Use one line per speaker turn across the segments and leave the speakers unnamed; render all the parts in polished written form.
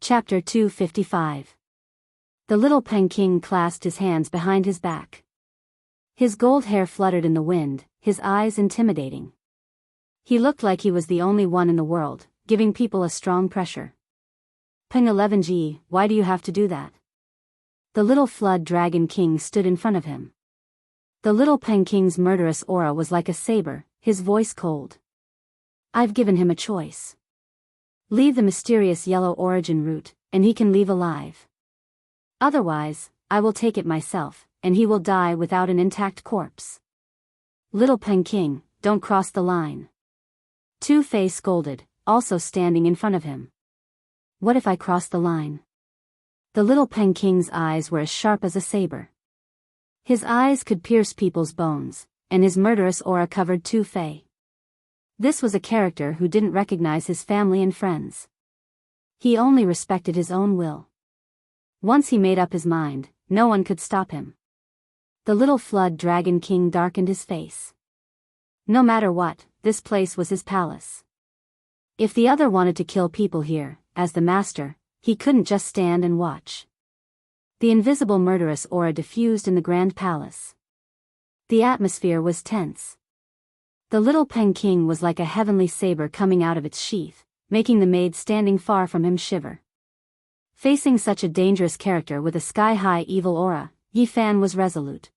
Chapter 255. The little Peking clasped his hands behind his back. His gold hair fluttered in the wind, his eyes intimidating. He looked like he was the only one in the world, giving people a strong pressure. Peng 11G, why do you have to do that? The little flood dragon king stood in front of him. The little Peking's murderous aura was like a saber, his voice cold. I've given him a choice. Leave the mysterious yellow origin root, and he can leave alive. Otherwise, I will take it myself, and he will die without an intact corpse. Little Peking, don't cross the line. Two-Fei scolded, also standing in front of him. What if I cross the line? The little Peking's eyes were as sharp as a saber. His eyes could pierce people's bones, and his murderous aura covered Two-Fei. This was a character who didn't recognize his family and friends. He only respected his own will. Once he made up his mind, no one could stop him. The little flood dragon king darkened his face. No matter what, this place was his palace. If the other wanted to kill people here, as the master, he couldn't just stand and watch. The invisible murderous aura diffused in the grand palace. The atmosphere was tense. The little Peking was like a heavenly saber coming out of its sheath, making the maid standing far from him shiver. Facing such a dangerous character with a sky-high evil aura, Yi Fan was resolute.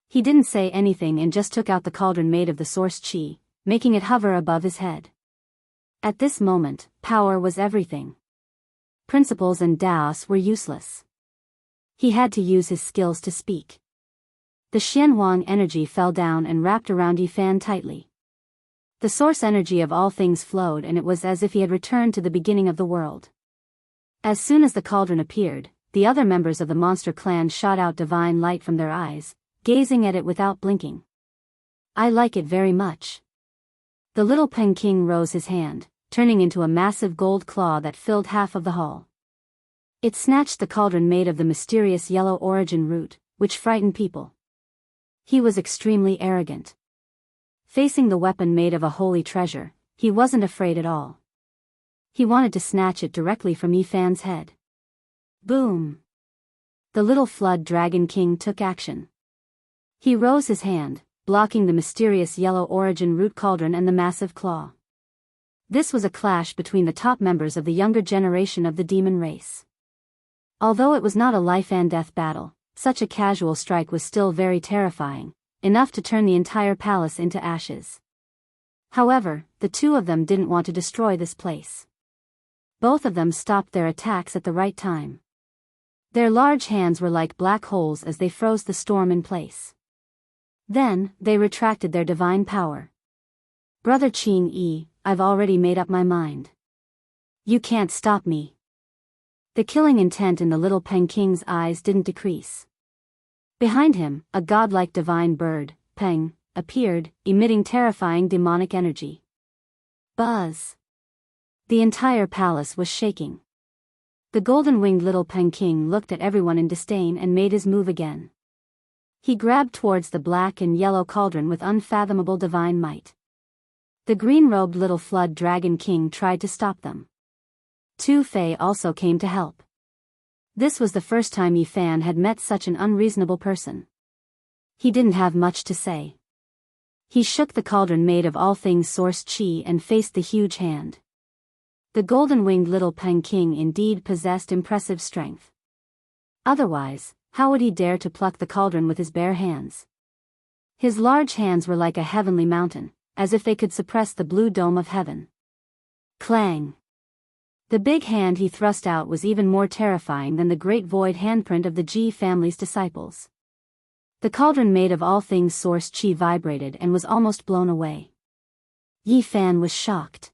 He didn't say anything and just took out the cauldron made of the source qi, making it hover above his head. At this moment, power was everything. Principles and Daoist were useless. He had to use his skills to speak. The Xianhuang energy fell down and wrapped around Yi Fan tightly. The source energy of all things flowed, and it was as if he had returned to the beginning of the world. As soon as the cauldron appeared, the other members of the monster clan shot out divine light from their eyes, gazing at it without blinking. I like it very much. The little Peking rose his hand, turning into a massive gold claw that filled half of the hall. It snatched the cauldron made of the mysterious yellow origin root, which frightened people. He was extremely arrogant. Facing the weapon made of a holy treasure, he wasn't afraid at all. He wanted to snatch it directly from Yi Fan's head. Boom! The little flood dragon king took action. He rose his hand, blocking the mysterious yellow origin root cauldron and the massive claw. This was a clash between the top members of the younger generation of the demon race. Although it was not a life-and-death battle, such a casual strike was still very terrifying, enough to turn the entire palace into ashes. However, the two of them didn't want to destroy this place. Both of them stopped their attacks at the right time. Their large hands were like black holes as they froze the storm in place. Then, they retracted their divine power. Brother Qing Yi, I've already made up my mind. You can't stop me. The killing intent in the little Peking's eyes didn't decrease. Behind him, a godlike divine bird, Peng, appeared, emitting terrifying demonic energy. Buzz! The entire palace was shaking. The golden-winged little Peking looked at everyone in disdain and made his move again. He grabbed towards the black and yellow cauldron with unfathomable divine might. The green-robed little flood dragon king tried to stop them. Two-Fei also came to help. This was the first time Yi Fan had met such an unreasonable person. He didn't have much to say. He shook the cauldron made of all things source qi and faced the huge hand. The golden-winged little Peking indeed possessed impressive strength. Otherwise, how would he dare to pluck the cauldron with his bare hands? His large hands were like a heavenly mountain, as if they could suppress the blue dome of heaven. Clang! The big hand he thrust out was even more terrifying than the great void handprint of the Ji family's disciples. The cauldron made of all things source qi vibrated and was almost blown away. Yi Fan was shocked.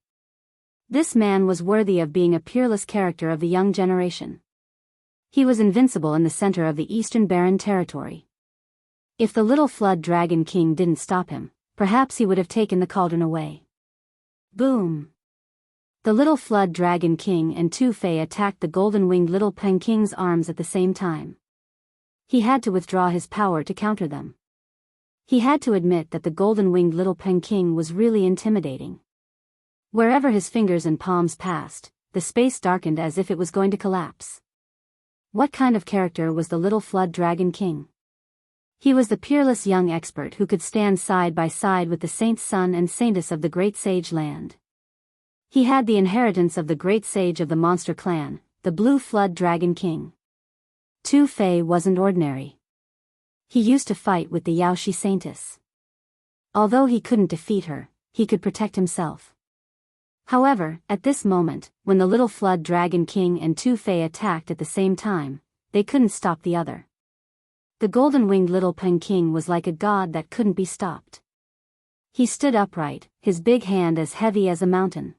This man was worthy of being a peerless character of the young generation. He was invincible in the center of the Eastern Barren territory. If the little flood dragon king didn't stop him, perhaps he would have taken the cauldron away. Boom! The little flood dragon king and Two-Fei attacked the golden-winged little Peking's arms at the same time. He had to withdraw his power to counter them. He had to admit that the golden-winged little Peking was really intimidating. Wherever his fingers and palms passed, the space darkened as if it was going to collapse. What kind of character was the little Flood Dragon King? He was the peerless young expert who could stand side by side with the saint's son and saintess of the great sage land. He had the inheritance of the great sage of the monster clan, the Blue Flood Dragon King. Tu Fei wasn't ordinary. He used to fight with the Yaoshi saintess. Although he couldn't defeat her, he could protect himself. However, at this moment, when the little Flood Dragon King and Tu Fei attacked at the same time, they couldn't stop the other. The golden-winged little Pen King was like a god that couldn't be stopped. He stood upright, his big hand as heavy as a mountain.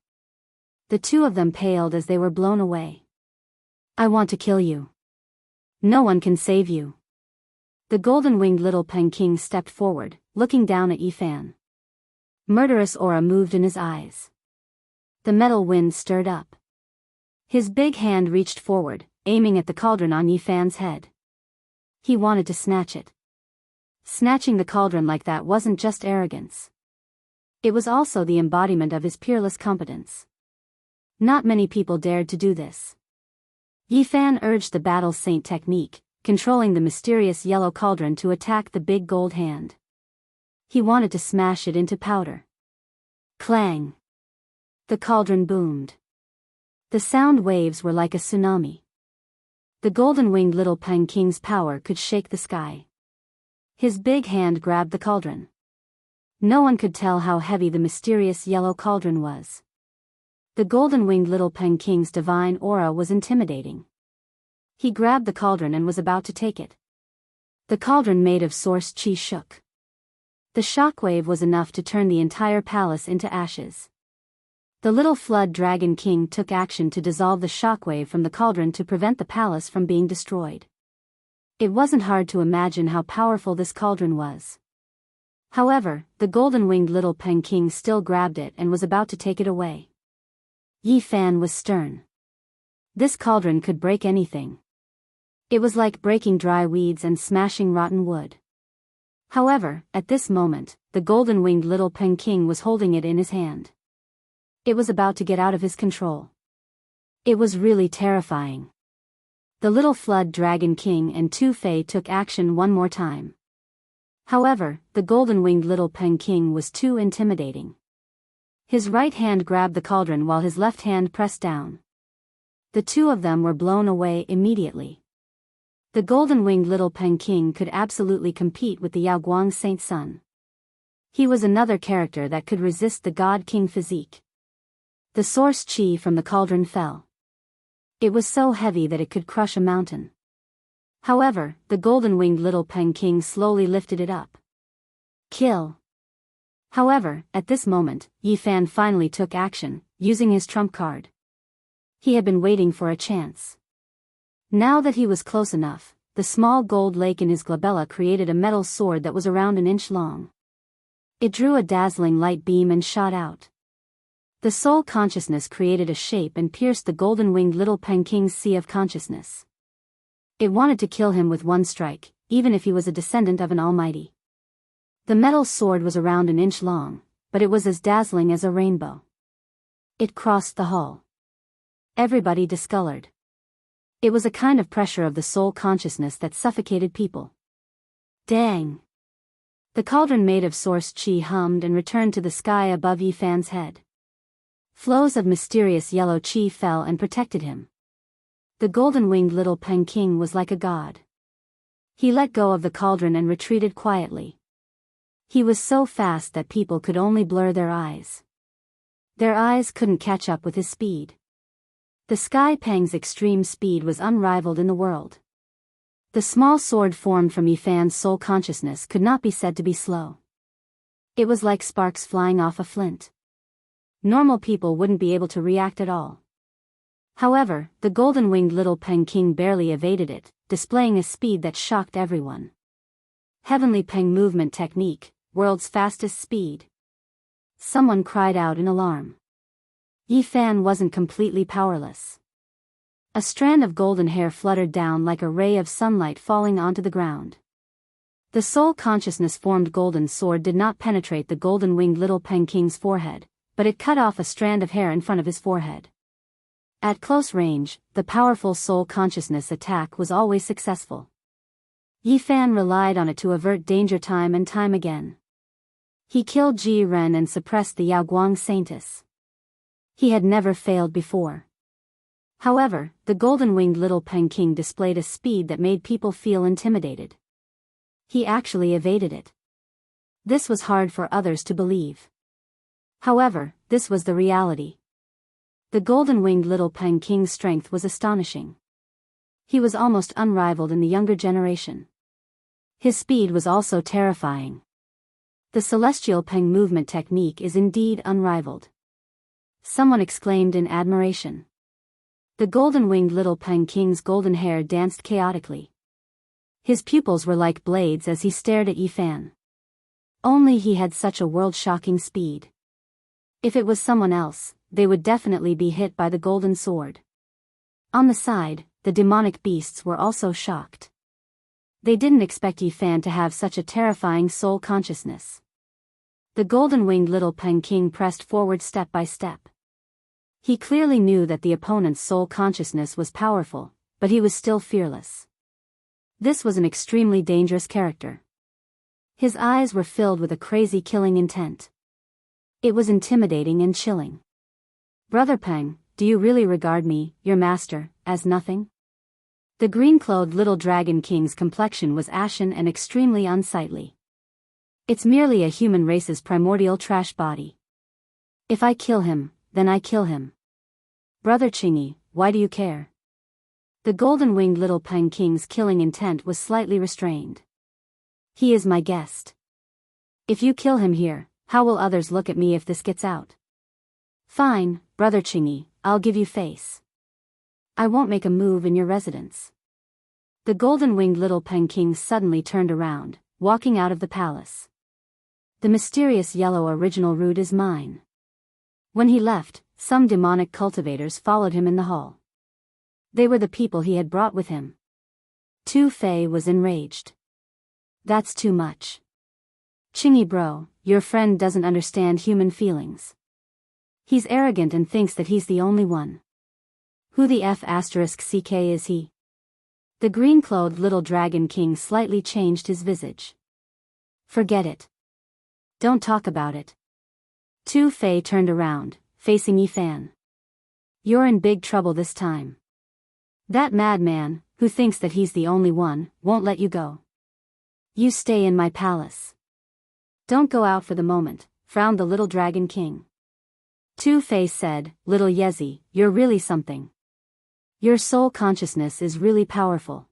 The two of them paled as they were blown away. I want to kill you. No one can save you. The golden-winged little Pen King stepped forward, looking down at Yifan. Murderous aura moved in his eyes. The metal wind stirred up. His big hand reached forward, aiming at the cauldron on Yifan's head. He wanted to snatch it. Snatching the cauldron like that wasn't just arrogance. It was also the embodiment of his peerless competence. Not many people dared to do this. Yifan urged the battle saint technique, controlling the mysterious yellow cauldron to attack the big gold hand. He wanted to smash it into powder. Clang! The cauldron boomed. The sound waves were like a tsunami. The golden-winged little Pen King's power could shake the sky. His big hand grabbed the cauldron. No one could tell how heavy the mysterious yellow cauldron was. The golden-winged little Pen King's divine aura was intimidating. He grabbed the cauldron and was about to take it. The cauldron made of source chi shook. The shockwave was enough to turn the entire palace into ashes. The little Flood Dragon King took action to dissolve the shockwave from the cauldron to prevent the palace from being destroyed. It wasn't hard to imagine how powerful this cauldron was. However, the golden-winged little Pen King still grabbed it and was about to take it away. Yifan was stern. This cauldron could break anything. It was like breaking dry weeds and smashing rotten wood. However, at this moment, the golden-winged little Pen King was holding it in his hand. It was about to get out of his control. It was really terrifying. The little Flood Dragon King and Tu Fei took action one more time. However, the golden-winged little Pen King was too intimidating. His right hand grabbed the cauldron while his left hand pressed down. The two of them were blown away immediately. The golden-winged little Pen King could absolutely compete with the Yaoguang Saint Sun. He was another character that could resist the God King physique. The source chi from the cauldron fell. It was so heavy that it could crush a mountain. However, the golden-winged little Pen King slowly lifted it up. Kill. However, at this moment, Yifan finally took action, using his trump card. He had been waiting for a chance. Now that he was close enough, the small gold lake in his glabella created a metal sword that was around an inch long. It drew a dazzling light beam and shot out. The soul consciousness created a shape and pierced the golden-winged little Pen King's sea of consciousness. It wanted to kill him with one strike, even if he was a descendant of an almighty. The metal sword was around an inch long, but it was as dazzling as a rainbow. It crossed the hull. Everybody discolored. It was a kind of pressure of the soul consciousness that suffocated people. Dang! The cauldron made of source chi hummed and returned to the sky above Yifan's head. Flows of mysterious yellow chi fell and protected him. The golden-winged little Pen King was like a god. He let go of the cauldron and retreated quietly. He was so fast that people could only blur their eyes. Their eyes couldn't catch up with his speed. The Sky Pang's extreme speed was unrivaled in the world. The small sword formed from Yifan's soul consciousness could not be said to be slow. It was like sparks flying off a flint. Normal people wouldn't be able to react at all. However, the golden-winged little Pen King barely evaded it, displaying a speed that shocked everyone. Heavenly Peng movement technique, world's fastest speed. Someone cried out in alarm. Yifan wasn't completely powerless. A strand of golden hair fluttered down like a ray of sunlight falling onto the ground. The soul consciousness-formed golden sword did not penetrate the golden-winged little Pen King's forehead, but it cut off a strand of hair in front of his forehead. At close range, the powerful soul consciousness attack was always successful. Yi Fan relied on it to avert danger time and time again. He killed Ji Ren and suppressed the Yaoguang Saintess. He had never failed before. However, the golden-winged little Peking displayed a speed that made people feel intimidated. He actually evaded it. This was hard for others to believe. However, this was the reality. The golden-winged little Peking's strength was astonishing. He was almost unrivaled in the younger generation. His speed was also terrifying. The celestial Peng movement technique is indeed unrivaled. Someone exclaimed in admiration. The golden-winged little Peking's golden hair danced chaotically. His pupils were like blades as he stared at Yi Fan. Only he had such a world-shocking speed. If it was someone else, they would definitely be hit by the golden sword. On the side, the demonic beasts were also shocked. They didn't expect Yi Fan to have such a terrifying soul consciousness. The golden-winged little Peking pressed forward step by step. He clearly knew that the opponent's soul consciousness was powerful, but he was still fearless. This was an extremely dangerous character. His eyes were filled with a crazy killing intent. It was intimidating and chilling. Brother Peng, do you really regard me, your master, as nothing? The green-clothed little dragon king's complexion was ashen and extremely unsightly. It's merely a human race's primordial trash body. If I kill him, then I kill him. Brother Chingy, why do you care? The golden-winged little Peng King's killing intent was slightly restrained. He is my guest. If you kill him here, how will others look at me if this gets out? Fine, Brother Chingy, I'll give you face. I won't make a move in your residence. The golden-winged little Peng King suddenly turned around, walking out of the palace. The mysterious yellow original root is mine. When he left, some demonic cultivators followed him in the hall. They were the people he had brought with him. Tu Fei was enraged. That's too much. Chingy bro, your friend doesn't understand human feelings. He's arrogant and thinks that he's the only one. Who the F***ck is he? The green-clothed little dragon king slightly changed his visage. Forget it. Don't talk about it. Tu Fei turned around, facing Yi Fan. You're in big trouble this time. That madman, who thinks that he's the only one, won't let you go. You stay in my palace. Don't go out for the moment, frowned the little dragon king. Tu Fei said, Little Yezi, you're really something. Your soul consciousness is really powerful.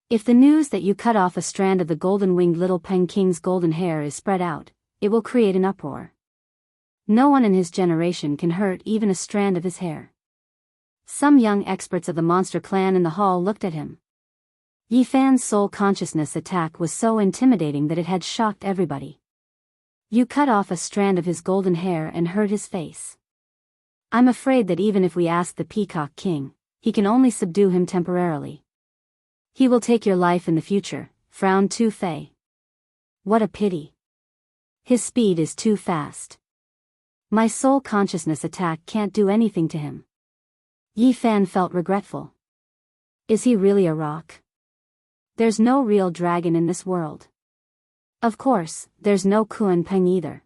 If the news that you cut off a strand of the golden-winged little Peng King's golden hair is spread out, it will create an uproar. No one in his generation can hurt even a strand of his hair. Some young experts of the monster clan in the hall looked at him. Yi Fan's soul consciousness attack was so intimidating that it had shocked everybody. You cut off a strand of his golden hair and hurt his face. I'm afraid that even if we ask the Peacock King, he can only subdue him temporarily. He will take your life in the future, frowned Tu Fei. What a pity. His speed is too fast. My soul consciousness attack can't do anything to him. Yi Fan felt regretful. Is he really a rock? There's no real dragon in this world. Of course, there's no Kuan Peng either.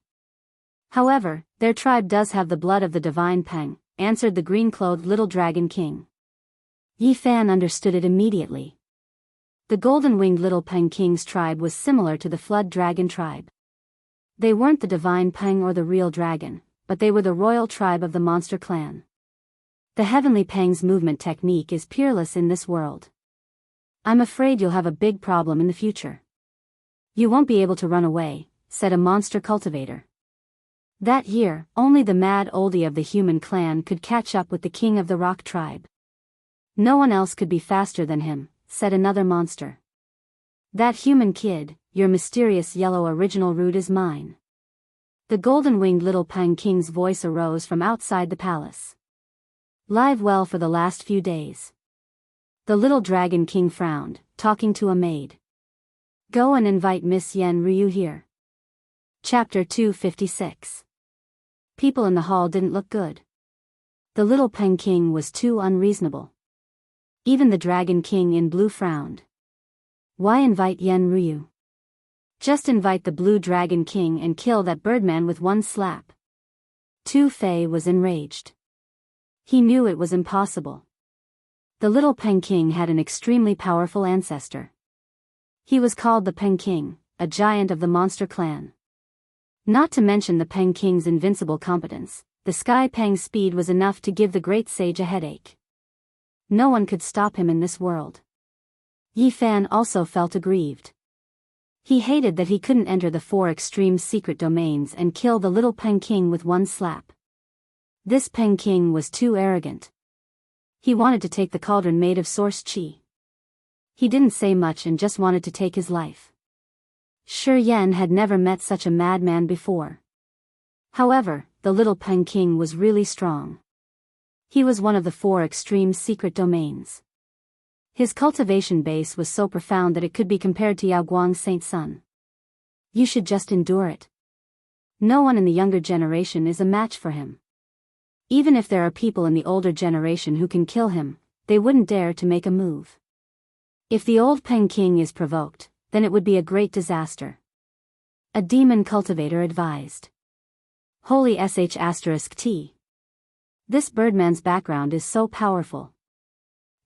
However, their tribe does have the blood of the divine Peng, answered the green-clothed little dragon king. Yi Fan understood it immediately. The golden-winged little Peng King's tribe was similar to the flood dragon tribe. They weren't the divine Peng or the real dragon, but they were the royal tribe of the monster clan. The heavenly Peng's movement technique is peerless in this world. I'm afraid you'll have a big problem in the future. You won't be able to run away, said a monster cultivator. That year, only the mad oldie of the human clan could catch up with the king of the rock tribe. No one else could be faster than him, said another monster. That human kid, your mysterious yellow original root is mine. The golden-winged little Peng King's voice arose from outside the palace. Live well for the last few days. The little dragon king frowned, talking to a maid. Go and invite Miss Yen Ryu here. Chapter 256. People in the hall didn't look good. The little Peng King was too unreasonable. Even the Dragon King in blue frowned. Why invite Yen Ryu? Just invite the Blue Dragon King and kill that birdman with one slap. Tu Fei was enraged. He knew it was impossible. The little Peng King had an extremely powerful ancestor. He was called the Peng King, a giant of the monster clan. Not to mention the Peng King's invincible competence, the Sky Peng's speed was enough to give the great sage a headache. No one could stop him in this world. Yi Fan also felt aggrieved. He hated that he couldn't enter the 4 extreme secret domains and kill the little Peng King with one slap. This Peng King was too arrogant. He wanted to take the cauldron made of source chi. He didn't say much and just wanted to take his life. Shi Yen had never met such a madman before. However, the little Peng King was really strong. He was one of the 4 extreme secret domains. His cultivation base was so profound that it could be compared to Yaoguang Saint Sun. You should just endure it. No one in the younger generation is a match for him. Even if there are people in the older generation who can kill him, they wouldn't dare to make a move. If the old Peng King is provoked, then it would be a great disaster. A demon cultivator advised. Holy sh*t. This birdman's background is so powerful.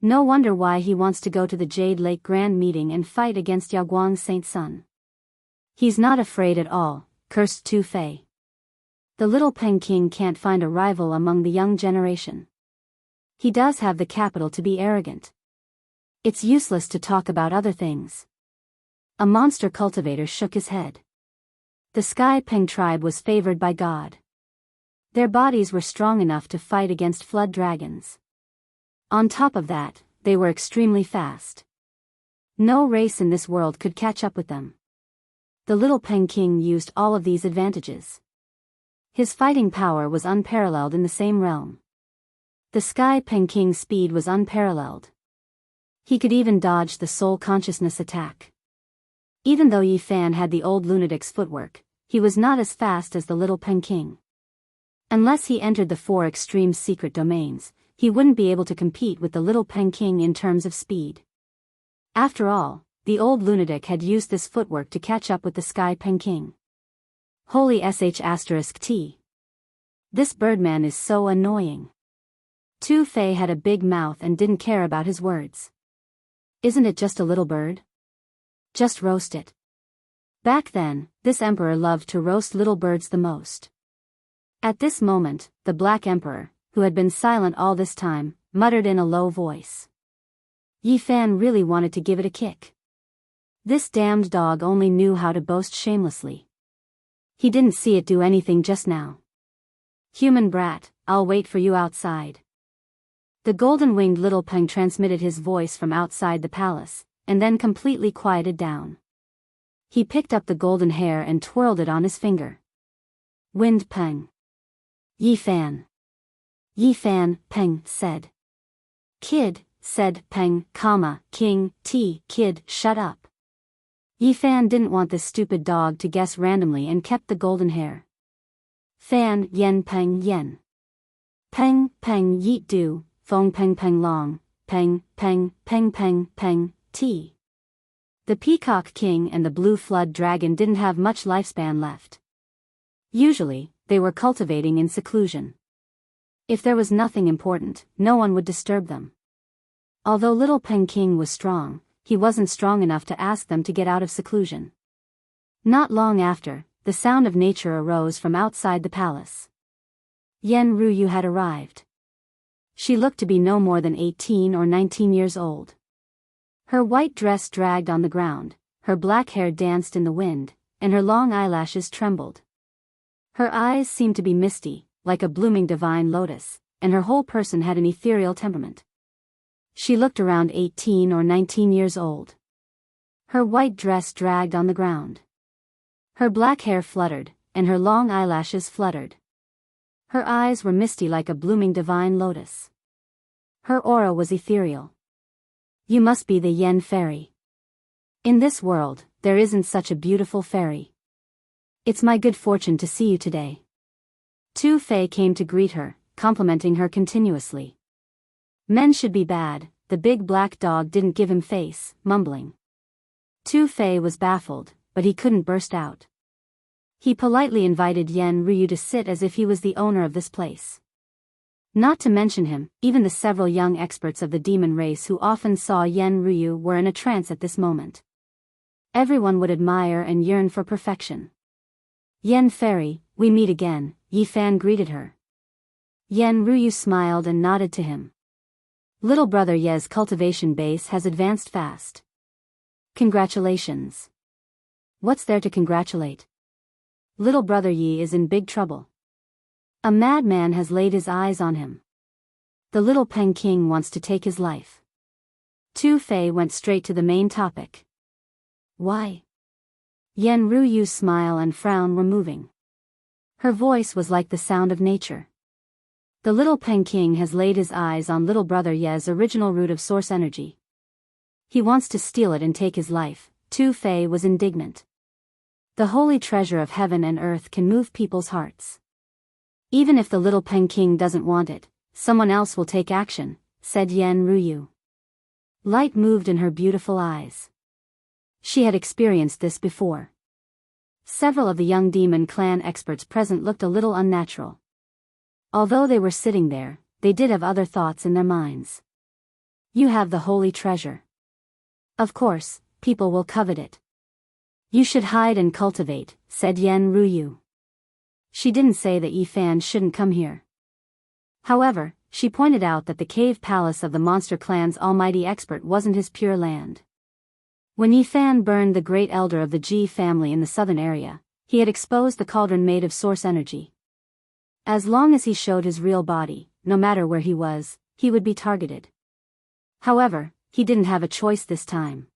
No wonder why he wants to go to the Jade Lake Grand Meeting and fight against Yaoguang Saint Sun. He's not afraid at all, cursed Tu Fei. The little Peng King can't find a rival among the young generation. He does have the capital to be arrogant. It's useless to talk about other things. A monster cultivator shook his head. The Sky Peng tribe was favored by God. Their bodies were strong enough to fight against flood dragons. On top of that, they were extremely fast. No race in this world could catch up with them. The little Peng King used all of these advantages. His fighting power was unparalleled in the same realm. The Sky Peng King's speed was unparalleled. He could even dodge the soul consciousness attack. Even though Yi Fan had the old lunatic's footwork, he was not as fast as the little Peng King. Unless he entered the 4 extreme secret domains, he wouldn't be able to compete with the little Peng King in terms of speed. After all, the old lunatic had used this footwork to catch up with the Sky Peng King. Holy sh*t. This birdman is so annoying. Tu Fei had a big mouth and didn't care about his words. Isn't it just a little bird? Just roast it. Back then, this emperor loved to roast little birds the most. At this moment, the Black Emperor, who had been silent all this time, muttered in a low voice. Yi Fan really wanted to give it a kick. This damned dog only knew how to boast shamelessly. He didn't see it do anything just now. Human brat, I'll wait for you outside. The golden-winged little Peng transmitted his voice from outside the palace, and then completely quieted down. He picked up the golden hair and twirled it on his finger. Wind Peng. Yi Fan. Yi Fan, Peng, said. Kid, said Peng, King, kid, shut up. Yi Fan didn't want this stupid dog to guess randomly and kept the golden hair. Fan, yen Peng, yen. Peng, yeet do, fong Peng long, Peng, t. The Peacock King and the Blue Flood Dragon didn't have much lifespan left. Usually, they were cultivating in seclusion. If there was nothing important, no one would disturb them. Although little Peng King was strong, he wasn't strong enough to ask them to get out of seclusion. Not long after, the sound of nature arose from outside the palace. Yen Ryu had arrived. She looked to be no more than 18 or 19 years old. Her white dress dragged on the ground, her black hair danced in the wind, and her long eyelashes trembled. Her eyes seemed to be misty, like a blooming divine lotus, and her whole person had an ethereal temperament. She looked around 18 or 19 years old. Her white dress dragged on the ground. Her black hair fluttered, and her long eyelashes fluttered. Her eyes were misty like a blooming divine lotus. Her aura was ethereal. You must be the Yen fairy. In this world, there isn't such a beautiful fairy. It's my good fortune to see you today. Tu Fei came to greet her, complimenting her continuously. Men should be bad, the big black dog didn't give him face, mumbling. Tu Fei was baffled, but he couldn't burst out. He politely invited Yen Ryu to sit as if he was the owner of this place. Not to mention him, even the several young experts of the demon race who often saw Yen Ryu were in a trance at this moment. Everyone would admire and yearn for perfection. Yen Fairy, we meet again, Yi Fan greeted her. Yen Ryu smiled and nodded to him. Little brother Ye's cultivation base has advanced fast. Congratulations. What's there to congratulate? Little brother Yi is in big trouble. A madman has laid his eyes on him. The little Peng King wants to take his life. Tu Fei went straight to the main topic. Why? Yen Ruyu's smile and frown were moving. Her voice was like the sound of nature. The little Peng King has laid his eyes on little brother Ye's original root of source energy. He wants to steal it and take his life. Tu Fei was indignant. The holy treasure of heaven and earth can move people's hearts. Even if the little Peng King doesn't want it, someone else will take action, said Yen Ryu. Light moved in her beautiful eyes. She had experienced this before. Several of the young demon clan experts present looked a little unnatural. Although they were sitting there, they did have other thoughts in their minds. You have the holy treasure. Of course, people will covet it. You should hide and cultivate, said Yen Ryu. She didn't say that Yi Fan shouldn't come here. However, she pointed out that the cave palace of the monster clan's almighty expert wasn't his pure land. When Yi Fan burned the great elder of the Ji family in the southern area, he had exposed the cauldron made of source energy. As long as he showed his real body, no matter where he was, he would be targeted. However, he didn't have a choice this time.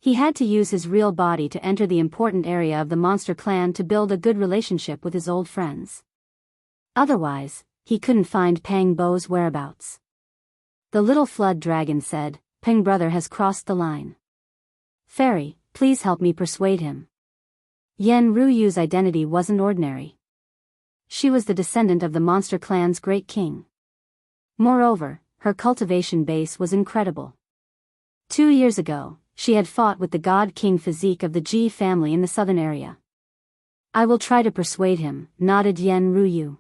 He had to use his real body to enter the important area of the monster clan to build a good relationship with his old friends. Otherwise, he couldn't find Peng Bo's whereabouts. The little flood dragon said, Peng brother has crossed the line. Fairy, please help me persuade him. Yen Ruyu's identity wasn't ordinary. She was the descendant of the monster clan's great king. Moreover, her cultivation base was incredible. 2 years ago, she had fought with the god-king physique of the Ji family in the southern area. I will try to persuade him, nodded Yen Ryu.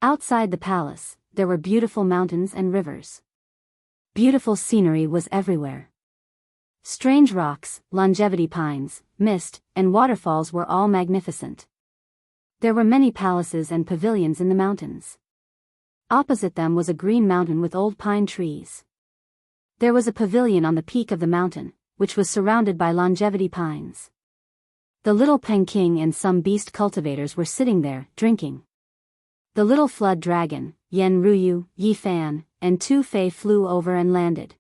Outside the palace, there were beautiful mountains and rivers. Beautiful scenery was everywhere. Strange rocks, longevity pines, mist, and waterfalls were all magnificent. There were many palaces and pavilions in the mountains. Opposite them was a green mountain with old pine trees. There was a pavilion on the peak of the mountain, which was surrounded by longevity pines. The little Peng King and some beast cultivators were sitting there, drinking. The little flood dragon, Yen Ryu, Yi Fan, and Tu Fei flew over and landed.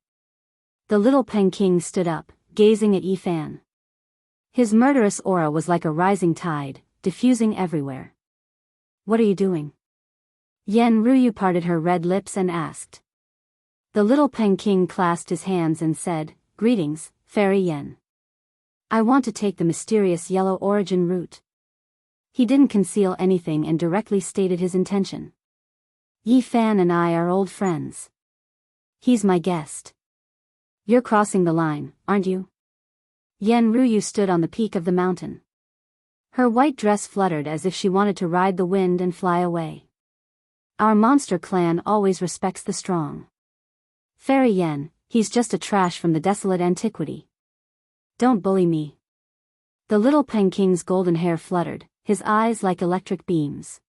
The little Peng King stood up, gazing at Yi Fan. His murderous aura was like a rising tide, diffusing everywhere. What are you doing? Yen Ryu parted her red lips and asked. The little Peng King clasped his hands and said, Greetings, Fairy Yen. I want to take the mysterious yellow origin route. He didn't conceal anything and directly stated his intention. Yi Fan and I are old friends. He's my guest. You're crossing the line, aren't you? Yen Ryu stood on the peak of the mountain. Her white dress fluttered as if she wanted to ride the wind and fly away. Our monster clan always respects the strong. Fairy Yen, he's just a trash from the desolate antiquity. Don't bully me. The little Peng King's golden hair fluttered, his eyes like electric beams.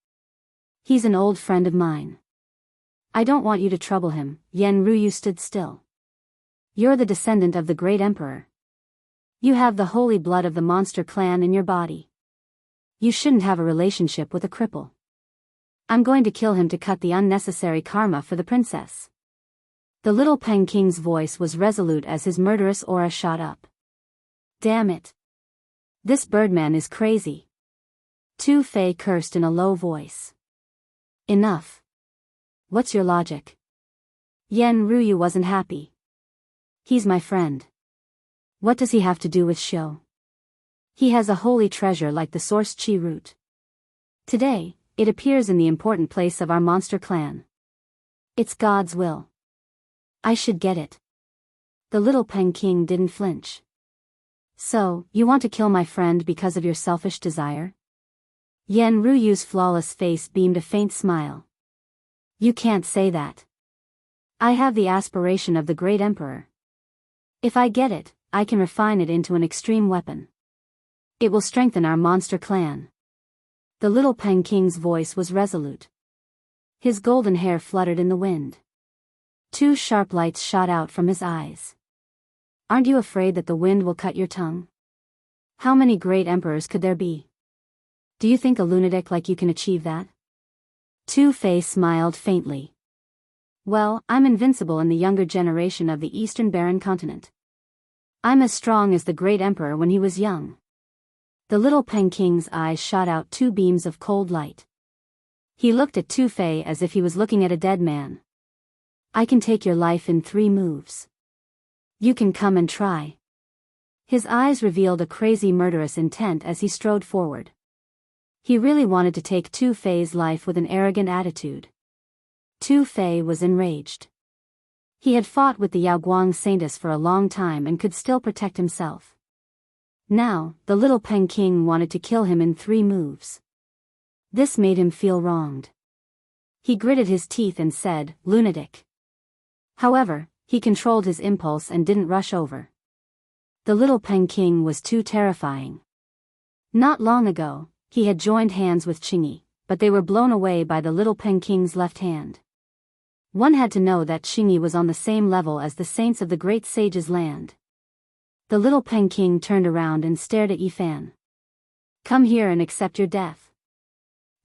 He's an old friend of mine. I don't want you to trouble him. Yen Ryu stood still. You're the descendant of the great emperor. You have the holy blood of the monster clan in your body. You shouldn't have a relationship with a cripple. I'm going to kill him to cut the unnecessary karma for the princess. The little Peng King's voice was resolute as his murderous aura shot up. Damn it. This birdman is crazy. Tu Fei cursed in a low voice. Enough. What's your logic? Yen Ryu wasn't happy. He's my friend. What does he have to do with Shou? He has a holy treasure like the source chi root. Today, it appears in the important place of our monster clan. It's God's will. I should get it. The little Peking didn't flinch. So, you want to kill my friend because of your selfish desire? Yan Ruyu's flawless face beamed a faint smile. You can't say that. I have the aspiration of the great emperor. If I get it, I can refine it into an extreme weapon. It will strengthen our monster clan. The little Peking's voice was resolute. His golden hair fluttered in the wind. Two sharp lights shot out from his eyes. Aren't you afraid that the wind will cut your tongue? How many great emperors could there be? Do you think a lunatic like you can achieve that? Tu Fei smiled faintly. Well, I'm invincible in the younger generation of the Eastern Barren Continent. I'm as strong as the great emperor when he was young. The little Peking's eyes shot out two beams of cold light. He looked at Tu Fei as if he was looking at a dead man. I can take your life in 3 moves. You can come and try. His eyes revealed a crazy murderous intent as he strode forward. He really wanted to take Tu Fei's life with an arrogant attitude. Tu Fei was enraged. He had fought with the Yaoguang Saintess for a long time and could still protect himself. Now, the little Peking wanted to kill him in 3 moves. This made him feel wronged. He gritted his teeth and said, "Lunatic." However, he controlled his impulse and didn't rush over. The little Peking was too terrifying. Not long ago, he had joined hands with Qingyi, but they were blown away by the little Peking's left hand. One had to know that Qingyi was on the same level as the saints of the great sage's land. The little Peking turned around and stared at Yifan. Come here and accept your death.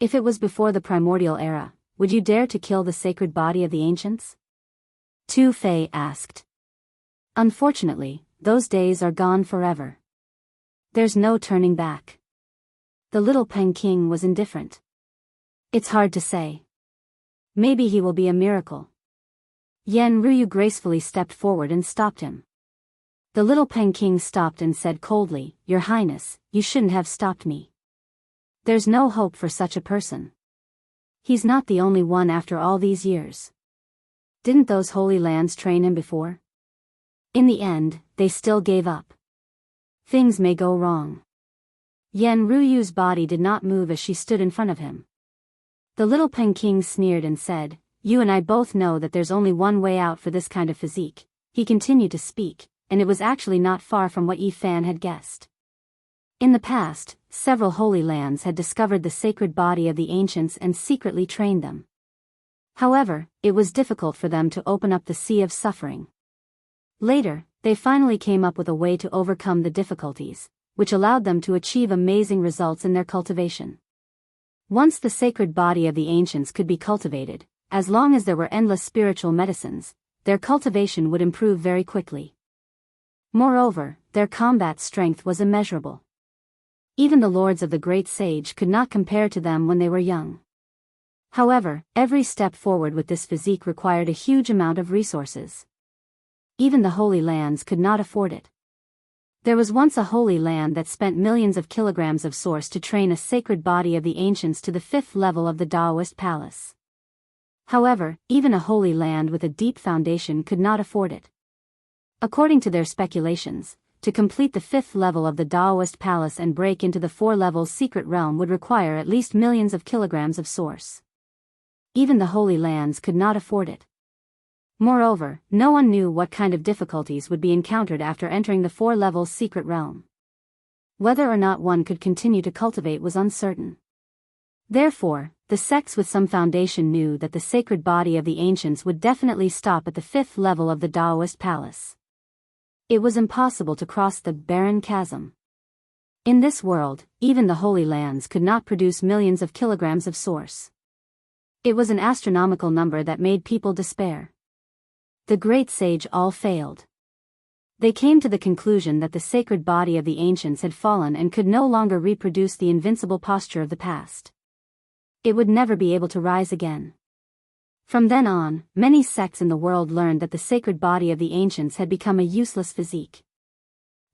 If it was before the primordial era, would you dare to kill the sacred body of the ancients? Tu Fei asked. Unfortunately, those days are gone forever. There's no turning back. The little Peking was indifferent. It's hard to say. Maybe he will be a miracle. Yan Ruyu gracefully stepped forward and stopped him. The little Peking stopped and said coldly, "Your Highness, you shouldn't have stopped me. There's no hope for such a person. He's not the only one after all these years. Didn't those holy lands train him before? In the end, they still gave up. Things may go wrong." Yan Ruyu's body did not move as she stood in front of him. The little Peking sneered and said, "You and I both know that there's only one way out for this kind of physique." He continued to speak, and it was actually not far from what Yifan had guessed. In the past, several holy lands had discovered the sacred body of the ancients and secretly trained them. However, it was difficult for them to open up the sea of suffering. Later, they finally came up with a way to overcome the difficulties, which allowed them to achieve amazing results in their cultivation. Once the sacred body of the ancients could be cultivated, as long as there were endless spiritual medicines, their cultivation would improve very quickly. Moreover, their combat strength was immeasurable. Even the lords of the great sage could not compare to them when they were young. However, every step forward with this physique required a huge amount of resources. Even the Holy Lands could not afford it. There was once a Holy Land that spent millions of kilograms of source to train a sacred body of the ancients to the 5th level of the Daoist palace. However, even a Holy Land with a deep foundation could not afford it. According to their speculations, to complete the 5th level of the Daoist palace and break into the 4-level secret realm would require at least millions of kilograms of source. Even the Holy Lands could not afford it. Moreover, no one knew what kind of difficulties would be encountered after entering the 4-level secret realm. Whether or not one could continue to cultivate was uncertain. Therefore, the sects with some foundation knew that the sacred body of the ancients would definitely stop at the 5th level of the Daoist palace. It was impossible to cross the barren chasm. In this world, even the Holy Lands could not produce millions of kilograms of source. It was an astronomical number that made people despair. The great sage all failed. They came to the conclusion that the sacred body of the ancients had fallen and could no longer reproduce the invincible posture of the past. It would never be able to rise again. From then on, many sects in the world learned that the sacred body of the ancients had become a useless physique.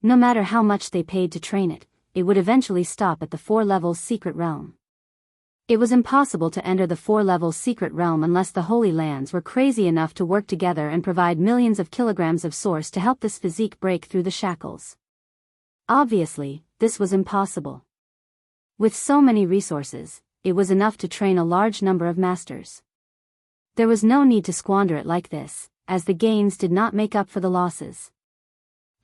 No matter how much they paid to train it, it would eventually stop at the 4-level secret realm. It was impossible to enter the 4-level secret realm unless the Holy Lands were crazy enough to work together and provide millions of kilograms of source to help this physique break through the shackles. Obviously, this was impossible. With so many resources, it was enough to train a large number of masters. There was no need to squander it like this, as the gains did not make up for the losses.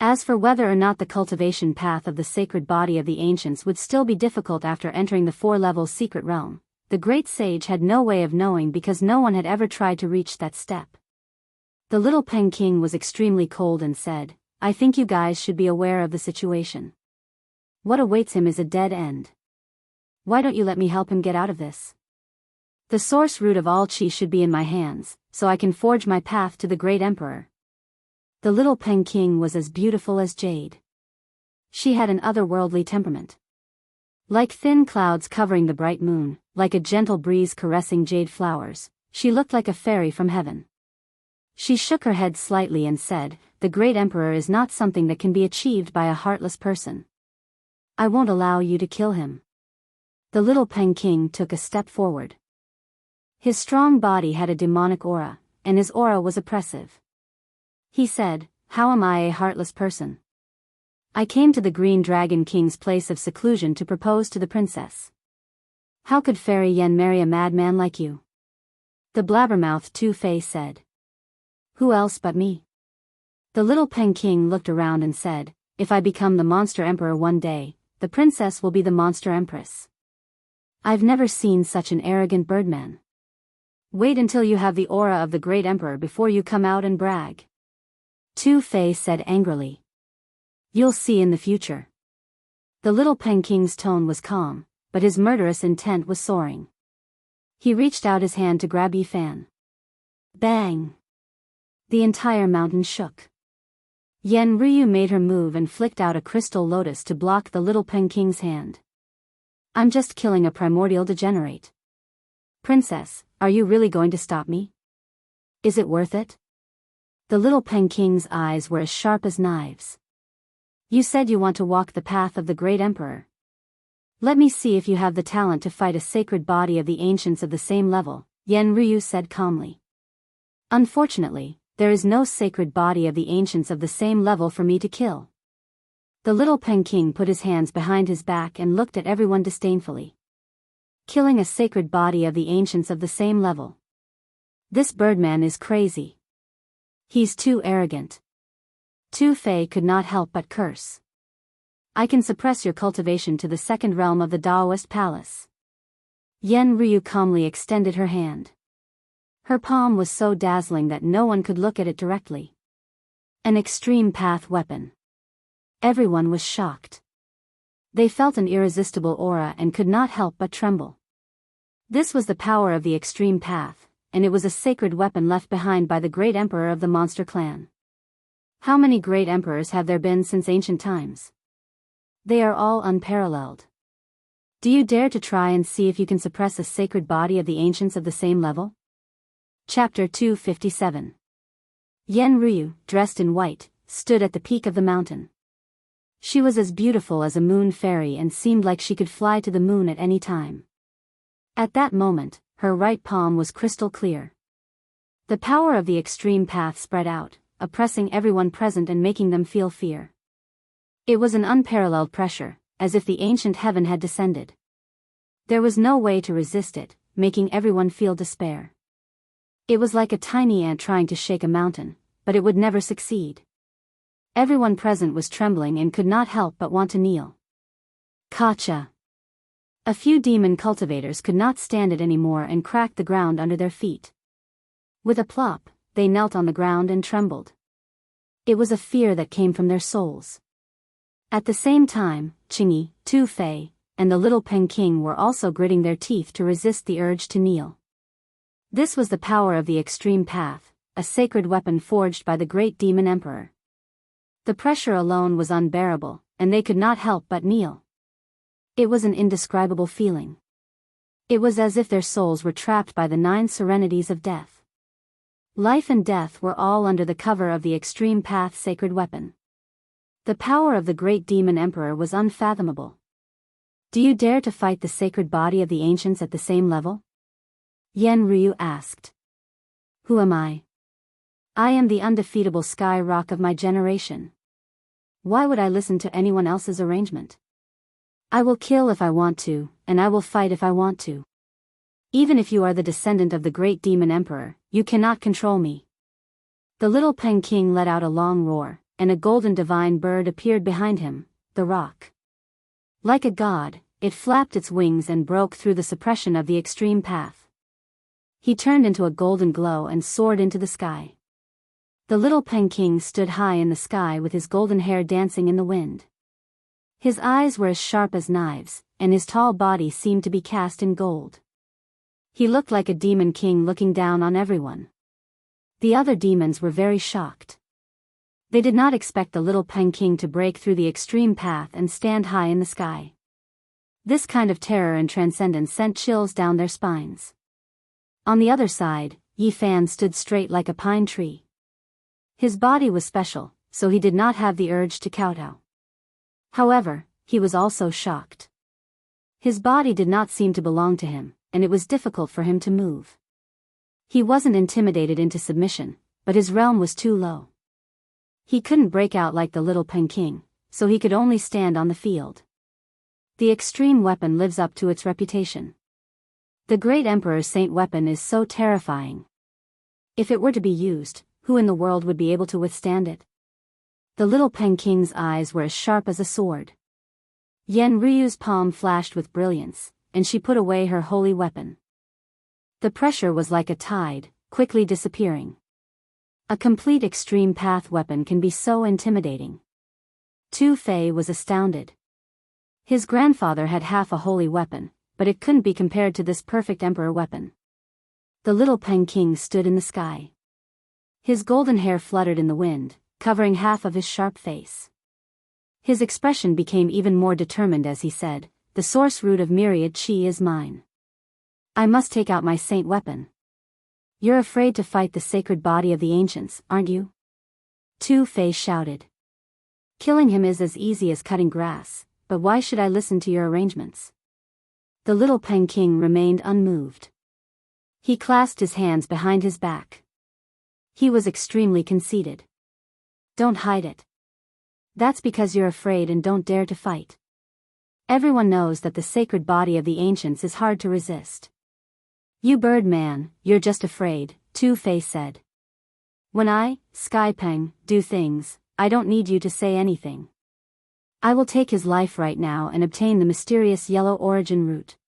As for whether or not the cultivation path of the sacred body of the ancients would still be difficult after entering the 4-level secret realm, the great sage had no way of knowing because no one had ever tried to reach that step. The little Peking was extremely cold and said, "I think you guys should be aware of the situation. What awaits him is a dead end. Why don't you let me help him get out of this? The source root of all chi should be in my hands, so I can forge my path to the great emperor." The little Peking was as beautiful as jade. She had an otherworldly temperament. Like thin clouds covering the bright moon, like a gentle breeze caressing jade flowers, she looked like a fairy from heaven. She shook her head slightly and said, "The great emperor is not something that can be achieved by a heartless person. I won't allow you to kill him." The little Peking took a step forward. His strong body had a demonic aura, and his aura was oppressive. He said, "How am I a heartless person? I came to the Green Dragon King's place of seclusion to propose to the princess. How could Fairy Yen marry a madman like you?" The blabbermouth Tu Fei said. "Who else but me?" The little Peking looked around and said, "If I become the monster emperor one day, the princess will be the monster empress. I've never seen such an arrogant birdman. Wait until you have the aura of the great emperor before you come out and brag." Tu Fei said angrily. "You'll see in the future." The little Peking's tone was calm, but his murderous intent was soaring. He reached out his hand to grab Yifan. Bang! The entire mountain shook. Yen Ryu made her move and flicked out a crystal lotus to block the little Peking's hand. "I'm just killing a primordial degenerate. Princess, are you really going to stop me? Is it worth it?" The little Peking's eyes were as sharp as knives. "You said you want to walk the path of the great emperor. Let me see if you have the talent to fight a sacred body of the ancients of the same level," Yen Ryu said calmly. "Unfortunately, there is no sacred body of the ancients of the same level for me to kill." The little Peking put his hands behind his back and looked at everyone disdainfully. Killing a sacred body of the ancients of the same level. This birdman is crazy. He's too arrogant. Tu Fei could not help but curse. "I can suppress your cultivation to the second realm of the Daoist palace." Yen Ryu calmly extended her hand. Her palm was so dazzling that no one could look at it directly. An extreme path weapon. Everyone was shocked. They felt an irresistible aura and could not help but tremble. This was the power of the extreme path, and it was a sacred weapon left behind by the great emperor of the monster clan. How many great emperors have there been since ancient times? They are all unparalleled. Do you dare to try and see if you can suppress a sacred body of the ancients of the same level? Chapter 257. Yen Ryu, dressed in white, stood at the peak of the mountain. She was as beautiful as a moon fairy and seemed like she could fly to the moon at any time. At that moment, her right palm was crystal clear. The power of the extreme path spread out, oppressing everyone present and making them feel fear. It was an unparalleled pressure, as if the ancient heaven had descended. There was no way to resist it, making everyone feel despair. It was like a tiny ant trying to shake a mountain, but it would never succeed. Everyone present was trembling and could not help but want to kneel. Kacha! A few demon cultivators could not stand it anymore and cracked the ground under their feet. With a plop, they knelt on the ground and trembled. It was a fear that came from their souls. At the same time, Qingyi, Tu Fei, and the little Peking were also gritting their teeth to resist the urge to kneel. This was the power of the extreme path, a sacred weapon forged by the great demon emperor. The pressure alone was unbearable, and they could not help but kneel. It was an indescribable feeling. It was as if their souls were trapped by the 9 serenities of death. Life and death were all under the cover of the extreme path sacred weapon. The power of the great demon emperor was unfathomable. Do you dare to fight the sacred body of the ancients at the same level? Yen Ryu asked. Who am I? I am the undefeatable sky rock of my generation. Why would I listen to anyone else's arrangement? I will kill if I want to, and I will fight if I want to. Even if you are the descendant of the great demon emperor, you cannot control me. The little Peking let out a long roar, and a golden divine bird appeared behind him, the rock. Like a god, it flapped its wings and broke through the suppression of the extreme path. He turned into a golden glow and soared into the sky. The little Peking stood high in the sky with his golden hair dancing in the wind. His eyes were as sharp as knives, and his tall body seemed to be cast in gold. He looked like a demon king looking down on everyone. The other demons were very shocked. They did not expect the little Peking to break through the extreme path and stand high in the sky. This kind of terror and transcendence sent chills down their spines. On the other side, Yi Fan stood straight like a pine tree. His body was special, so he did not have the urge to kowtow. However, he was also shocked. His body did not seem to belong to him, and it was difficult for him to move. He wasn't intimidated into submission, but his realm was too low. He couldn't break out like the little Peking, so he could only stand on the field. The extreme weapon lives up to its reputation. The great emperor's saint weapon is so terrifying. If it were to be used, who in the world would be able to withstand it? The little Peking's eyes were as sharp as a sword. Yen Ryu's palm flashed with brilliance, and she put away her holy weapon. The pressure was like a tide, quickly disappearing. A complete extreme path weapon can be so intimidating. Tu Fei was astounded. His grandfather had half a holy weapon, but it couldn't be compared to this perfect emperor weapon. The little Peking stood in the sky. His golden hair fluttered in the wind, covering half of his sharp face. His expression became even more determined as he said, "The source root of myriad chi is mine. I must take out my saint weapon." You're afraid to fight the sacred body of the ancients, aren't you? Tu Fei shouted. Killing him is as easy as cutting grass, but why should I listen to your arrangements? The little Peking remained unmoved. He clasped his hands behind his back. He was extremely conceited. Don't hide it. That's because you're afraid and don't dare to fight. Everyone knows that the sacred body of the ancients is hard to resist. You bird man, you're just afraid, Tu Fei said. When I, Sky Peng, do things, I don't need you to say anything. I will take his life right now and obtain the mysterious yellow origin root.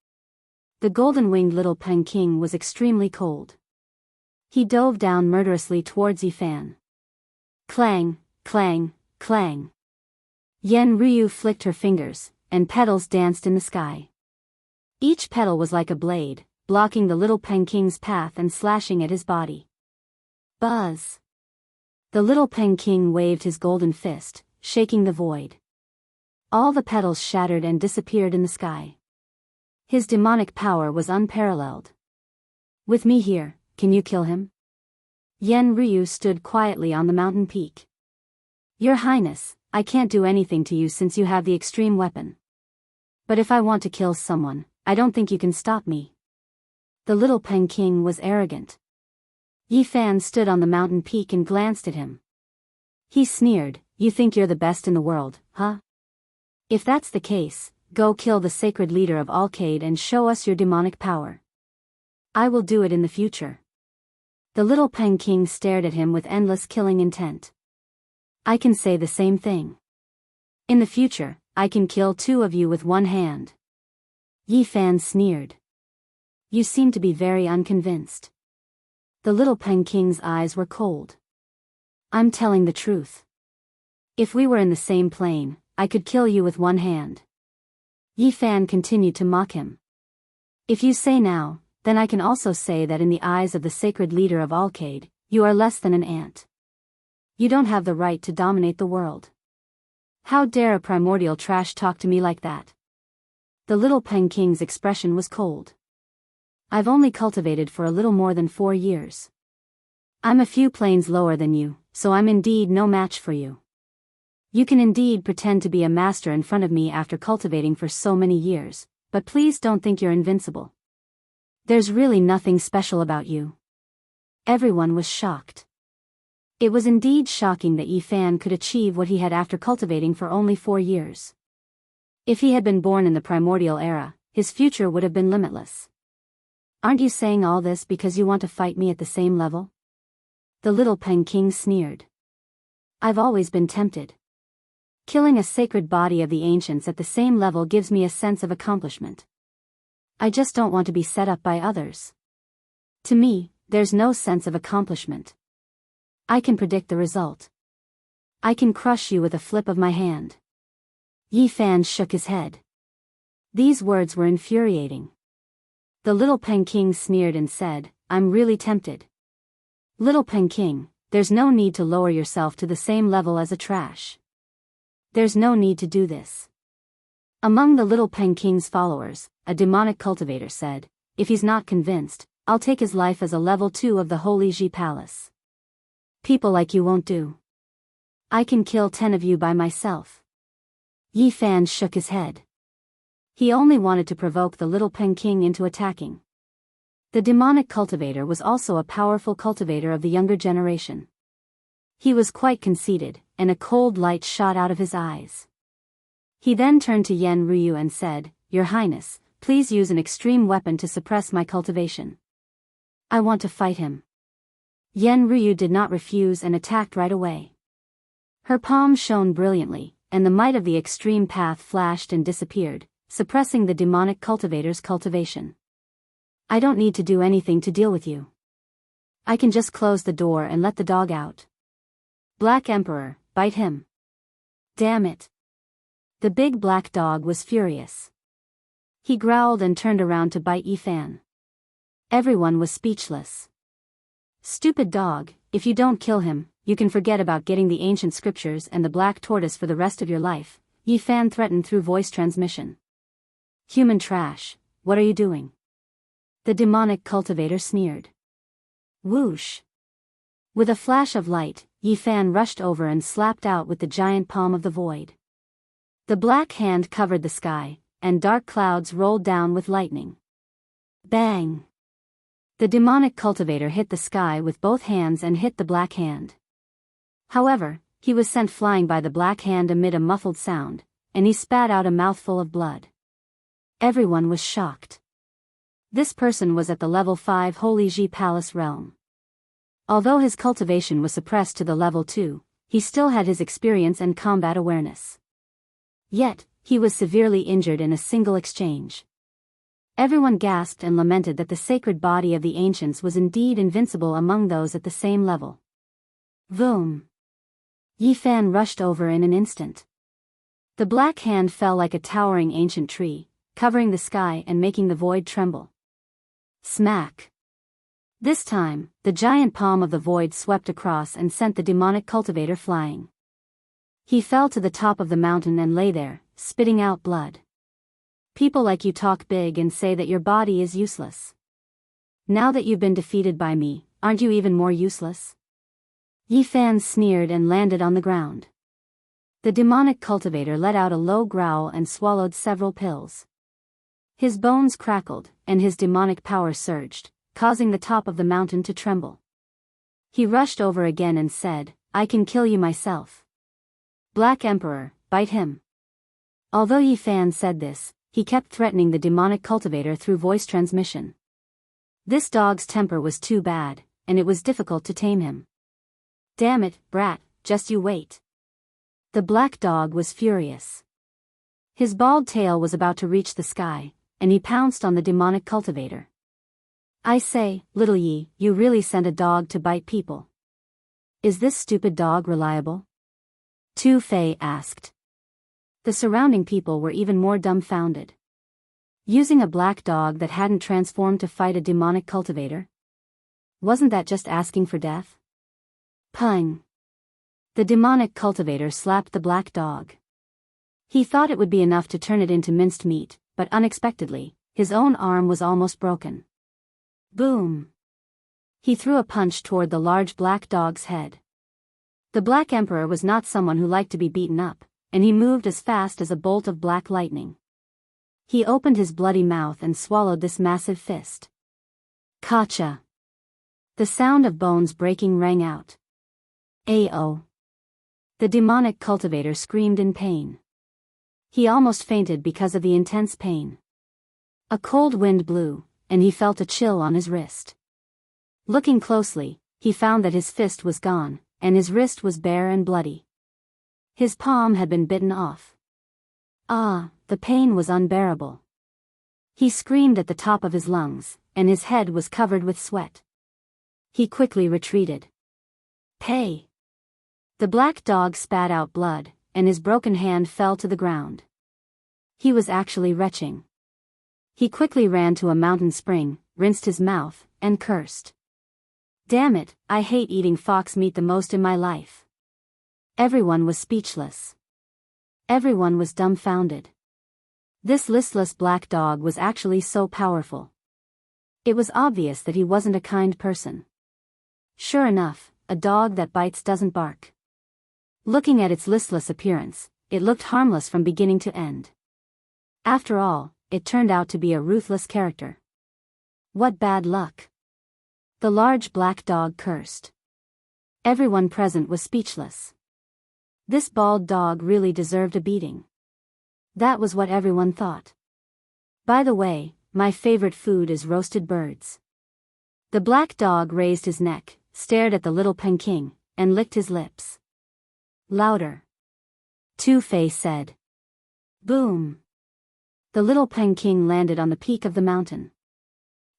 The golden-winged little Peking was extremely cold. He dove down murderously towards Yi Fan. Clang, clang, clang. Yen Ryu flicked her fingers, and petals danced in the sky. Each petal was like a blade, blocking the little Peking's path and slashing at his body. Buzz! The little Peking waved his golden fist, shaking the void. All the petals shattered and disappeared in the sky. His demonic power was unparalleled. With me here, can you kill him? Yen Ryu stood quietly on the mountain peak. Your Highness, I can't do anything to you since you have the extreme weapon. But if I want to kill someone, I don't think you can stop me. The little Peking was arrogant. Yi Fan stood on the mountain peak and glanced at him. He sneered, You think you're the best in the world, huh? If that's the case, go kill the sacred leader of Alcade and show us your demonic power. I will do it in the future. The little Peking stared at him with endless killing intent. I can say the same thing. In the future, I can kill two of you with one hand. Yi Fan sneered. You seem to be very unconvinced. The little Peking's eyes were cold. I'm telling the truth. If we were in the same plane, I could kill you with one hand. Yi Fan continued to mock him. If you say now, then I can also say that in the eyes of the sacred leader of Alcade, you are less than an ant. You don't have the right to dominate the world. How dare a primordial trash talk to me like that? The little Peking's expression was cold. I've only cultivated for a little more than 4 years. I'm a few planes lower than you, so I'm indeed no match for you. You can indeed pretend to be a master in front of me after cultivating for so many years, but please don't think you're invincible. There's really nothing special about you. Everyone was shocked. It was indeed shocking that Yi Fan could achieve what he had after cultivating for only 4 years. If he had been born in the primordial era, his future would have been limitless. Aren't you saying all this because you want to fight me at the same level? The little Peking sneered. I've always been tempted. Killing a sacred body of the ancients at the same level gives me a sense of accomplishment. I just don't want to be set up by others. To me, there's no sense of accomplishment. I can predict the result. I can crush you with a flip of my hand. Yi Fan shook his head. These words were infuriating. The little Peking sneered and said, I'm really tempted. Little Peking, there's no need to lower yourself to the same level as a trash. There's no need to do this. Among the little Peking's followers, a demonic cultivator said, if he's not convinced, I'll take his life as a level 2 of the Holy Ji Palace. People like you won't do. I can kill 10 of you by myself. Yi Fan shook his head. He only wanted to provoke the little Peking into attacking. The demonic cultivator was also a powerful cultivator of the younger generation. He was quite conceited, and a cold light shot out of his eyes. He then turned to Yen Ryu and said, Your Highness, please use an extreme weapon to suppress my cultivation. I want to fight him. Yen Ryu did not refuse and attacked right away. Her palm shone brilliantly, and the might of the extreme path flashed and disappeared, suppressing the demonic cultivator's cultivation. I don't need to do anything to deal with you. I can just close the door and let the dog out. Black Emperor, bite him. Damn it. The big black dog was furious. He growled and turned around to bite Yi Fan. Everyone was speechless. Stupid dog, if you don't kill him, you can forget about getting the ancient scriptures and the black tortoise for the rest of your life, Yi Fan threatened through voice transmission. Human trash, what are you doing? The demonic cultivator sneered. Whoosh. With a flash of light, Yi Fan rushed over and slapped out with the giant palm of the void. The black hand covered the sky, and dark clouds rolled down with lightning. Bang! The demonic cultivator hit the sky with both hands and hit the black hand. However, he was sent flying by the black hand amid a muffled sound, and he spat out a mouthful of blood. Everyone was shocked. This person was at the level 5 Holy Ji Palace realm. Although his cultivation was suppressed to the level 2, he still had his experience and combat awareness. Yet, he was severely injured in a single exchange. Everyone gasped and lamented that the sacred body of the ancients was indeed invincible among those at the same level. Vroom! Yi Fan rushed over in an instant. The black hand fell like a towering ancient tree, covering the sky and making the void tremble. Smack! This time, the giant palm of the void swept across and sent the demonic cultivator flying. He fell to the top of the mountain and lay there, spitting out blood. People like you talk big and say that your body is useless. Now that you've been defeated by me, aren't you even more useless? Yi Fan sneered and landed on the ground. The demonic cultivator let out a low growl and swallowed several pills. His bones crackled, and his demonic power surged, causing the top of the mountain to tremble. He rushed over again and said, I can kill you myself. Black Emperor, bite him. Although Yi Fan said this, he kept threatening the demonic cultivator through voice transmission. This dog's temper was too bad, and it was difficult to tame him. Damn it, brat, just you wait. The black dog was furious. His bald tail was about to reach the sky, and he pounced on the demonic cultivator. I say, little Yi, you really sent a dog to bite people. Is this stupid dog reliable? Tu Fei asked. The surrounding people were even more dumbfounded. Using a black dog that hadn't transformed to fight a demonic cultivator? Wasn't that just asking for death? Pung! The demonic cultivator slapped the black dog. He thought it would be enough to turn it into minced meat, but unexpectedly, his own arm was almost broken. Boom! He threw a punch toward the large black dog's head. The Black Emperor was not someone who liked to be beaten up, and he moved as fast as a bolt of black lightning. He opened his bloody mouth and swallowed this massive fist. Kacha! The sound of bones breaking rang out. Ao! The demonic cultivator screamed in pain. He almost fainted because of the intense pain. A cold wind blew, and he felt a chill on his wrist. Looking closely, he found that his fist was gone, and his wrist was bare and bloody. His palm had been bitten off. Ah, the pain was unbearable. He screamed at the top of his lungs, and his head was covered with sweat. He quickly retreated. Pay! The black dog spat out blood, and his broken hand fell to the ground. He was actually retching. He quickly ran to a mountain spring, rinsed his mouth, and cursed. Damn it, I hate eating fox meat the most in my life. Everyone was speechless. Everyone was dumbfounded. This listless black dog was actually so powerful. It was obvious that he wasn't a kind person. Sure enough, a dog that bites doesn't bark. Looking at its listless appearance, it looked harmless from beginning to end. After all, it turned out to be a ruthless character. What bad luck! The large black dog cursed. Everyone present was speechless. This bald dog really deserved a beating. That was what everyone thought. By the way, my favorite food is roasted birds. The black dog raised his neck, stared at the little Peking, and licked his lips. Louder. Two-Fei said. Boom. The little Peking landed on the peak of the mountain.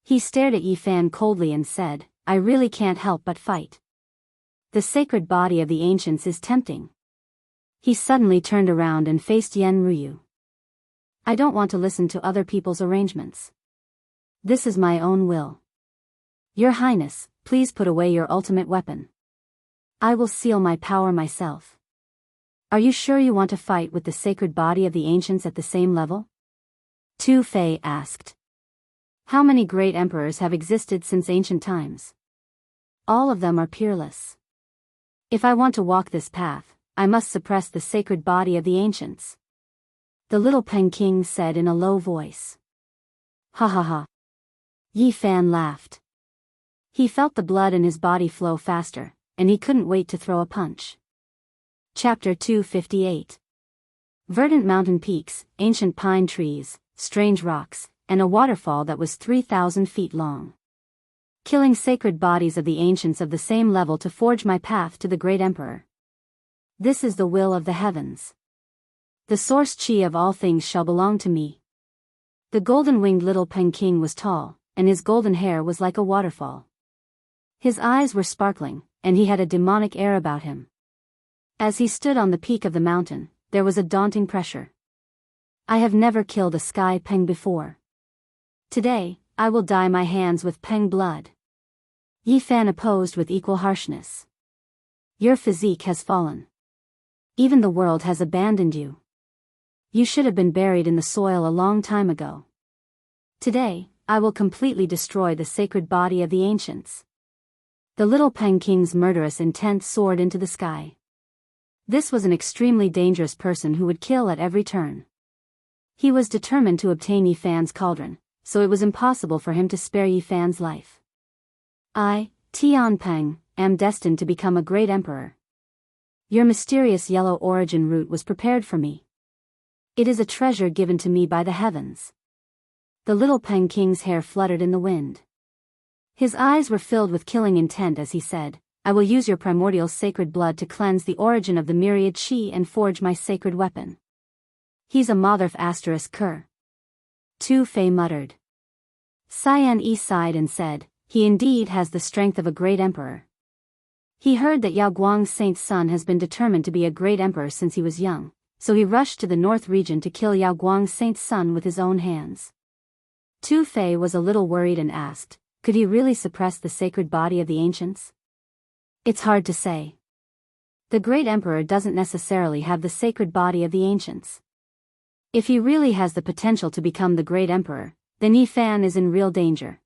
He stared at Yi Fan coldly and said, I really can't help but fight. The sacred body of the ancients is tempting. He suddenly turned around and faced Yen Ruyu. I don't want to listen to other people's arrangements. This is my own will. Your Highness, please put away your ultimate weapon. I will seal my power myself. Are you sure you want to fight with the sacred body of the ancients at the same level? Two-Fei asked. How many great emperors have existed since ancient times? All of them are peerless. If I want to walk this path, I must suppress the sacred body of the ancients. The little Peking said in a low voice. Ha ha ha. Yi Fan laughed. He felt the blood in his body flow faster, and he couldn't wait to throw a punch. Chapter 258. Verdant mountain peaks, ancient pine trees, strange rocks, and a waterfall that was 3,000 feet long. Killing sacred bodies of the ancients of the same level to forge my path to the great emperor. This is the will of the heavens. The source chi of all things shall belong to me. The golden-winged little Peking was tall, and his golden hair was like a waterfall. His eyes were sparkling, and he had a demonic air about him. As he stood on the peak of the mountain, there was a daunting pressure. I have never killed a sky Peng before. Today, I will dye my hands with Peng blood. Yi Fan opposed with equal harshness. Your physique has fallen. Even the world has abandoned you. You should have been buried in the soil a long time ago. Today, I will completely destroy the sacred body of the ancients. The little Peking's murderous intent soared into the sky. This was an extremely dangerous person who would kill at every turn. He was determined to obtain Yi Fan's cauldron, so it was impossible for him to spare Yi Fan's life. I, Tian Peng, am destined to become a great emperor. Your mysterious yellow origin root was prepared for me. It is a treasure given to me by the heavens. The little Peking's hair fluttered in the wind. His eyes were filled with killing intent as he said, I will use your primordial sacred blood to cleanse the origin of the myriad chi and forge my sacred weapon. He's a motherf asterisk cur. Two-Fei muttered. Cyan Yi sighed and said, he indeed has the strength of a great emperor. He heard that Yao Guang Saint's son has been determined to be a great emperor since he was young, so he rushed to the north region to kill Yao Guang Saint's son with his own hands. Two-Fei was a little worried and asked, could he really suppress the sacred body of the ancients? It's hard to say. The great emperor doesn't necessarily have the sacred body of the ancients. If he really has the potential to become the great emperor, then Yi Fan is in real danger.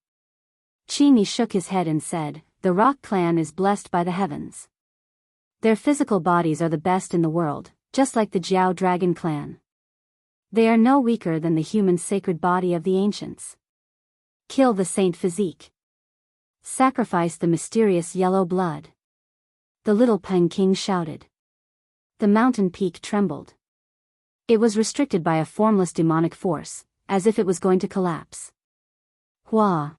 Qingyi shook his head and said, the Rock clan is blessed by the heavens. Their physical bodies are the best in the world, just like the Jiao Dragon clan. They are no weaker than the human sacred body of the ancients. Kill the saint physique. Sacrifice the mysterious yellow blood. The little Peng King shouted. The mountain peak trembled. It was restricted by a formless demonic force, as if it was going to collapse. Hua!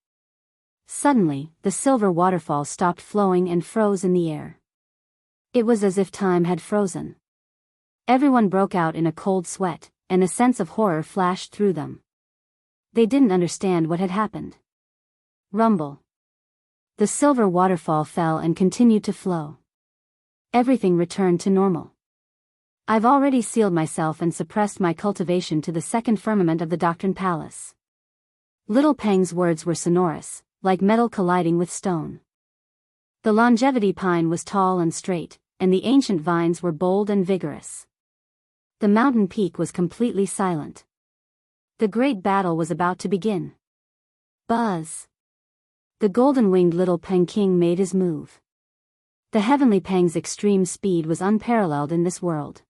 Suddenly, the silver waterfall stopped flowing and froze in the air. It was as if time had frozen. Everyone broke out in a cold sweat, and a sense of horror flashed through them. They didn't understand what had happened. Rumble. The silver waterfall fell and continued to flow. Everything returned to normal. I've already sealed myself and suppressed my cultivation to the second firmament of the Doctrine Palace. Little Peng's words were sonorous, like metal colliding with stone. The longevity pine was tall and straight, and the ancient vines were bold and vigorous. The mountain peak was completely silent. The great battle was about to begin. Buzz! The golden-winged little Peng King made his move. The heavenly Peng's extreme speed was unparalleled in this world.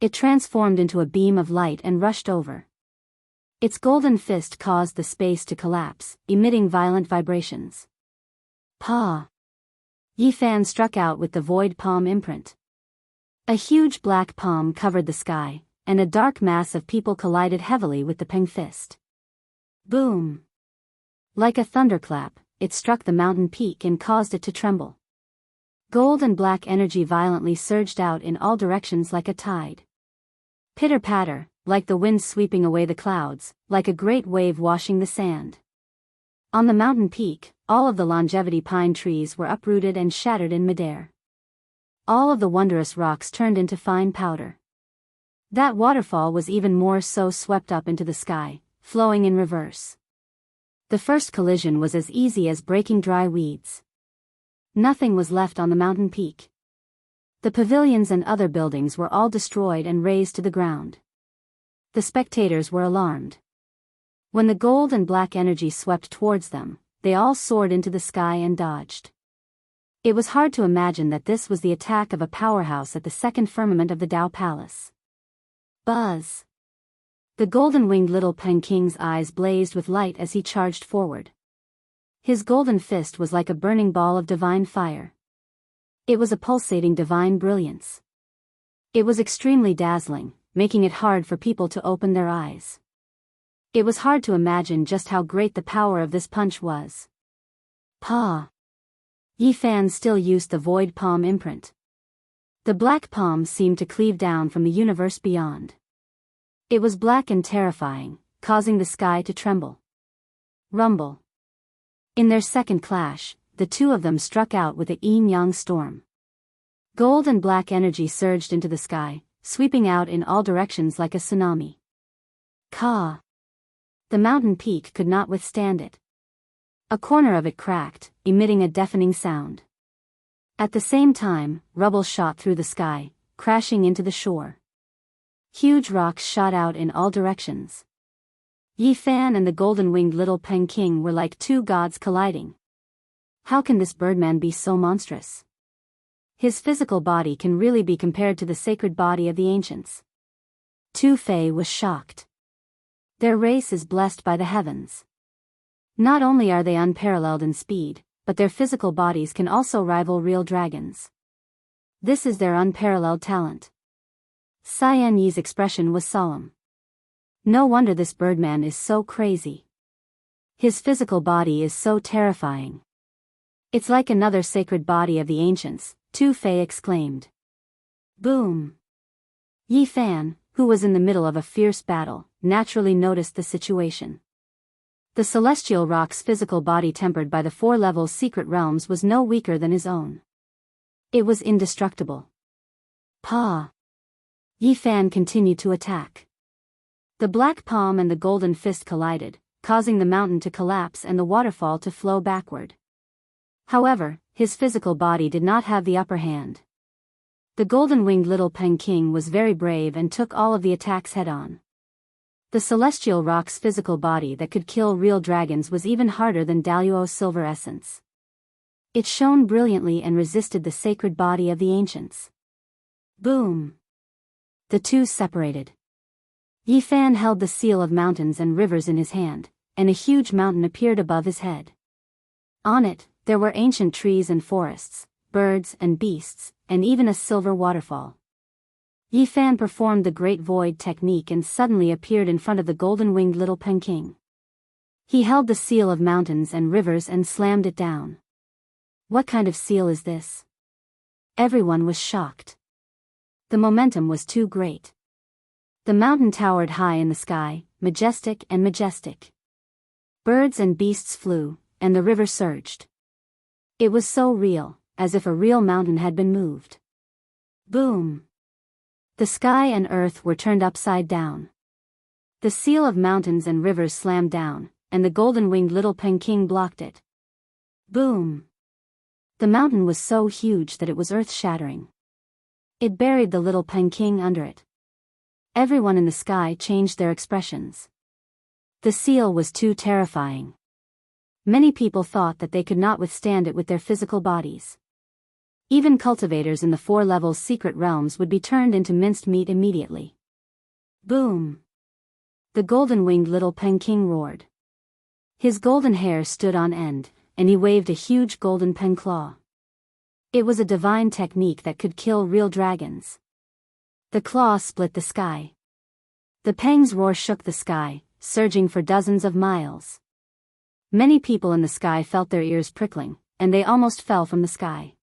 It transformed into a beam of light and rushed over. Its golden fist caused the space to collapse, emitting violent vibrations. Pa! Yi Fan struck out with the void palm imprint. A huge black palm covered the sky, and a dark mass of people collided heavily with the Peng fist. Boom! Like a thunderclap, it struck the mountain peak and caused it to tremble. Gold and black energy violently surged out in all directions like a tide. Pitter-patter, like the wind sweeping away the clouds, like a great wave washing the sand. On the mountain peak, all of the longevity pine trees were uprooted and shattered in midair. All of the wondrous rocks turned into fine powder. That waterfall was even more so, swept up into the sky, flowing in reverse. The first collision was as easy as breaking dry weeds. Nothing was left on the mountain peak. The pavilions and other buildings were all destroyed and razed to the ground. The spectators were alarmed. When the gold and black energy swept towards them, they all soared into the sky and dodged. It was hard to imagine that this was the attack of a powerhouse at the second firmament of the Dao Palace. Buzz! The golden-winged little Peng King's eyes blazed with light as he charged forward. His golden fist was like a burning ball of divine fire. It was a pulsating divine brilliance. It was extremely dazzling, making it hard for people to open their eyes. It was hard to imagine just how great the power of this punch was. Pa! Yi Fan still used the void palm imprint. The black palm seemed to cleave down from the universe beyond. It was black and terrifying, causing the sky to tremble. Rumble. In their second clash, the two of them struck out with a yin-yang storm. Gold and black energy surged into the sky, sweeping out in all directions like a tsunami. Ka! The mountain peak could not withstand it. A corner of it cracked, emitting a deafening sound. At the same time, rubble shot through the sky, crashing into the shore. Huge rocks shot out in all directions. Yi Fan and the golden-winged little Peng King were like two gods colliding. How can this birdman be so monstrous? His physical body can really be compared to the sacred body of the ancients. Tu Fei was shocked. Their race is blessed by the heavens. Not only are they unparalleled in speed, but their physical bodies can also rival real dragons. This is their unparalleled talent. Cyan Yi's expression was solemn. No wonder this birdman is so crazy. His physical body is so terrifying. It's like another sacred body of the ancients, Tu Fei exclaimed. Boom! Yi Fan, who was in the middle of a fierce battle, naturally noticed the situation. The celestial rock's physical body, tempered by the 4 levels secret realms, was no weaker than his own. It was indestructible. Pa! Yi Fan continued to attack. The black palm and the golden fist collided, causing the mountain to collapse and the waterfall to flow backward. However, his physical body did not have the upper hand. The golden-winged little Peng King was very brave and took all of the attacks head-on. The celestial rock's physical body that could kill real dragons was even harder than Daoist's silver essence. It shone brilliantly and resisted the sacred body of the ancients. Boom! The two separated. Yifan held the seal of mountains and rivers in his hand, and a huge mountain appeared above his head. On it, there were ancient trees and forests, birds and beasts, and even a silver waterfall. Yifan performed the Great Void technique and suddenly appeared in front of the golden-winged little Peking. He held the seal of mountains and rivers and slammed it down. What kind of seal is this? Everyone was shocked. The momentum was too great. The mountain towered high in the sky, majestic and majestic. Birds and beasts flew, and the river surged. It was so real, as if a real mountain had been moved. Boom! The sky and earth were turned upside down. The seal of mountains and rivers slammed down, and the golden-winged little Peking blocked it. Boom! The mountain was so huge that it was earth-shattering. It buried the little Peking under it. Everyone in the sky changed their expressions. The seal was too terrifying. Many people thought that they could not withstand it with their physical bodies. Even cultivators in the 4 levels secret realms would be turned into minced meat immediately. Boom! The golden-winged little Peking roared. His golden hair stood on end, and he waved a huge golden pen claw. It was a divine technique that could kill real dragons. The claw split the sky. The peng's roar shook the sky, surging for dozens of miles. Many people in the sky felt their ears prickling, and they almost fell from the sky.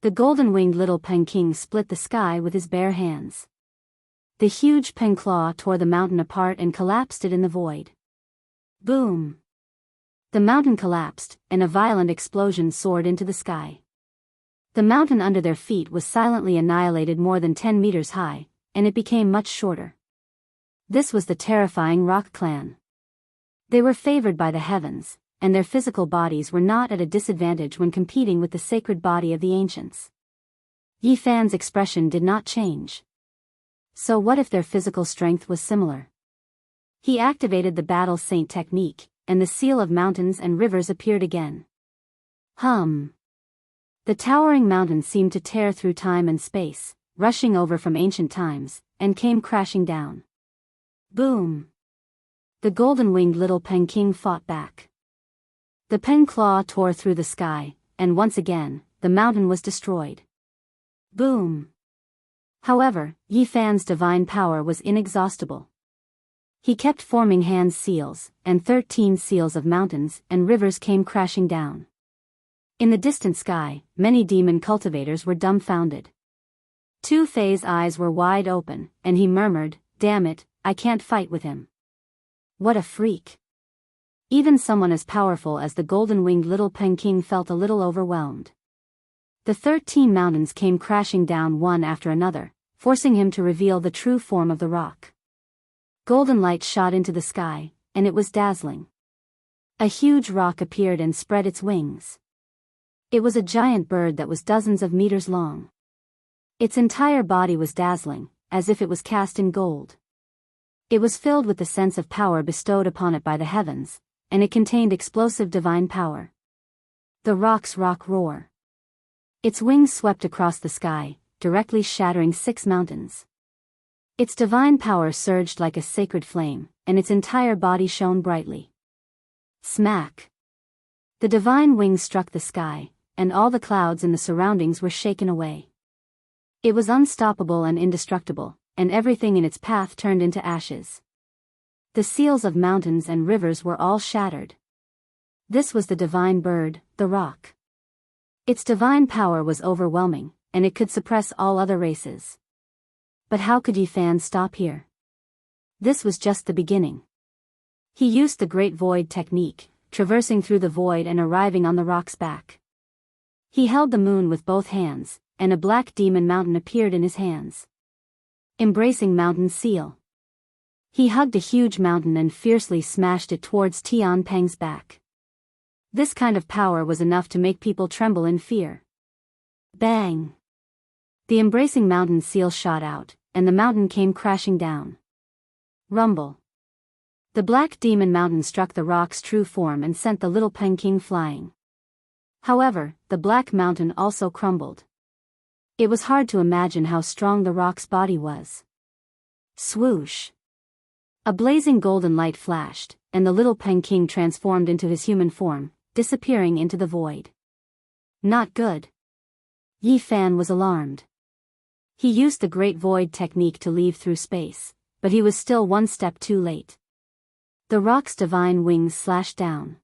The golden-winged little Peking split the sky with his bare hands. The huge pen claw tore the mountain apart and collapsed it in the void. Boom! The mountain collapsed, and a violent explosion soared into the sky. The mountain under their feet was silently annihilated more than 10 meters high, and it became much shorter. This was the terrifying Rock Clan. They were favored by the heavens, and their physical bodies were not at a disadvantage when competing with the sacred body of the ancients. Yifan's expression did not change. So what if their physical strength was similar? He activated the Battle Saint technique, and the seal of mountains and rivers appeared again. Hum! The towering mountain seemed to tear through time and space, rushing over from ancient times, and came crashing down. Boom! The golden-winged little Peking fought back. The pen claw tore through the sky, and once again, the mountain was destroyed. Boom! However, Yifan's divine power was inexhaustible. He kept forming hand seals, and 13 seals of mountains and rivers came crashing down. In the distant sky, many demon cultivators were dumbfounded. Tu Fei's eyes were wide open, and he murmured, "Damn it, I can't fight with him. What a freak." Even someone as powerful as the golden-winged little Peking felt a little overwhelmed. The 13 mountains came crashing down one after another, forcing him to reveal the true form of the rock. Golden light shot into the sky, and it was dazzling. A huge rock appeared and spread its wings. It was a giant bird that was dozens of meters long. Its entire body was dazzling, as if it was cast in gold. It was filled with the sense of power bestowed upon it by the heavens, and it contained explosive divine power. The rock's rock roar. Its wings swept across the sky, directly shattering 6 mountains. Its divine power surged like a sacred flame, and its entire body shone brightly. Smack! The divine wings struck the sky, and all the clouds in the surroundings were shaken away. It was unstoppable and indestructible, and everything in its path turned into ashes. The seals of mountains and rivers were all shattered. This was the divine bird, the rock. Its divine power was overwhelming, and it could suppress all other races. But how could Yifan stop here? This was just the beginning. He used the Great Void technique, traversing through the void and arriving on the rock's back. He held the moon with both hands, and a black demon mountain appeared in his hands. Embracing mountain seal. He hugged a huge mountain and fiercely smashed it towards Tian Peng's back. This kind of power was enough to make people tremble in fear. Bang! The embracing mountain seal shot out, and the mountain came crashing down. Rumble! The black demon mountain struck the rock's true form and sent the little Peking flying. However, the black mountain also crumbled. It was hard to imagine how strong the rock's body was. Swoosh! A blazing golden light flashed, and the little Peking transformed into his human form, disappearing into the void. Not good. Yi Fan was alarmed. He used the Great Void technique to leave through space, but he was still one step too late. The rock's divine wings slashed down.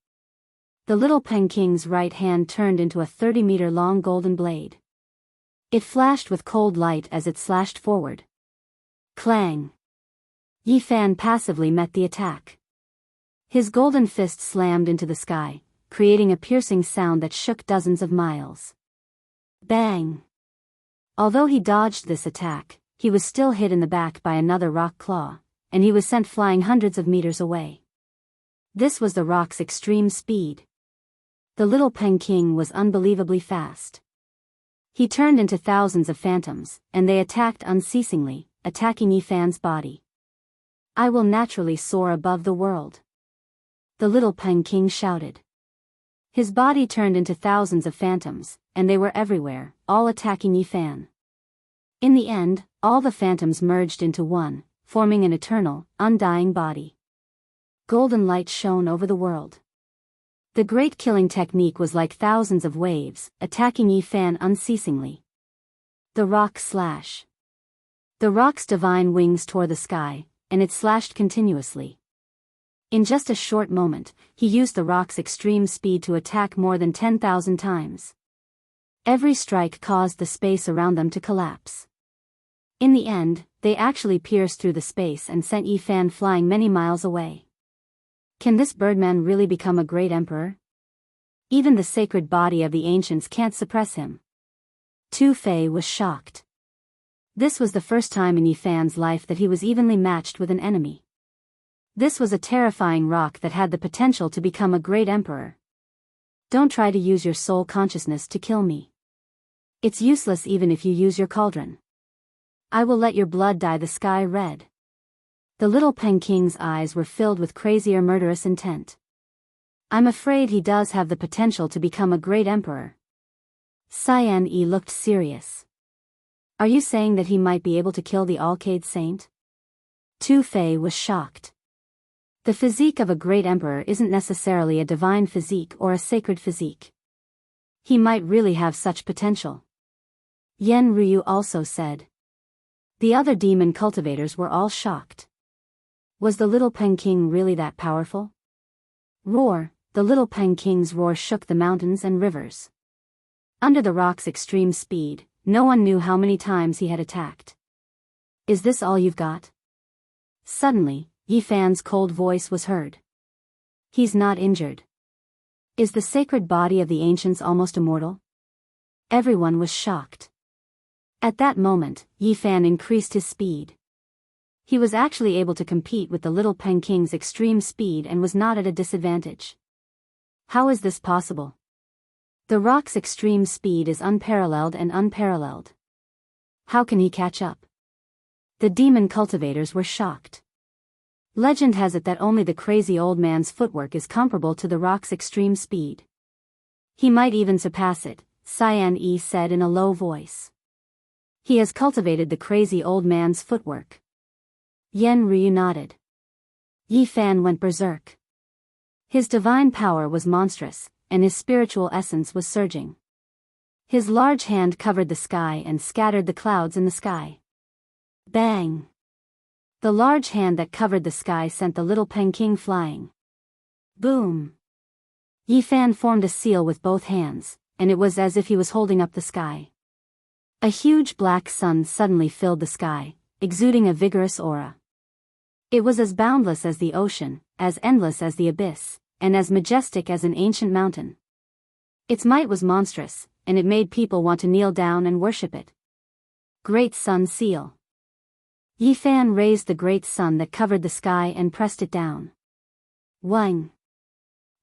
The little Peking's right hand turned into a 30-meter-long golden blade. It flashed with cold light as it slashed forward. Clang! Yi Fan passively met the attack. His golden fist slammed into the sky, creating a piercing sound that shook dozens of miles. Bang! Although he dodged this attack, he was still hit in the back by another rock claw, and he was sent flying hundreds of meters away. This was the rock's extreme speed. The little Peking was unbelievably fast. He turned into thousands of phantoms, and they attacked unceasingly, attacking Yi Fan's body. I will naturally soar above the world. The little Peking shouted. His body turned into thousands of phantoms, and they were everywhere, all attacking Yi Fan. In the end, all the phantoms merged into one, forming an eternal, undying body. Golden light shone over the world. The great killing technique was like thousands of waves, attacking Yi Fan unceasingly. The rock slash. The rock's divine wings tore the sky, and it slashed continuously. In just a short moment, he used the rock's extreme speed to attack more than 10,000 times. Every strike caused the space around them to collapse. In the end, they actually pierced through the space and sent Yi Fan flying many miles away. Can this birdman really become a great emperor? Even the sacred body of the ancients can't suppress him. Tu Fei was shocked. This was the first time in Yi Fan's life that he was evenly matched with an enemy. This was a terrifying rock that had the potential to become a great emperor. Don't try to use your soul consciousness to kill me. It's useless even if you use your cauldron. I will let your blood dye the sky red. The little Peking's eyes were filled with crazy or murderous intent. I'm afraid he does have the potential to become a great emperor. Cyan Yi looked serious. Are you saying that he might be able to kill the Alcade Saint? Tu Fei was shocked. The physique of a great emperor isn't necessarily a divine physique or a sacred physique. He might really have such potential. Yen Ryu also said. The other demon cultivators were all shocked. Was the little Peking really that powerful? Roar! The little Peking's roar shook the mountains and rivers. Under the rock's extreme speed, no one knew how many times he had attacked. Is this all you've got? Suddenly, Yi Fan's cold voice was heard. He's not injured. Is the sacred body of the ancients almost immortal? Everyone was shocked. At that moment, Yi Fan increased his speed. He was actually able to compete with the little Peking's extreme speed and was not at a disadvantage. How is this possible? The rock's extreme speed is unparalleled and unparalleled. How can he catch up? The demon cultivators were shocked. Legend has it that only the crazy old man's footwork is comparable to the rock's extreme speed. He might even surpass it, Cyan Yi said in a low voice. He has cultivated the crazy old man's footwork. Yen Ryu nodded. Yi Fan went berserk. His divine power was monstrous, and his spiritual essence was surging. His large hand covered the sky and scattered the clouds in the sky. Bang! The large hand that covered the sky sent the little Peking flying. Boom! Yi Fan formed a seal with both hands, and it was as if he was holding up the sky. A huge black sun suddenly filled the sky, exuding a vigorous aura. It was as boundless as the ocean, as endless as the abyss, and as majestic as an ancient mountain. Its might was monstrous, and it made people want to kneel down and worship it. Great Sun Seal. Yi Fan raised the great sun that covered the sky and pressed it down. Wang!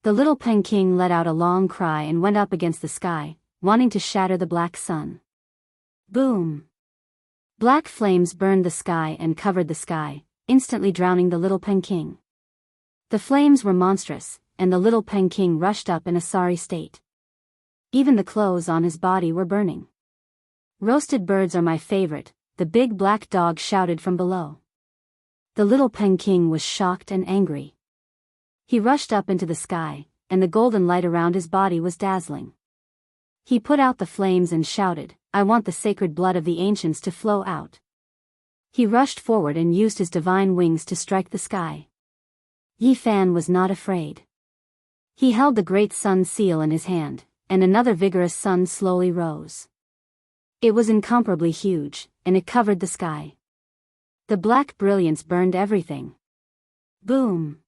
The little Peking let out a long cry and went up against the sky, wanting to shatter the black sun. Boom! Black flames burned the sky and covered the sky, instantly drowning the little Peking. The flames were monstrous, and the little Peking rushed up in a sorry state. even the clothes on his body were burning. "Roasted birds are my favorite," the big black dog shouted from below. The little Peking was shocked and angry. He rushed up into the sky, and the golden light around his body was dazzling. He put out the flames and shouted, "I want the sacred blood of the ancients to flow out." He rushed forward and used his divine wings to strike the sky. Yi Fan was not afraid. He held the great sun seal in his hand, and another vigorous sun slowly rose. It was incomparably huge, and it covered the sky. The black brilliance burned everything. Boom!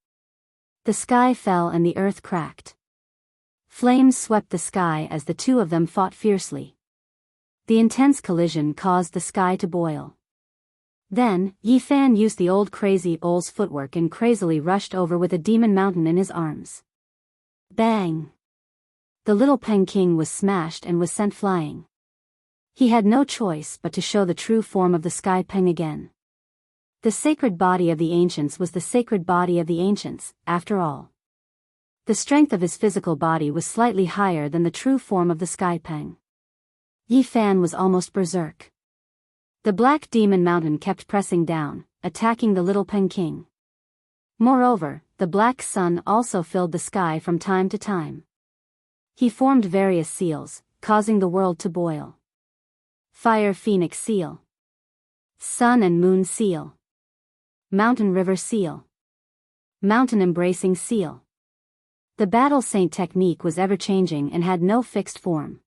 The sky fell and the earth cracked. Flames swept the sky as the two of them fought fiercely. The intense collision caused the sky to boil. Then, Yi Fan used the old crazy Ole's footwork and crazily rushed over with a demon mountain in his arms. Bang! The little Peking was smashed and was sent flying. He had no choice but to show the true form of the Sky Peng again. The sacred body of the ancients was the sacred body of the ancients, after all. The strength of his physical body was slightly higher than the true form of the Sky Peng. Yi Fan was almost berserk. The black demon mountain kept pressing down, attacking the little Peking. Moreover, the black sun also filled the sky from time to time. He formed various seals, causing the world to boil. Fire Phoenix Seal, Sun and Moon Seal, Mountain River Seal, Mountain Embracing Seal. The battle saint technique was ever-changing and had no fixed form.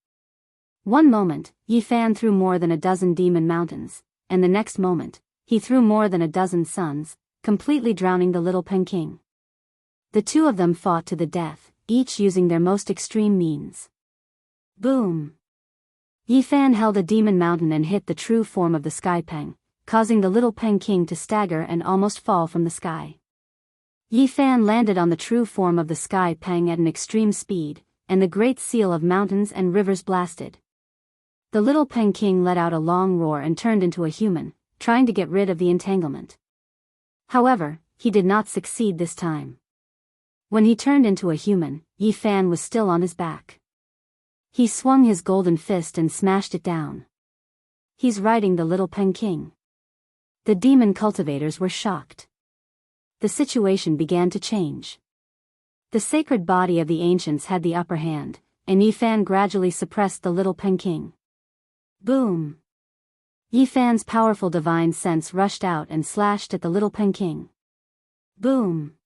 One moment, Yi Fan threw more than a dozen demon mountains, and the next moment, he threw more than a dozen suns, completely drowning the little Peking. The two of them fought to the death, each using their most extreme means. Boom! Yi Fan held a demon mountain and hit the true form of the Sky Peng, causing the little Peking to stagger and almost fall from the sky. Yi Fan landed on the true form of the Sky Peng at an extreme speed, and the great seal of mountains and rivers blasted. The little Peking let out a long roar and turned into a human, trying to get rid of the entanglement. However, he did not succeed this time. When he turned into a human, Yi Fan was still on his back. He swung his golden fist and smashed it down. "He's riding the little Peking." The demon cultivators were shocked. The situation began to change. The sacred body of the ancients had the upper hand, and Yi Fan gradually suppressed the little Peking. Boom! Yi Fan's powerful divine sense rushed out and slashed at the little Peking. Boom!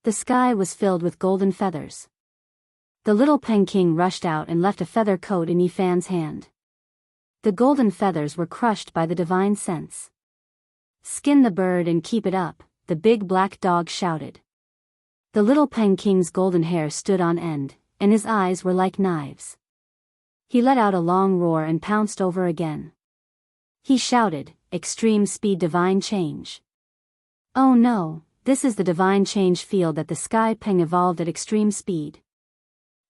The sky was filled with golden feathers. The little Peking rushed out and left a feather coat in Yi Fan's hand. The golden feathers were crushed by the divine sense. "Skin the bird and keep it up," the big black dog shouted. The little Peking's golden hair stood on end, and his eyes were like knives. He let out a long roar and pounced over again. He shouted, "Extreme speed divine change." Oh no, this is the divine change field that the Sky Peng evolved at extreme speed.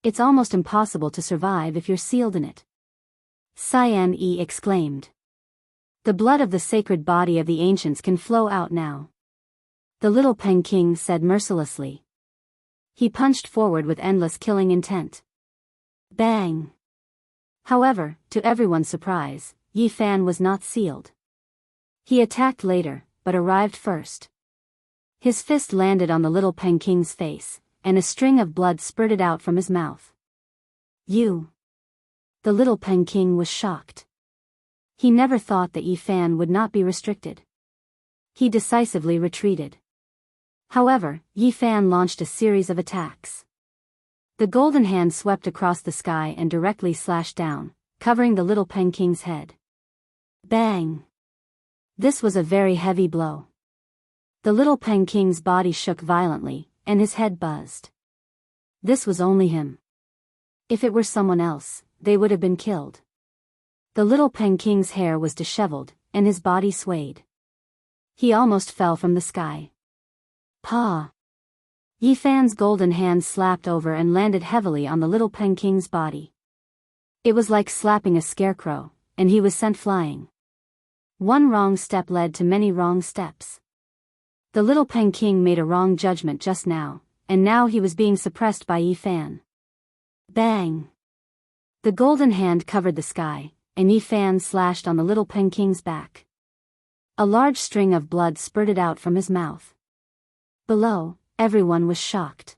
It's almost impossible to survive if you're sealed in it. Cyan E exclaimed. The blood of the sacred body of the ancients can flow out now. The little Peking said mercilessly. He punched forward with endless killing intent. Bang! However, to everyone's surprise, Yi Fan was not sealed. He attacked later, but arrived first. His fist landed on the little Peking's face, and a string of blood spurted out from his mouth. You! The little Peking was shocked. He never thought that Yi Fan would not be restricted. He decisively retreated. However, Yi Fan launched a series of attacks. The golden hand swept across the sky and directly slashed down, covering the little Peking's head. Bang! This was a very heavy blow. The little Peking's body shook violently, and his head buzzed. This was only him. If it were someone else, they would have been killed. The little Peking's hair was disheveled, and his body swayed. He almost fell from the sky. Pa! Yi Fan's golden hand slapped over and landed heavily on the little Peking's body. It was like slapping a scarecrow, and he was sent flying. One wrong step led to many wrong steps. The little Peking made a wrong judgment just now, and now he was being suppressed by Yi Fan. Bang! The golden hand covered the sky, and Yi Fan slashed on the little Penking's back. A large string of blood spurted out from his mouth. Below, everyone was shocked.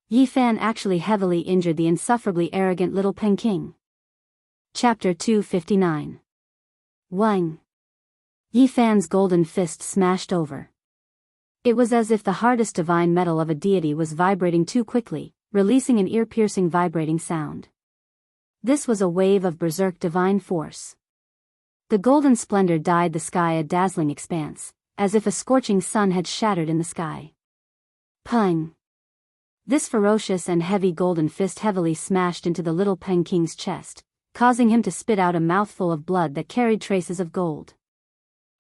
Yi Fan actually heavily injured the insufferably arrogant little Peking. Chapter 259. Wang. Yi Fan's golden fist smashed over. It was as if the hardest divine metal of a deity was vibrating too quickly, releasing an ear-piercing vibrating sound. This was a wave of berserk divine force. The golden splendor dyed the sky a dazzling expanse, as if a scorching sun had shattered in the sky. Pung! This ferocious and heavy golden fist heavily smashed into the little Peking's chest, causing him to spit out a mouthful of blood that carried traces of gold.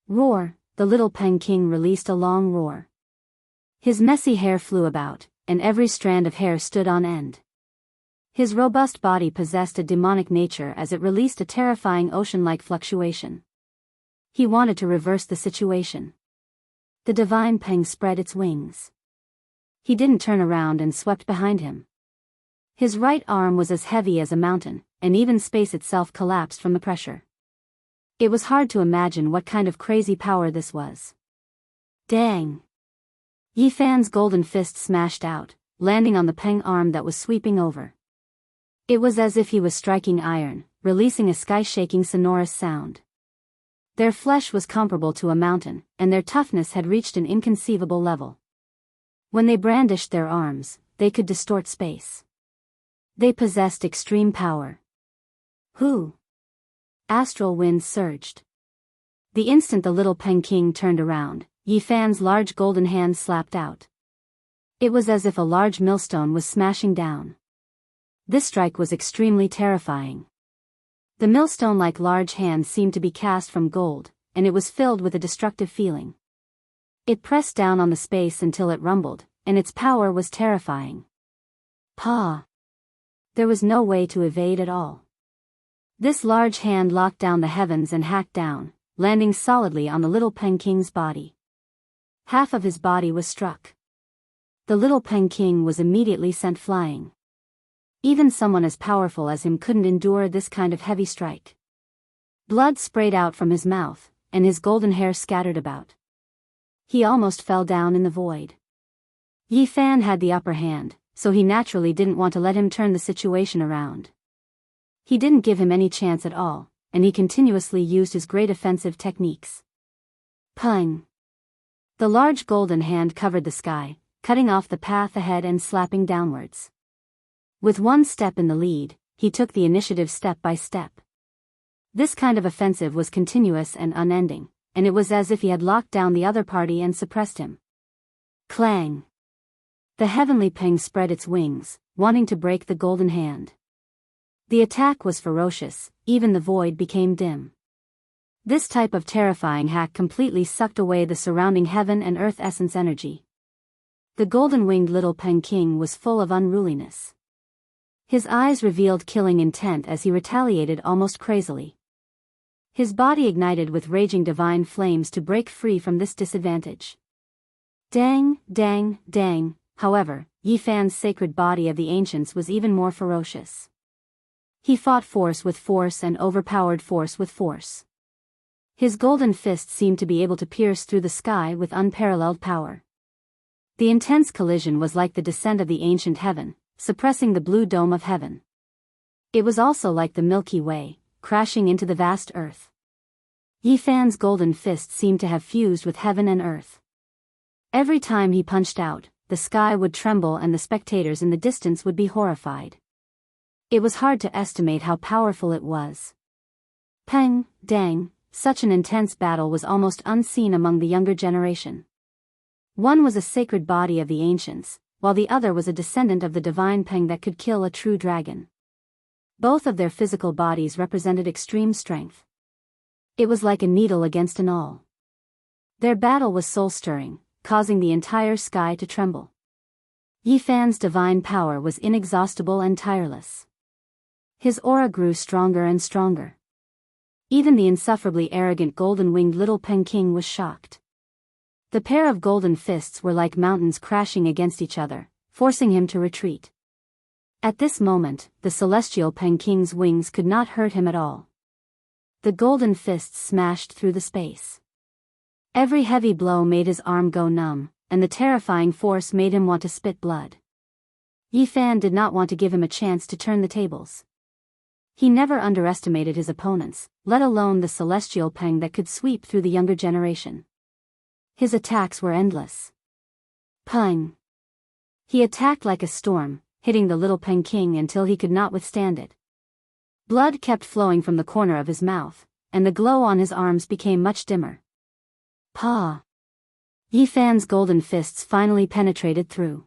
Roar! The little Peking released a long roar. His messy hair flew about, and every strand of hair stood on end. His robust body possessed a demonic nature as it released a terrifying ocean-like fluctuation. He wanted to reverse the situation. The divine Peng spread its wings. He didn't turn around and swept behind him. His right arm was as heavy as a mountain, and even space itself collapsed from the pressure. It was hard to imagine what kind of crazy power this was. Dang! Yi Fan's golden fist smashed out, landing on the Peng arm that was sweeping over. It was as if he was striking iron, releasing a sky-shaking sonorous sound. Their flesh was comparable to a mountain, and their toughness had reached an inconceivable level. When they brandished their arms, they could distort space. They possessed extreme power. Who? Astral winds surged. The instant the little Peking turned around, Yi Fan's large golden hand slapped out. It was as if a large millstone was smashing down. This strike was extremely terrifying. The millstone-like large hand seemed to be cast from gold, and it was filled with a destructive feeling. It pressed down on the space until it rumbled, and its power was terrifying. Pa! There was no way to evade at all. This large hand locked down the heavens and hacked down, landing solidly on the little Peking's body. Half of his body was struck. The little Peking was immediately sent flying. Even someone as powerful as him couldn't endure this kind of heavy strike. Blood sprayed out from his mouth, and his golden hair scattered about. He almost fell down in the void. Yi Fan had the upper hand, so he naturally didn't want to let him turn the situation around. He didn't give him any chance at all, and he continuously used his great offensive techniques. Pung! The large golden hand covered the sky, cutting off the path ahead and slapping downwards. With one step in the lead, he took the initiative step by step. This kind of offensive was continuous and unending, and it was as if he had locked down the other party and suppressed him. Clang! The heavenly Peng spread its wings, wanting to break the golden hand. The attack was ferocious, even the void became dim. This type of terrifying hack completely sucked away the surrounding heaven and earth essence energy. The golden-winged little Peking was full of unruliness. His eyes revealed killing intent as he retaliated almost crazily. His body ignited with raging divine flames to break free from this disadvantage. Dang, dang, dang, however, Yi Fan's sacred body of the ancients was even more ferocious. He fought force with force and overpowered force with force. His golden fist seemed to be able to pierce through the sky with unparalleled power. The intense collision was like the descent of the ancient heaven, suppressing the blue dome of heaven. It was also like the Milky Way, crashing into the vast earth. Yi Fan's golden fist seemed to have fused with heaven and earth. Every time he punched out, the sky would tremble and the spectators in the distance would be horrified. It was hard to estimate how powerful it was. Peng, dang, such an intense battle was almost unseen among the younger generation. One was a sacred body of the ancients, while the other was a descendant of the divine Peng that could kill a true dragon. Both of their physical bodies represented extreme strength. It was like a needle against an awl. Their battle was soul-stirring, causing the entire sky to tremble. Yi Fan's divine power was inexhaustible and tireless. His aura grew stronger and stronger. Even the insufferably arrogant golden-winged little Peking was shocked. The pair of golden fists were like mountains crashing against each other, forcing him to retreat. At this moment, the celestial Penking's wings could not hurt him at all. The golden fists smashed through the space. Every heavy blow made his arm go numb, and the terrifying force made him want to spit blood. Yi Fan did not want to give him a chance to turn the tables. He never underestimated his opponents, let alone the celestial Peng that could sweep through the younger generation. His attacks were endless. Peng! He attacked like a storm, hitting the little Peking until he could not withstand it. Blood kept flowing from the corner of his mouth, and the glow on his arms became much dimmer. Pa! Yi Fan's golden fists finally penetrated through.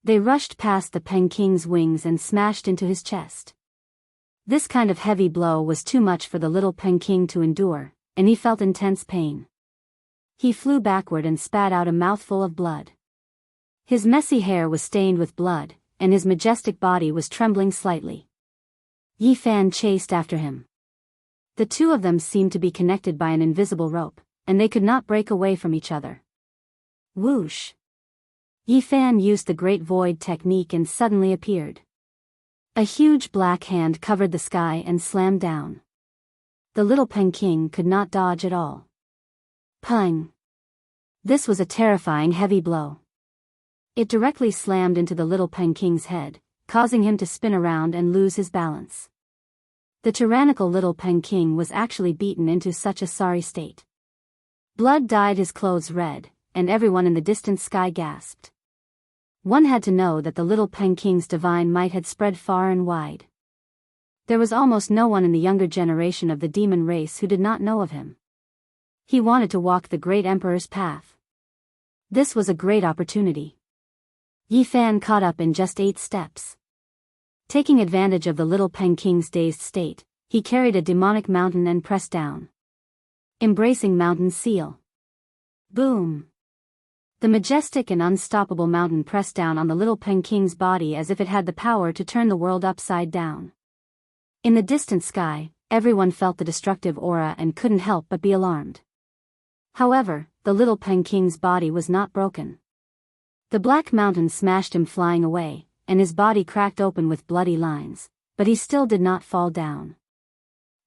They rushed past the Peking's wings and smashed into his chest. This kind of heavy blow was too much for the little Peking to endure, and he felt intense pain. He flew backward and spat out a mouthful of blood. His messy hair was stained with blood, and his majestic body was trembling slightly. Yi Fan chased after him. The two of them seemed to be connected by an invisible rope, and they could not break away from each other. Whoosh! Yi Fan used the Great Void technique and suddenly appeared. A huge black hand covered the sky and slammed down. The little Peking could not dodge at all. Peng! This was a terrifying heavy blow. It directly slammed into the little Peking's head, causing him to spin around and lose his balance. The tyrannical little Peking was actually beaten into such a sorry state. Blood dyed his clothes red, and everyone in the distant sky gasped. One had to know that the little Peking's divine might had spread far and wide. There was almost no one in the younger generation of the demon race who did not know of him. He wanted to walk the great emperor's path. This was a great opportunity. Yi Fan caught up in just 8 steps. Taking advantage of the little Peking's dazed state, he carried a demonic mountain and pressed down. Embracing mountain seal. Boom! The majestic and unstoppable mountain pressed down on the little Peking's body as if it had the power to turn the world upside down. In the distant sky, everyone felt the destructive aura and couldn't help but be alarmed. However, the little Peking's body was not broken. The black mountain smashed him flying away, and his body cracked open with bloody lines, but he still did not fall down.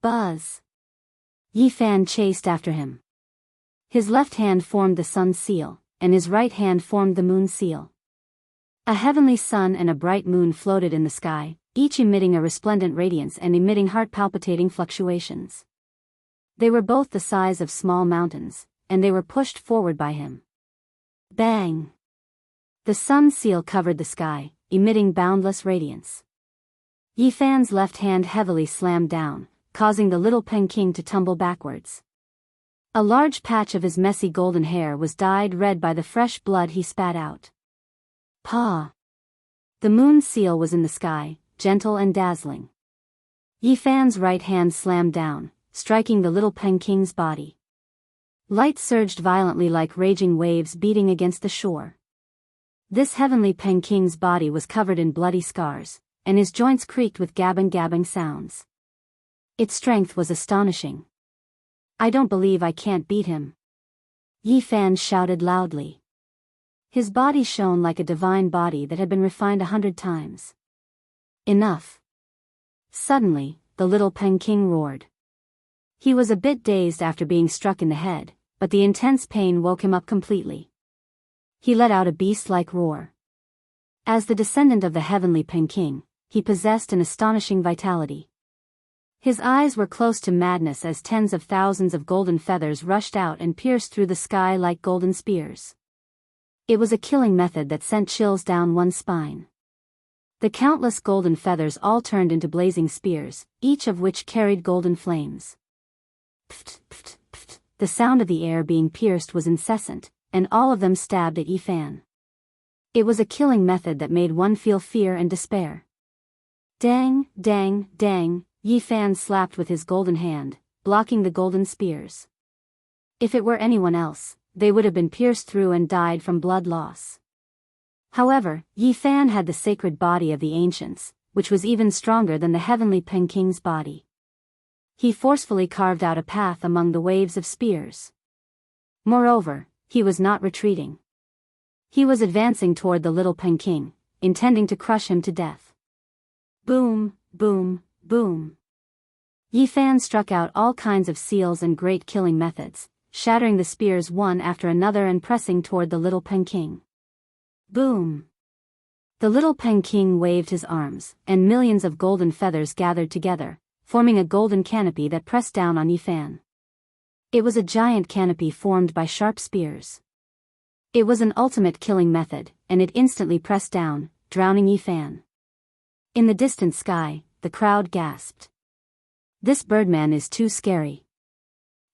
Buzz! Yi Fan chased after him. His left hand formed the sun seal, and his right hand formed the moon seal. A heavenly sun and a bright moon floated in the sky, each emitting a resplendent radiance and emitting heart-palpitating fluctuations. They were both the size of small mountains, and they were pushed forward by him. Bang! The sun seal covered the sky, emitting boundless radiance. Yi Fan's left hand heavily slammed down, causing the little Peking to tumble backwards. A large patch of his messy golden hair was dyed red by the fresh blood he spat out. Pa! The moon seal was in the sky, gentle and dazzling. Yi Fan's right hand slammed down, striking the little Peking's body. Light surged violently like raging waves beating against the shore. This heavenly Peking's body was covered in bloody scars, and his joints creaked with gabbing sounds. Its strength was astonishing. I don't believe I can't beat him. Yi Fan shouted loudly. His body shone like a divine body that had been refined 100 times. Enough. Suddenly, the little Peking roared. He was a bit dazed after being struck in the head, but the intense pain woke him up completely. He let out a beast-like roar. As the descendant of the heavenly Peking, he possessed an astonishing vitality. His eyes were close to madness as tens of thousands of golden feathers rushed out and pierced through the sky like golden spears. It was a killing method that sent chills down one's spine. The countless golden feathers all turned into blazing spears, each of which carried golden flames. Pft, pft, pft. The sound of the air being pierced was incessant, and all of them stabbed at Yi Fan. It was a killing method that made one feel fear and despair. Dang, dang, dang, Yi Fan slapped with his golden hand, blocking the golden spears. If it were anyone else, they would have been pierced through and died from blood loss. However, Yi Fan had the sacred body of the ancients, which was even stronger than the heavenly Peking's body. He forcefully carved out a path among the waves of spears. Moreover, he was not retreating. He was advancing toward the little Peking, intending to crush him to death. Boom, boom, boom. Yi Fan struck out all kinds of seals and great killing methods, shattering the spears one after another and pressing toward the little Peking. Boom. The little Peking waved his arms, and millions of golden feathers gathered together, forming a golden canopy that pressed down on Yi Fan. It was a giant canopy formed by sharp spears. It was an ultimate killing method, and it instantly pressed down, drowning Yi Fan. In the distant sky, the crowd gasped. This birdman is too scary.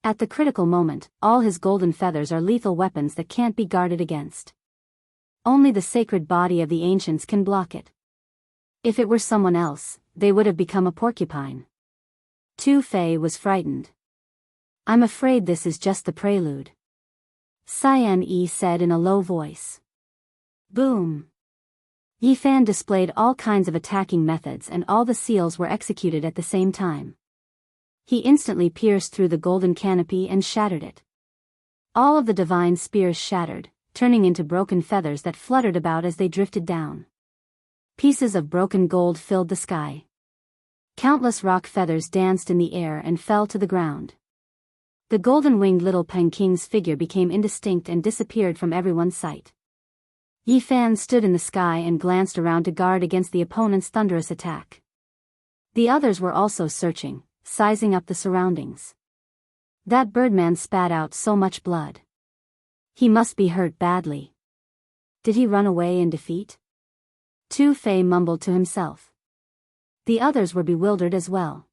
At the critical moment, all his golden feathers are lethal weapons that can't be guarded against. Only the sacred body of the ancients can block it. If it were someone else, they would have become a porcupine. Tu Fei was frightened. I'm afraid this is just the prelude. Cyan Yi said in a low voice. Boom. Yi Fan displayed all kinds of attacking methods and all the seals were executed at the same time. He instantly pierced through the golden canopy and shattered it. All of the divine spears shattered, turning into broken feathers that fluttered about as they drifted down. Pieces of broken gold filled the sky. Countless rock feathers danced in the air and fell to the ground. The golden-winged little Peking's figure became indistinct and disappeared from everyone's sight. Yi Fan stood in the sky and glanced around to guard against the opponent's thunderous attack. The others were also searching, sizing up the surroundings. That birdman spat out so much blood. He must be hurt badly. Did he run away in defeat? Tu Fei mumbled to himself. The others were bewildered as well.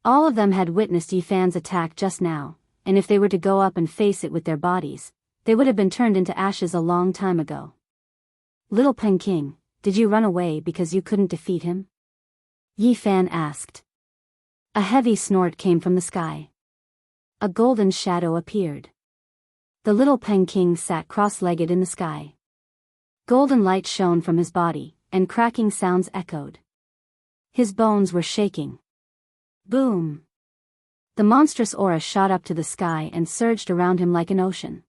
All of them had witnessed Yi Fan's attack just now, and if they were to go up and face it with their bodies, they would have been turned into ashes a long time ago. Little Peking, did you run away because you couldn't defeat him? Yi Fan asked. A heavy snort came from the sky. A golden shadow appeared. The little Peking sat cross-legged in the sky. Golden light shone from his body, and cracking sounds echoed. His bones were shaking. Boom! The monstrous aura shot up to the sky and surged around him like an ocean.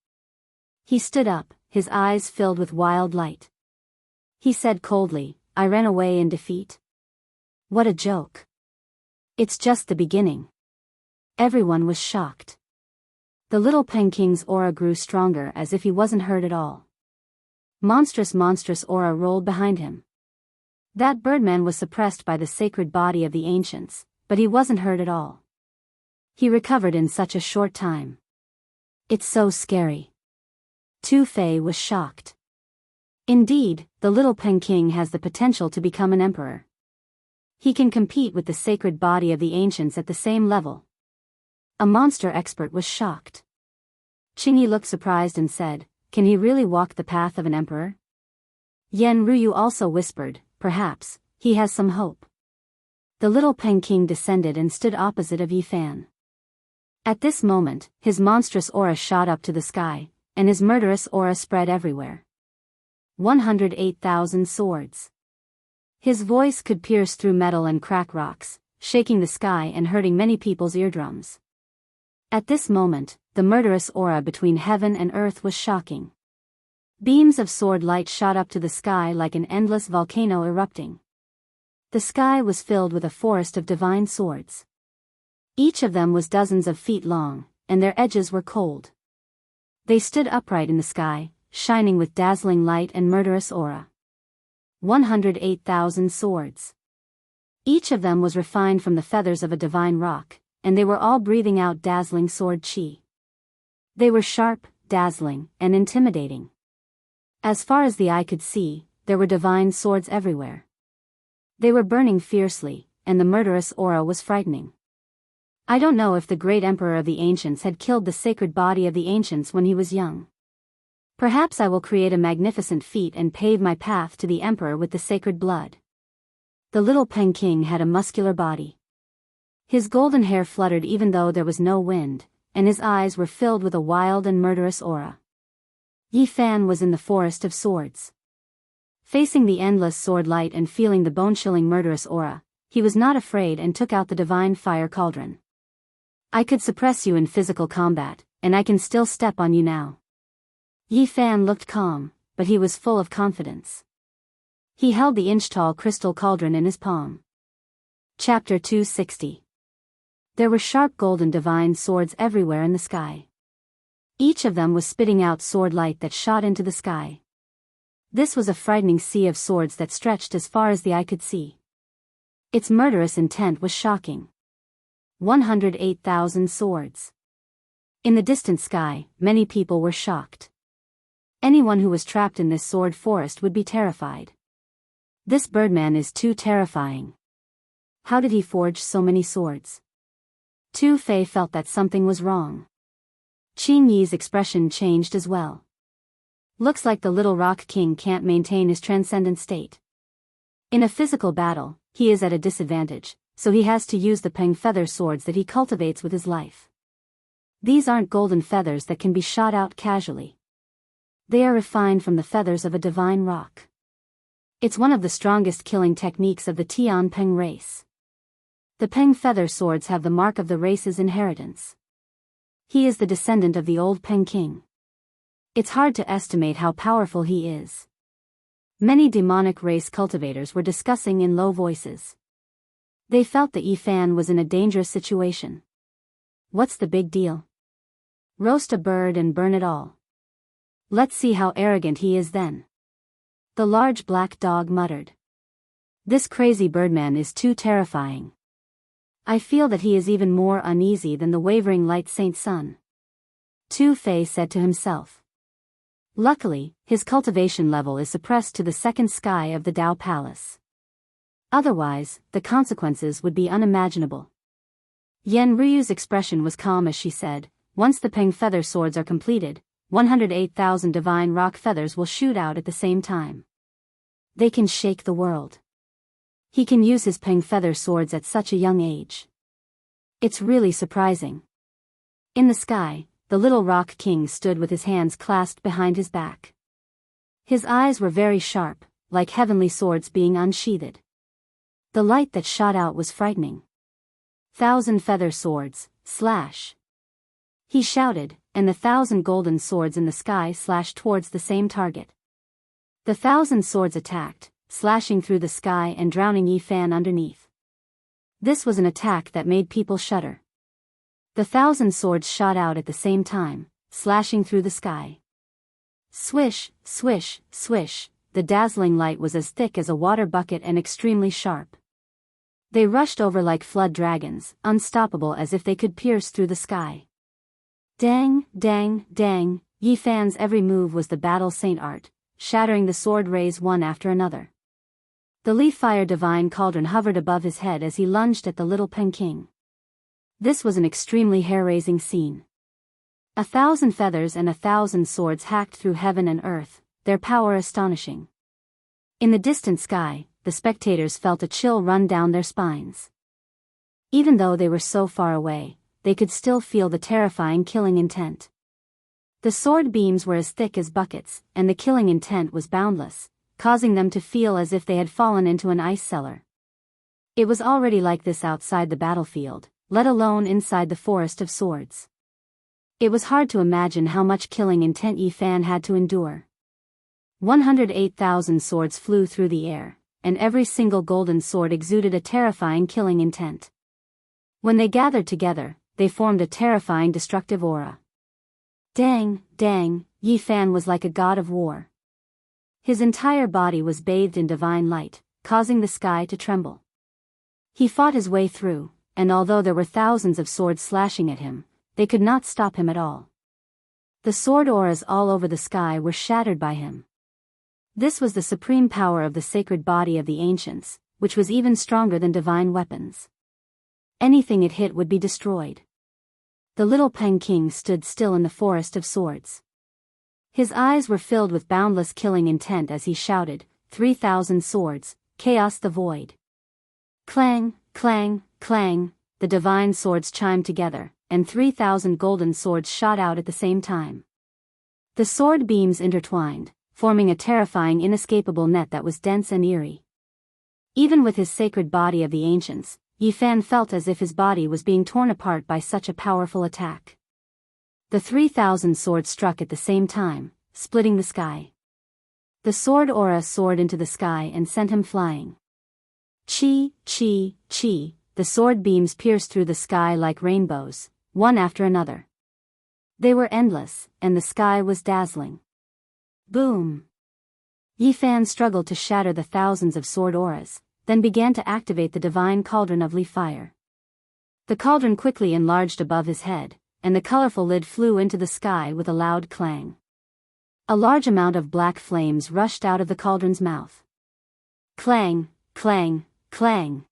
He stood up, his eyes filled with wild light. He said coldly, I ran away in defeat. What a joke. It's just the beginning. Everyone was shocked. The little Peking's aura grew stronger as if he wasn't hurt at all. Monstrous aura rolled behind him. That birdman was suppressed by the sacred body of the ancients, but he wasn't hurt at all. He recovered in such a short time. It's so scary. Tu Fei was shocked. Indeed, the little Peking has the potential to become an emperor. He can compete with the sacred body of the ancients at the same level. A monster expert was shocked. Qingyi looked surprised and said, can he really walk the path of an emperor? Yan Ruyu also whispered, perhaps, he has some hope. The little Peking descended and stood opposite of Yi Fan. At this moment, his monstrous aura shot up to the sky, and his murderous aura spread everywhere. 108,000 swords. His voice could pierce through metal and crack rocks, shaking the sky and hurting many people's eardrums. At this moment, the murderous aura between heaven and earth was shocking. Beams of sword light shot up to the sky like an endless volcano erupting. The sky was filled with a forest of divine swords. Each of them was dozens of feet long, and their edges were cold. They stood upright in the sky, shining with dazzling light and murderous aura. 108,000 swords. Each of them was refined from the feathers of a divine rock, and they were all breathing out dazzling sword chi. They were sharp, dazzling, and intimidating. As far as the eye could see, there were divine swords everywhere. They were burning fiercely, and the murderous aura was frightening. I don't know if the great emperor of the ancients had killed the sacred body of the ancients when he was young. Perhaps I will create a magnificent feat and pave my path to the emperor with the sacred blood. The little Peking had a muscular body. His golden hair fluttered even though there was no wind, and his eyes were filled with a wild and murderous aura. Yi Fan was in the forest of swords. Facing the endless sword light and feeling the bone-chilling murderous aura, he was not afraid and took out the divine fire cauldron. I could suppress you in physical combat, and I can still step on you now. Yi Fan looked calm, but he was full of confidence. He held the inch-tall crystal cauldron in his palm. Chapter 260. There were sharp golden divine swords everywhere in the sky. Each of them was spitting out sword light that shot into the sky. This was a frightening sea of swords that stretched as far as the eye could see. Its murderous intent was shocking. 108,000 swords. In the distant sky, many people were shocked. Anyone who was trapped in this sword forest would be terrified. This birdman is too terrifying. How did he forge so many swords? Tu Fei felt that something was wrong. Qing Yi's expression changed as well. Looks like the little rock king can't maintain his transcendent state. In a physical battle, he is at a disadvantage, so he has to use the peng feather swords that he cultivates with his life. These aren't golden feathers that can be shot out casually. They are refined from the feathers of a divine rock. It's one of the strongest killing techniques of the Tian Peng race. The Peng feather swords have the mark of the race's inheritance. He is the descendant of the old Peng king. It's hard to estimate how powerful he is. Many demonic race cultivators were discussing in low voices. They felt the Yifan was in a dangerous situation. What's the big deal? Roast a bird and burn it all. Let's see how arrogant he is then. The large black dog muttered. This crazy birdman is too terrifying. I feel that he is even more uneasy than the wavering light Saint Sun. Tu Fei said to himself. Luckily, his cultivation level is suppressed to the second sky of the Dao Palace. Otherwise, the consequences would be unimaginable. Yen Ryu's expression was calm as she said, once the Peng feather swords are completed, 108,000 divine rock feathers will shoot out at the same time. They can shake the world. He can use his Peng feather swords at such a young age. It's really surprising. In the sky, the little rock king stood with his hands clasped behind his back. His eyes were very sharp, like heavenly swords being unsheathed. The light that shot out was frightening. 1,000 feather swords, slash. He shouted, and the 1,000 golden swords in the sky slashed towards the same target. The 1,000 swords attacked, slashing through the sky and drowning Yifan underneath. This was an attack that made people shudder. The 1,000 swords shot out at the same time, slashing through the sky. Swish, swish, swish, the dazzling light was as thick as a water bucket and extremely sharp. They rushed over like flood dragons, unstoppable as if they could pierce through the sky. Dang, dang, dang, Yifan's every move was the battle saint art, shattering the sword rays one after another. The leaf-fire divine cauldron hovered above his head as he lunged at the little Peng king. This was an extremely hair-raising scene. 1,000 feathers and 1,000 swords hacked through heaven and earth, their power astonishing. In the distant sky, the spectators felt a chill run down their spines. Even though they were so far away, they could still feel the terrifying killing intent. The sword beams were as thick as buckets, and the killing intent was boundless, causing them to feel as if they had fallen into an ice cellar. It was already like this outside the battlefield, let alone inside the forest of swords. It was hard to imagine how much killing intent Yifan had to endure. 108,000 swords flew through the air, and every single golden sword exuded a terrifying killing intent. When they gathered together, they formed a terrifying destructive aura. Dang, dang, Yifan was like a god of war. His entire body was bathed in divine light, causing the sky to tremble. He fought his way through, and although there were thousands of swords slashing at him, they could not stop him at all. The sword auras all over the sky were shattered by him. This was the supreme power of the sacred body of the ancients, which was even stronger than divine weapons. Anything it hit would be destroyed. The little Peng king stood still in the forest of swords. His eyes were filled with boundless killing intent as he shouted, 3,000 swords, chaos the void. Clang, clang, clang, the divine swords chimed together, and 3,000 golden swords shot out at the same time. The sword beams intertwined, forming a terrifying inescapable net that was dense and eerie. Even with his sacred body of the ancients, Yifan felt as if his body was being torn apart by such a powerful attack. The 3,000 swords struck at the same time, splitting the sky. The sword aura soared into the sky and sent him flying. Chi, chi, chi, the sword beams pierced through the sky like rainbows, one after another. They were endless, and the sky was dazzling. Boom! Yifan struggled to shatter the thousands of sword auras, then began to activate the divine cauldron of leaf fire. The cauldron quickly enlarged above his head, and the colorful lid flew into the sky with a loud clang. A large amount of black flames rushed out of the cauldron's mouth. Clang, clang, clang.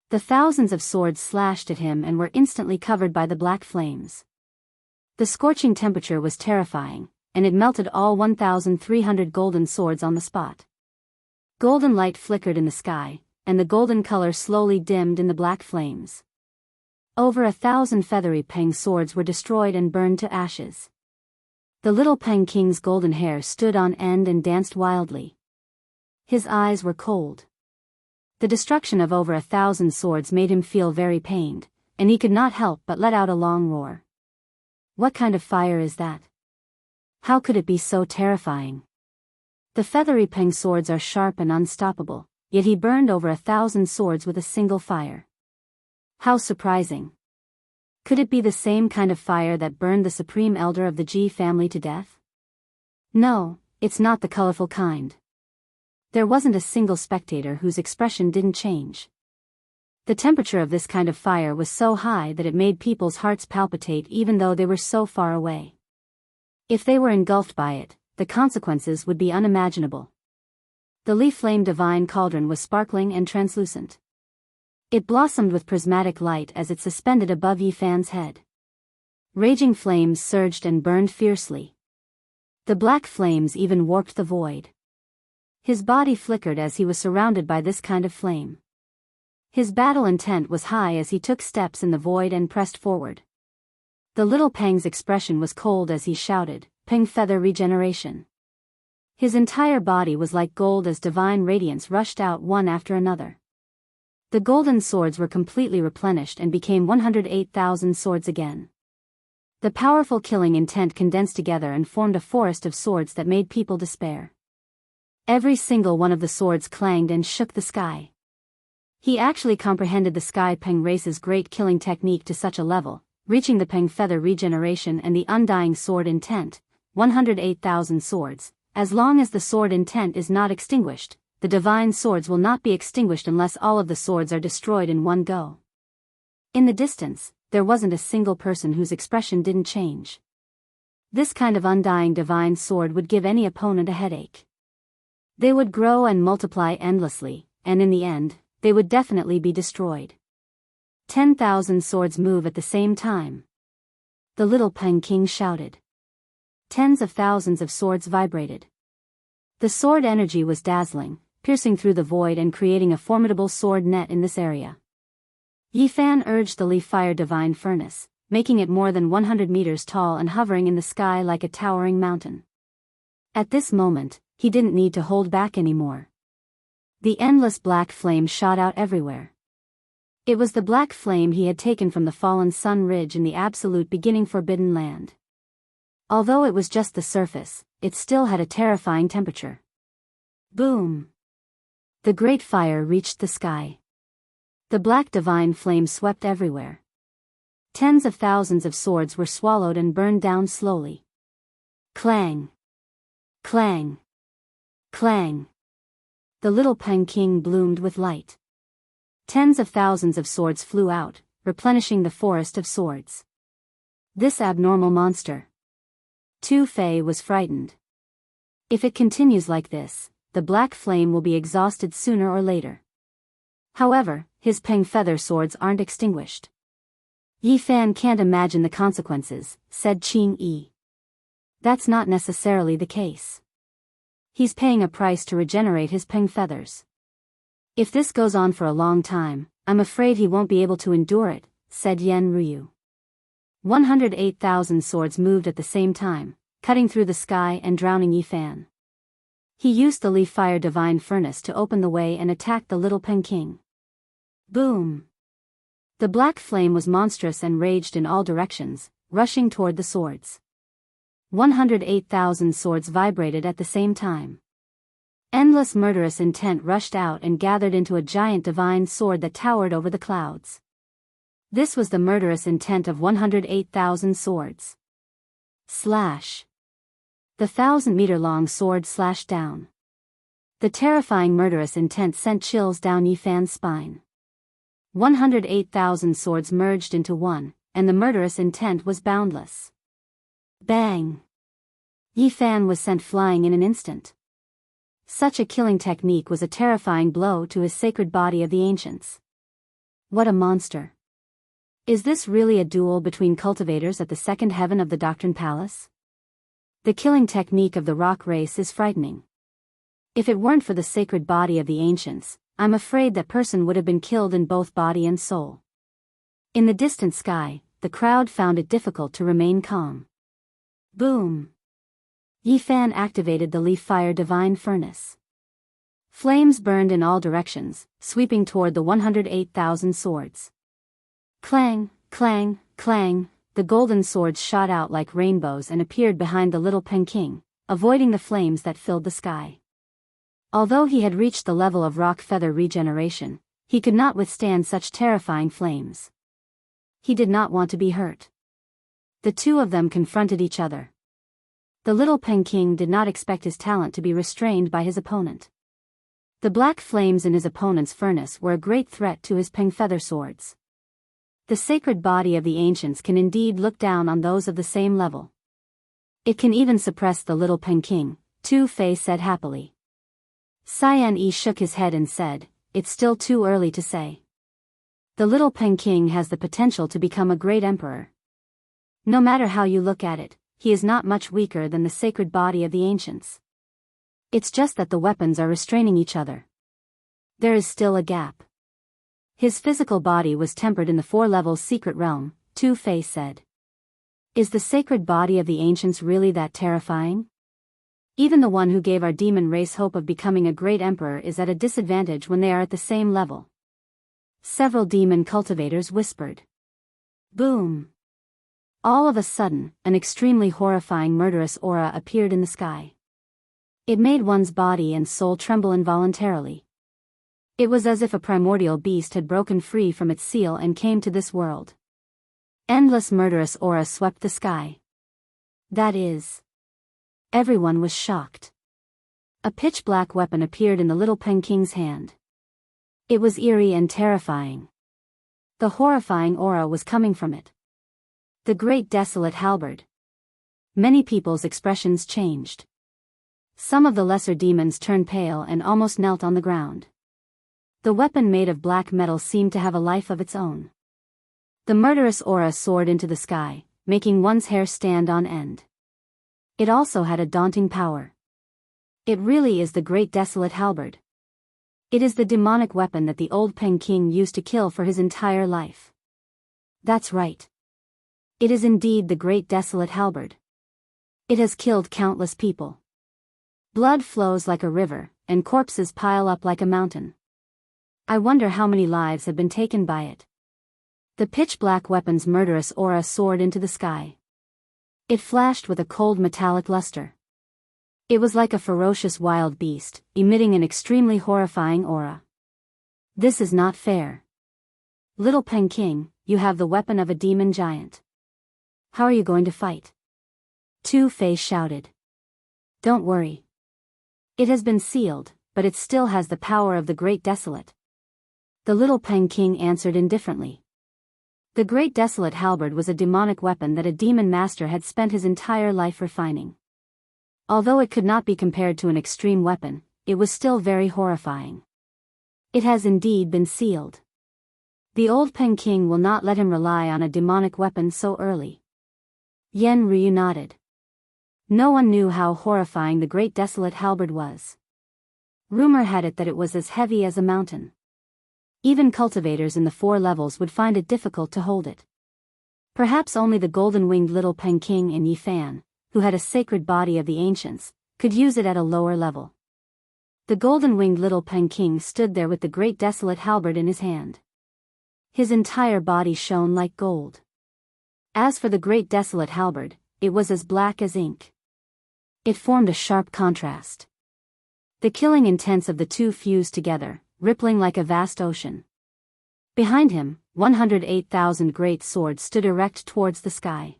The thousands of swords slashed at him and were instantly covered by the black flames. The scorching temperature was terrifying, and it melted all 1,300 golden swords on the spot. Golden light flickered in the sky, and the golden color slowly dimmed in the black flames. Over 1,000 feathery Peng swords were destroyed and burned to ashes. The little Peng King's golden hair stood on end and danced wildly. His eyes were cold. The destruction of over 1,000 swords made him feel very pained, and he could not help but let out a long roar. What kind of fire is that? How could it be so terrifying? The feathery Peng swords are sharp and unstoppable, yet he burned over 1,000 swords with a single fire. How surprising. Could it be the same kind of fire that burned the supreme elder of the Ji family to death? No, it's not the colorful kind. There wasn't a single spectator whose expression didn't change. The temperature of this kind of fire was so high that it made people's hearts palpitate even though they were so far away. If they were engulfed by it, the consequences would be unimaginable. The leaf flame divine cauldron was sparkling and translucent. It blossomed with prismatic light as it suspended above Yifan's head. Raging flames surged and burned fiercely. The black flames even warped the void. His body flickered as he was surrounded by this kind of flame. His battle intent was high as he took steps in the void and pressed forward. The little Peng's expression was cold as he shouted, "Peng feather regeneration." His entire body was like gold as divine radiance rushed out one after another. The golden swords were completely replenished and became 108,000 swords again. The powerful killing intent condensed together and formed a forest of swords that made people despair. Every single one of the swords clanged and shook the sky. He actually comprehended the Sky Peng race's great killing technique to such a level, reaching the Peng feather regeneration and the undying sword intent, 108,000 swords. As long as the sword intent is not extinguished, the divine swords will not be extinguished unless all of the swords are destroyed in one go. In the distance, there wasn't a single person whose expression didn't change. This kind of undying divine sword would give any opponent a headache. They would grow and multiply endlessly, and in the end, they would definitely be destroyed. 10,000 swords move at the same time. The little Peng King shouted. Tens of thousands of swords vibrated. The sword energy was dazzling, piercing through the void and creating a formidable sword net in this area. Yifan urged the leaf fire divine furnace, making it more than 100 meters tall and hovering in the sky like a towering mountain. At this moment, he didn't need to hold back anymore. The endless black flame shot out everywhere. It was the black flame he had taken from the fallen sun ridge in the absolute beginning Forbidden Land. Although it was just the surface, it still had a terrifying temperature. Boom! The great fire reached the sky. The black divine flame swept everywhere. Tens of thousands of swords were swallowed and burned down slowly. Clang! Clang! Clang! The little Peng King bloomed with light. Tens of thousands of swords flew out, replenishing the forest of swords. This abnormal monster. Tu Fei was frightened. If it continues like this, the black flame will be exhausted sooner or later. However, his Peng feather swords aren't extinguished. Yifan can't imagine the consequences, said Qing Yi. That's not necessarily the case. He's paying a price to regenerate his Peng feathers. If this goes on for a long time, I'm afraid he won't be able to endure it, said Yen Ryu. 108,000 swords moved at the same time, cutting through the sky and drowning Yifan. He used the leaf fire divine furnace to open the way and attacked the little Peng King. Boom! The black flame was monstrous and raged in all directions, rushing toward the swords. 108,000 swords vibrated at the same time. Endless murderous intent rushed out and gathered into a giant divine sword that towered over the clouds. This was the murderous intent of 108,000 swords. Slash. The 1,000-meter-long sword slashed down. The terrifying murderous intent sent chills down Yifan's spine. 108,000 swords merged into one, and the murderous intent was boundless. Bang! Yifan was sent flying in an instant. Such a killing technique was a terrifying blow to his sacred body of the ancients. What a monster. Is this really a duel between cultivators at the second heaven of the Doctrine Palace? The killing technique of the rock race is frightening. If it weren't for the sacred body of the ancients, I'm afraid that person would have been killed in both body and soul. In the distant sky, the crowd found it difficult to remain calm. Boom! Yifan activated the leaf fire divine furnace. Flames burned in all directions, sweeping toward the 108,000 swords. Clang, clang, clang, the golden swords shot out like rainbows and appeared behind the little Peking, avoiding the flames that filled the sky. Although he had reached the level of rock feather regeneration, he could not withstand such terrifying flames. He did not want to be hurt. The two of them confronted each other. The little Peking did not expect his talent to be restrained by his opponent. The black flames in his opponent's furnace were a great threat to his Peng feather swords. The sacred body of the ancients can indeed look down on those of the same level. It can even suppress the little Peking, Tu Fei said happily. Cyan Yi shook his head and said, "It's still too early to say. The little Peking has the potential to become a great emperor. No matter how you look at it, he is not much weaker than the sacred body of the ancients. It's just that the weapons are restraining each other. There is still a gap." His physical body was tempered in the 4-level secret realm, Tu Fei said. Is the sacred body of the ancients really that terrifying? Even the one who gave our demon race hope of becoming a great emperor is at a disadvantage when they are at the same level. Several demon cultivators whispered. Boom! All of a sudden, an extremely horrifying murderous aura appeared in the sky. It made one's body and soul tremble involuntarily. It was as if a primordial beast had broken free from its seal and came to this world. Endless murderous aura swept the sky. That is. Everyone was shocked. A pitch-black weapon appeared in the little Peking's hand. It was eerie and terrifying. The horrifying aura was coming from it. The great desolate halberd. Many people's expressions changed. Some of the lesser demons turned pale and almost knelt on the ground. The weapon made of black metal seemed to have a life of its own. The murderous aura soared into the sky, making one's hair stand on end. It also had a daunting power. It really is the great desolate halberd. It is the demonic weapon that the old Peking used to kill for his entire life. That's right. It is indeed the great desolate halberd. It has killed countless people. Blood flows like a river, and corpses pile up like a mountain. I wonder how many lives have been taken by it. The pitch-black weapon's murderous aura soared into the sky. It flashed with a cold metallic luster. It was like a ferocious wild beast, emitting an extremely horrifying aura. This is not fair. Little Peking, you have the weapon of a demon giant. How are you going to fight? Tu Fei shouted. Don't worry. It has been sealed, but it still has the power of the Great Desolate. The little Peking answered indifferently. The Great Desolate halberd was a demonic weapon that a demon master had spent his entire life refining. Although it could not be compared to an extreme weapon, it was still very horrifying. It has indeed been sealed. The old Peking will not let him rely on a demonic weapon so early. Yen Ryu nodded. No one knew how horrifying the Great Desolate halberd was. Rumor had it that it was as heavy as a mountain. Even cultivators in the 4 levels would find it difficult to hold it. Perhaps only the golden-winged little Peking and Yifan, who had a sacred body of the ancients, could use it at a lower level. The golden-winged little Peking stood there with the Great Desolate halberd in his hand. His entire body shone like gold. As for the Great Desolate halberd, it was as black as ink. It formed a sharp contrast. The killing intents of the two fused together, rippling like a vast ocean. Behind him, 108,000 great swords stood erect towards the sky.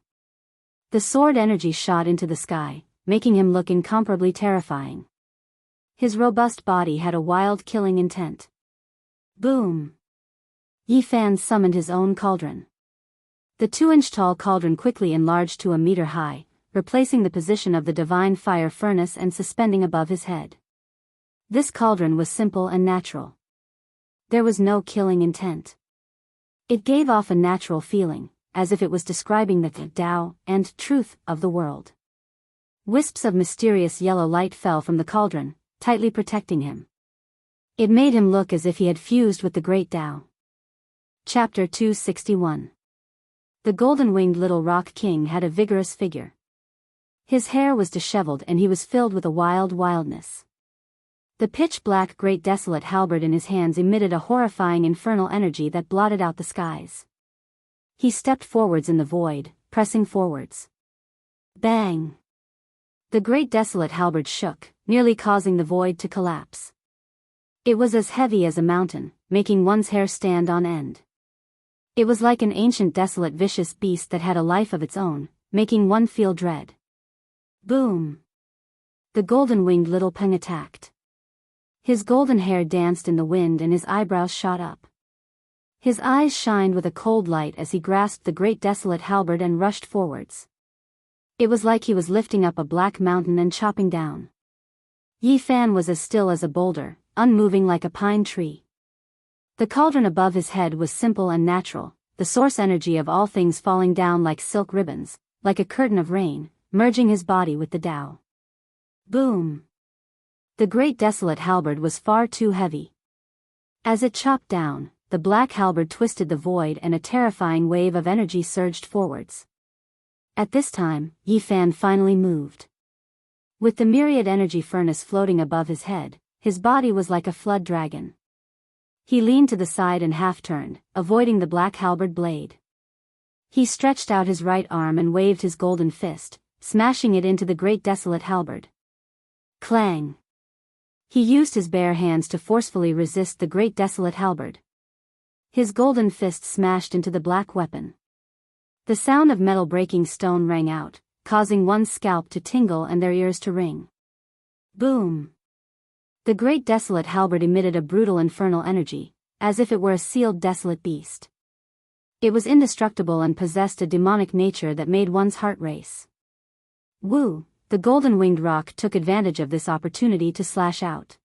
The sword energy shot into the sky, making him look incomparably terrifying. His robust body had a wild killing intent. Boom! Yi Fan summoned his own cauldron. The 2-inch-tall cauldron quickly enlarged to a meter high, replacing the position of the divine fire furnace and suspending above his head. This cauldron was simple and natural. There was no killing intent. It gave off a natural feeling, as if it was describing the Tao and truth of the world. Wisps of mysterious yellow light fell from the cauldron, tightly protecting him. It made him look as if he had fused with the great Tao. Chapter 261. The golden-winged little rock king had a vigorous figure. His hair was disheveled and he was filled with a wildness. The pitch-black great desolate halberd in his hands emitted a horrifying infernal energy that blotted out the skies. He stepped forwards in the void, pressing forwards. Bang! The great desolate halberd shook, nearly causing the void to collapse. It was as heavy as a mountain, making one's hair stand on end. It was like an ancient desolate vicious beast that had a life of its own, making one feel dread. Boom! The golden-winged little Peng attacked. His golden hair danced in the wind and his eyebrows shot up. His eyes shined with a cold light as he grasped the great desolate halberd and rushed forwards. It was like he was lifting up a black mountain and chopping down. Yi Fan was as still as a boulder, unmoving like a pine tree. The cauldron above his head was simple and natural, the source energy of all things falling down like silk ribbons, like a curtain of rain, merging his body with the Tao. Boom! The great desolate halberd was far too heavy. As it chopped down, the black halberd twisted the void and a terrifying wave of energy surged forwards. At this time, Yi Fan finally moved. With the myriad energy furnace floating above his head, his body was like a flood dragon. He leaned to the side and half-turned, avoiding the black halberd blade. He stretched out his right arm and waved his golden fist, smashing it into the great desolate halberd. Clang! He used his bare hands to forcefully resist the great desolate halberd. His golden fist smashed into the black weapon. The sound of metal breaking stone rang out, causing one's scalp to tingle and their ears to ring. Boom! The great desolate halberd emitted a brutal infernal energy, as if it were a sealed desolate beast. It was indestructible and possessed a demonic nature that made one's heart race. Wu, the golden-winged rock, took advantage of this opportunity to slash out.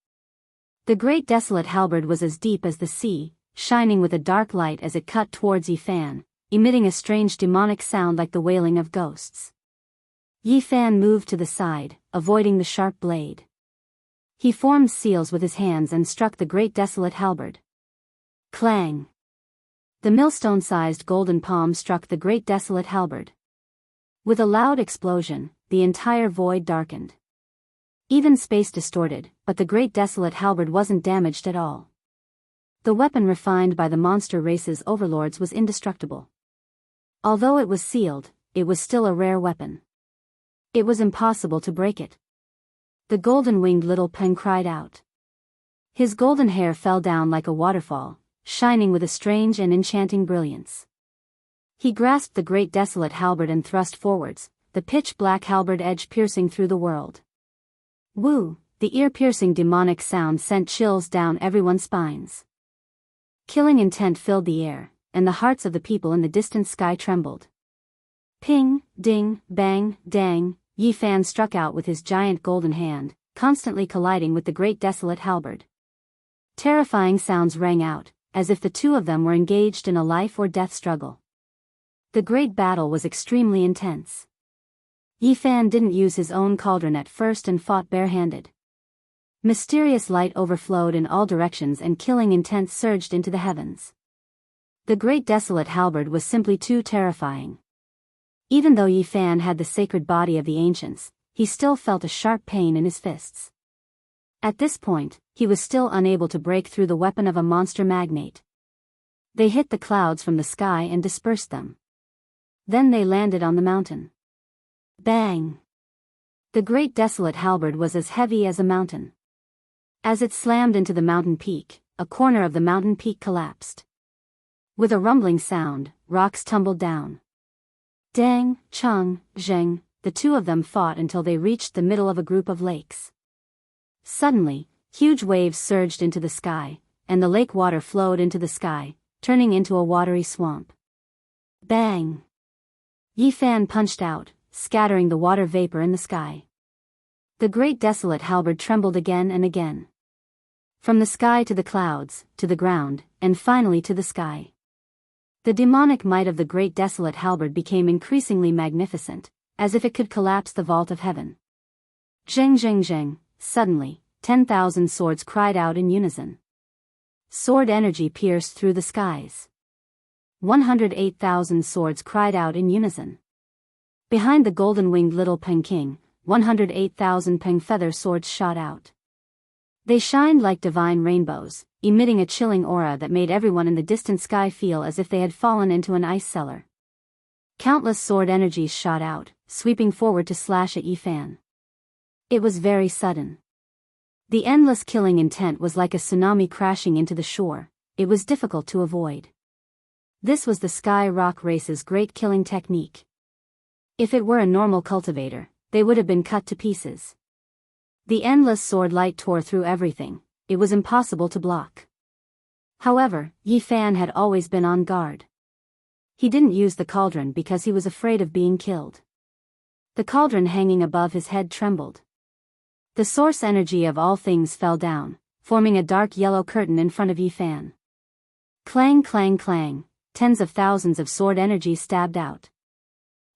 The great desolate halberd was as deep as the sea, shining with a dark light as it cut towards Yi Fan, emitting a strange demonic sound like the wailing of ghosts. Yi Fan moved to the side, avoiding the sharp blade. He formed seals with his hands and struck the great desolate halberd. Clang! The millstone-sized golden palm struck the great desolate halberd. With a loud explosion, the entire void darkened. Even space distorted, but the great desolate halberd wasn't damaged at all. The weapon refined by the monster race's overlords was indestructible. Although it was sealed, it was still a rare weapon. It was impossible to break it. The golden-winged little Peng cried out. His golden hair fell down like a waterfall, shining with a strange and enchanting brilliance. He grasped the great desolate halberd and thrust forwards, the pitch-black halberd edge piercing through the world. Woo! The ear-piercing demonic sound sent chills down everyone's spines. Killing intent filled the air, and the hearts of the people in the distant sky trembled. Ping, ding, bang, dang, Yi Fan struck out with his giant golden hand, constantly colliding with the great desolate halberd. Terrifying sounds rang out, as if the two of them were engaged in a life-or-death struggle. The great battle was extremely intense. Yi Fan didn't use his own cauldron at first and fought barehanded. Mysterious light overflowed in all directions and killing intent surged into the heavens. The great desolate halberd was simply too terrifying. Even though Yi Fan had the sacred body of the ancients, he still felt a sharp pain in his fists. At this point, he was still unable to break through the weapon of a monster magnate. They hit the clouds from the sky and dispersed them. Then they landed on the mountain. Bang! The great desolate halberd was as heavy as a mountain. As it slammed into the mountain peak, a corner of the mountain peak collapsed. With a rumbling sound, rocks tumbled down. Dang, Cheng, Zheng, the two of them fought until they reached the middle of a group of lakes. Suddenly, huge waves surged into the sky, and the lake water flowed into the sky, turning into a watery swamp. Bang! Yi Fan punched out, scattering the water vapor in the sky. The great desolate halberd trembled again and again. From the sky to the clouds, to the ground, and finally to the sky. The demonic might of the great desolate halberd became increasingly magnificent, as if it could collapse the vault of heaven. Zheng zheng zheng, suddenly, 10,000 swords cried out in unison. Sword energy pierced through the skies. 108,000 swords cried out in unison. Behind the golden-winged little Peng King, 108,000 Peng feather swords shot out. They shined like divine rainbows, emitting a chilling aura that made everyone in the distant sky feel as if they had fallen into an ice cellar. Countless sword energies shot out, sweeping forward to slash at Yi Fan. It was very sudden. The endless killing intent was like a tsunami crashing into the shore. It was difficult to avoid. This was the Sky Rock Race's great killing technique. If it were a normal cultivator, they would have been cut to pieces. The endless sword light tore through everything. It was impossible to block. However, Yi Fan had always been on guard. He didn't use the cauldron because he was afraid of being killed. The cauldron hanging above his head trembled. The source energy of all things fell down, forming a dark yellow curtain in front of Yi Fan. Clang clang clang, tens of thousands of sword energy stabbed out.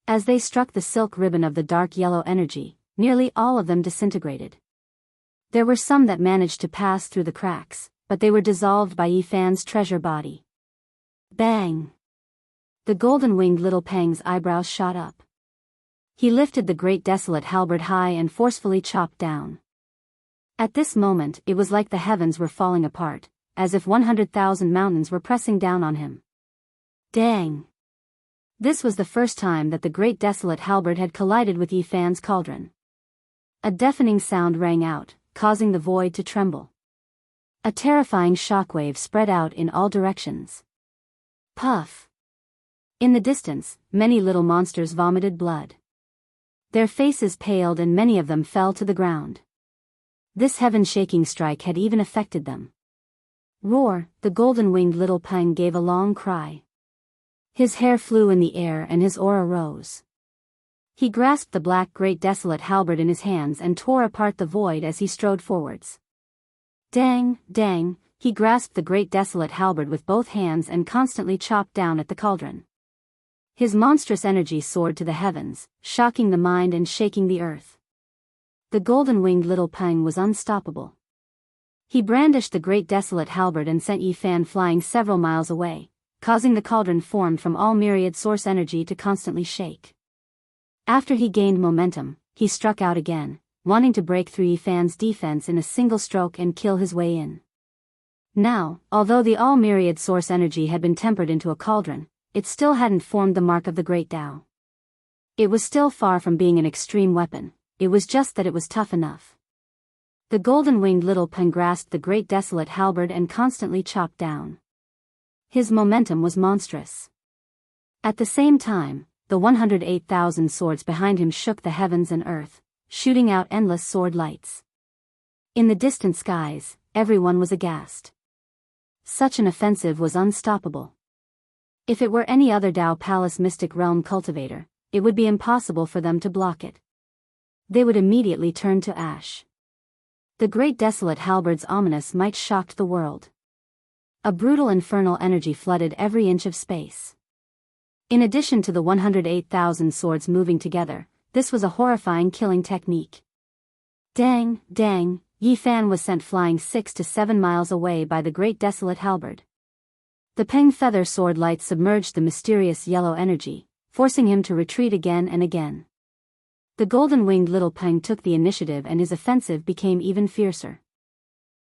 As they struck the silk ribbon of the dark yellow energy, nearly all of them disintegrated. There were some that managed to pass through the cracks, but they were dissolved by Yi Fan's treasure body. Bang! The golden-winged little Peng's eyebrows shot up. He lifted the great desolate halberd high and forcefully chopped down. At this moment it was like the heavens were falling apart, as if 100,000 mountains were pressing down on him. Dang! This was the first time that the great desolate halberd had collided with Yi Fan's cauldron. A deafening sound rang out, causing the void to tremble. A terrifying shockwave spread out in all directions. Puff! In the distance, many little monsters vomited blood. Their faces paled and many of them fell to the ground. This heaven-shaking strike had even affected them. Roar! The golden-winged little Peng gave a long cry. His hair flew in the air and his aura rose. He grasped the black great desolate halberd in his hands and tore apart the void as he strode forwards. Dang, dang, he grasped the great desolate halberd with both hands and constantly chopped down at the cauldron. His monstrous energy soared to the heavens, shocking the mind and shaking the earth. The golden-winged little Peng was unstoppable. He brandished the great desolate halberd and sent Yi Fan flying several miles away, causing the cauldron formed from all myriad source energy to constantly shake. After he gained momentum, he struck out again, wanting to break through Yi Fan's defense in a single stroke and kill his way in. Now, although the all-myriad source energy had been tempered into a cauldron, it still hadn't formed the mark of the Great Tao. It was still far from being an extreme weapon, it was just that it was tough enough. The golden-winged little Peng grasped the great desolate halberd and constantly chopped down. His momentum was monstrous. At the same time, the 108,000 swords behind him shook the heavens and earth, shooting out endless sword lights. In the distant skies, everyone was aghast. Such an offensive was unstoppable. If it were any other Dao Palace Mystic Realm cultivator, it would be impossible for them to block it. They would immediately turn to ash. The great desolate halberd's ominous might shocked the world. A brutal infernal energy flooded every inch of space. In addition to the 108,000 swords moving together, this was a horrifying killing technique. Dang, dang, Yi Fan was sent flying 6 to 7 miles away by the great desolate halberd. The Peng feather sword light submerged the mysterious yellow energy, forcing him to retreat again and again. The golden-winged little Peng took the initiative and his offensive became even fiercer.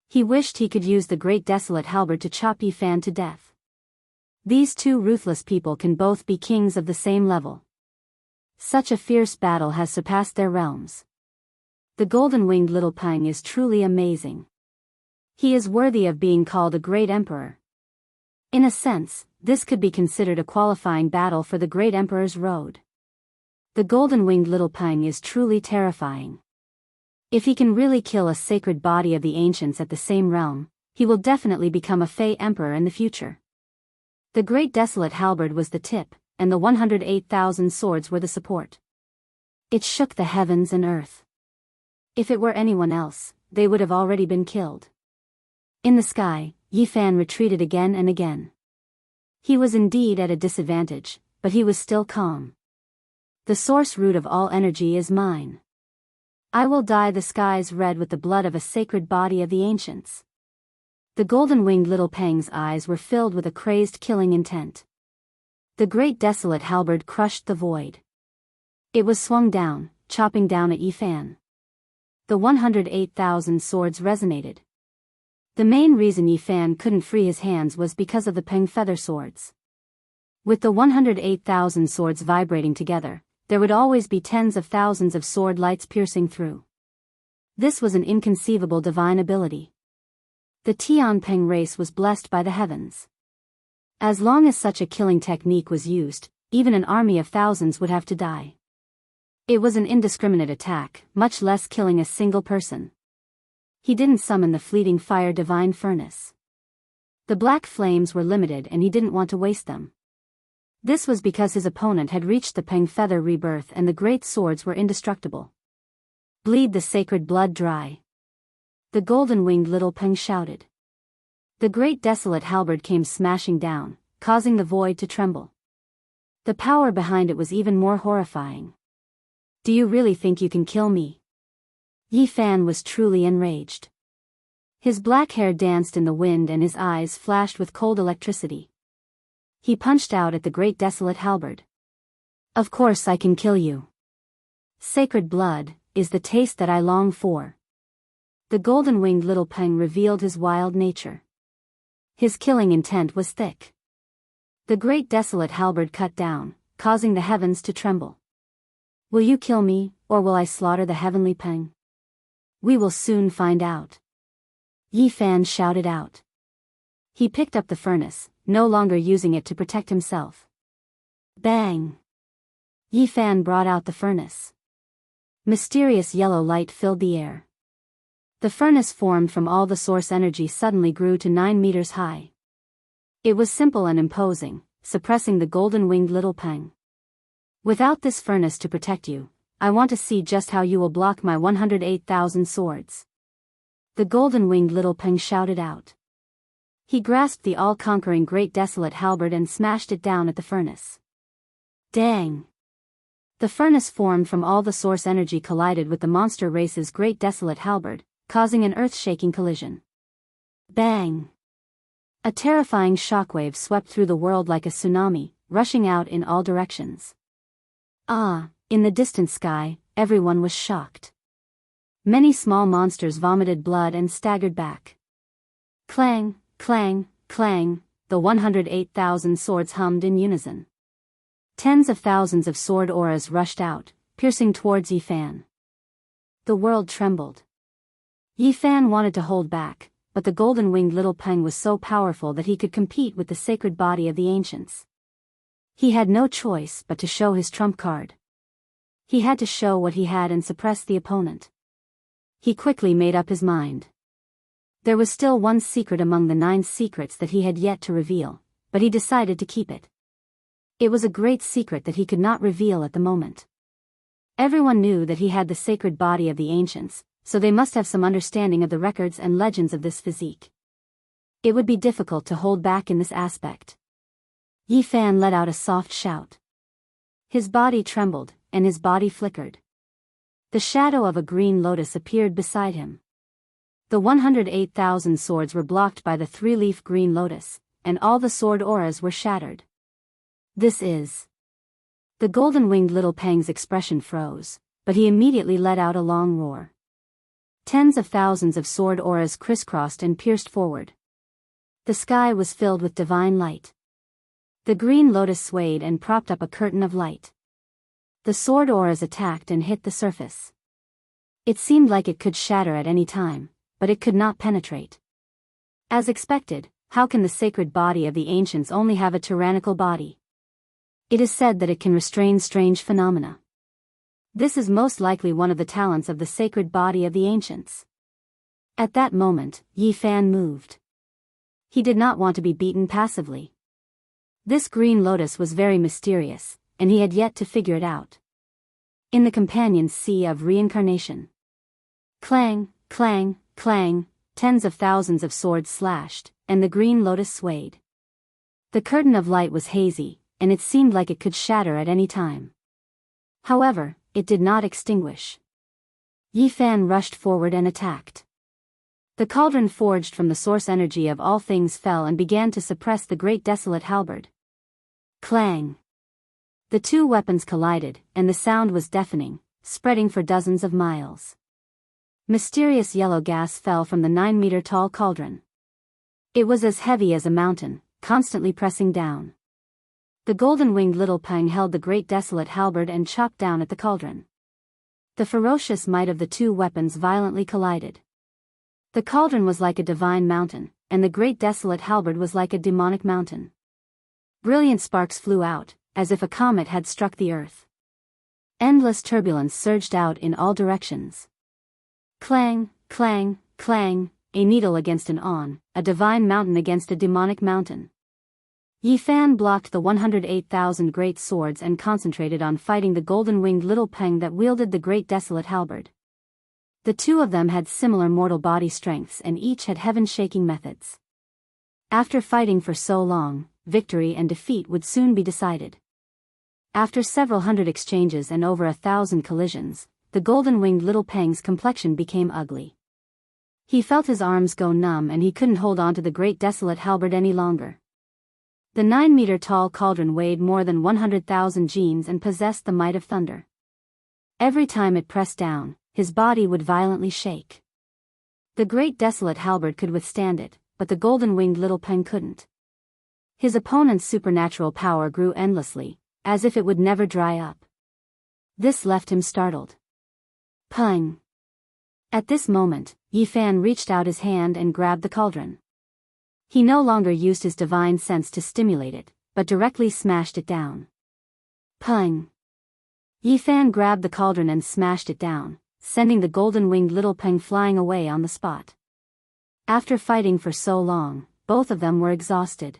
He wished he could use the great desolate halberd to chop Yi Fan to death. These two ruthless people can both be kings of the same level. Such a fierce battle has surpassed their realms. The golden-winged little Peng is truly amazing. He is worthy of being called a great emperor. In a sense, this could be considered a qualifying battle for the great emperor's road. The golden-winged little Peng is truly terrifying. If he can really kill a sacred body of the ancients at the same realm, he will definitely become a Fey emperor in the future. The great desolate halberd was the tip, and the 108,000 swords were the support. It shook the heavens and earth. If it were anyone else, they would have already been killed. In the sky, Yi Fan retreated again and again. He was indeed at a disadvantage, but he was still calm. The source root of all energy is mine. I will dye the skies red with the blood of a sacred body of the ancients. The golden-winged little Peng's eyes were filled with a crazed killing intent. The great desolate halberd crushed the void. It was swung down, chopping down at Yi Fan. The 108,000 swords resonated. The main reason Yi Fan couldn't free his hands was because of the Peng feather swords. With the 108,000 swords vibrating together, there would always be tens of thousands of sword lights piercing through. This was an inconceivable divine ability. The Tian Peng race was blessed by the heavens. As long as such a killing technique was used, even an army of thousands would have to die. It was an indiscriminate attack, much less killing a single person. He didn't summon the fleeting fire divine furnace. The black flames were limited and he didn't want to waste them. This was because his opponent had reached the Peng feather rebirth and the great swords were indestructible. Bleed the sacred blood dry. The golden-winged little Peng shouted. The great desolate halberd came smashing down, causing the void to tremble. The power behind it was even more horrifying. Do you really think you can kill me? Yi Fan was truly enraged. His black hair danced in the wind and his eyes flashed with cold electricity. He punched out at the great desolate halberd. Of course I can kill you. Sacred blood is the taste that I long for. The golden-winged little Peng revealed his wild nature. His killing intent was thick. The great desolate halberd cut down, causing the heavens to tremble. Will you kill me, or will I slaughter the heavenly Peng? We will soon find out. Yi Fan shouted out. He picked up the furnace, no longer using it to protect himself. Bang! Yi Fan brought out the furnace. Mysterious yellow light filled the air. The furnace formed from all the source energy suddenly grew to 9 meters high. It was simple and imposing, suppressing the golden-winged little Peng. Without this furnace to protect you, I want to see just how you will block my 108,000 swords. The golden-winged little Peng shouted out. He grasped the all-conquering great desolate halberd and smashed it down at the furnace. Dang! The furnace formed from all the source energy collided with the monster race's great desolate halberd, causing an earth-shaking collision. Bang! A terrifying shockwave swept through the world like a tsunami, rushing out in all directions. In the distant sky, everyone was shocked. Many small monsters vomited blood and staggered back. Clang, clang, clang, the 108,000 swords hummed in unison. Tens of thousands of sword auras rushed out, piercing towards Yi Fan. The world trembled. Yi Fan wanted to hold back, but the golden-winged little Peng was so powerful that he could compete with the sacred body of the ancients. He had no choice but to show his trump card. He had to show what he had and suppress the opponent. He quickly made up his mind. There was still one secret among the 9 secrets that he had yet to reveal, but he decided to keep it. It was a great secret that he could not reveal at the moment. Everyone knew that he had the sacred body of the ancients, so they must have some understanding of the records and legends of this physique. It would be difficult to hold back in this aspect. Yi Fan let out a soft shout. His body trembled, and his body flickered. The shadow of a green lotus appeared beside him. The 108,000 swords were blocked by the 3-leaf green lotus, and all the sword auras were shattered. This is... The golden-winged little Peng's expression froze, but he immediately let out a long roar. Tens of thousands of sword auras crisscrossed and pierced forward. The sky was filled with divine light. The green lotus swayed and propped up a curtain of light. The sword auras attacked and hit the surface. It seemed like it could shatter at any time, but it could not penetrate. As expected, how can the sacred body of the ancients only have a tyrannical body? It is said that it can restrain strange phenomena. This is most likely one of the talents of the sacred body of the ancients. At that moment, Yi Fan moved. He did not want to be beaten passively. This green lotus was very mysterious, and he had yet to figure it out. In the companion's sea of reincarnation. Clang, clang, clang, tens of thousands of swords slashed, and the green lotus swayed. The curtain of light was hazy, and it seemed like it could shatter at any time. However, it did not extinguish. Yi Fan rushed forward and attacked. The cauldron forged from the source energy of all things fell and began to suppress the great desolate halberd. Clang! The two weapons collided, and the sound was deafening, spreading for dozens of miles. Mysterious yellow gas fell from the 9-meter-tall cauldron. It was as heavy as a mountain, constantly pressing down. The golden-winged little Peng held the great desolate halberd and chopped down at the cauldron. The ferocious might of the two weapons violently collided. The cauldron was like a divine mountain, and the great desolate halberd was like a demonic mountain. Brilliant sparks flew out, as if a comet had struck the earth. Endless turbulence surged out in all directions. Clang, clang, clang, a needle against an awn, a divine mountain against a demonic mountain. Yi Fan blocked the 108,000 great swords and concentrated on fighting the golden-winged little Peng that wielded the great desolate halberd. The two of them had similar mortal body strengths and each had heaven-shaking methods. After fighting for so long, victory and defeat would soon be decided. After several hundred exchanges and over 1,000 collisions, the golden-winged little Peng's complexion became ugly. He felt his arms go numb and he couldn't hold on to the great desolate halberd any longer. The 9-meter-tall cauldron weighed more than 100,000 genes and possessed the might of thunder. Every time it pressed down, his body would violently shake. The great desolate halberd could withstand it, but the golden-winged little Peng couldn't. His opponent's supernatural power grew endlessly, as if it would never dry up. This left him startled. Peng! At this moment, Yi Fan reached out his hand and grabbed the cauldron. He no longer used his divine sense to stimulate it, but directly smashed it down. Peng! Yi Fan grabbed the cauldron and smashed it down, sending the golden-winged little Peng flying away on the spot. After fighting for so long, both of them were exhausted.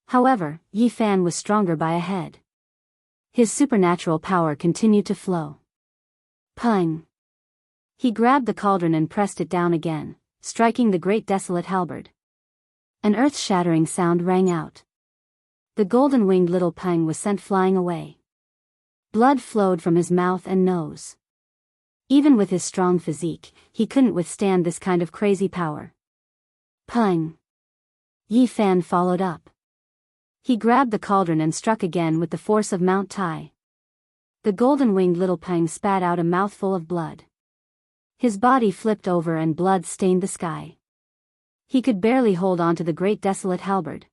However, Yi Fan was stronger by a head. His supernatural power continued to flow. Peng! He grabbed the cauldron and pressed it down again, striking the great desolate halberd. An earth-shattering sound rang out. The golden-winged little Peng was sent flying away. Blood flowed from his mouth and nose. Even with his strong physique, he couldn't withstand this kind of crazy power. Peng! Yi Fan followed up. He grabbed the cauldron and struck again with the force of Mount Tai. The golden-winged little Peng spat out a mouthful of blood. His body flipped over and blood stained the sky. He could barely hold on to the great desolate halberd.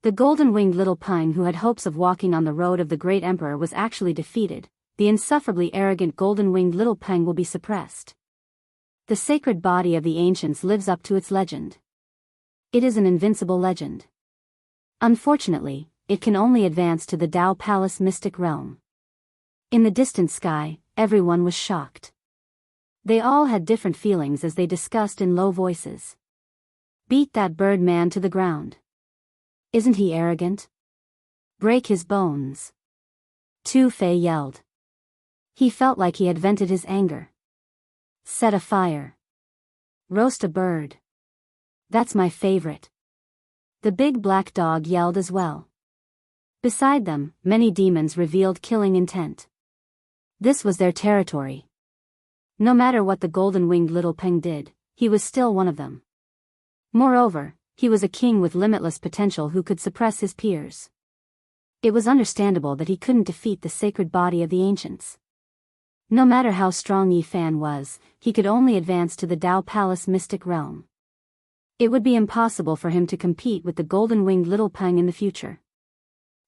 The golden-winged little Peng who had hopes of walking on the road of the great emperor was actually defeated. The insufferably arrogant golden-winged little Peng will be suppressed. The sacred body of the ancients lives up to its legend. It is an invincible legend. Unfortunately, it can only advance to the Dao Palace mystic realm. In the distant sky, everyone was shocked. They all had different feelings as they discussed in low voices. Beat that bird man to the ground. Isn't he arrogant? Break his bones. Tu Fei yelled. He felt like he had vented his anger. Set a fire. Roast a bird. That's my favorite. The big black dog yelled as well. Beside them, many demons revealed killing intent. This was their territory. No matter what the golden-winged little Peng did, he was still one of them. Moreover, he was a king with limitless potential who could suppress his peers. It was understandable that he couldn't defeat the sacred body of the ancients. No matter how strong Yi Fan was, he could only advance to the Dao Palace mystic realm. It would be impossible for him to compete with the golden-winged little Peng in the future.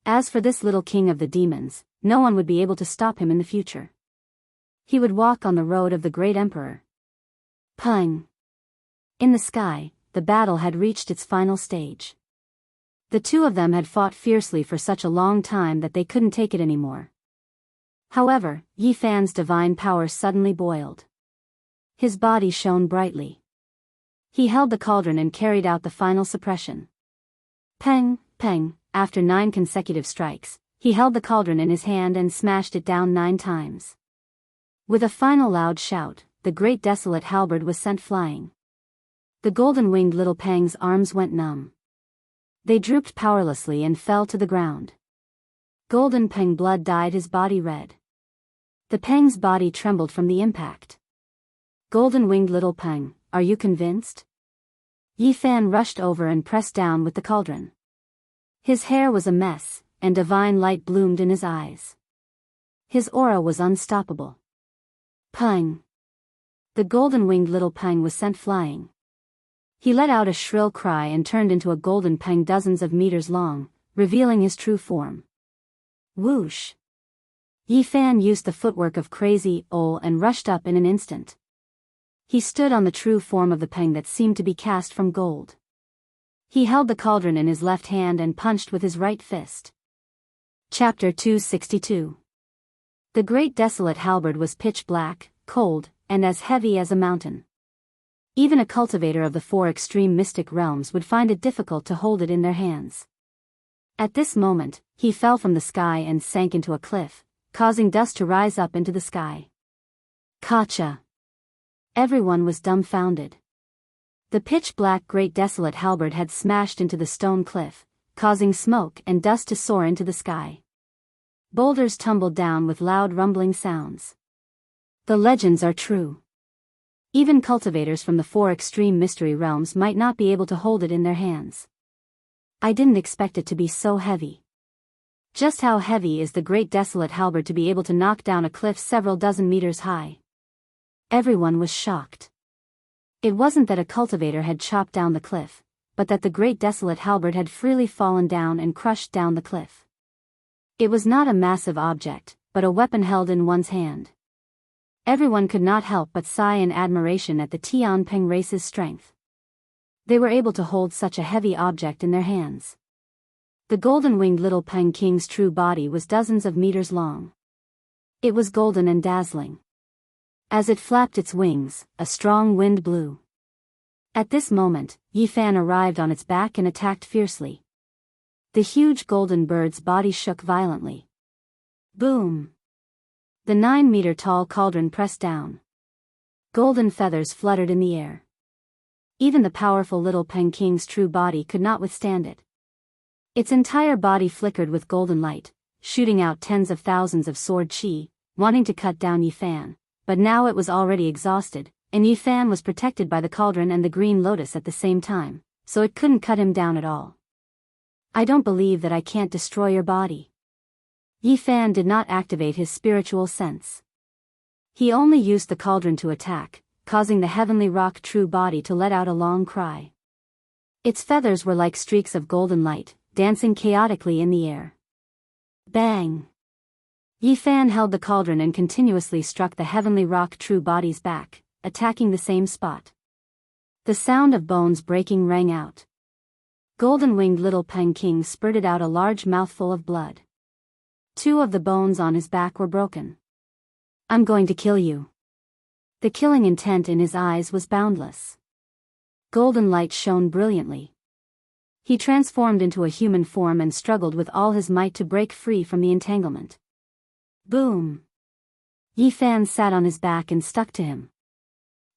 As for this little king of the demons, no one would be able to stop him in the future. He would walk on the road of the great emperor. Peng! In the sky, the battle had reached its final stage. The two of them had fought fiercely for such a long time that they couldn't take it anymore. However, Yi Fan's divine power suddenly boiled. His body shone brightly. He held the cauldron and carried out the final suppression. Peng, peng, after 9 consecutive strikes, he held the cauldron in his hand and smashed it down 9 times. With a final loud shout, the great desolate halberd was sent flying. The golden-winged little Peng's arms went numb. They drooped powerlessly and fell to the ground. Golden Peng blood dyed his body red. The Peng's body trembled from the impact. Golden-winged little Peng, are you convinced? Yi Fan rushed over and pressed down with the cauldron. His hair was a mess, and divine light bloomed in his eyes. His aura was unstoppable. Peng! The golden-winged little Peng was sent flying. He let out a shrill cry and turned into a golden Peng dozens of meters long, revealing his true form. Whoosh! Yi Fan used the footwork of Crazy Ol and rushed up in an instant. He stood on the true form of the Peng that seemed to be cast from gold. He held the cauldron in his left hand and punched with his right fist. Chapter 262. The great desolate halberd was pitch black, cold, and as heavy as a mountain. Even a cultivator of the 4 extreme mystic realms would find it difficult to hold it in their hands. At this moment, he fell from the sky and sank into a cliff, causing dust to rise up into the sky. Kacha! Everyone was dumbfounded. The pitch-black great desolate halberd had smashed into the stone cliff, causing smoke and dust to soar into the sky. Boulders tumbled down with loud rumbling sounds. The legends are true. Even cultivators from the 4 extreme mystery realms might not be able to hold it in their hands. I didn't expect it to be so heavy. Just how heavy is the great desolate halberd to be able to knock down a cliff several dozen meters high? Everyone was shocked. It wasn't that a cultivator had chopped down the cliff, but that the great desolate halberd had freely fallen down and crushed down the cliff. It was not a massive object, but a weapon held in one's hand. Everyone could not help but sigh in admiration at the Tian Peng race's strength. They were able to hold such a heavy object in their hands. The golden-winged little Peng King's true body was dozens of meters long. It was golden and dazzling. As it flapped its wings, a strong wind blew. At this moment, Yi Fan arrived on its back and attacked fiercely. The huge golden bird's body shook violently. Boom! The 9-meter-tall cauldron pressed down. Golden feathers fluttered in the air. Even the powerful little Peng King's true body could not withstand it. Its entire body flickered with golden light, shooting out tens of thousands of sword chi, wanting to cut down Yi Fan, but now it was already exhausted, and Yi Fan was protected by the cauldron and the green lotus at the same time, so it couldn't cut him down at all. I don't believe that I can't destroy your body. Yi Fan did not activate his spiritual sense. He only used the cauldron to attack, causing the heavenly rock true body to let out a long cry. Its feathers were like streaks of golden light, dancing chaotically in the air. Bang! Yi Fan held the cauldron and continuously struck the heavenly rock true body's back, attacking the same spot. The sound of bones breaking rang out. Golden-winged little Peng King spurted out a large mouthful of blood. 2 of the bones on his back were broken. I'm going to kill you. The killing intent in his eyes was boundless. Golden light shone brilliantly. He transformed into a human form and struggled with all his might to break free from the entanglement. Boom! Yi Fan sat on his back and stuck to him.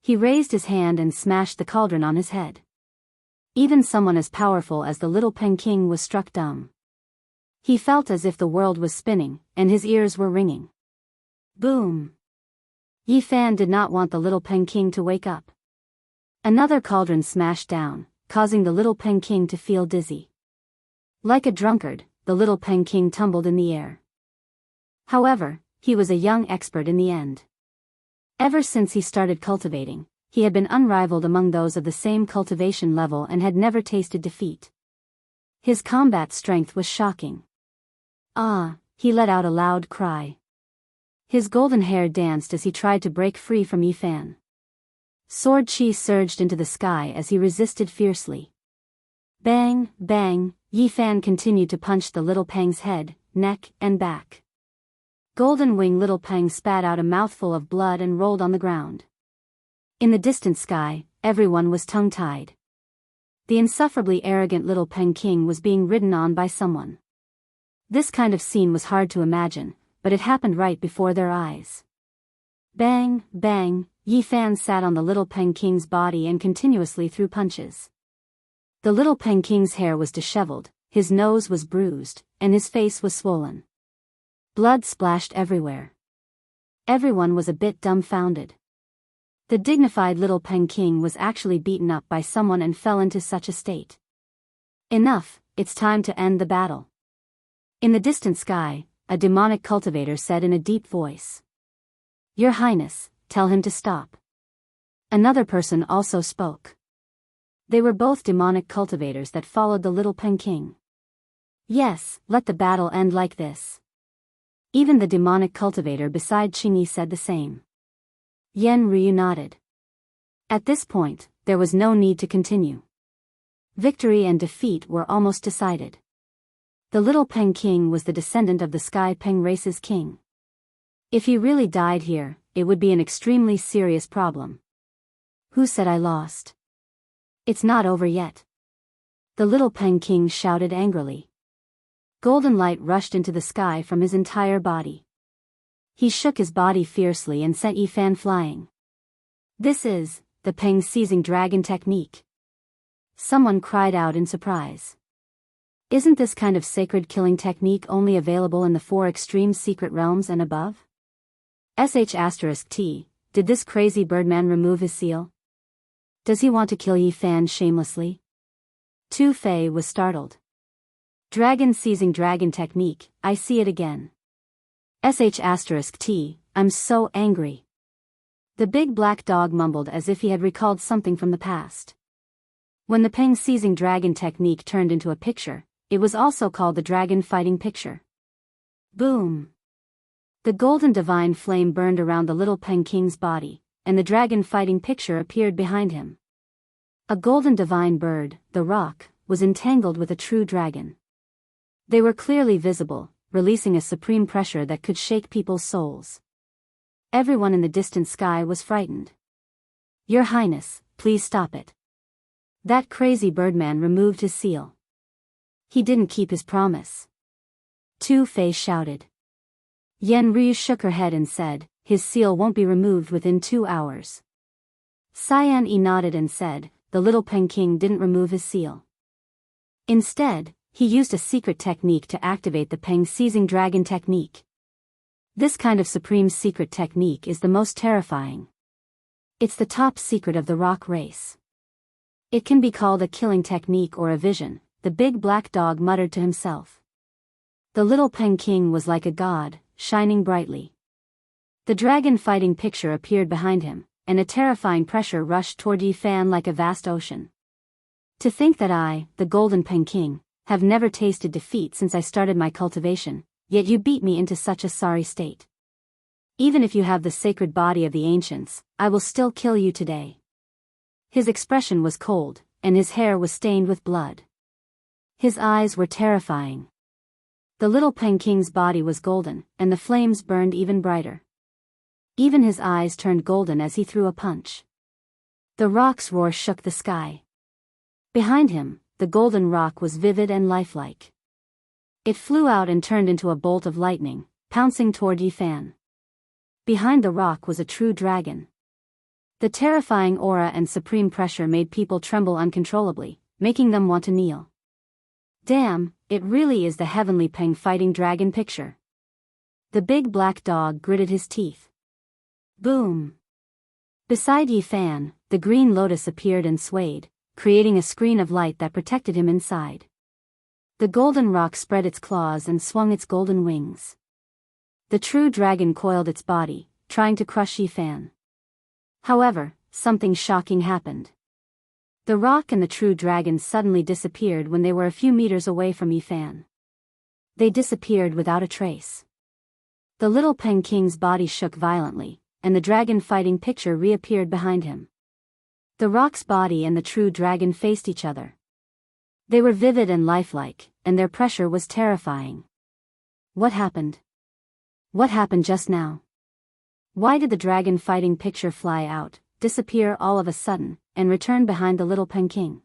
He raised his hand and smashed the cauldron on his head. Even someone as powerful as the little Peng King was struck dumb. He felt as if the world was spinning, and his ears were ringing. Boom! Yi Fan did not want the little Peng King to wake up. Another cauldron smashed down, causing the little Peng King to feel dizzy. Like a drunkard, the little Peng King tumbled in the air. However, he was a young expert in the end. Ever since he started cultivating, he had been unrivaled among those of the same cultivation level and had never tasted defeat. His combat strength was shocking. Ah, he let out a loud cry. His golden hair danced as he tried to break free from Yi Fan. Sword chi surged into the sky as he resisted fiercely. Bang, bang, Yi Fan continued to punch the little Peng's head, neck, and back. Golden Wing Little Peng spat out a mouthful of blood and rolled on the ground. In the distant sky, everyone was tongue-tied. The insufferably arrogant Little Peng King was being ridden on by someone. This kind of scene was hard to imagine, but it happened right before their eyes. Bang, bang, Yi Fan sat on the Little Peng King's body and continuously threw punches. The Little Peng King's hair was disheveled, his nose was bruised, and his face was swollen. Blood splashed everywhere. Everyone was a bit dumbfounded. The dignified Little Peng King was actually beaten up by someone and fell into such a state. Enough, it's time to end the battle. In the distant sky, a demonic cultivator said in a deep voice. Your Highness, tell him to stop. Another person also spoke. They were both demonic cultivators that followed the Little Peng King. Yes, let the battle end like this. Even the demonic cultivator beside Qingyi said the same. Yen Ryu nodded. At this point, there was no need to continue. Victory and defeat were almost decided. The Little Peng King was the descendant of the Sky Peng race's king. If he really died here, it would be an extremely serious problem. Who said I lost? It's not over yet. The Little Peng King shouted angrily. Golden light rushed into the sky from his entire body. He shook his body fiercely and sent Yi Fan flying. This is the Peng seizing dragon technique. Someone cried out in surprise. Isn't this kind of sacred killing technique only available in the 4 extreme secret realms and above? *T, did this crazy birdman remove his seal? Does he want to kill Yi Fan shamelessly? Tu Fei was startled. Dragon seizing dragon technique, I see it again. *T, I'm so angry. The big black dog mumbled as if he had recalled something from the past. When the Peng seizing dragon technique turned into a picture, it was also called the dragon fighting picture. Boom! The golden divine flame burned around the Little Peng King's body, and the dragon fighting picture appeared behind him. A golden divine bird, the rock, was entangled with a true dragon. They were clearly visible, releasing a supreme pressure that could shake people's souls. Everyone in the distant sky was frightened. Your Highness, please stop it. That crazy birdman removed his seal. He didn't keep his promise. Tu Fei shouted. Yen Ryu shook her head and said, his seal won't be removed within 2 hours. Cyan Yi nodded and said, the Little Peng King didn't remove his seal. Instead, he used a secret technique to activate the Peng seizing dragon technique. This kind of supreme secret technique is the most terrifying. It's the top secret of the rock race. It can be called a killing technique or a vision, the big black dog muttered to himself. The Little Peng King was like a god, shining brightly. The dragon fighting picture appeared behind him, and a terrifying pressure rushed toward Yi Fan like a vast ocean. To think that I, the Golden Peng King, have never tasted defeat since I started my cultivation, yet you beat me into such a sorry state. Even if you have the sacred body of the ancients, I will still kill you today. His expression was cold, and his hair was stained with blood. His eyes were terrifying. The Little Peng King's body was golden, and the flames burned even brighter. Even his eyes turned golden as he threw a punch. The rock's roar shook the sky. Behind him, the golden rock was vivid and lifelike. It flew out and turned into a bolt of lightning, pouncing toward Yi Fan. Behind the rock was a true dragon. The terrifying aura and supreme pressure made people tremble uncontrollably, making them want to kneel. Damn, it really is the heavenly Peng fighting dragon picture. The big black dog gritted his teeth. Boom! Beside Yi Fan, the green lotus appeared and swayed, creating a screen of light that protected him inside. The golden rock spread its claws and swung its golden wings. The true dragon coiled its body, trying to crush Yi Fan. However, something shocking happened. The rock and the true dragon suddenly disappeared when they were a few meters away from Yi Fan. They disappeared without a trace. The Little Peng King's body shook violently, and the dragon fighting picture reappeared behind him. The rock's body and the true dragon faced each other. They were vivid and lifelike, and their pressure was terrifying. What happened? What happened just now? Why did the dragon fighting picture fly out, disappear all of a sudden, and return behind the little Peking?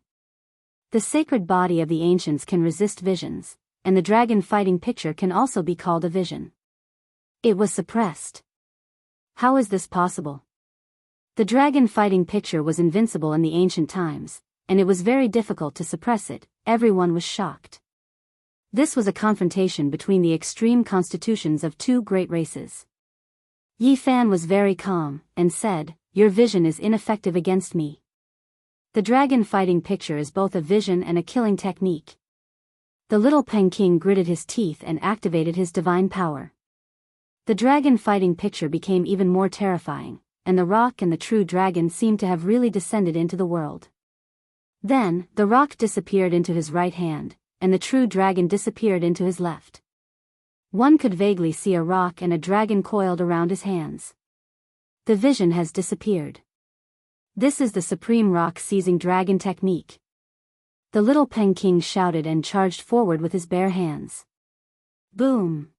The sacred body of the ancients can resist visions, and the dragon fighting picture can also be called a vision. It was suppressed. How is this possible? The dragon fighting picture was invincible in the ancient times, and it was very difficult to suppress it. Everyone was shocked. This was a confrontation between the extreme constitutions of two great races. Yi Fan was very calm, and said, "Your vision is ineffective against me. The dragon fighting picture is both a vision and a killing technique." The little Peking gritted his teeth and activated his divine power. The dragon fighting picture became even more terrifying, and the rock and the true dragon seemed to have really descended into the world. Then, the rock disappeared into his right hand, and the true dragon disappeared into his left. One could vaguely see a rock and a dragon coiled around his hands. The vision has disappeared. This is the supreme rock-seizing dragon technique. The little Peking shouted and charged forward with his bare hands. Boom!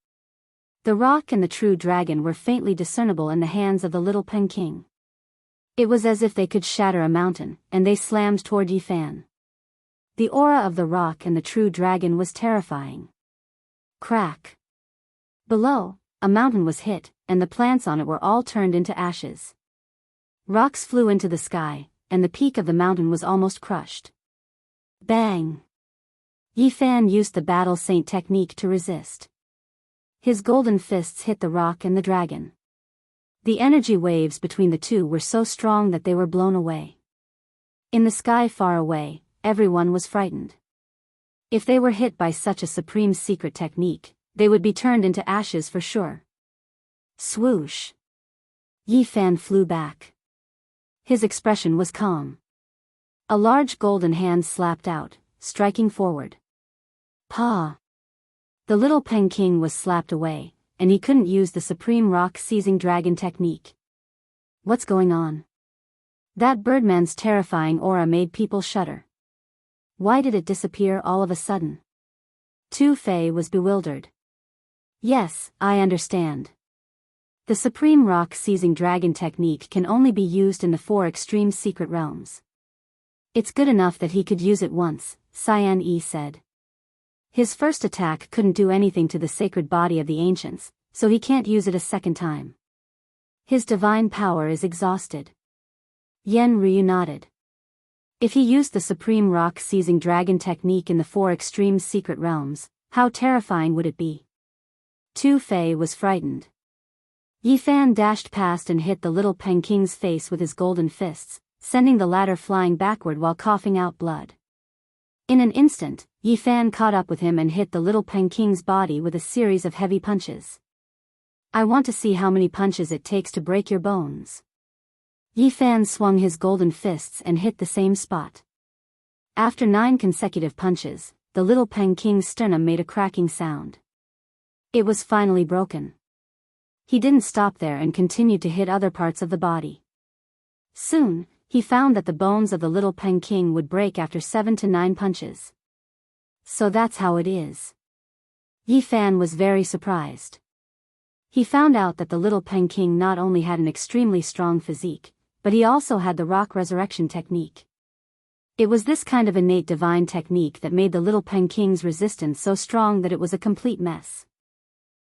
The rock and the true dragon were faintly discernible in the hands of the little Peking. It was as if they could shatter a mountain, and they slammed toward Yi Fan. The aura of the rock and the true dragon was terrifying. Crack! Below, a mountain was hit, and the plants on it were all turned into ashes. Rocks flew into the sky, and the peak of the mountain was almost crushed. Bang! Yi Fan used the battle saint technique to resist. His golden fists hit the rock and the dragon. The energy waves between the two were so strong that they were blown away. In the sky far away, everyone was frightened. If they were hit by such a supreme secret technique, they would be turned into ashes for sure. Swoosh! Yi Fan flew back. His expression was calm. A large golden hand slapped out, striking forward. Pa! The little Peking was slapped away, and he couldn't use the supreme rock-seizing dragon technique. What's going on? That birdman's terrifying aura made people shudder. Why did it disappear all of a sudden? Tu Fei was bewildered. Yes, I understand. The supreme rock-seizing dragon technique can only be used in the 4 extreme secret realms. It's good enough that he could use it once, Cyan Yi said. His first attack couldn't do anything to the sacred body of the ancients, so he can't use it a second time. His divine power is exhausted. Yen Ryu nodded. If he used the supreme rock-seizing dragon technique in the 4 extreme secret realms, how terrifying would it be? Tu Fei was frightened. Yi Fan dashed past and hit the little Peking's face with his golden fists, sending the latter flying backward while coughing out blood. In an instant, Yi Fan caught up with him and hit the little Peking's body with a series of heavy punches. I want to see how many punches it takes to break your bones. Yi Fan swung his golden fists and hit the same spot. After 9 consecutive punches, the little Peking's sternum made a cracking sound. It was finally broken. He didn't stop there and continued to hit other parts of the body. Soon, he found that the bones of the little Peking would break after 7 to 9 punches. So that's how it is. Yi Fan was very surprised. He found out that the little Peking not only had an extremely strong physique, but he also had the rock resurrection technique. It was this kind of innate divine technique that made the little Peking's resistance so strong that it was a complete mess.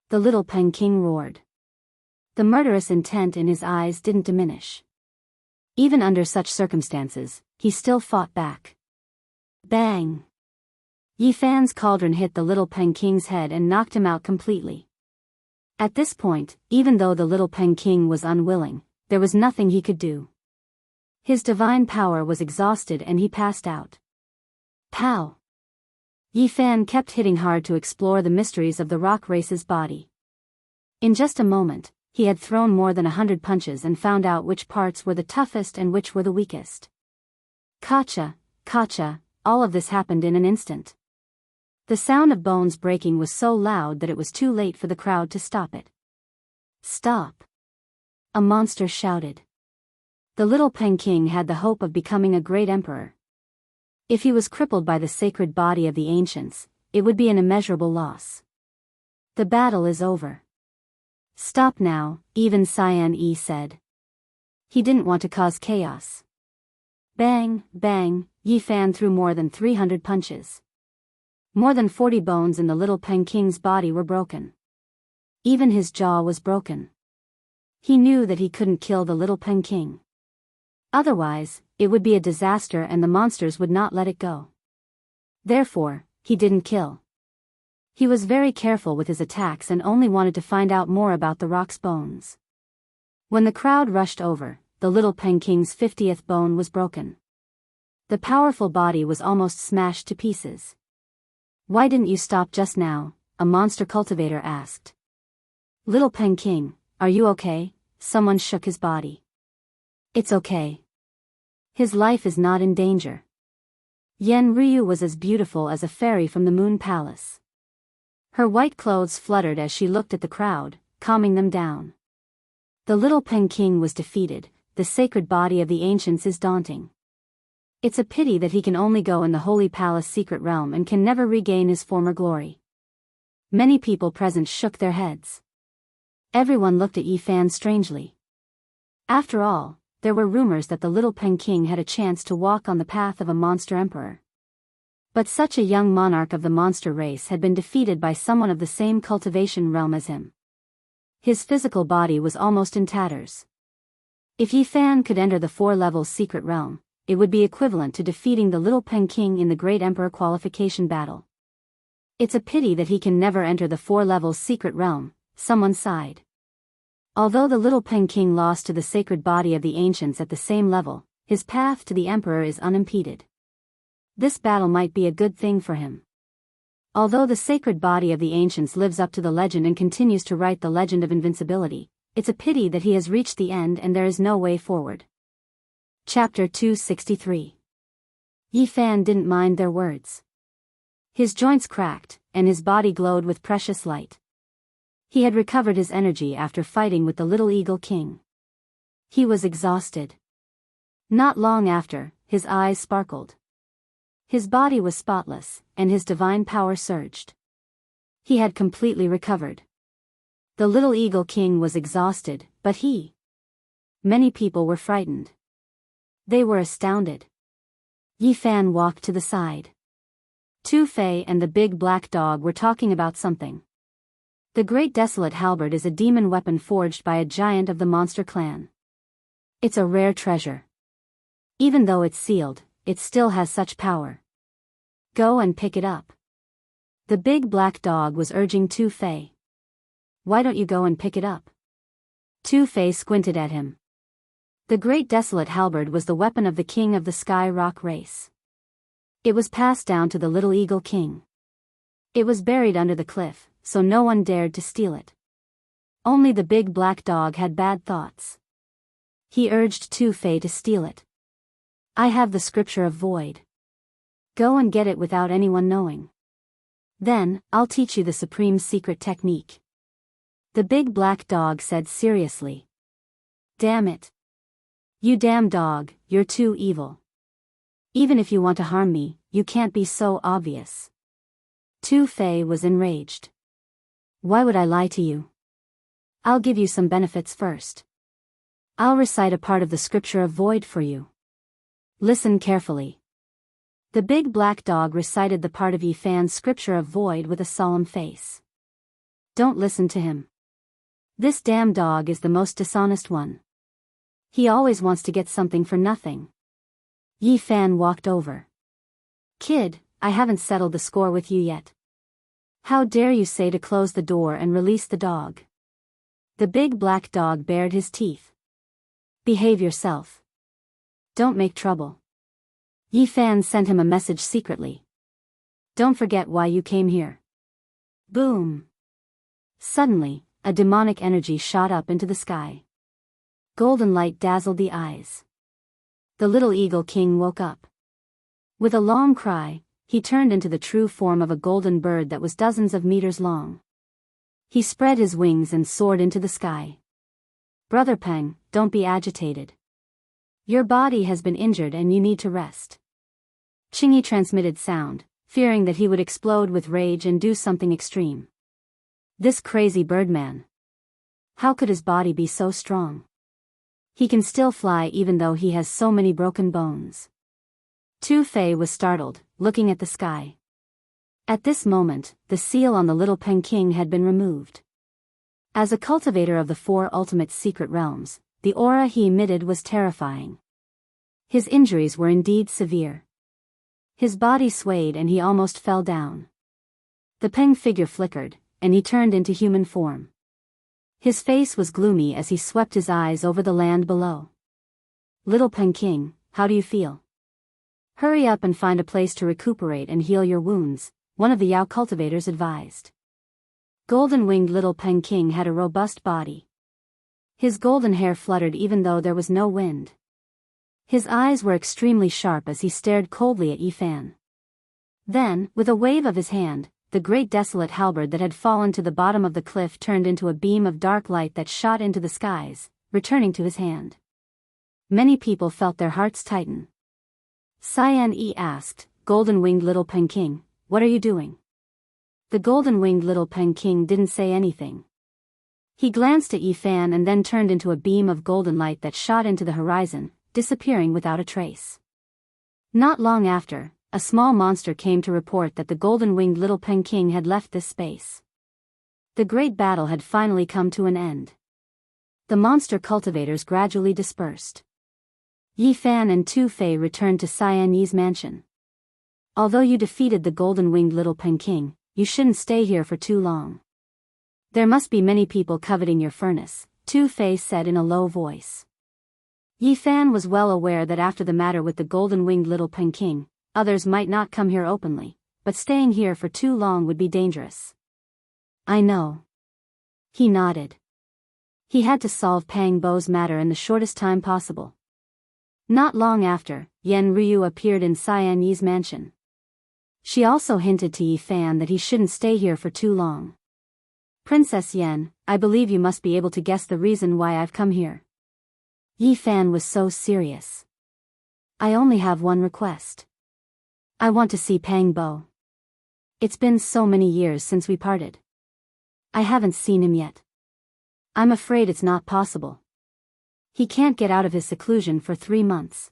The little Peking roared. The murderous intent in his eyes didn't diminish. Even under such circumstances, he still fought back. Bang! Yi Fan's cauldron hit the little Peking's head and knocked him out completely. At this point, even though the little Peking was unwilling, there was nothing he could do. His divine power was exhausted and he passed out. Pow! Yi Fan kept hitting hard to explore the mysteries of the rock race's body. In just a moment, he had thrown more than 100 punches and found out which parts were the toughest and which were the weakest. Kacha, kacha, all of this happened in an instant. The sound of bones breaking was so loud that it was too late for the crowd to stop it. Stop! A monster shouted. The little Peking had the hope of becoming a great emperor. If he was crippled by the sacred body of the ancients, it would be an immeasurable loss. The battle is over. Stop now, even Cyan Yi said. He didn't want to cause chaos. Bang, bang, Yi Fan threw more than 300 punches. More than 40 bones in the little Peking's body were broken. Even his jaw was broken. He knew that he couldn't kill the little Peking. Otherwise, it would be a disaster and the monsters would not let it go. Therefore, he didn't kill. He was very careful with his attacks and only wanted to find out more about the rock's bones. When the crowd rushed over, the little Peking's 50th bone was broken. The powerful body was almost smashed to pieces. Why didn't you stop just now? A monster cultivator asked. Little Peking, are you okay? Someone shook his body. It's okay. His life is not in danger. Yen Ryu was as beautiful as a fairy from the Moon Palace. Her white clothes fluttered as she looked at the crowd, calming them down. The little Peking was defeated. The sacred body of the ancients is daunting. It's a pity that he can only go in the Holy Palace secret realm and can never regain his former glory. Many people present shook their heads. Everyone looked at Yi Fan strangely. After all, there were rumors that the little Peking had a chance to walk on the path of a monster emperor. But such a young monarch of the monster race had been defeated by someone of the same cultivation realm as him. His physical body was almost in tatters. If Yi Fan could enter the 4-level secret realm, it would be equivalent to defeating the little Peking in the Great Emperor qualification battle. It's a pity that he can never enter the 4-level secret realm, someone sighed. Although the little Peking lost to the sacred body of the ancients at the same level, his path to the emperor is unimpeded. This battle might be a good thing for him. Although the sacred body of the ancients lives up to the legend and continues to write the legend of invincibility, it's a pity that he has reached the end and there is no way forward. Chapter 263. Yi Fan didn't mind their words. His joints cracked, and his body glowed with precious light. He had recovered his energy after fighting with the little Eagle King. He was exhausted. Not long after, his eyes sparkled. His body was spotless, and his divine power surged. He had completely recovered. The little Eagle King was exhausted, but many people were frightened. They were astounded. Yi Fan walked to the side. Tu Fei and the big black dog were talking about something. The Great Desolate Halberd is a demon weapon forged by a giant of the monster clan. It's a rare treasure. Even though it's sealed, it still has such power. Go and pick it up. The big black dog was urging Tu Fei. Why don't you go and pick it up? Tu Fei squinted at him. The Great Desolate Halberd was the weapon of the king of the Sky Rock race. It was passed down to the little Eagle King. It was buried under the cliff, so no one dared to steal it. Only the big black dog had bad thoughts. He urged Tu Fei to steal it. I have the scripture of void. Go and get it without anyone knowing. Then, I'll teach you the supreme secret technique. The big black dog said seriously. Damn it. You damn dog, you're too evil. Even if you want to harm me, you can't be so obvious. Tu Fei was enraged. Why would I lie to you? I'll give you some benefits first. I'll recite a part of the scripture of void for you. Listen carefully. The big black dog recited the part of Yi Fan's scripture of void with a solemn face. Don't listen to him. This damn dog is the most dishonest one. He always wants to get something for nothing. Yi Fan walked over. Kid, I haven't settled the score with you yet. How dare you say to close the door and release the dog? The big black dog bared his teeth. Behave yourself. Don't make trouble. Yi Fan sent him a message secretly. Don't forget why you came here. Boom. Suddenly, a demonic energy shot up into the sky. Golden light dazzled the eyes. The little Eagle King woke up. With a long cry, he turned into the true form of a golden bird that was dozens of meters long. He spread his wings and soared into the sky. Brother Peng, don't be agitated. Your body has been injured and you need to rest. Qingyi transmitted sound, fearing that he would explode with rage and do something extreme. This crazy birdman. How could his body be so strong? He can still fly even though he has so many broken bones. Tu Fei was startled, looking at the sky. At this moment, the seal on the little Peking had been removed. As a cultivator of the 4 ultimate secret realms, the aura he emitted was terrifying. His injuries were indeed severe. His body swayed and he almost fell down. The Peng figure flickered, and he turned into human form. His face was gloomy as he swept his eyes over the land below. Little Peking, how do you feel? Hurry up and find a place to recuperate and heal your wounds, one of the Yao cultivators advised. Golden-winged little Peking had a robust body. His golden hair fluttered even though there was no wind. His eyes were extremely sharp as he stared coldly at Yifan. Then, with a wave of his hand, the great desolate halberd that had fallen to the bottom of the cliff turned into a beam of dark light that shot into the skies, returning to his hand. Many people felt their hearts tighten. Cyan Yi asked, Golden-winged little Peking, what are you doing? The golden-winged little Peking didn't say anything. He glanced at Yifan and then turned into a beam of golden light that shot into the horizon, disappearing without a trace. Not long after, a small monster came to report that the golden-winged little Peking had left this space. The great battle had finally come to an end. The monster cultivators gradually dispersed. Yifan and Tu Fei returned to Cyan Yi's mansion. Although you defeated the golden-winged little Peking, you shouldn't stay here for too long. There must be many people coveting your furnace, Tu Fei said in a low voice. Yifan was well aware that after the matter with the golden-winged little Peking, others might not come here openly, but staying here for too long would be dangerous. I know. He nodded. He had to solve Pang Bo's matter in the shortest time possible. Not long after, Yen Ryu appeared in Cyan Yi's mansion. She also hinted to Yifan that he shouldn't stay here for too long. Princess Yen, I believe you must be able to guess the reason why I've come here. Yifan was so serious. I only have one request. I want to see Pang Bo. It's been so many years since we parted. I haven't seen him yet. I'm afraid it's not possible. He can't get out of his seclusion for 3 months.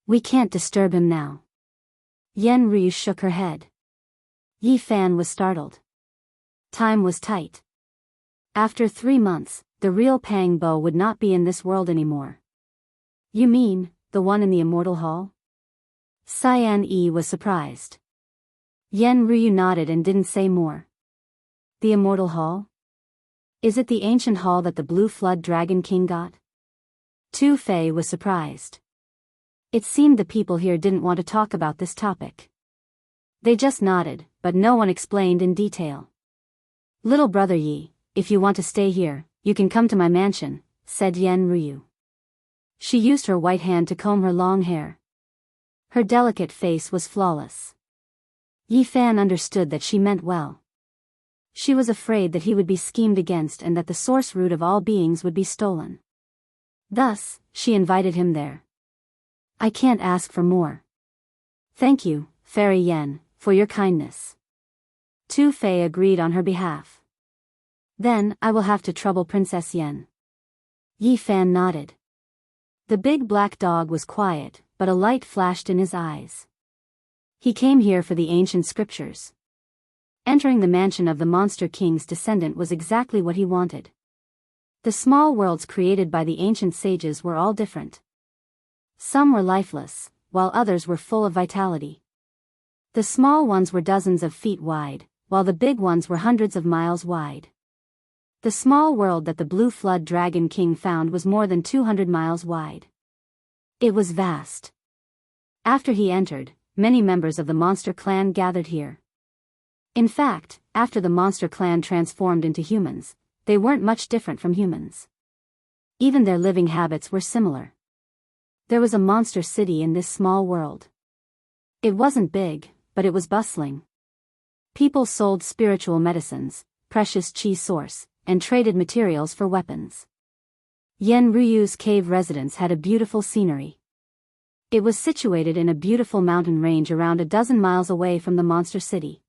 We can't disturb him now. Yen Ryu shook her head. Yifan was startled. Time was tight. After 3 months, the real Pang Bo would not be in this world anymore. You mean, the one in the Immortal Hall? Cyan Yi was surprised. Yen Ryu nodded and didn't say more. The Immortal Hall? Is it the ancient hall that the Blue Flood Dragon King got? Tu Fei was surprised. It seemed the people here didn't want to talk about this topic. They just nodded, but no one explained in detail. Little brother Yi, if you want to stay here, you can come to my mansion, said Yen Ryu. She used her white hand to comb her long hair. Her delicate face was flawless. Yifan understood that she meant well. She was afraid that he would be schemed against and that the source root of all beings would be stolen. Thus, she invited him there. I can't ask for more. Thank you, Fairy Yen, for your kindness. Tu Fei agreed on her behalf. Then, I will have to trouble Princess Yen. Yifan nodded. The big black dog was quiet, but a light flashed in his eyes. He came here for the ancient scriptures. Entering the mansion of the Monster King's descendant was exactly what he wanted. The small worlds created by the ancient sages were all different. Some were lifeless, while others were full of vitality. The small ones were dozens of feet wide, while the big ones were hundreds of miles wide. The small world that the Blue Flood Dragon King found was more than 200 miles wide. It was vast. After he entered, many members of the monster clan gathered here. In fact, after the monster clan transformed into humans, they weren't much different from humans. Even their living habits were similar. There was a monster city in this small world. It wasn't big, but it was bustling. People sold spiritual medicines, precious chi source, and traded materials for weapons. Yen Ruyu's cave residence had a beautiful scenery. It was situated in a beautiful mountain range around a dozen miles away from the monster city.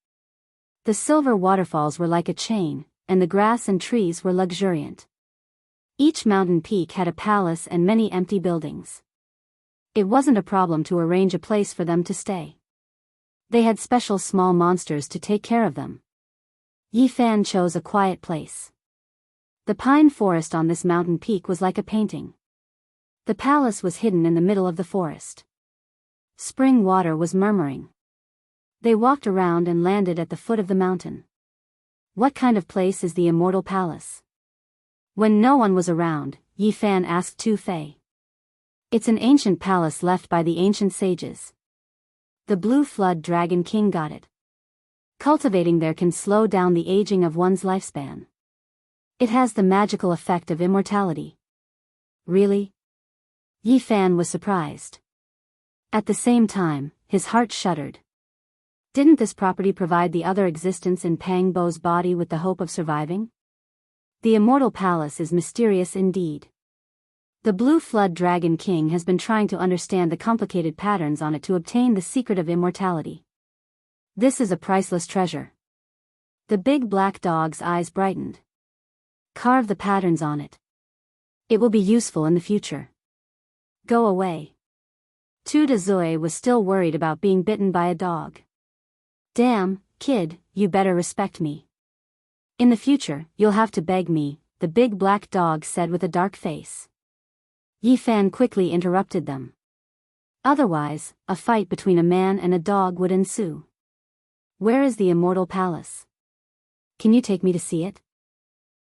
The silver waterfalls were like a chain, and the grass and trees were luxuriant. Each mountain peak had a palace and many empty buildings. It wasn't a problem to arrange a place for them to stay. They had special small monsters to take care of them. Yi Fan chose a quiet place. The pine forest on this mountain peak was like a painting. The palace was hidden in the middle of the forest. Spring water was murmuring. They walked around and landed at the foot of the mountain. What kind of place is the immortal palace? When no one was around, Yi Fan asked Tu Fei. It's an ancient palace left by the ancient sages. The Blue Flood Dragon King got it. Cultivating there can slow down the aging of one's lifespan. It has the magical effect of immortality. Really? Yi Fan was surprised. At the same time, his heart shuddered. Didn't this property provide the other existence in Pang Bo's body with the hope of surviving? The immortal palace is mysterious indeed. The Blue Flood Dragon King has been trying to understand the complicated patterns on it to obtain the secret of immortality. This is a priceless treasure. The big black dog's eyes brightened. Carve the patterns on it. It will be useful in the future. Go away. Tu Dezui was still worried about being bitten by a dog. Damn, kid, you better respect me. In the future, you'll have to beg me, the big black dog said with a dark face. Yi Fan quickly interrupted them. Otherwise, a fight between a man and a dog would ensue. Where is the immortal palace? Can you take me to see it?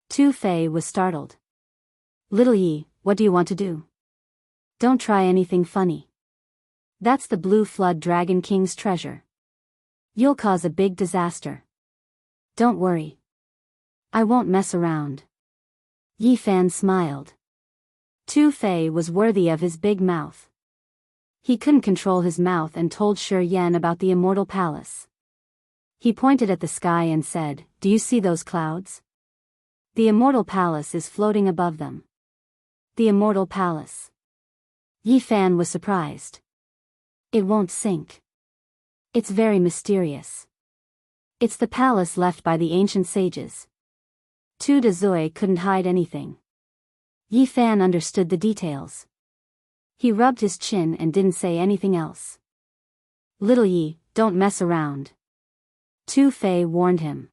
Tu Fei was startled. Little Yi, what do you want to do? Don't try anything funny. That's the Blue Flood Dragon King's treasure. You'll cause a big disaster. Don't worry. I won't mess around. Yi Fan smiled. Tu Fei was worthy of his big mouth. He couldn't control his mouth and told Shi Yan about the immortal palace. He pointed at the sky and said, "Do you see those clouds? The immortal palace is floating above them." The immortal palace. Yi Fan was surprised. It won't sink. It's very mysterious. It's the palace left by the ancient sages. Tu Dezui couldn't hide anything. Yi Fan understood the details. He rubbed his chin and didn't say anything else. Little Yi, don't mess around. Tu Fei warned him.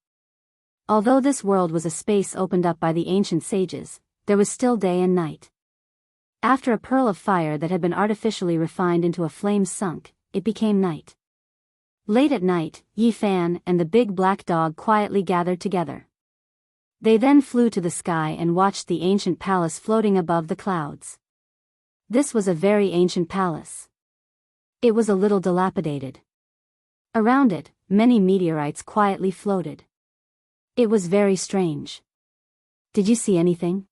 Although this world was a space opened up by the ancient sages, there was still day and night. After a pearl of fire that had been artificially refined into a flame sunk, it became night. Late at night, Yi Fan and the big black dog quietly gathered together. They then flew to the sky and watched the ancient palace floating above the clouds. This was a very ancient palace. It was a little dilapidated. Around it, many meteorites quietly floated. It was very strange. Did you see anything?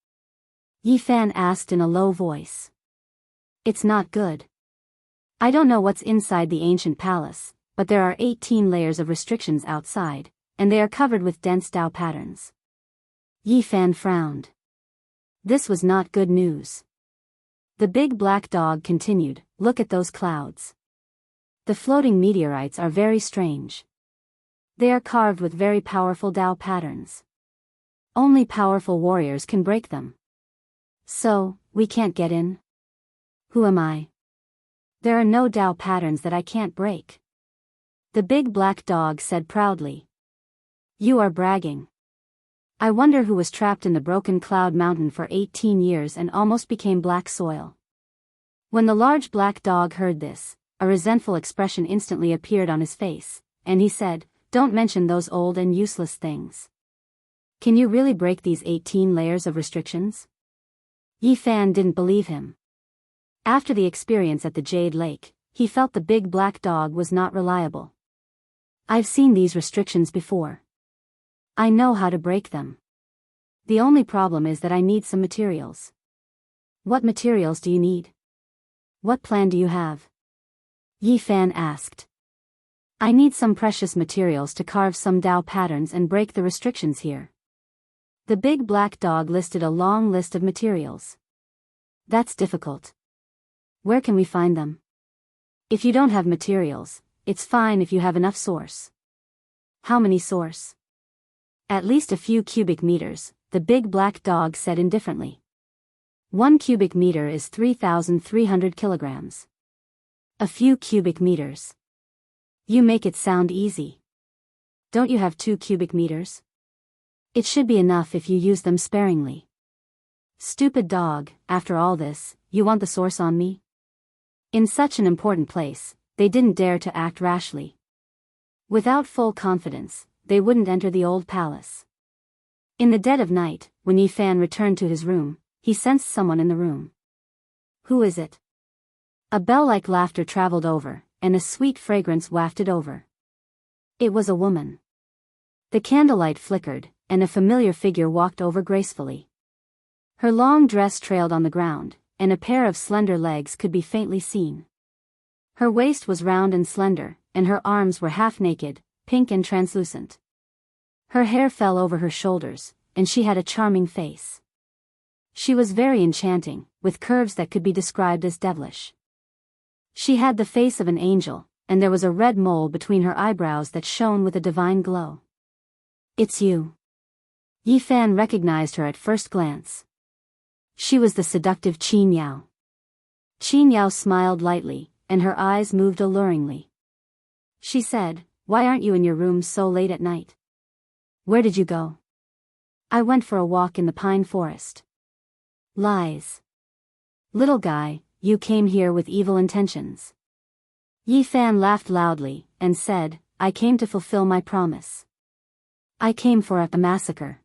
Yi Fan asked in a low voice. It's not good. I don't know what's inside the ancient palace, but there are 18 layers of restrictions outside, and they are covered with dense Dao patterns. Yi Fan frowned. This was not good news. The big black dog continued, "Look at those clouds. The floating meteorites are very strange. They are carved with very powerful Dao patterns. Only powerful warriors can break them. So, we can't get in? Who am I? There are no Dao patterns that I can't break." The big black dog said proudly. "You are bragging. I wonder who was trapped in the broken cloud mountain for 18 years and almost became black soil." When the large black dog heard this, a resentful expression instantly appeared on his face, and he said, "Don't mention those old and useless things. Can you really break these 18 layers of restrictions?" Yi Fan didn't believe him. After the experience at the Jade Lake, he felt the big black dog was not reliable. "I've seen these restrictions before. I know how to break them. The only problem is that I need some materials." "What materials do you need? What plan do you have?" Yi Fan asked. "I need some precious materials to carve some Dao patterns and break the restrictions here." The big black dog listed a long list of materials. That's difficult. Where can we find them? If you don't have materials, it's fine if you have enough source. How many source? At least a few cubic meters, the big black dog said indifferently. 1 cubic meter is 3,300 kilograms. A few cubic meters. You make it sound easy. Don't you have 2 cubic meters? It should be enough if you use them sparingly. Stupid dog, after all this, you want the source on me? In such an important place, they didn't dare to act rashly. Without full confidence, they wouldn't enter the old palace. In the dead of night, when Yi Fan returned to his room, he sensed someone in the room. Who is it? A bell-like laughter traveled over, and a sweet fragrance wafted over. It was a woman. The candlelight flickered, and a familiar figure walked over gracefully. Her long dress trailed on the ground, and a pair of slender legs could be faintly seen. Her waist was round and slender, and her arms were half-naked, pink and translucent. Her hair fell over her shoulders, and she had a charming face. She was very enchanting, with curves that could be described as devilish. She had the face of an angel, and there was a red mole between her eyebrows that shone with a divine glow. It's you. Yi Fan recognized her at first glance. She was the seductive Qin Yao. Qin Yao smiled lightly, and her eyes moved alluringly. She said, "Why aren't you in your room so late at night? Where did you go?" "I went for a walk in the pine forest." Lies. Little guy, you came here with evil intentions. Yi Fan laughed loudly, and said, "I came to fulfill my promise. I came for a massacre."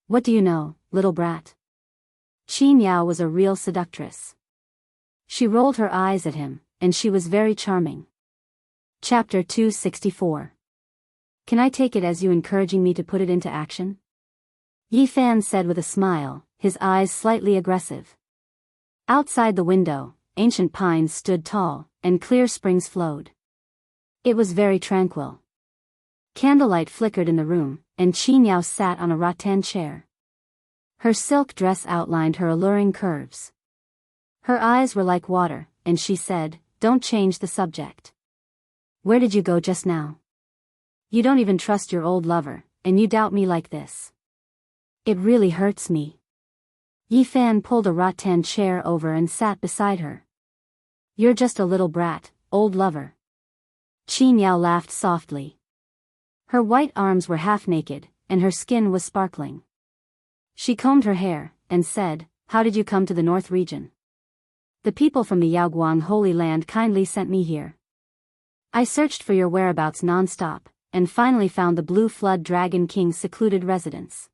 "What do you know, little brat?" Qin Yao was a real seductress. She rolled her eyes at him, and she was very charming. Chapter 264. Can I take it as you encouraging me to put it into action? Yi Fan said with a smile, his eyes slightly aggressive. Outside the window, ancient pines stood tall, and clear springs flowed. It was very tranquil. Candlelight flickered in the room, and Qin Yao sat on a rattan chair. Her silk dress outlined her alluring curves. Her eyes were like water, and she said, "Don't change the subject. Where did you go just now? You don't even trust your old lover, and you doubt me like this. It really hurts me." Yi Fan pulled a rattan chair over and sat beside her. "You're just a little brat, old lover." Qin Yao laughed softly. Her white arms were half naked, and her skin was sparkling. She combed her hair, and said, "How did you come to the north region?" "The people from the Yaoguang Holy Land kindly sent me here. I searched for your whereabouts non-stop, and finally found the Blue Flood Dragon King's secluded residence."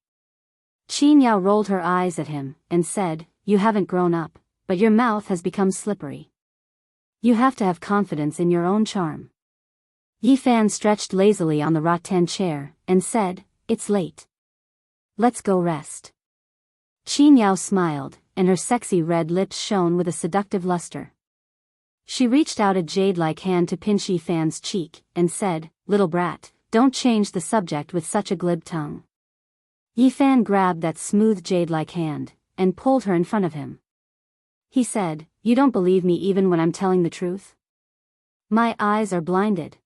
Qin Yao rolled her eyes at him, and said, "You haven't grown up, but your mouth has become slippery. You have to have confidence in your own charm." Yi Fan stretched lazily on the rattan chair, and said, "It's late. Let's go rest." Qin Yao smiled, and her sexy red lips shone with a seductive luster. She reached out a jade-like hand to pinch Yi Fan's cheek, and said, "Little brat, don't change the subject with such a glib tongue." Yi Fan grabbed that smooth jade-like hand, and pulled her in front of him. He said, "You don't believe me even when I'm telling the truth? My eyes are blinded."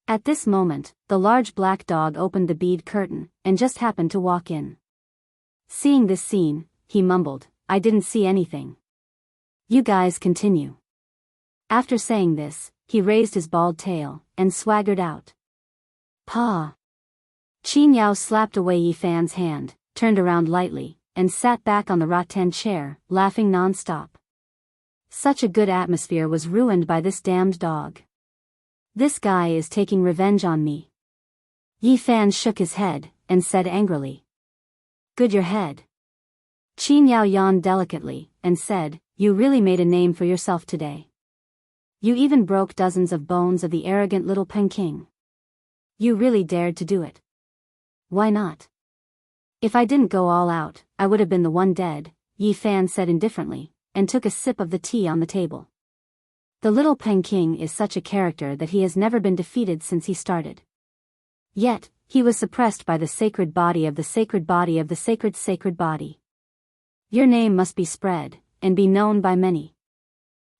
At this moment, the large black dog opened the bead curtain, and just happened to walk in. Seeing this scene, he mumbled, "I didn't see anything. You guys continue." After saying this, he raised his bald tail, and swaggered out. "Paw!" Qin Yao slapped away Yi Fan's hand, turned around lightly, and sat back on the rattan chair, laughing non-stop. Such a good atmosphere was ruined by this damned dog. This guy is taking revenge on me. Yi Fan shook his head, and said angrily. "Good your head." Qin Yao yawned delicately, and said, "You really made a name for yourself today. You even broke dozens of bones of the arrogant little Peking. You really dared to do it. Why not? If I didn't go all out, I would have been the one dead," Yi Fan said indifferently, and took a sip of the tea on the table. The little Peking is such a character that he has never been defeated since he started. Yet, he was suppressed by the sacred body of the sacred body of the sacred body. Your name must be spread, and be known by many.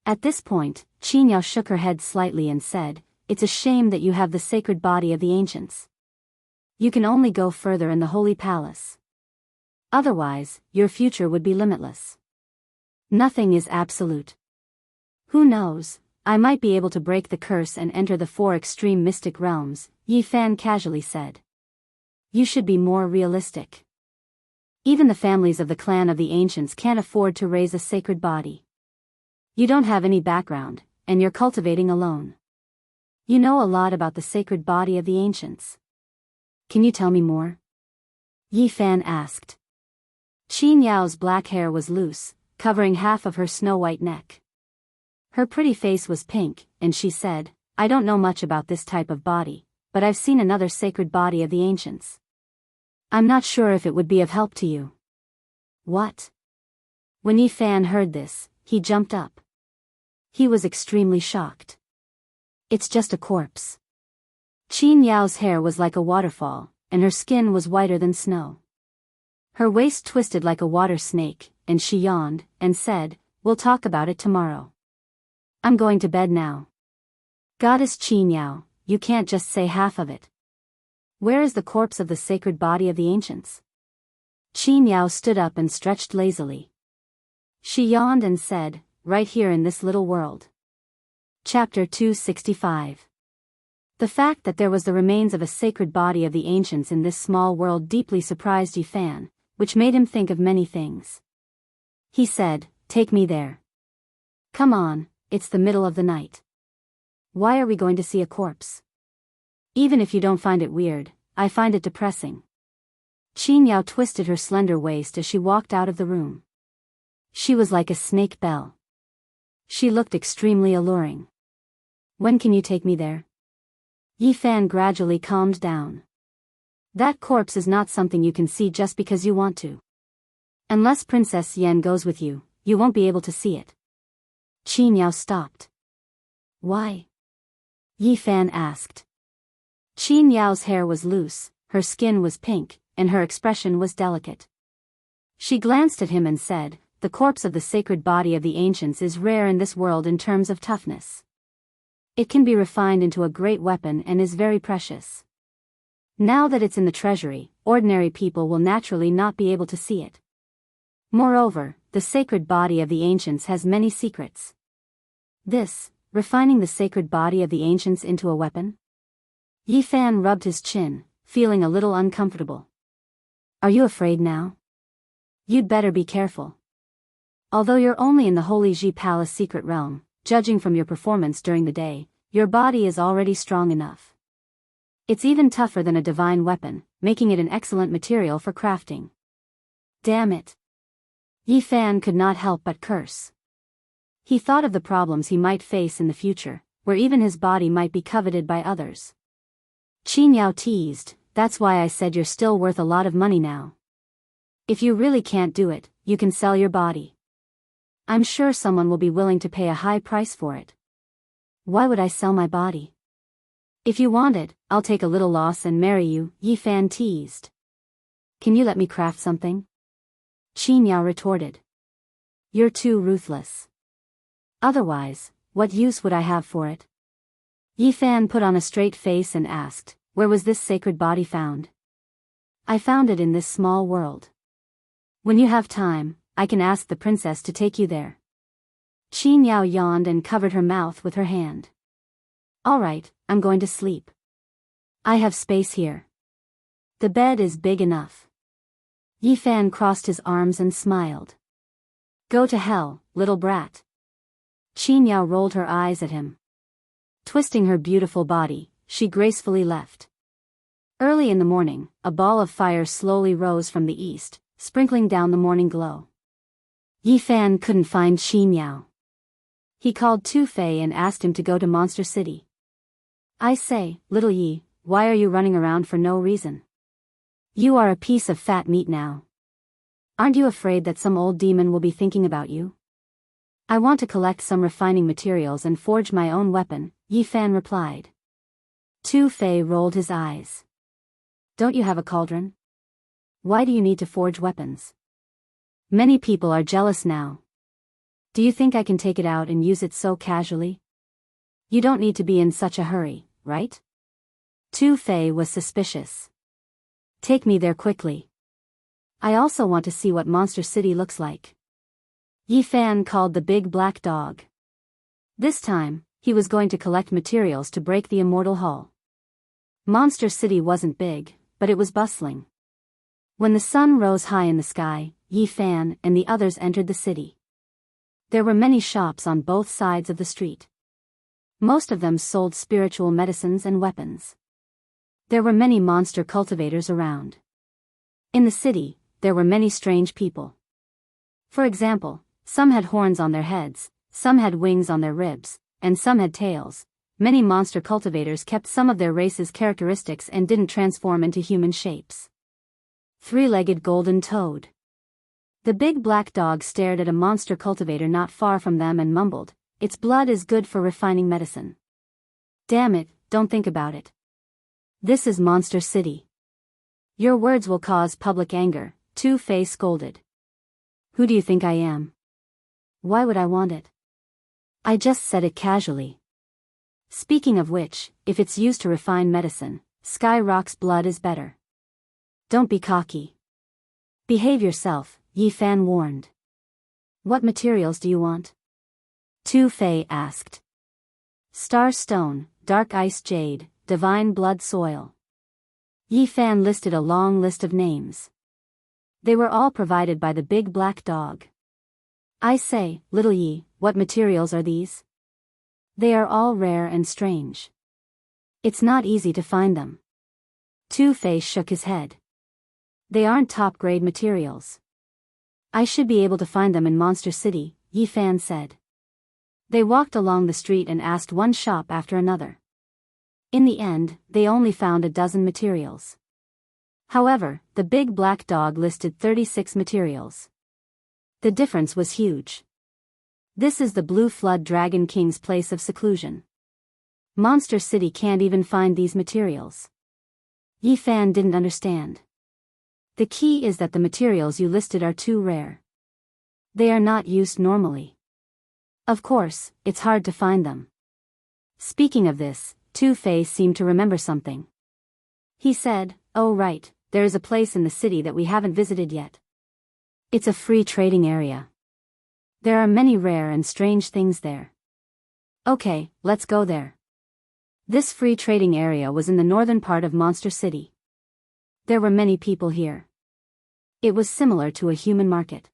At this point, Xianxia shook her head slightly and said, "It's a shame that you have the sacred body of the ancients. You can only go further in the holy palace. Otherwise, your future would be limitless. Nothing is absolute. Who knows, I might be able to break the curse and enter the 4 extreme mystic realms," Yi Fan casually said. "You should be more realistic. Even the families of the clan of the ancients can't afford to raise a sacred body. You don't have any background, and you're cultivating alone. You know a lot about the sacred body of the ancients. Can you tell me more?" Yi Fan asked. Xianxiao's black hair was loose, covering half of her snow-white neck. Her pretty face was pink, and she said, "I don't know much about this type of body, but I've seen another sacred body of the ancients. I'm not sure if it would be of help to you." "What?" When Yi Fan heard this, he jumped up. He was extremely shocked. "It's just a corpse." Xianxiao's hair was like a waterfall, and her skin was whiter than snow. Her waist twisted like a water snake, and she yawned, and said, "We'll talk about it tomorrow. I'm going to bed now." "Goddess Xianxiao, you can't just say half of it. Where is the corpse of the sacred body of the ancients?" Xianxiao stood up and stretched lazily. She yawned and said, "Right here in this little world." Chapter 265. The fact that there was the remains of a sacred body of the ancients in this small world deeply surprised Yi Fan, which made him think of many things. He said, "Take me there." "Come on, it's the middle of the night. Why are we going to see a corpse? Even if you don't find it weird, I find it depressing." Xianxiao twisted her slender waist as she walked out of the room. She was like a snake belle. She looked extremely alluring. "When can you take me there?" Yi Fan gradually calmed down. "That corpse is not something you can see just because you want to. Unless Princess Yan goes with you, you won't be able to see it." Xianxiao stopped. "Why?" Yi Fan asked. Xianxiao's hair was loose, her skin was pink, and her expression was delicate. She glanced at him and said, "The corpse of the sacred body of the ancients is rare in this world in terms of toughness. It can be refined into a great weapon and is very precious. Now that it's in the treasury, ordinary people will naturally not be able to see it. Moreover, the sacred body of the ancients has many secrets." This, refining the sacred body of the ancients into a weapon? Yi Fan rubbed his chin, feeling a little uncomfortable. "Are you afraid now? You'd better be careful. Although you're only in the Holy Ji Palace secret realm, judging from your performance during the day, your body is already strong enough. It's even tougher than a divine weapon, making it an excellent material for crafting." Damn it. Yi Fan could not help but curse. He thought of the problems he might face in the future, where even his body might be coveted by others. Xianxiao teased, "That's why I said you're still worth a lot of money now. If you really can't do it, you can sell your body. I'm sure someone will be willing to pay a high price for it." "Why would I sell my body? If you want it, I'll take a little loss and marry you," Yi Fan teased. "Can you let me craft something?" Xianxiao retorted. "You're too ruthless. Otherwise, what use would I have for it?" Yi Fan put on a straight face and asked, "Where was this sacred body found?" "I found it in this small world. When you have time, I can ask the princess to take you there." Xianxiao yawned and covered her mouth with her hand. "All right, I'm going to sleep. I have space here. The bed is big enough." Yi Fan crossed his arms and smiled. "Go to hell, little brat." Xianxiao rolled her eyes at him. Twisting her beautiful body, she gracefully left. Early in the morning, a ball of fire slowly rose from the east, sprinkling down the morning glow. Yi Fan couldn't find Xianxiao. He called Tu Fei and asked him to go to Monster City. "I say, little Yi, why are you running around for no reason? You are a piece of fat meat now. Aren't you afraid that some old demon will be thinking about you?" "I want to collect some refining materials and forge my own weapon," Yi Fan replied. Tu Fei rolled his eyes. "Don't you have a cauldron? Why do you need to forge weapons? Many people are jealous now." Do you think I can take it out and use it so casually? You don't need to be in such a hurry, right? Tu Fei was suspicious. Take me there quickly. I also want to see what Monster City looks like. Yi Fan called the big black dog. This time, he was going to collect materials to break the immortal hull. Monster City wasn't big, but it was bustling. When the sun rose high in the sky, Yi Fan and the others entered the city. There were many shops on both sides of the street. Most of them sold spiritual medicines and weapons. There were many monster cultivators around. In the city, there were many strange people. For example, some had horns on their heads, some had wings on their ribs, and some had tails. Many monster cultivators kept some of their race's characteristics and didn't transform into human shapes. Three-legged golden toad. The big black dog stared at a monster cultivator not far from them and mumbled, "Its blood is good for refining medicine." Damn it, don't think about it. This is Monster City. Your words will cause public anger, Tu Fei scolded. Who do you think I am? Why would I want it? I just said it casually. Speaking of which, if it's used to refine medicine, Sky Rock's blood is better. Don't be cocky. Behave yourself, Yi Fan warned. What materials do you want? Tu Fei asked. Star stone, dark ice jade, divine blood soil. Yi Fan listed a long list of names. They were all provided by the big black dog. I say, little Yi, what materials are these? They are all rare and strange. It's not easy to find them. Tu Fei shook his head. They aren't top-grade materials. I should be able to find them in Monster City, Yi Fan said. They walked along the street and asked one shop after another. In the end, they only found a dozen materials. However, the big black dog listed 36 materials. The difference was huge. This is the Blue Flood Dragon King's place of seclusion. Monster City can't even find these materials. Yi Fan didn't understand. The key is that the materials you listed are too rare. They are not used normally. Of course, it's hard to find them. Speaking of this, Tu Fei seemed to remember something. He said, "Oh right, there is a place in the city that we haven't visited yet. It's a free trading area. There are many rare and strange things there. Okay, let's go there." This free trading area was in the northern part of Monster City. There were many people here. It was similar to a human market.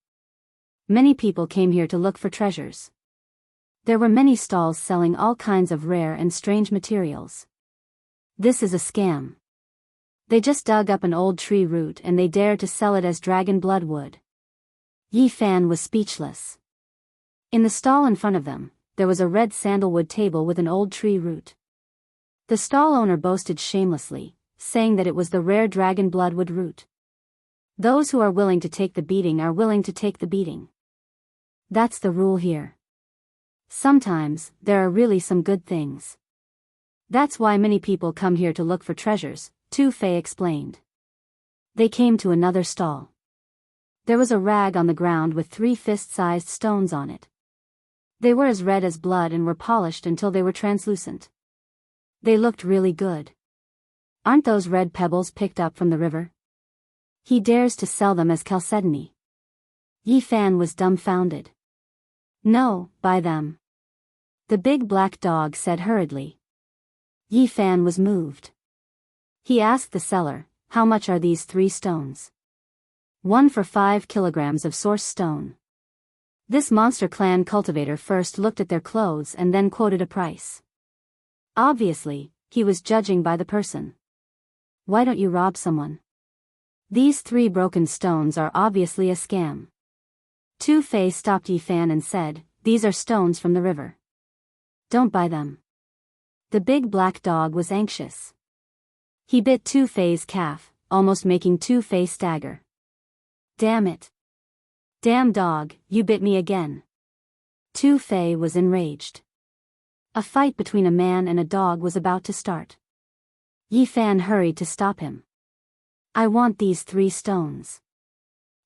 Many people came here to look for treasures. There were many stalls selling all kinds of rare and strange materials. This is a scam. They just dug up an old tree root and they dared to sell it as dragon blood wood. Yi Fan was speechless. In the stall in front of them, there was a red sandalwood table with an old tree root. The stall owner boasted shamelessly, saying that it was the rare dragon bloodwood root. Those who are willing to take the beating are willing to take the beating. That's the rule here. Sometimes, there are really some good things. That's why many people come here to look for treasures, Tu Fei explained. They came to another stall. There was a rag on the ground with 3 fist-sized stones on it. They were as red as blood and were polished until they were translucent. They looked really good. Aren't those red pebbles picked up from the river? He dares to sell them as chalcedony. Yi Fan was dumbfounded. No, buy them. The big black dog said hurriedly. Yi Fan was moved. He asked the seller, "How much are these 3 stones?" "1 for 5 kilograms of source stone." This monster clan cultivator first looked at their clothes and then quoted a price. Obviously, he was judging by the person. Why don't you rob someone? These 3 broken stones are obviously a scam. Tu Fei stopped Yi Fan and said, "These are stones from the river. Don't buy them." The big black dog was anxious. He bit Tu Fei's calf, almost making Tu Fei stagger. Damn it. Damn dog, you bit me again. Tu Fei was enraged. A fight between a man and a dog was about to start. Yi Fan hurried to stop him. "I want these 3 stones."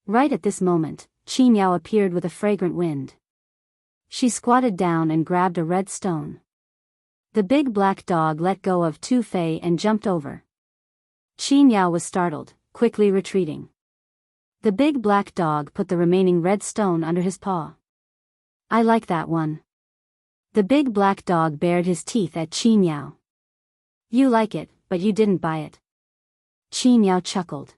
Right at this moment, Qin Yao appeared with a fragrant wind. She squatted down and grabbed a red stone. The big black dog let go of Tu Fei and jumped over. Xianxia was startled, quickly retreating. The big black dog put the remaining red stone under his paw. I like that one. The big black dog bared his teeth at Xianxia. You like it, but you didn't buy it. Xianxia chuckled.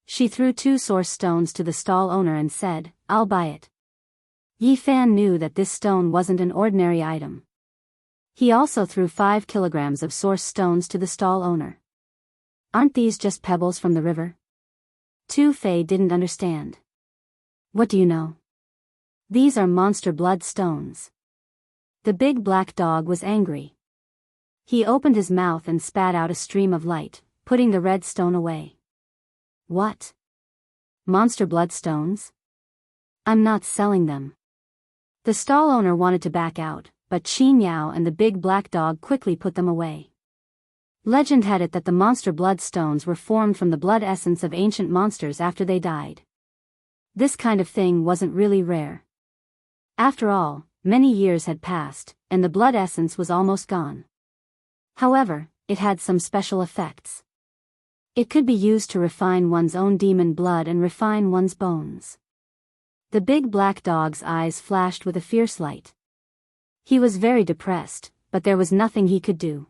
She threw 2 source stones to the stall owner and said, I'll buy it. Yi Fan knew that this stone wasn't an ordinary item. He also threw 5 kilograms of source stones to the stall owner. Aren't these just pebbles from the river? Tu Fei didn't understand. What do you know? These are monster blood stones. The big black dog was angry. He opened his mouth and spat out a stream of light, putting the red stone away. What? Monster blood stones? I'm not selling them. The stall owner wanted to back out, but Xianxia and the big black dog quickly put them away. Legend had it that the monster blood stones were formed from the blood essence of ancient monsters after they died. This kind of thing wasn't really rare. After all, many years had passed, and the blood essence was almost gone. However, it had some special effects. It could be used to refine one's own demon blood and refine one's bones. The big black dog's eyes flashed with a fierce light. He was very depressed, but there was nothing he could do.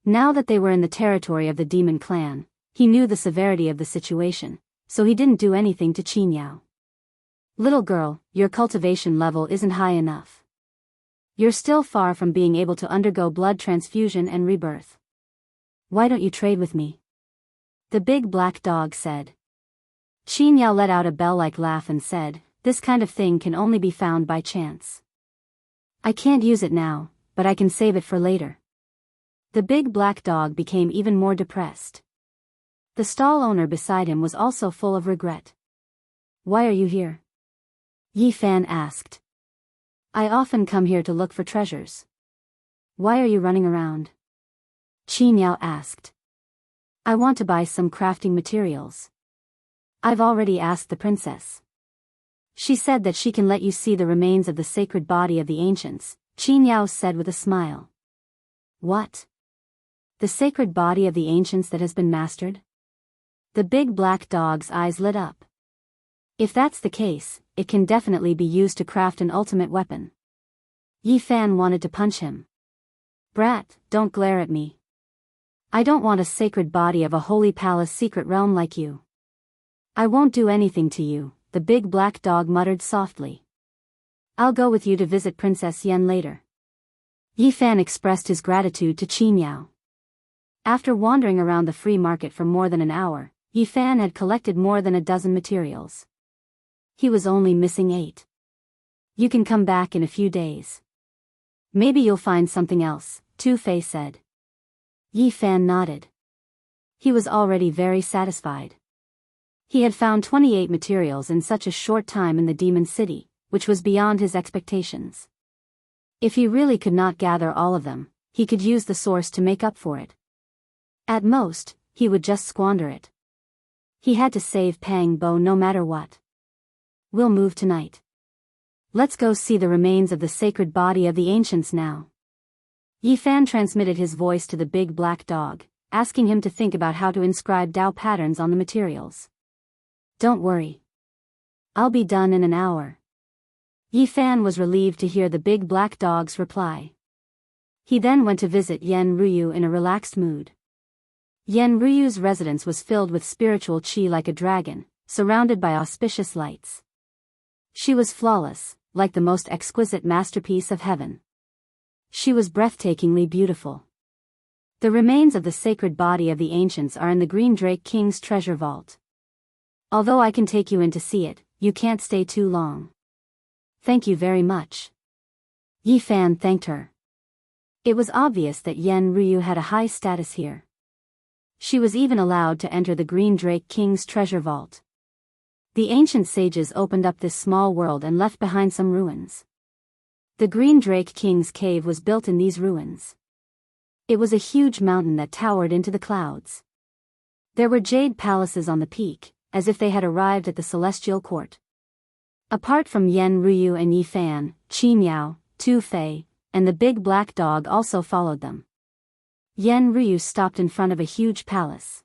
Now that they were in the territory of the demon clan, he knew the severity of the situation, so he didn't do anything to Xianxia. Little girl, your cultivation level isn't high enough. You're still far from being able to undergo blood transfusion and rebirth. Why don't you trade with me? The big black dog said. Xianxia let out a bell-like laugh and said, this kind of thing can only be found by chance. I can't use it now, but I can save it for later. The big black dog became even more depressed. The stall owner beside him was also full of regret. Why are you here? Yi Fan asked. I often come here to look for treasures. Why are you running around? Xianxia asked. I want to buy some crafting materials. I've already asked the princess. She said that she can let you see the remains of the sacred body of the ancients, Xianxia said with a smile. What? The sacred body of the ancients that has been mastered? The big black dog's eyes lit up. If that's the case, it can definitely be used to craft an ultimate weapon. Yi Fan wanted to punch him. Brat, don't glare at me. I don't want a sacred body of a holy palace secret realm like you. I won't do anything to you, the big black dog muttered softly. I'll go with you to visit Princess Yen later. Yi Fan expressed his gratitude to Xianxia. After wandering around the free market for more than an hour, Yi Fan had collected more than a dozen materials. He was only missing 8. You can come back in a few days. Maybe you'll find something else, Tu Fei said. Yi Fan nodded. He was already very satisfied. He had found 28 materials in such a short time in the demon city, which was beyond his expectations. If he really could not gather all of them, he could use the source to make up for it. At most, he would just squander it. He had to save Pang Bo no matter what. We'll move tonight. Let's go see the remains of the sacred body of the ancients now. Yi Fan transmitted his voice to the big black dog, asking him to think about how to inscribe Dao patterns on the materials. Don't worry. I'll be done in an hour. Yi Fan was relieved to hear the big black dog's reply. He then went to visit Yen Ruyu in a relaxed mood. Yen Ruyu's residence was filled with spiritual qi like a dragon, surrounded by auspicious lights. She was flawless, like the most exquisite masterpiece of heaven. She was breathtakingly beautiful. The remains of the sacred body of the ancients are in the Green Drake King's treasure vault. Although I can take you in to see it, you can't stay too long. Thank you very much. Yi Fan thanked her. It was obvious that Yen Ryu had a high status here. She was even allowed to enter the Green Drake King's treasure vault. The ancient sages opened up this small world and left behind some ruins. The Green Drake King's cave was built in these ruins. It was a huge mountain that towered into the clouds. There were jade palaces on the peak, as if they had arrived at the celestial court. Apart from Yan Ruyu and Yi Fan, Qi Miao, Tu Fei, and the big black dog also followed them. Yan Ruyu stopped in front of a huge palace.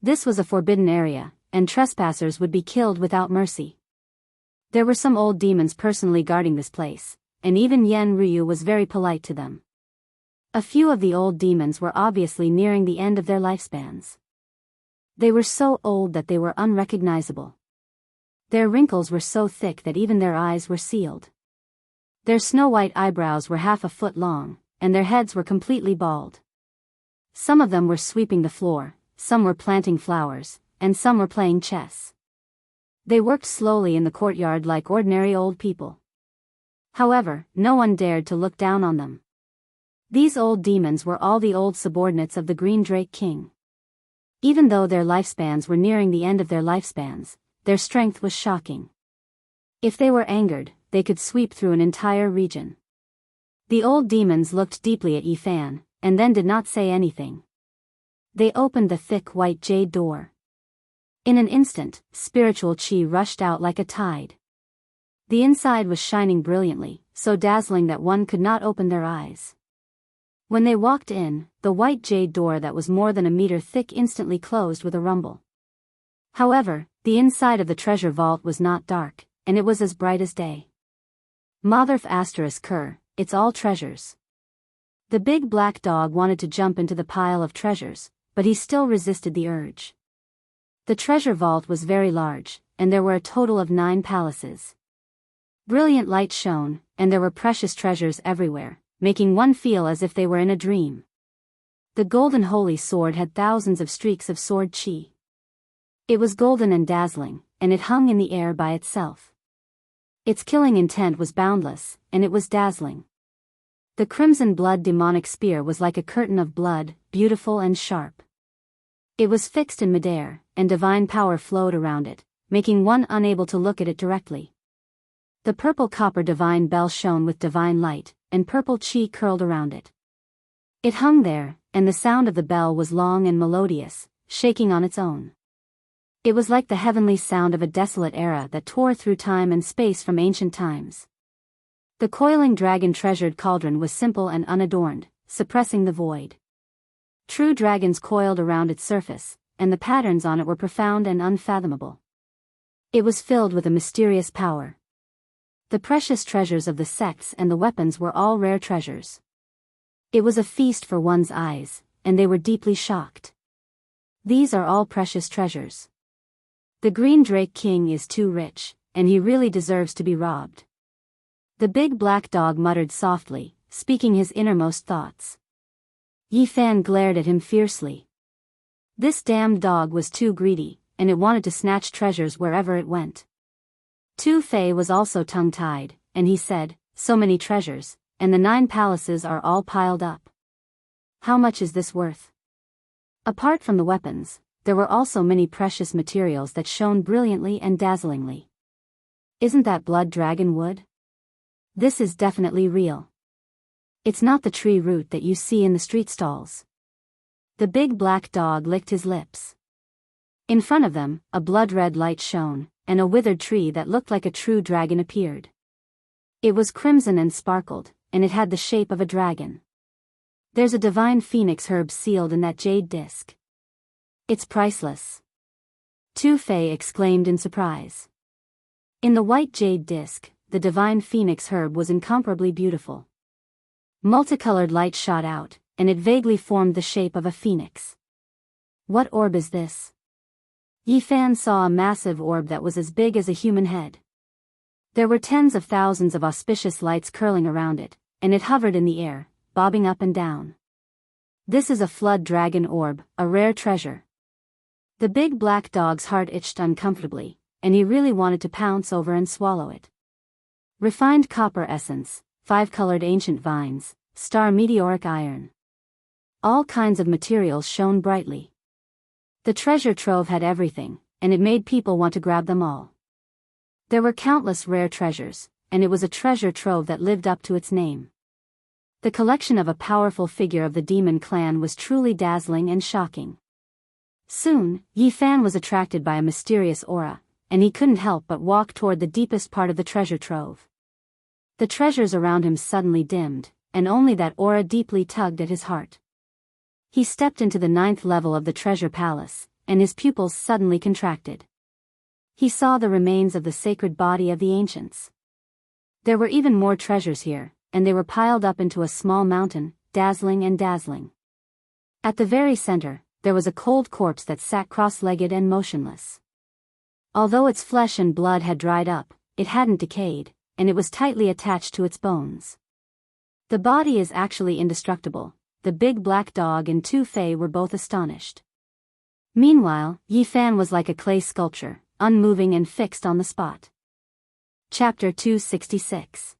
This was a forbidden area, and trespassers would be killed without mercy. There were some old demons personally guarding this place, and even Yan Ruyu was very polite to them. A few of the old demons were obviously nearing the end of their lifespans. They were so old that they were unrecognizable. Their wrinkles were so thick that even their eyes were sealed. Their snow-white eyebrows were half a foot long, and their heads were completely bald. Some of them were sweeping the floor, some were planting flowers, and some were playing chess. They worked slowly in the courtyard like ordinary old people. However, no one dared to look down on them. These old demons were all the old subordinates of the Green Drake King. Even though their lifespans were nearing the end of their lifespans, their strength was shocking. If they were angered, they could sweep through an entire region. The old demons looked deeply at Yi Fan, and then did not say anything. They opened the thick white jade door. In an instant, spiritual qi rushed out like a tide. The inside was shining brilliantly, so dazzling that one could not open their eyes. When they walked in, the white jade door that was more than a meter thick instantly closed with a rumble. However, the inside of the treasure vault was not dark, and it was as bright as day. Motherf *Ker, it's all treasures. The big black dog wanted to jump into the pile of treasures, but he still resisted the urge. The treasure vault was very large, and there were a total of 9 palaces. Brilliant light shone, and there were precious treasures everywhere, making one feel as if they were in a dream. The golden holy sword had thousands of streaks of sword qi. It was golden and dazzling, and it hung in the air by itself. Its killing intent was boundless, and it was dazzling. The crimson blood demonic spear was like a curtain of blood, beautiful and sharp. It was fixed in midair, and divine power flowed around it, making one unable to look at it directly. The purple copper divine bell shone with divine light, and purple qi curled around it. It hung there, and the sound of the bell was long and melodious, shaking on its own. It was like the heavenly sound of a desolate era that tore through time and space from ancient times. The coiling dragon-treasured cauldron was simple and unadorned, suppressing the void. True dragons coiled around its surface, and the patterns on it were profound and unfathomable. It was filled with a mysterious power. The precious treasures of the sects and the weapons were all rare treasures. It was a feast for one's eyes, and they were deeply shocked. These are all precious treasures. The Green Drake King is too rich, and he really deserves to be robbed. The big black dog muttered softly, speaking his innermost thoughts. Yi Fan glared at him fiercely. This damned dog was too greedy, and it wanted to snatch treasures wherever it went. Tu Fei was also tongue-tied, and he said, "So many treasures, and the 9 palaces are all piled up. How much is this worth?" Apart from the weapons, there were also many precious materials that shone brilliantly and dazzlingly. Isn't that blood dragon wood? This is definitely real. It's not the tree root that you see in the street stalls. The big black dog licked his lips. In front of them, a blood-red light shone, and a withered tree that looked like a true dragon appeared. It was crimson and sparkled, and it had the shape of a dragon. There's a divine phoenix herb sealed in that jade disc. It's priceless. Tu Fei exclaimed in surprise. In the white jade disc, the divine phoenix herb was incomparably beautiful. Multicolored light shot out, and it vaguely formed the shape of a phoenix. What orb is this? Yi Fan saw a massive orb that was as big as a human head. There were tens of thousands of auspicious lights curling around it, and it hovered in the air, bobbing up and down. This is a flood dragon orb, a rare treasure. The big black dog's heart itched uncomfortably, and he really wanted to pounce over and swallow it. Refined copper essence, 5-colored ancient vines, star meteoric iron. All kinds of materials shone brightly. The treasure trove had everything, and it made people want to grab them all. There were countless rare treasures, and it was a treasure trove that lived up to its name. The collection of a powerful figure of the demon clan was truly dazzling and shocking. Soon, Yi Fan was attracted by a mysterious aura, and he couldn't help but walk toward the deepest part of the treasure trove. The treasures around him suddenly dimmed, and only that aura deeply tugged at his heart. He stepped into the 9th level of the treasure palace, and his pupils suddenly contracted. He saw the remains of the sacred body of the ancients. There were even more treasures here, and they were piled up into a small mountain, dazzling and dazzling. At the very center, there was a cold corpse that sat cross-legged and motionless. Although its flesh and blood had dried up, it hadn't decayed, and it was tightly attached to its bones. The body is actually indestructible. The big black dog and Tu Fei were both astonished. Meanwhile, Yi Fan was like a clay sculpture, unmoving and fixed on the spot. Chapter 266.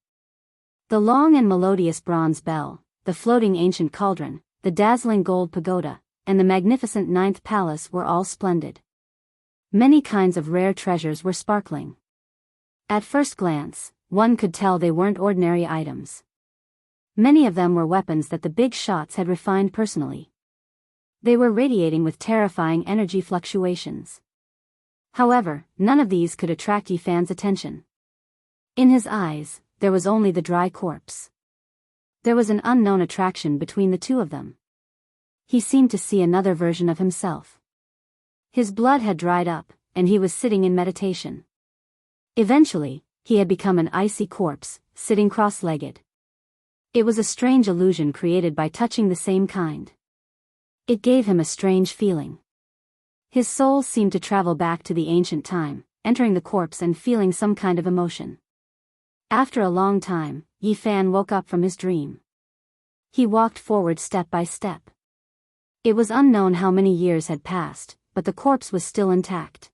The long and melodious bronze bell, the floating ancient cauldron, the dazzling gold pagoda, and the magnificent 9th palace were all splendid. Many kinds of rare treasures were sparkling. At first glance, one could tell they weren't ordinary items. Many of them were weapons that the big shots had refined personally. They were radiating with terrifying energy fluctuations. However, none of these could attract Yi Fan's attention. In his eyes, there was only the dry corpse. There was an unknown attraction between the two of them. He seemed to see another version of himself. His blood had dried up, and he was sitting in meditation. Eventually, he had become an icy corpse, sitting cross-legged. It was a strange illusion created by touching the same kind. It gave him a strange feeling. His soul seemed to travel back to the ancient time, entering the corpse and feeling some kind of emotion. After a long time, Yi Fan woke up from his dream. He walked forward step by step. It was unknown how many years had passed, but the corpse was still intact.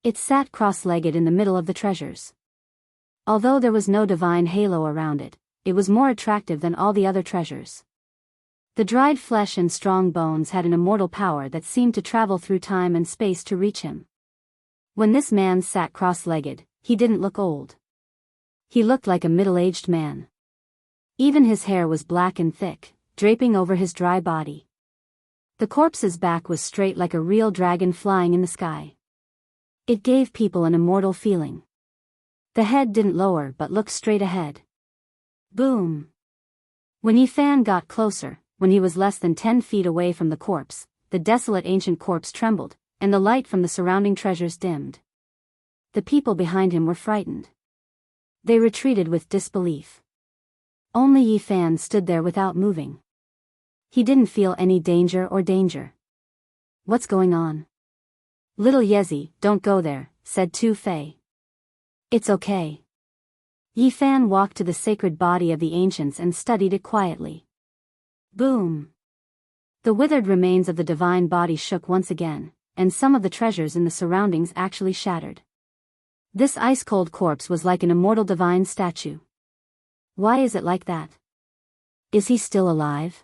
It sat cross-legged in the middle of the treasures. Although there was no divine halo around it, it was more attractive than all the other treasures. The dried flesh and strong bones had an immortal power that seemed to travel through time and space to reach him. When this man sat cross-legged, he didn't look old. He looked like a middle-aged man. Even his hair was black and thick, draping over his dry body. The corpse's back was straight like a real dragon flying in the sky. It gave people an immortal feeling. The head didn't lower but looked straight ahead. Boom! When Yi Fan got closer, when he was less than 10 feet away from the corpse, the desolate ancient corpse trembled, and the light from the surrounding treasures dimmed. The people behind him were frightened. They retreated with disbelief. Only Yi Fan stood there without moving. He didn't feel any danger or danger. What's going on? Little Yezi, don't go there, said Tu Fei. It's okay. Yi Fan walked to the sacred body of the ancients and studied it quietly. Boom! The withered remains of the divine body shook once again, and some of the treasures in the surroundings actually shattered. This ice-cold corpse was like an immortal divine statue. Why is it like that? Is he still alive?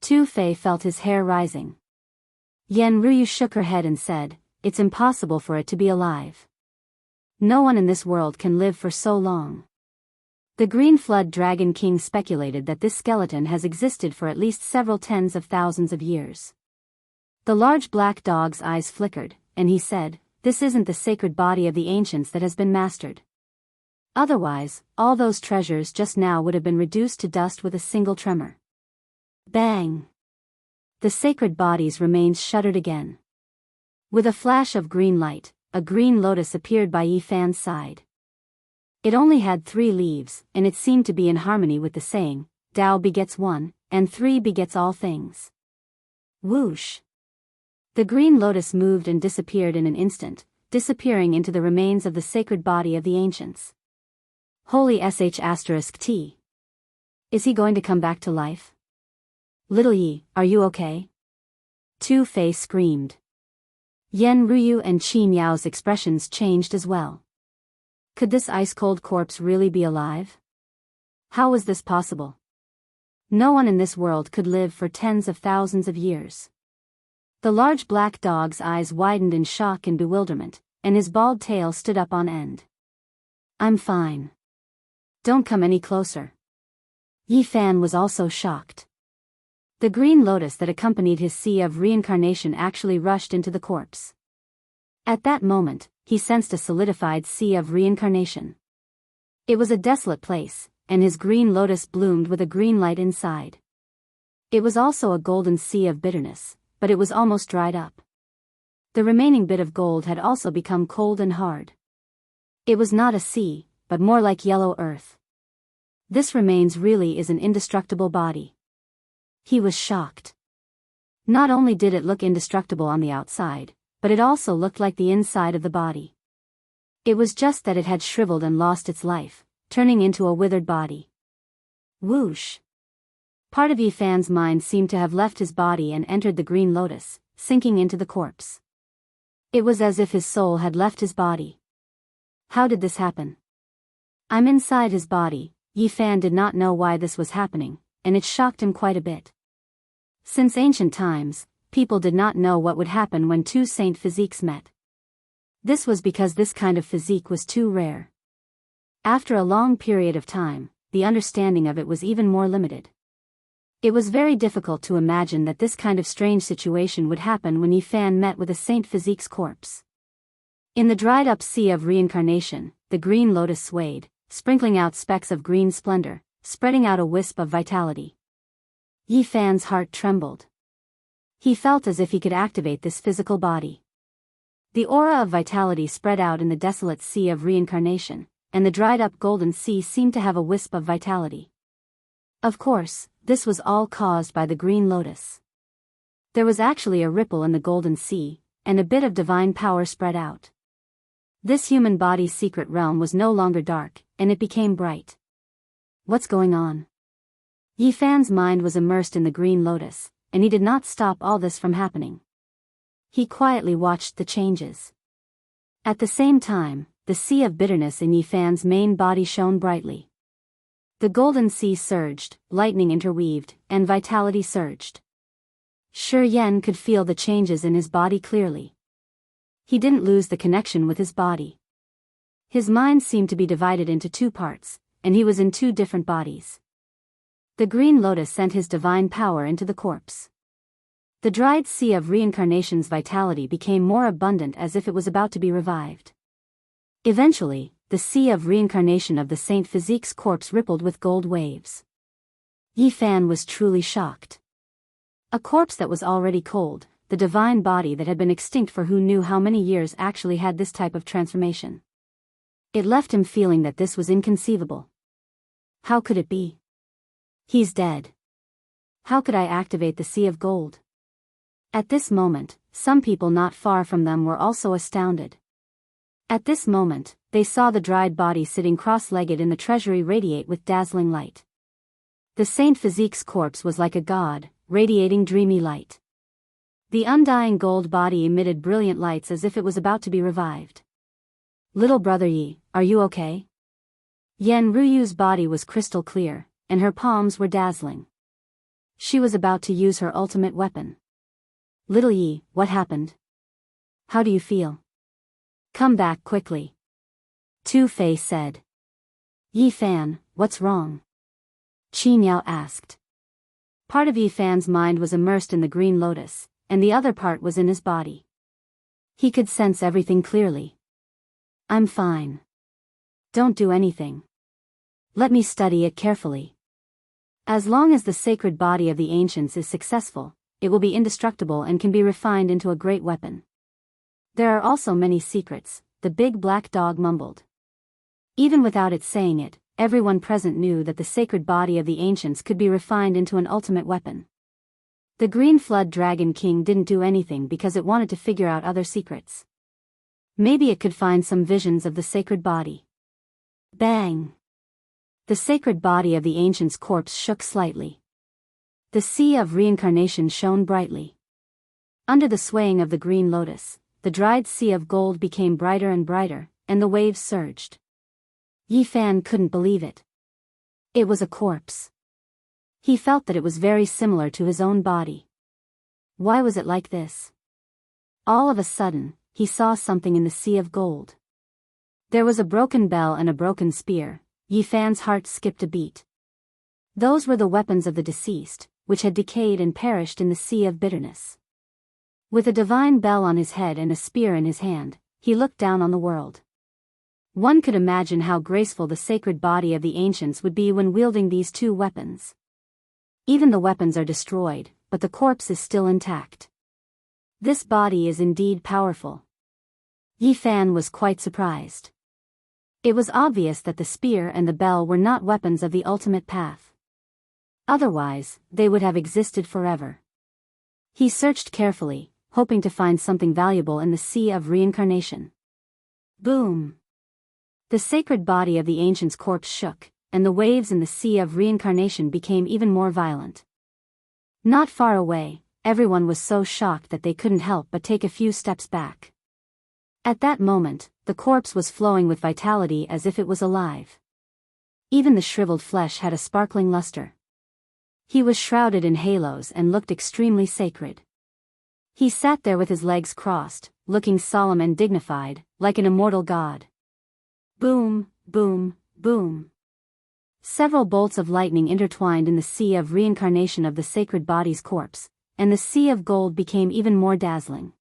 Tu Fei felt his hair rising. Yan Ruyu shook her head and said, it's impossible for it to be alive. No one in this world can live for so long. The Green Flood Dragon King speculated that this skeleton has existed for at least several tens of thousands of years. The large black dog's eyes flickered, and he said, this isn't the sacred body of the ancients that has been mastered. Otherwise, all those treasures just now would have been reduced to dust with a single tremor. Bang! The sacred body's remains shuddered again. With a flash of green light, a green lotus appeared by Yi Fan's side. It only had 3 leaves, and it seemed to be in harmony with the saying, Tao begets one, and 3 begets all things. Whoosh! The green lotus moved and disappeared in an instant, disappearing into the remains of the sacred body of the ancients. Holy *T. Is he going to come back to life? Little Yi, are you okay? Tu Fei screamed. Yan Ruyu and Qin Yao's expressions changed as well. Could this ice-cold corpse really be alive? How was this possible? No one in this world could live for tens of thousands of years. The large black dog's eyes widened in shock and bewilderment, and his bald tail stood up on end. I'm fine. Don't come any closer. Yi Fan was also shocked. The green lotus that accompanied his sea of reincarnation actually rushed into the corpse. At that moment, he sensed a solidified sea of reincarnation. It was a desolate place, and his green lotus bloomed with a green light inside. It was also a golden sea of bitterness, but it was almost dried up. The remaining bit of gold had also become cold and hard. It was not a sea, but more like yellow earth. This remains really is an indestructible body. He was shocked. Not only did it look indestructible on the outside, but it also looked like the inside of the body. It was just that it had shriveled and lost its life, turning into a withered body. Whoosh! Part of Yifan's mind seemed to have left his body and entered the green lotus, sinking into the corpse. It was as if his soul had left his body. How did this happen? I'm inside his body. Yifan did not know why this was happening, and it shocked him quite a bit. Since ancient times, people did not know what would happen when two saint physiques met. This was because this kind of physique was too rare. After a long period of time, the understanding of it was even more limited. It was very difficult to imagine that this kind of strange situation would happen when Yifan met with a saint physique's corpse. In the dried-up sea of reincarnation, the green lotus swayed, sprinkling out specks of green splendor, spreading out a wisp of vitality. Yifan's heart trembled. He felt as if he could activate this physical body. The aura of vitality spread out in the desolate sea of reincarnation, and the dried-up golden sea seemed to have a wisp of vitality. Of course, this was all caused by the green lotus. There was actually a ripple in the golden sea, and a bit of divine power spread out. This human body's secret realm was no longer dark, and it became bright. What's going on? Yifan's mind was immersed in the green lotus, and he did not stop all this from happening. He quietly watched the changes. At the same time, the sea of bitterness in Yifan's main body shone brightly. The golden sea surged, lightning interweaved, and vitality surged. Shi Yan could feel the changes in his body clearly. He didn't lose the connection with his body. His mind seemed to be divided into two parts, and he was in two different bodies. The green lotus sent his divine power into the corpse. The dried sea of reincarnation's vitality became more abundant as if it was about to be revived. Eventually, the sea of reincarnation of the Saint Physique's corpse rippled with gold waves. Yifan was truly shocked. A corpse that was already cold, the divine body that had been extinct for who knew how many years actually had this type of transformation. It left him feeling that this was inconceivable. How could it be? He's dead. How could I activate the sea of gold? At this moment, some people not far from them were also astounded. At this moment, they saw the dried body sitting cross-legged in the treasury radiate with dazzling light. The Saint Physique's corpse was like a god, radiating dreamy light. The undying gold body emitted brilliant lights as if it was about to be revived. Little brother Yi, are you okay? Yan Ruyu's body was crystal clear, and her palms were dazzling. She was about to use her ultimate weapon. Little Yi, what happened? How do you feel? Come back quickly. Two-Fei said. Yifan, what's wrong? Qin Yao asked. Part of Yifan's mind was immersed in the green lotus, and the other part was in his body. He could sense everything clearly. I'm fine. Don't do anything. Let me study it carefully. As long as the sacred body of the ancients is successful, it will be indestructible and can be refined into a great weapon. There are also many secrets, the big black dog mumbled. Even without it saying it, everyone present knew that the sacred body of the ancients could be refined into an ultimate weapon. The Green Flood Dragon King didn't do anything because it wanted to figure out other secrets. Maybe it could find some visions of the sacred body. Bang! The sacred body of the ancient's corpse shook slightly. The sea of reincarnation shone brightly. Under the swaying of the green lotus, the dried sea of gold became brighter and brighter, and the waves surged. Yifan couldn't believe it. It was a corpse. He felt that it was very similar to his own body. Why was it like this? All of a sudden, he saw something in the sea of gold. There was a broken bell and a broken spear. Yifan's heart skipped a beat. Those were the weapons of the deceased, which had decayed and perished in the sea of bitterness. With a divine bell on his head and a spear in his hand, he looked down on the world. One could imagine how graceful the sacred body of the ancients would be when wielding these two weapons. Even the weapons are destroyed, but the corpse is still intact. This body is indeed powerful. Yi Fan was quite surprised. It was obvious that the spear and the bell were not weapons of the ultimate path. Otherwise, they would have existed forever. He searched carefully, hoping to find something valuable in the sea of reincarnation. Boom! The sacred body of the ancient's corpse shook, and the waves in the sea of reincarnation became even more violent. Not far away, everyone was so shocked that they couldn't help but take a few steps back. At that moment, the corpse was flowing with vitality as if it was alive. Even the shriveled flesh had a sparkling luster. He was shrouded in halos and looked extremely sacred. He sat there with his legs crossed, looking solemn and dignified, like an immortal god. Boom, boom, boom. Several bolts of lightning intertwined in the sea of reincarnation of the sacred body's corpse, and the sea of gold became even more dazzling.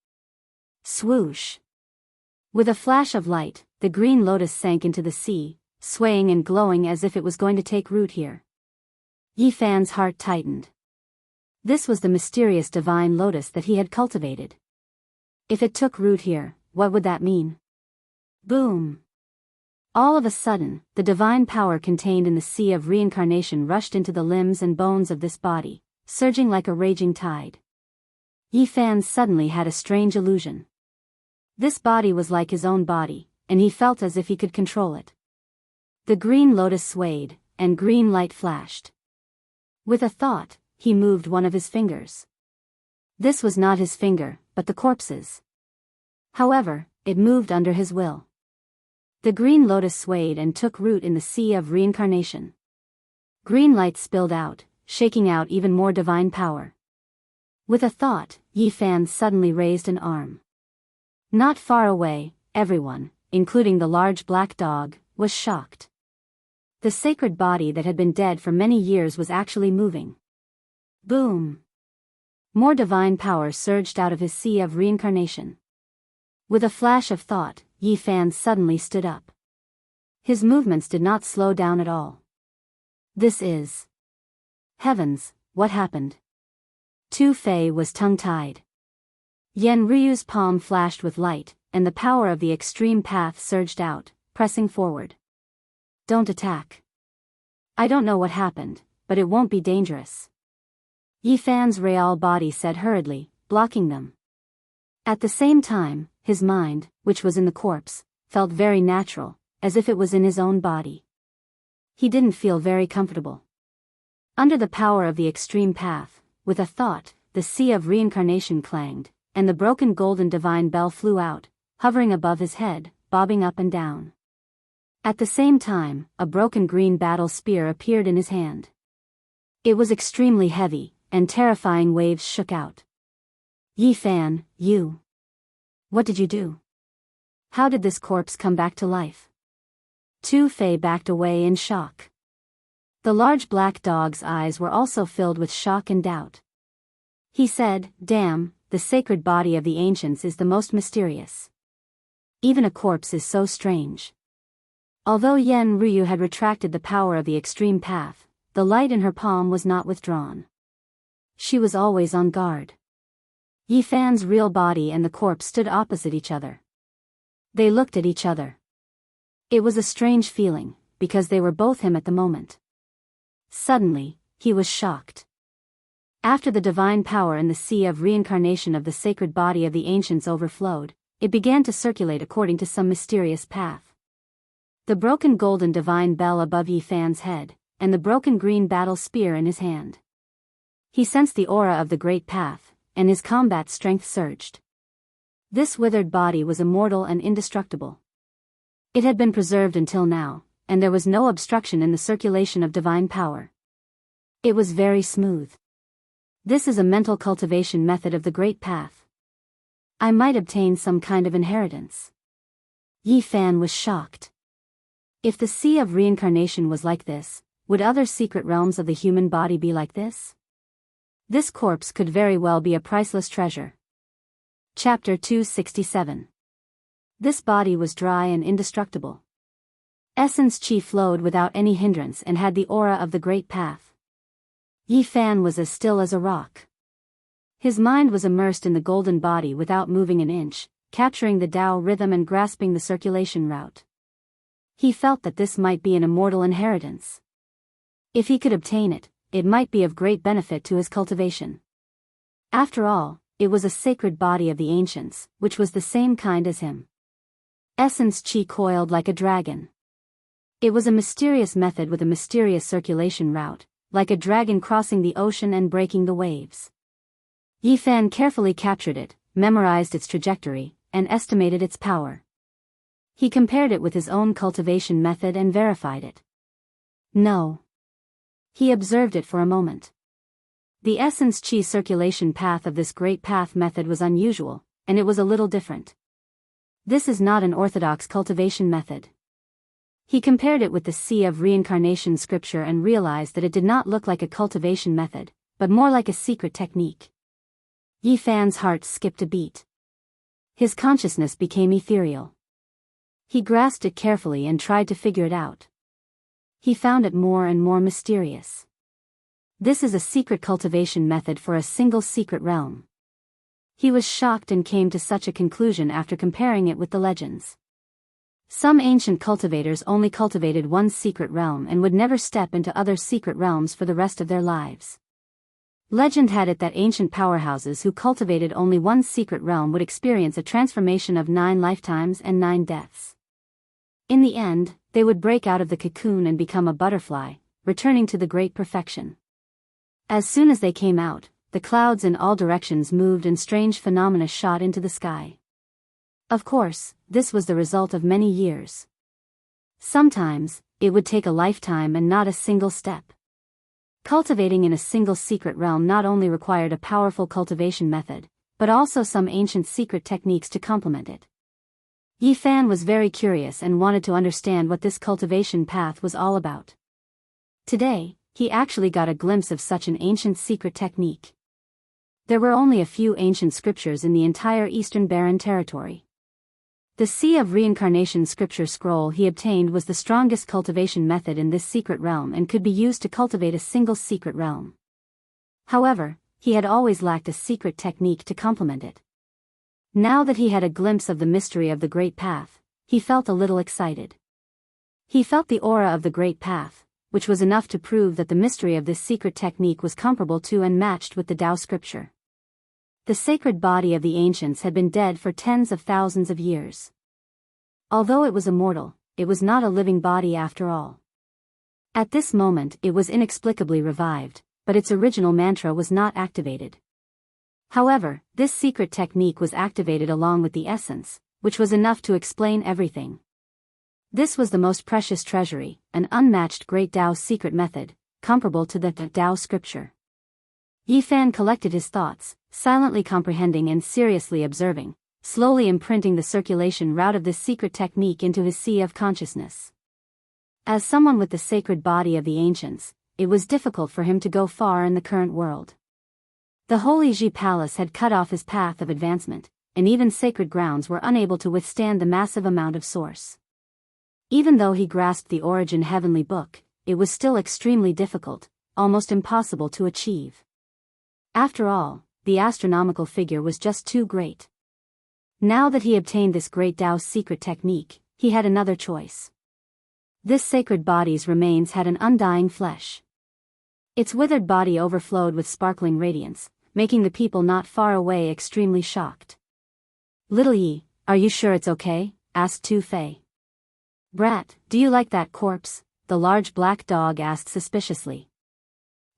Swoosh! With a flash of light, the green lotus sank into the sea, swaying and glowing as if it was going to take root here. Yi Fan's heart tightened. This was the mysterious divine lotus that he had cultivated. If it took root here, what would that mean? Boom! All of a sudden, the divine power contained in the sea of reincarnation rushed into the limbs and bones of this body, surging like a raging tide. Yi Fan suddenly had a strange illusion. This body was like his own body, and he felt as if he could control it. The green lotus swayed, and green light flashed. With a thought, he moved one of his fingers. This was not his finger, but the corpse's. However, it moved under his will. The green lotus swayed and took root in the sea of reincarnation. Green light spilled out, shaking out even more divine power. With a thought, Yi Fan suddenly raised an arm. Not far away, everyone, including the large black dog, was shocked. The sacred body that had been dead for many years was actually moving. Boom! More divine power surged out of his sea of reincarnation. With a flash of thought, Yi Fan suddenly stood up. His movements did not slow down at all. This is... Heavens, what happened? Tu Fei was tongue-tied. Yan Ryu's palm flashed with light, and the power of the extreme path surged out, pressing forward. Don't attack. I don't know what happened, but it won't be dangerous. Yi Fan's real body said hurriedly, blocking them. At the same time, his mind, which was in the corpse, felt very natural, as if it was in his own body. He didn't feel very comfortable. Under the power of the extreme path, with a thought, the sea of reincarnation clanged, and the broken golden divine bell flew out, hovering above his head, bobbing up and down. At the same time, a broken green battle spear appeared in his hand. It was extremely heavy, and terrifying waves shook out. Yi Fan, you... What did you do? How did this corpse come back to life? Tu Fei backed away in shock. The large black dog's eyes were also filled with shock and doubt. He said, "Damn, the sacred body of the ancients is the most mysterious. Even a corpse is so strange." Although Yan Ryu had retracted the power of the extreme path, the light in her palm was not withdrawn. She was always on guard. Yi Fan's real body and the corpse stood opposite each other. They looked at each other. It was a strange feeling, because they were both him at the moment. Suddenly, he was shocked. After the divine power in the sea of reincarnation of the sacred body of the ancients overflowed, it began to circulate according to some mysterious path. The broken golden divine bell above Yi Fan's head, and the broken green battle spear in his hand. He sensed the aura of the great path, and his combat strength surged. This withered body was immortal and indestructible. It had been preserved until now, and there was no obstruction in the circulation of divine power. It was very smooth. This is a mental cultivation method of the great path. I might obtain some kind of inheritance. Yi Fan was shocked. If the sea of reincarnation was like this, would other secret realms of the human body be like this? This corpse could very well be a priceless treasure. Chapter 267. This body was dry and indestructible. Essence chi flowed without any hindrance and had the aura of the Great Path. Yi Fan was as still as a rock. His mind was immersed in the golden body without moving an inch, capturing the Tao rhythm and grasping the circulation route. He felt that this might be an immortal inheritance. If he could obtain it, it might be of great benefit to his cultivation. After all, it was a sacred body of the ancients, which was the same kind as him. Essence chi coiled like a dragon. It was a mysterious method with a mysterious circulation route, like a dragon crossing the ocean and breaking the waves. Yi Fan carefully captured it, memorized its trajectory, and estimated its power. He compared it with his own cultivation method and verified it. No. He observed it for a moment. The essence chi circulation path of this great path method was unusual, and it was a little different. This is not an orthodox cultivation method. He compared it with the Sea of Reincarnation scripture and realized that it did not look like a cultivation method, but more like a secret technique. Yi Fan's heart skipped a beat. His consciousness became ethereal. He grasped it carefully and tried to figure it out. He found it more and more mysterious. This is a secret cultivation method for a single secret realm. He was shocked and came to such a conclusion after comparing it with the legends. Some ancient cultivators only cultivated one secret realm and would never step into other secret realms for the rest of their lives. Legend had it that ancient powerhouses who cultivated only one secret realm would experience a transformation of 9 lifetimes and 9 deaths. In the end, they would break out of the cocoon and become a butterfly, returning to the great perfection. As soon as they came out, the clouds in all directions moved and strange phenomena shot into the sky. Of course, this was the result of many years. Sometimes, it would take a lifetime and not a single step. Cultivating in a single secret realm not only required a powerful cultivation method, but also some ancient secret techniques to complement it. Yi Fan was very curious and wanted to understand what this cultivation path was all about. Today, he actually got a glimpse of such an ancient secret technique. There were only a few ancient scriptures in the entire Eastern Barren territory. The Sea of Reincarnation scripture scroll he obtained was the strongest cultivation method in this secret realm and could be used to cultivate a single secret realm. However, he had always lacked a secret technique to complement it. Now that he had a glimpse of the mystery of the Great Path, he felt a little excited. He felt the aura of the Great Path, which was enough to prove that the mystery of this secret technique was comparable to and matched with the Tao scripture. The sacred body of the ancients had been dead for tens of thousands of years. Although it was immortal, it was not a living body after all. At this moment it was inexplicably revived, but its original mantra was not activated. However, this secret technique was activated along with the essence, which was enough to explain everything. This was the most precious treasury, an unmatched great Tao secret method, comparable to the Tao scripture. Yi Fan collected his thoughts, silently comprehending and seriously observing, slowly imprinting the circulation route of this secret technique into his sea of consciousness. As someone with the sacred body of the ancients, it was difficult for him to go far in the current world. The Holy Ji Palace had cut off his path of advancement, and even sacred grounds were unable to withstand the massive amount of source. Even though he grasped the Origin Heavenly Book, it was still extremely difficult, almost impossible to achieve. After all, the astronomical figure was just too great. Now that he obtained this great Tao secret technique, he had another choice. This sacred body's remains had an undying flesh. Its withered body overflowed with sparkling radiance, making the people not far away extremely shocked. "Little Yi, are you sure it's okay?" asked Tu Fei. "Brat, do you like that corpse?" the large black dog asked suspiciously.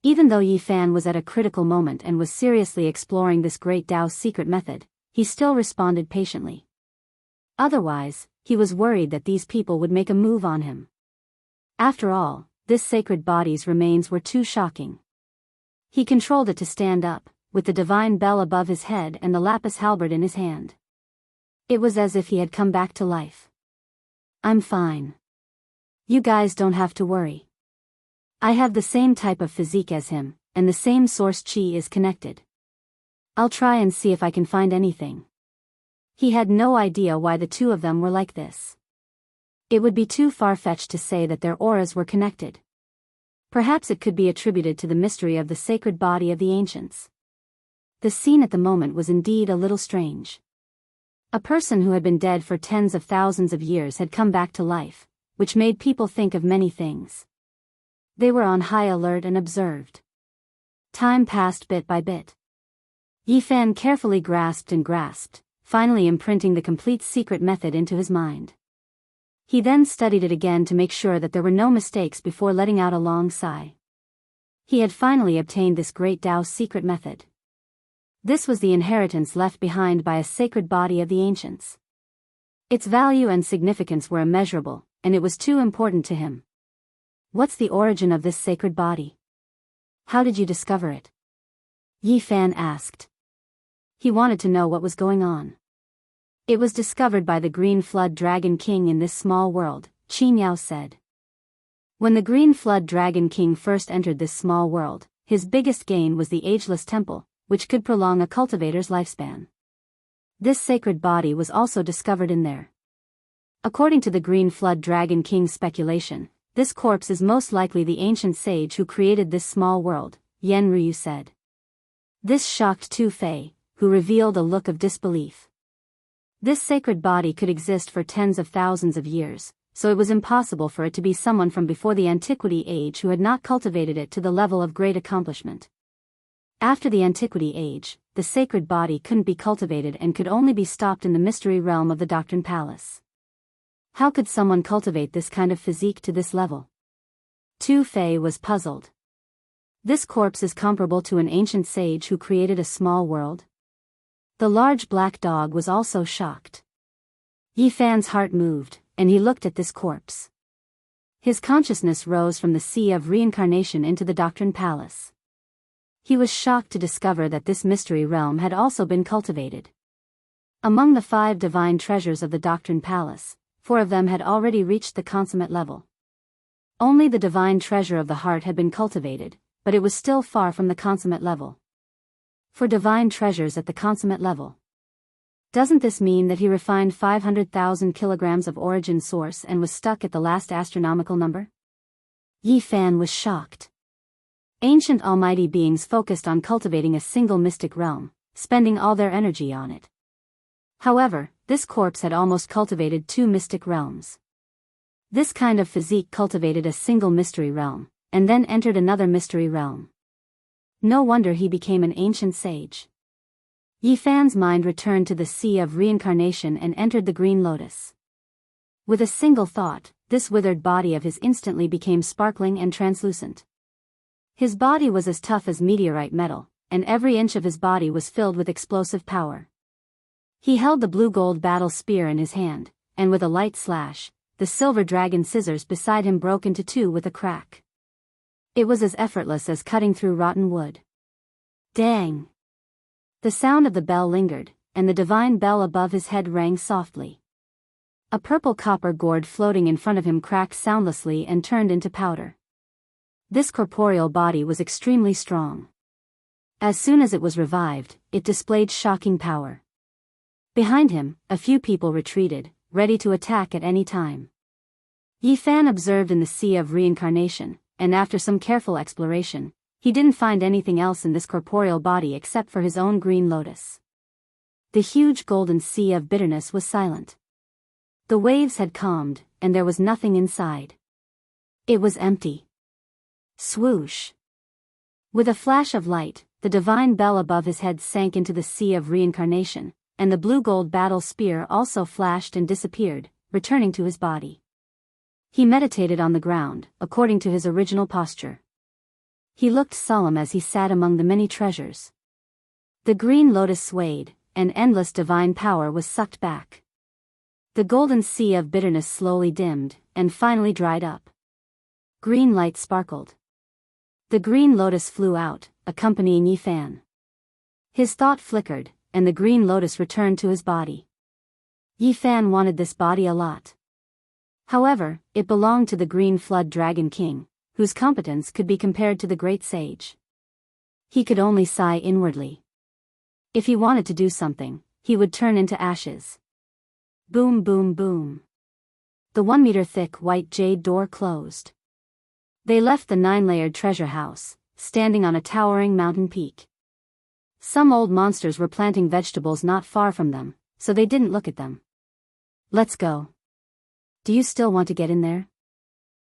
Even though Yi Fan was at a critical moment and was seriously exploring this great Tao secret method, he still responded patiently. Otherwise, he was worried that these people would make a move on him. After all, this sacred body's remains were too shocking. He controlled it to stand up, with the divine bell above his head and the lapis halberd in his hand. It was as if he had come back to life. "I'm fine. You guys don't have to worry. I have the same type of physique as him, and the same source chi is connected. I'll try and see if I can find anything." He had no idea why the two of them were like this. It would be too far-fetched to say that their auras were connected. Perhaps it could be attributed to the mystery of the sacred body of the ancients. The scene at the moment was indeed a little strange. A person who had been dead for tens of thousands of years had come back to life, which made people think of many things. They were on high alert and observed. Time passed bit by bit. Yi Fan carefully grasped and grasped, finally imprinting the complete secret method into his mind. He then studied it again to make sure that there were no mistakes before letting out a long sigh. He had finally obtained this great Daoist secret method. This was the inheritance left behind by a sacred body of the ancients. Its value and significance were immeasurable, and it was too important to him. What's the origin of this sacred body? How did you discover it? Yi Fan asked. He wanted to know what was going on. It was discovered by the Green Flood Dragon King in this small world, Qin Yao said. When the Green Flood Dragon King first entered this small world, his biggest gain was the ageless temple, which could prolong a cultivator's lifespan. This sacred body was also discovered in there. According to the Green Flood Dragon King's speculation, this corpse is most likely the ancient sage who created this small world, Yan Ryu said. This shocked Tu Fei, who revealed a look of disbelief. This sacred body could exist for tens of thousands of years, so it was impossible for it to be someone from before the Antiquity Age who had not cultivated it to the level of great accomplishment. After the Antiquity Age, the sacred body couldn't be cultivated and could only be stopped in the mystery realm of the Doctrine Palace. How could someone cultivate this kind of physique to this level? Tu Fei was puzzled. This corpse is comparable to an ancient sage who created a small world? The large black dog was also shocked. Yi Fan's heart moved, and he looked at this corpse. His consciousness rose from the sea of reincarnation into the Doctrine Palace. He was shocked to discover that this mystery realm had also been cultivated. Among the 5 divine treasures of the Doctrine Palace, 4 of them had already reached the consummate level. Only the divine treasure of the heart had been cultivated, but it was still far from the consummate level. For divine treasures at the consummate level. Doesn't this mean that he refined 500,000 kilograms of origin source and was stuck at the last astronomical number? Yi Fan was shocked. Ancient almighty beings focused on cultivating a single mystic realm, spending all their energy on it. However, this corpse had almost cultivated 2 mystic realms. This kind of physique cultivated a single mystery realm, and then entered another mystery realm. No wonder he became an ancient sage. Yi Fan's mind returned to the sea of reincarnation and entered the green lotus. With a single thought, this withered body of his instantly became sparkling and translucent. His body was as tough as meteorite metal, and every inch of his body was filled with explosive power. He held the blue-gold battle spear in his hand, and with a light slash, the silver dragon scissors beside him broke into 2 with a crack. It was as effortless as cutting through rotten wood. Dang! The sound of the bell lingered, and the divine bell above his head rang softly. A purple copper gourd floating in front of him cracked soundlessly and turned into powder. This corporeal body was extremely strong. As soon as it was revived, it displayed shocking power. Behind him, a few people retreated, ready to attack at any time. Yi Fan observed in the sea of reincarnation, and after some careful exploration, he didn't find anything else in this corporeal body except for his own green lotus. The huge golden sea of bitterness was silent. The waves had calmed, and there was nothing inside. It was empty. Swoosh! With a flash of light, the divine bell above his head sank into the sea of reincarnation, and the blue-gold battle spear also flashed and disappeared, returning to his body. He meditated on the ground, according to his original posture. He looked solemn as he sat among the many treasures. The green lotus swayed, and endless divine power was sucked back. The golden sea of bitterness slowly dimmed, and finally dried up. Green light sparkled. The green lotus flew out, accompanying Yi Fan. His thought flickered, and the green lotus returned to his body. Yi Fan wanted this body a lot. However, it belonged to the Green Flood Dragon King, whose competence could be compared to the great sage. He could only sigh inwardly. If he wanted to do something, he would turn into ashes. Boom boom boom. The 1-meter-thick white jade door closed. They left the 9-layered treasure house, standing on a towering mountain peak. Some old monsters were planting vegetables not far from them, so they didn't look at them. Let's go. Do you still want to get in there?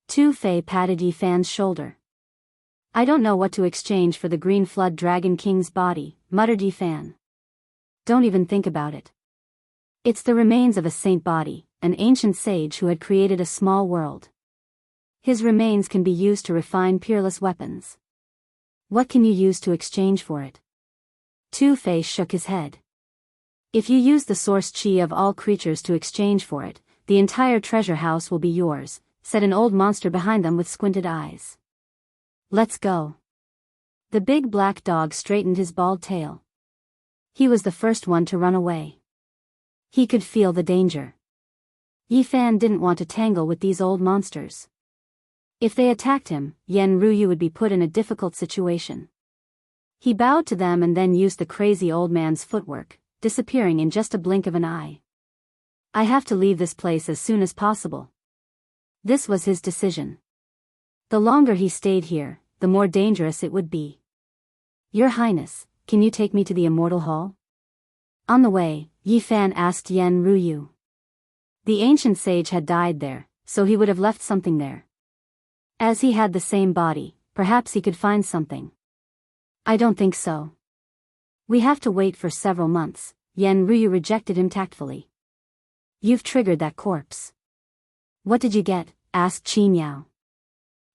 Tu Fei patted Yi Fan's shoulder. I don't know what to exchange for the Green Flood Dragon King's body, muttered Yi Fan. Don't even think about it. It's the remains of a saint body, an ancient sage who had created a small world. His remains can be used to refine peerless weapons. What can you use to exchange for it? Tu Fei shook his head. If you use the source chi of all creatures to exchange for it, the entire treasure house will be yours, said an old monster behind them with squinted eyes. Let's go. The big black dog straightened his bald tail. He was the first one to run away. He could feel the danger. Yi Fan didn't want to tangle with these old monsters. If they attacked him, Yen Ruyu would be put in a difficult situation. He bowed to them and then used the crazy old man's footwork, disappearing in just a blink of an eye. I have to leave this place as soon as possible. This was his decision. The longer he stayed here, the more dangerous it would be. Your Highness, can you take me to the Immortal Hall? On the way, Yi Fan asked Yen Ruyu. The ancient sage had died there, so he would have left something there. As he had the same body, perhaps he could find something. I don't think so. We have to wait for several months, Yen Ruyu rejected him tactfully. You've triggered that corpse. What did you get? Asked Qin Yao.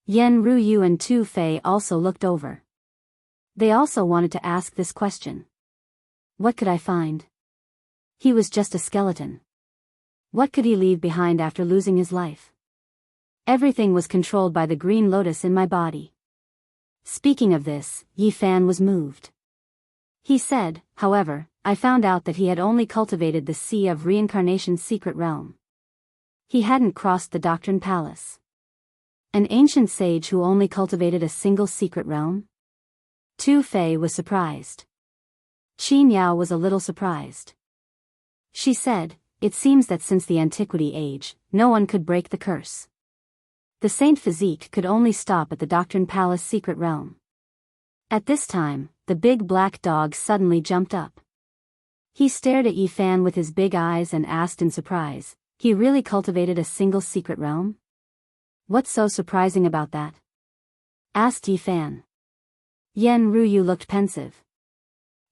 Yen Ruyu and Tu Fei also looked over. They also wanted to ask this question. What could I find? He was just a skeleton. What could he leave behind after losing his life? Everything was controlled by the green lotus in my body. Speaking of this, Yi Fan was moved. He said, however, I found out that he had only cultivated the Sea of Reincarnation's secret realm. He hadn't crossed the Doctrine Palace. An ancient sage who only cultivated a single secret realm? Tu Fei was surprised. Qin Yao was a little surprised. She said, it seems that since the Antiquity Age, no one could break the curse. The Saint Physique could only stop at the Doctrine Palace secret realm. At this time, the big black dog suddenly jumped up. He stared at Yi Fan with his big eyes and asked in surprise, he really cultivated a single secret realm? What's so surprising about that? Asked Yi Fan. Yen Ruyu looked pensive.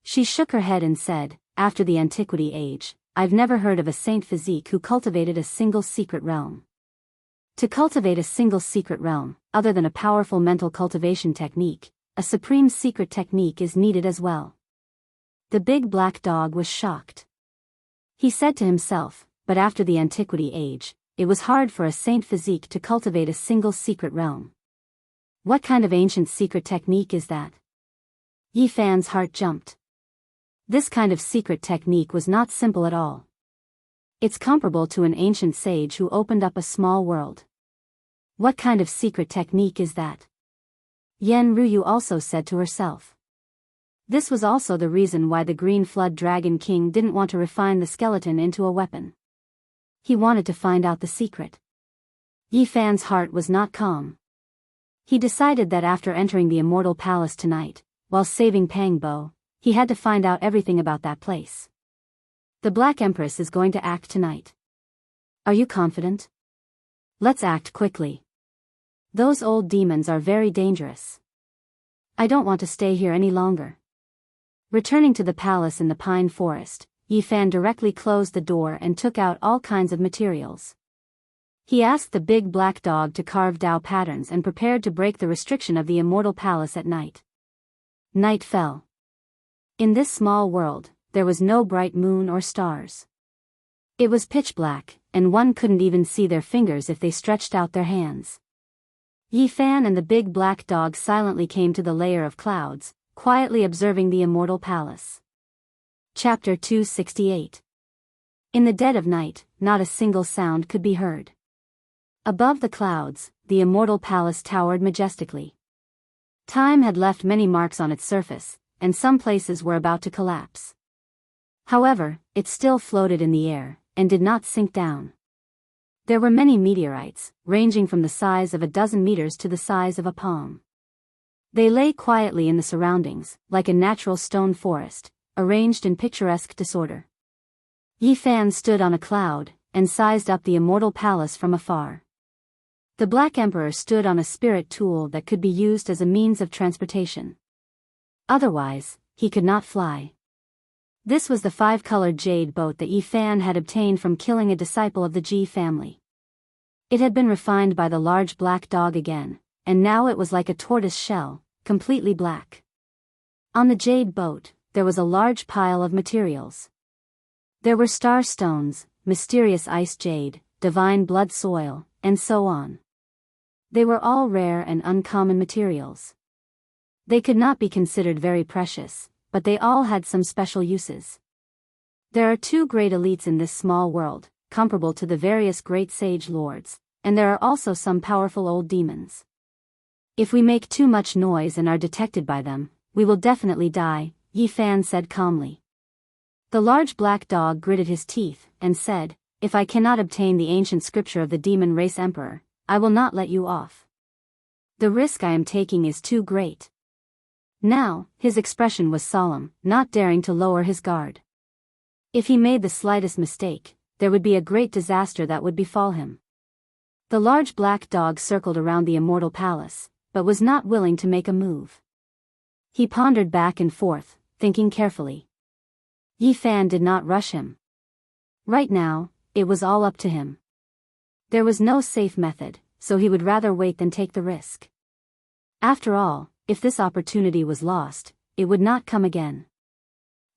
She shook her head and said, after the Antiquity Age, I've never heard of a Saint Physique who cultivated a single secret realm. To cultivate a single secret realm, other than a powerful mental cultivation technique, a supreme secret technique is needed as well. The big black dog was shocked. He said to himself, but after the Antiquity Age, it was hard for a Saint Physique to cultivate a single secret realm. What kind of ancient secret technique is that? Yi Fan's heart jumped. This kind of secret technique was not simple at all. It's comparable to an ancient sage who opened up a small world. What kind of secret technique is that? Yen Ruyu also said to herself. This was also the reason why the Green Flood Dragon King didn't want to refine the skeleton into a weapon. He wanted to find out the secret. Yi Fan's heart was not calm. He decided that after entering the Immortal Palace tonight, while saving Pangbo, he had to find out everything about that place. The Black Empress is going to act tonight. Are you confident? Let's act quickly. Those old demons are very dangerous. I don't want to stay here any longer. Returning to the palace in the pine forest, Yi Fan directly closed the door and took out all kinds of materials. He asked the big black dog to carve Dao patterns and prepared to break the restriction of the Immortal Palace at night. Night fell. In this small world, there was no bright moon or stars. It was pitch black, and one couldn't even see their fingers if they stretched out their hands. Yi Fan and the big black dog silently came to the layer of clouds, quietly observing the Immortal Palace. Chapter 268. In the dead of night, not a single sound could be heard. Above the clouds, the Immortal Palace towered majestically. Time had left many marks on its surface, and some places were about to collapse. However, it still floated in the air, and did not sink down. There were many meteorites, ranging from the size of a dozen meters to the size of a palm. They lay quietly in the surroundings, like a natural stone forest, arranged in picturesque disorder. Yi Fan stood on a cloud, and sized up the immortal palace from afar. The Black Emperor stood on a spirit tool that could be used as a means of transportation. Otherwise, he could not fly. This was the 5-colored jade boat that Yi Fan had obtained from killing a disciple of the Ji family. It had been refined by the large black dog again, and now it was like a tortoise shell, completely black. On the jade boat, there was a large pile of materials. There were star stones, mysterious ice jade, divine blood soil, and so on. They were all rare and uncommon materials. They could not be considered very precious, but they all had some special uses. There are 2 great elites in this small world, comparable to the various great sage lords, and there are also some powerful old demons. If we make too much noise and are detected by them, we will definitely die, Yi Fan said calmly. The large black dog gritted his teeth, and said, "If I cannot obtain the ancient scripture of the demon race emperor, I will not let you off. The risk I am taking is too great." Now, his expression was solemn, not daring to lower his guard. If he made the slightest mistake, there would be a great disaster that would befall him. The large black dog circled around the immortal palace, but was not willing to make a move. He pondered back and forth, thinking carefully. Yi Fan did not rush him. Right now, it was all up to him. There was no safe method, so he would rather wait than take the risk. After all, if this opportunity was lost, it would not come again.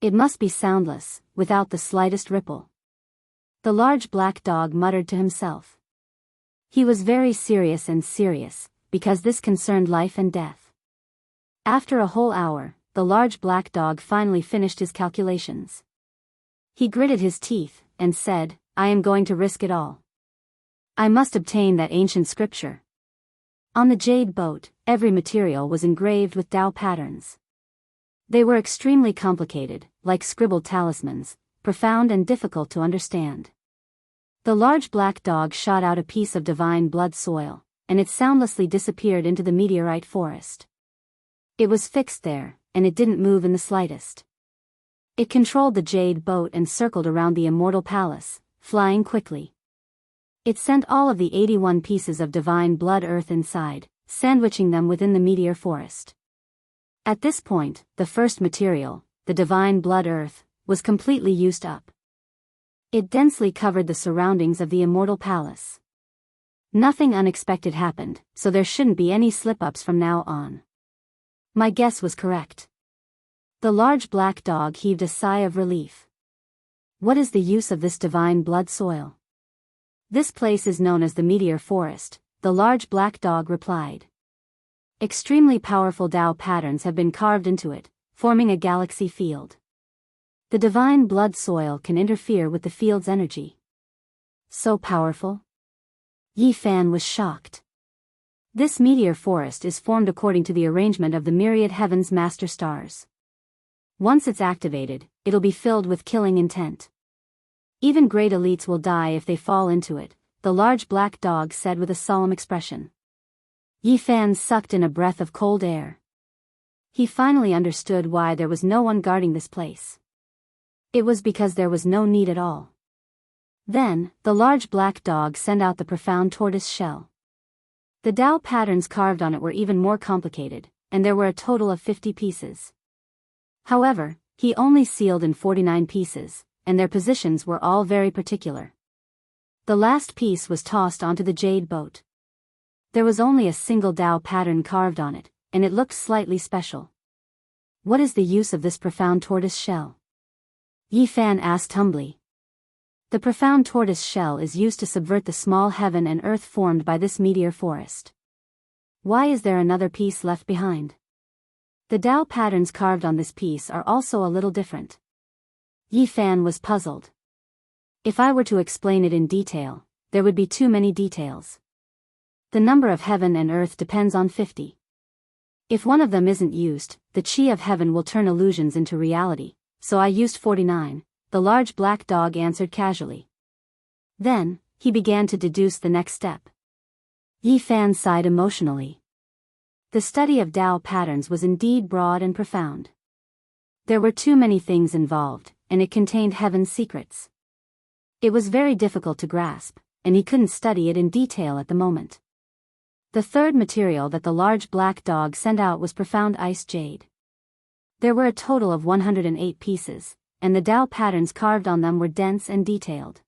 It must be soundless, without the slightest ripple. The large black dog muttered to himself. He was very serious, because this concerned life and death. After a whole hour, the large black dog finally finished his calculations. He gritted his teeth, and said, "I am going to risk it all. I must obtain that ancient scripture." On the jade boat, every material was engraved with Dao patterns. They were extremely complicated, like scribbled talismans, profound and difficult to understand. The large black dog shot out a piece of divine blood soil, and it soundlessly disappeared into the meteorite forest. It was fixed there, and it didn't move in the slightest. It controlled the jade boat and circled around the immortal palace, flying quickly. It sent all of the 81 pieces of divine blood earth inside, sandwiching them within the meteor forest. At this point, the first material, the divine blood earth, was completely used up. It densely covered the surroundings of the immortal palace. Nothing unexpected happened, so there shouldn't be any slip-ups from now on. My guess was correct. The large black dog heaved a sigh of relief. What is the use of this divine blood soil? This place is known as the meteor forest, the large black dog replied. Extremely powerful Dao patterns have been carved into it, forming a galaxy field. The divine blood soil can interfere with the field's energy. So powerful? Yi Fan was shocked. This meteor forest is formed according to the arrangement of the myriad heaven's master stars. Once it's activated, it'll be filled with killing intent. Even great elites will die if they fall into it, the large black dog said with a solemn expression. Yi Fan sucked in a breath of cold air. He finally understood why there was no one guarding this place. It was because there was no need at all. Then, the large black dog sent out the profound tortoise shell. The Dao patterns carved on it were even more complicated, and there were a total of 50 pieces. However, he only sealed in 49 pieces, and their positions were all very particular. The last piece was tossed onto the jade boat. There was only a single Dao pattern carved on it, and it looked slightly special. What is the use of this profound tortoise shell? Yi Fan asked humbly. The profound tortoise shell is used to subvert the small heaven and earth formed by this meteor forest. Why is there another piece left behind? The Dao patterns carved on this piece are also a little different. Yi Fan was puzzled. If I were to explain it in detail, there would be too many details. The number of heaven and earth depends on 50. If one of them isn't used, the chi of heaven will turn illusions into reality, so I used 49, the large black dog answered casually. Then, he began to deduce the next step. Yi Fan sighed emotionally. The study of Tao patterns was indeed broad and profound. There were too many things involved, and it contained heaven's secrets. It was very difficult to grasp, and he couldn't study it in detail at the moment. The third material that the large black dog sent out was profound ice jade. There were a total of 108 pieces, and the Tao patterns carved on them were dense and detailed.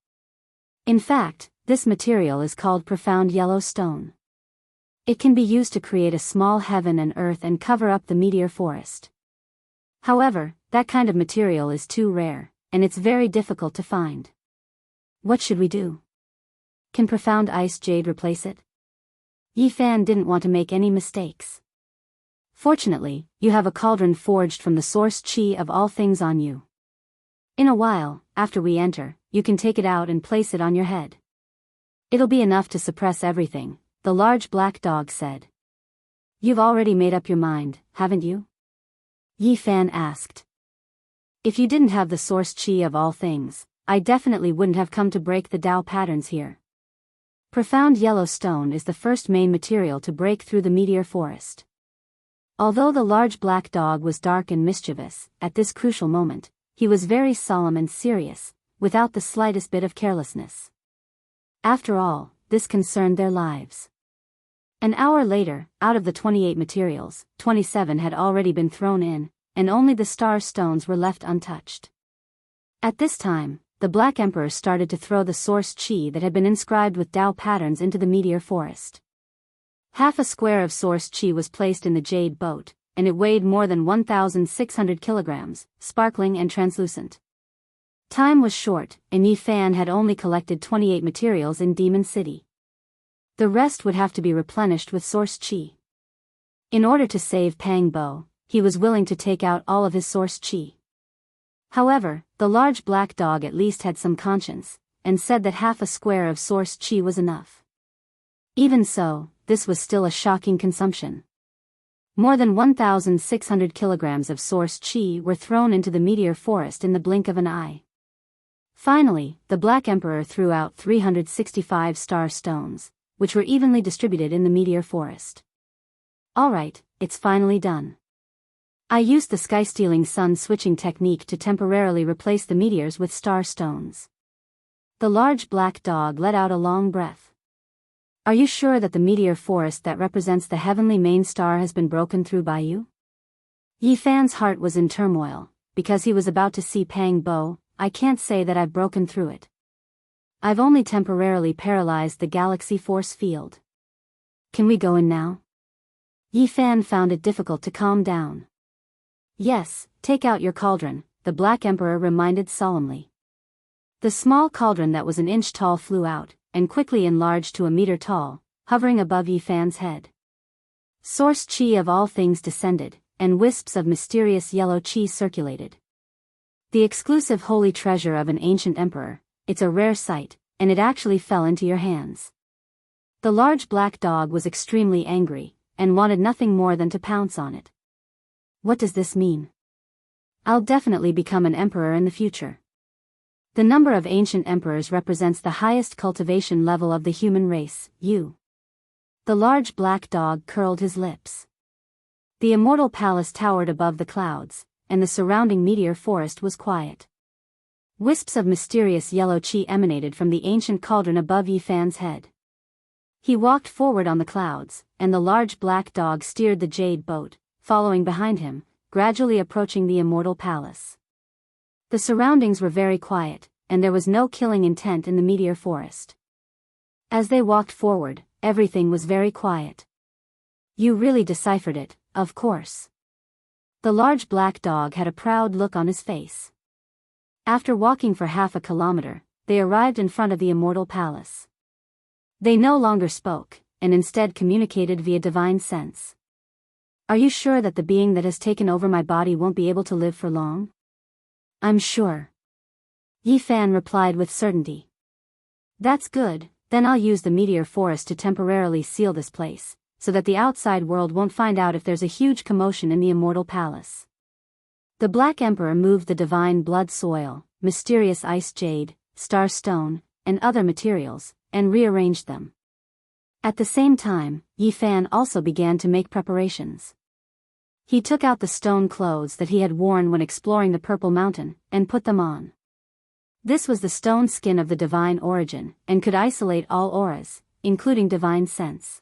In fact, this material is called profound yellow stone. It can be used to create a small heaven and earth and cover up the meteor forest. However, that kind of material is too rare, and it's very difficult to find. What should we do? Can profound ice jade replace it? Yi Fan didn't want to make any mistakes. Fortunately, you have a cauldron forged from the source qi of all things on you. In a while, after we enter, you can take it out and place it on your head. It'll be enough to suppress everything, the large black dog said. You've already made up your mind, haven't you? Yi Fan asked. If you didn't have the source qi of all things, I definitely wouldn't have come to break the Tao patterns here. Profound yellow stone is the first main material to break through the meteor forest. Although the large black dog was dark and mischievous, at this crucial moment, he was very solemn and serious, without the slightest bit of carelessness. After all, this concerned their lives. An hour later, out of the 28 materials, 27 had already been thrown in, and only the star stones were left untouched. At this time, the Black Emperor started to throw the source qi that had been inscribed with Tao patterns into the meteor forest. Half a square of source qi was placed in the jade boat, and it weighed more than 1,600 kilograms, sparkling and translucent. Time was short, and Yi Fan had only collected 28 materials in Demon City. The rest would have to be replenished with source qi. In order to save Pang Bo, he was willing to take out all of his source qi. However, the large black dog at least had some conscience, and said that half a square of source qi was enough. Even so, this was still a shocking consumption. More than 1,600 kilograms of source qi were thrown into the meteor forest in the blink of an eye. Finally, the Black Emperor threw out 365 star stones, which were evenly distributed in the meteor forest. Alright, it's finally done. I used the sky-stealing sun-switching technique to temporarily replace the meteors with star stones. The large black dog let out a long breath. Are you sure that the meteor forest that represents the heavenly main star has been broken through by you? Yi Fan's heart was in turmoil, because he was about to see Pang Bo. I can't say that I've broken through it. I've only temporarily paralyzed the galaxy force field. Can we go in now? Yi Fan found it difficult to calm down. Yes, take out your cauldron, the Black Emperor reminded solemnly. The small cauldron that was an inch tall flew out, and quickly enlarged to a meter tall, hovering above Yi Fan's head. Source qi of all things descended, and wisps of mysterious yellow qi circulated. The exclusive holy treasure of an ancient emperor, it's a rare sight, and it actually fell into your hands. The large black dog was extremely angry, and wanted nothing more than to pounce on it. What does this mean? I'll definitely become an emperor in the future. The number of ancient emperors represents the highest cultivation level of the human race, you. The large black dog curled his lips. The immortal palace towered above the clouds, and the surrounding meteor forest was quiet. Wisps of mysterious yellow qi emanated from the ancient cauldron above Yi Fan's head. He walked forward on the clouds, and the large black dog steered the jade boat, following behind him, gradually approaching the immortal palace. The surroundings were very quiet, and there was no killing intent in the meteor forest. As they walked forward, everything was very quiet. You really deciphered it, of course. The large black dog had a proud look on his face. After walking for half a kilometer, they arrived in front of the immortal palace. They no longer spoke, and instead communicated via divine sense. Are you sure that the being that has taken over my body won't be able to live for long? I'm sure. Yi Fan replied with certainty. That's good, then I'll use the meteor forest to temporarily seal this place, so that the outside world won't find out if there's a huge commotion in the immortal palace. The Black Emperor moved the divine blood soil, mysterious ice jade, star stone, and other materials, and rearranged them. At the same time, Yi Fan also began to make preparations. He took out the stone clothes that he had worn when exploring the Purple Mountain, and put them on. This was the stone skin of the divine origin, and could isolate all auras, including divine sense.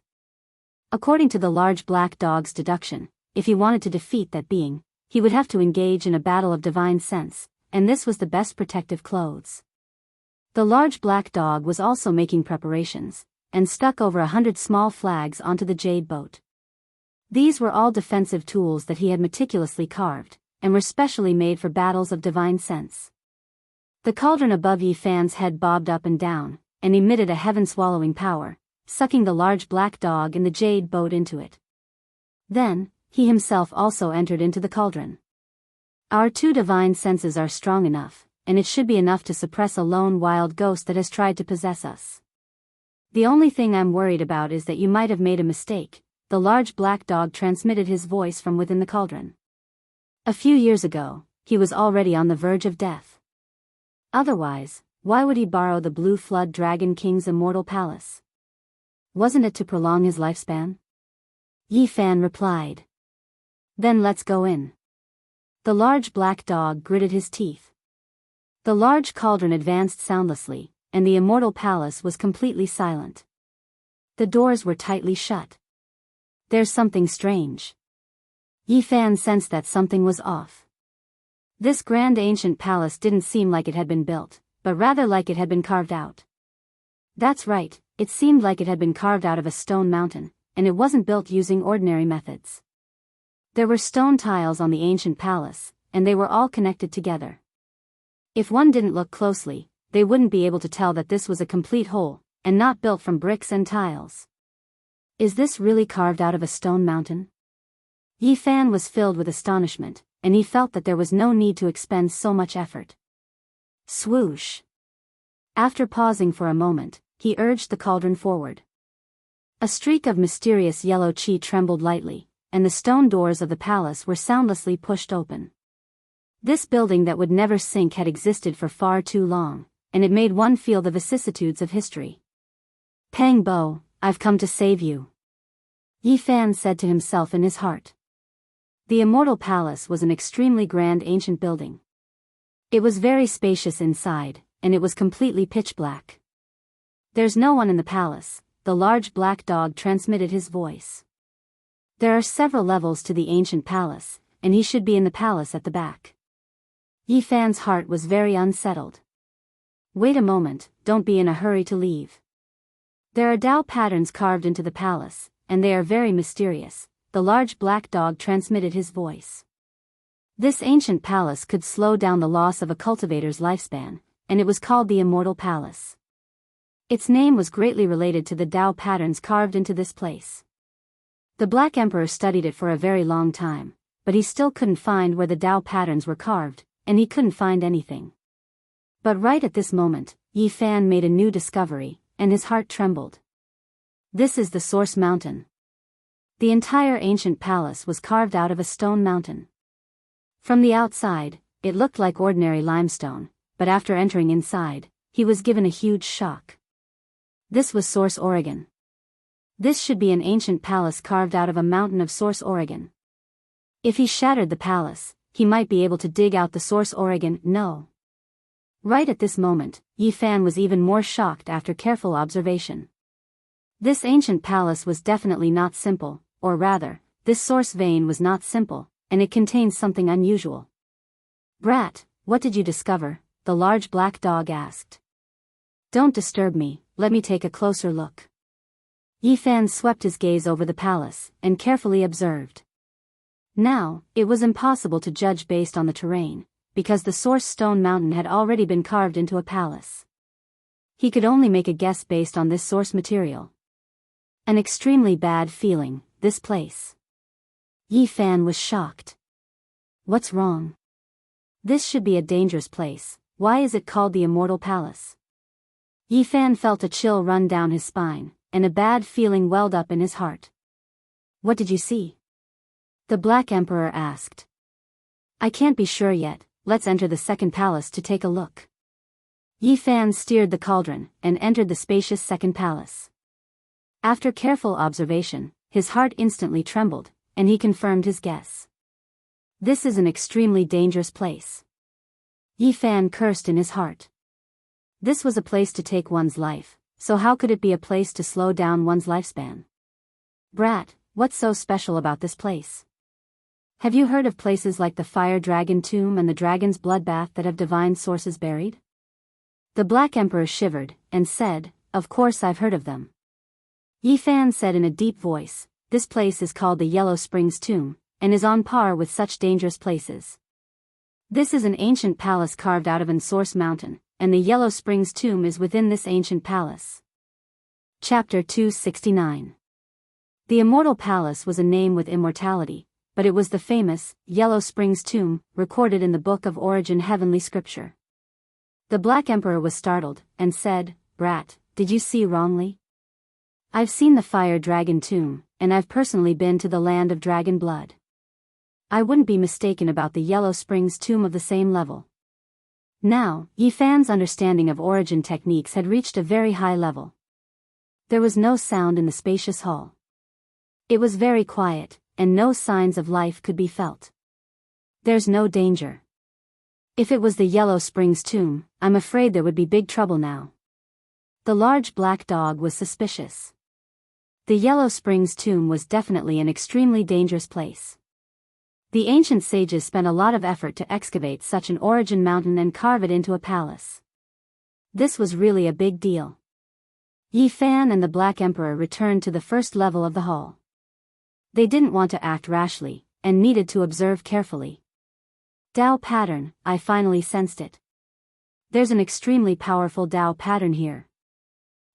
According to the large black dog's deduction, if he wanted to defeat that being, he would have to engage in a battle of divine sense, and this was the best protective clothes. The large black dog was also making preparations, and stuck over 100 small flags onto the jade boat. These were all defensive tools that he had meticulously carved, and were specially made for battles of divine sense. The cauldron above Yi Fan's head bobbed up and down, and emitted a heaven-swallowing power, sucking the large black dog in the jade boat into it. Then, he himself also entered into the cauldron. Our two divine senses are strong enough, and it should be enough to suppress a lone wild ghost that has tried to possess us. The only thing I'm worried about is that you might have made a mistake. The large black dog transmitted his voice from within the cauldron. A few years ago, he was already on the verge of death. Otherwise, why would he borrow the Blue Flood Dragon King's immortal palace? Wasn't it to prolong his lifespan? Yi Fan replied. Then let's go in. The large black dog gritted his teeth. The large cauldron advanced soundlessly, and the immortal palace was completely silent. The doors were tightly shut. There's something strange. Yi Fan sensed that something was off. This grand ancient palace didn't seem like it had been built, but rather like it had been carved out. That's right, it seemed like it had been carved out of a stone mountain, and it wasn't built using ordinary methods. There were stone tiles on the ancient palace, and they were all connected together. If one didn't look closely, they wouldn't be able to tell that this was a complete whole, and not built from bricks and tiles. Is this really carved out of a stone mountain? Yi Fan was filled with astonishment, and he felt that there was no need to expend so much effort. Swoosh! After pausing for a moment, he urged the cauldron forward. A streak of mysterious yellow qi trembled lightly, and the stone doors of the palace were soundlessly pushed open. This building that would never sink had existed for far too long, and it made one feel the vicissitudes of history. Pang Bo, I've come to save you. Yi Fan said to himself in his heart. The immortal palace was an extremely grand ancient building. It was very spacious inside, and it was completely pitch black. There's no one in the palace, the large black dog transmitted his voice. There are several levels to the ancient palace, and he should be in the palace at the back. Yi Fan's heart was very unsettled. Wait a moment, don't be in a hurry to leave. There are Dao patterns carved into the palace, and they are very mysterious. The large black dog transmitted his voice. This ancient palace could slow down the loss of a cultivator's lifespan, and it was called the Immortal Palace. Its name was greatly related to the Dao patterns carved into this place. The Black Emperor studied it for a very long time, but he still couldn't find where the Dao patterns were carved, and he couldn't find anything. But right at this moment, Yi Fan made a new discovery, and his heart trembled. This is the Source Mountain. The entire ancient palace was carved out of a stone mountain. From the outside, it looked like ordinary limestone, but after entering inside, he was given a huge shock. This was Source Oregon. This should be an ancient palace carved out of a mountain of Source Oregon. If he shattered the palace, he might be able to dig out the Source Oregon. No. Right at this moment, Yi Fan was even more shocked after careful observation. This ancient palace was definitely not simple, or rather, this source vein was not simple, and it contained something unusual. Brat, what did you discover? The large black dog asked. Don't disturb me, let me take a closer look. Yi Fan swept his gaze over the palace, and carefully observed. Now, it was impossible to judge based on the terrain, because the source stone mountain had already been carved into a palace. He could only make a guess based on this source material. An extremely bad feeling, this place. Yi Fan was shocked. What's wrong? This should be a dangerous place, why is it called the Immortal Palace? Yi Fan felt a chill run down his spine, and a bad feeling welled up in his heart. What did you see? The Black Emperor asked. I can't be sure yet, let's enter the second palace to take a look. Yi Fan steered the cauldron, and entered the spacious second palace. After careful observation, his heart instantly trembled, and he confirmed his guess. This is an extremely dangerous place. Yi Fan cursed in his heart. This was a place to take one's life, so how could it be a place to slow down one's lifespan? Brat, what's so special about this place? Have you heard of places like the Fire Dragon Tomb and the Dragon's Bloodbath that have divine sources buried? The Black Emperor shivered, and said, Of course I've heard of them. Yi Fan said in a deep voice, This place is called the Yellow Springs Tomb, and is on par with such dangerous places. This is an ancient palace carved out of an source mountain, and the Yellow Springs Tomb is within this ancient palace. Chapter 269. The Immortal Palace was a name with immortality, but it was the famous, Yellow Springs Tomb, recorded in the Book of Origin Heavenly Scripture. The Black Emperor was startled, and said, Brat, did you see wrongly? I've seen the Fire Dragon Tomb, and I've personally been to the land of dragon blood. I wouldn't be mistaken about the Yellow Springs Tomb of the same level. Now, Yi Fan's understanding of origin techniques had reached a very high level. There was no sound in the spacious hall. It was very quiet, and no signs of life could be felt. There's no danger. If it was the Yellow Springs Tomb, I'm afraid there would be big trouble now. The large black dog was suspicious. The Yellow Springs Tomb was definitely an extremely dangerous place. The ancient sages spent a lot of effort to excavate such an origin mountain and carve it into a palace. This was really a big deal. Yi Fan and the Black Emperor returned to the first level of the hall. They didn't want to act rashly, and needed to observe carefully. Dao pattern, I finally sensed it. There's an extremely powerful Dao pattern here.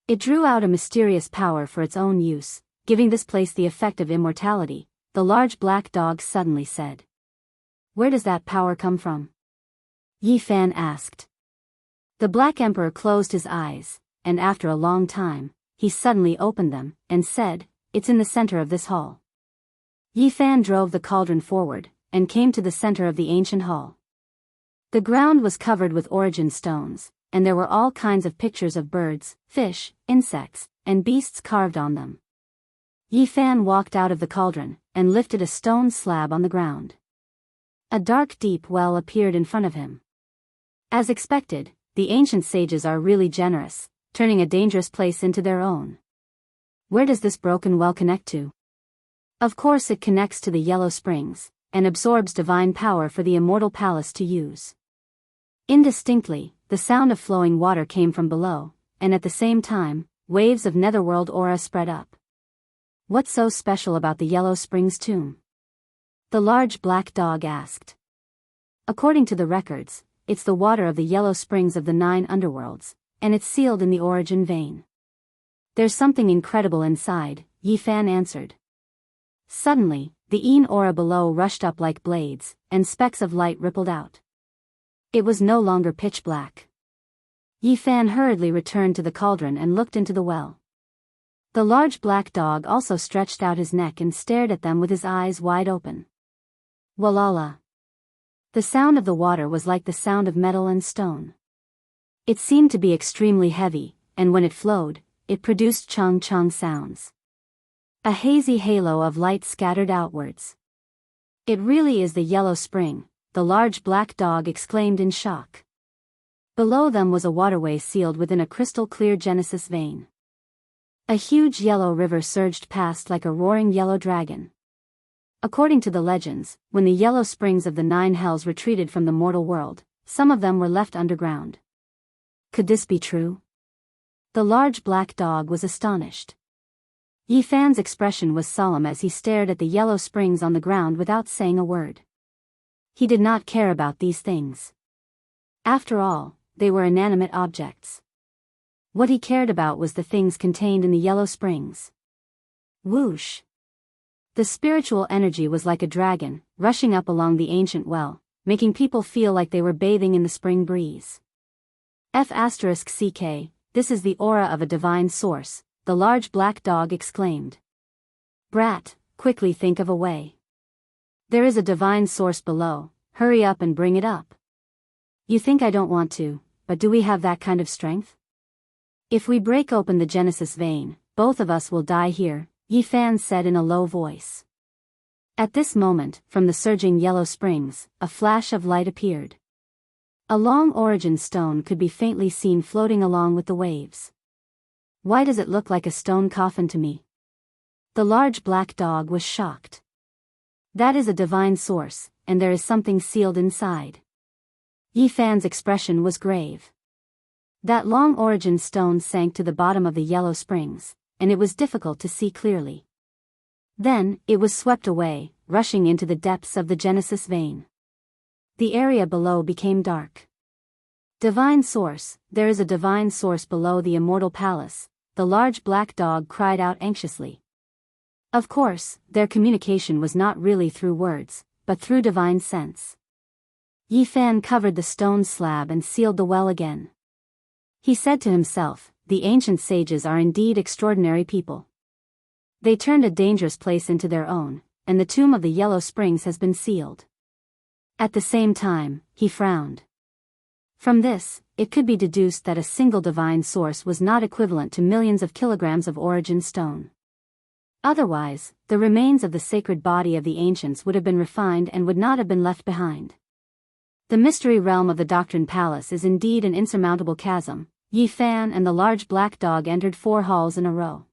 It drew out a mysterious power for its own use, giving this place the effect of immortality, the large black dog suddenly said. Where does that power come from? Yi Fan asked. The Black Emperor closed his eyes, and after a long time, he suddenly opened them, and said, It's in the center of this hall. Yi Fan drove the cauldron forward, and came to the center of the ancient hall. The ground was covered with origin stones, and there were all kinds of pictures of birds, fish, insects, and beasts carved on them. Yi Fan walked out of the cauldron, and lifted a stone slab on the ground. A dark deep well appeared in front of him. As expected, the ancient sages are really generous, turning a dangerous place into their own. Where does this broken well connect to? Of course it connects to the Yellow Springs, and absorbs divine power for the Immortal Palace to use. Indistinctly, the sound of flowing water came from below, and at the same time, waves of netherworld aura spread up. What's so special about the Yellow Springs Tomb? The large black dog asked. According to the records, it's the water of the Yellow Springs of the 9 underworlds, and it's sealed in the origin vein. There's something incredible inside, Yi Fan answered. Suddenly, the Yin aura below rushed up like blades, and specks of light rippled out. It was no longer pitch black. Yi Fan hurriedly returned to the cauldron and looked into the well. The large black dog also stretched out his neck and stared at them with his eyes wide open. Walala. The sound of the water was like the sound of metal and stone. It seemed to be extremely heavy, and when it flowed, it produced chung-chung sounds. A hazy halo of light scattered outwards. It really is the Yellow Spring, the large black dog exclaimed in shock. Below them was a waterway sealed within a crystal-clear Genesis vein. A huge yellow river surged past like a roaring yellow dragon. According to the legends, when the Yellow Springs of the 9 hells retreated from the mortal world, some of them were left underground. Could this be true? The large black dog was astonished. Yi Fan's expression was solemn as he stared at the Yellow Springs on the ground without saying a word. He did not care about these things. After all, they were inanimate objects. What he cared about was the things contained in the Yellow Springs. Whoosh! The spiritual energy was like a dragon, rushing up along the ancient well, making people feel like they were bathing in the spring breeze. F***ck, this is the aura of a divine source, the large black dog exclaimed. Brat, quickly think of a way. There is a divine source below, hurry up and bring it up. You think I don't want to, but do we have that kind of strength? If we break open the Genesis vein, both of us will die here, Yi Fan said in a low voice. At this moment, from the surging yellow springs, a flash of light appeared. A long origin stone could be faintly seen floating along with the waves. Why does it look like a stone coffin to me? The large black dog was shocked. That is a divine source, and there is something sealed inside. Yi Fan's expression was grave. That long origin stone sank to the bottom of the yellow springs, and it was difficult to see clearly. Then, it was swept away, rushing into the depths of the Genesis vein. The area below became dark. Divine source, there is a divine source below the immortal palace, the large black dog cried out anxiously. Of course, their communication was not really through words, but through divine sense. Yi Fan covered the stone slab and sealed the well again. He said to himself, the ancient sages are indeed extraordinary people. They turned a dangerous place into their own, and the tomb of the Yellow Springs has been sealed. At the same time, he frowned. From this, it could be deduced that a single divine source was not equivalent to millions of kilograms of origin stone. Otherwise, the remains of the sacred body of the ancients would have been refined and would not have been left behind. The mystery realm of the Doctrine Palace is indeed an insurmountable chasm. Yi Fan and the large black dog entered 4 halls in a row.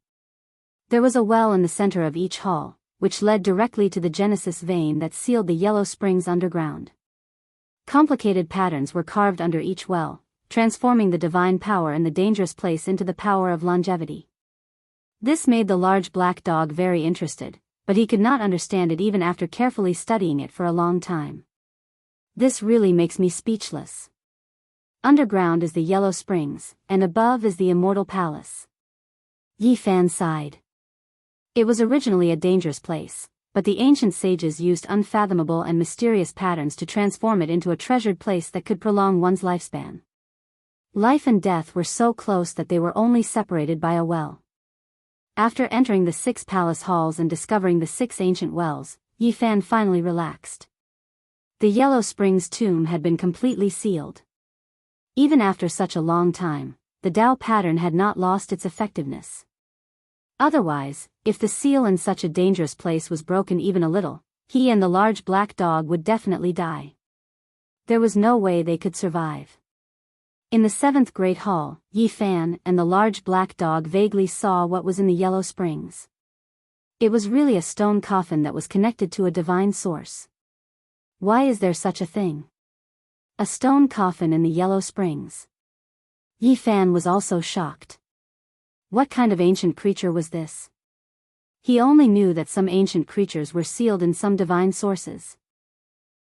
There was a well in the center of each hall, which led directly to the Genesis vein that sealed the Yellow Springs underground. Complicated patterns were carved under each well, transforming the divine power in the dangerous place into the power of longevity. This made the large black dog very interested, but he could not understand it even after carefully studying it for a long time. This really makes me speechless. Underground is the Yellow Springs, and above is the Immortal Palace. Yi Fan sighed. It was originally a dangerous place, but the ancient sages used unfathomable and mysterious patterns to transform it into a treasured place that could prolong one's lifespan. Life and death were so close that they were only separated by a well. After entering the 6 palace halls and discovering the 6 ancient wells, Yi Fan finally relaxed. The Yellow Springs tomb had been completely sealed. Even after such a long time, the Tao pattern had not lost its effectiveness. Otherwise, if the seal in such a dangerous place was broken even a little, he and the large black dog would definitely die. There was no way they could survive. In the 7th Great Hall, Yi Fan and the large black dog vaguely saw what was in the Yellow Springs. It was really a stone coffin that was connected to a divine source. Why is there such a thing? A stone coffin in the Yellow Springs. Yi Fan was also shocked. What kind of ancient creature was this? He only knew that some ancient creatures were sealed in some divine sources.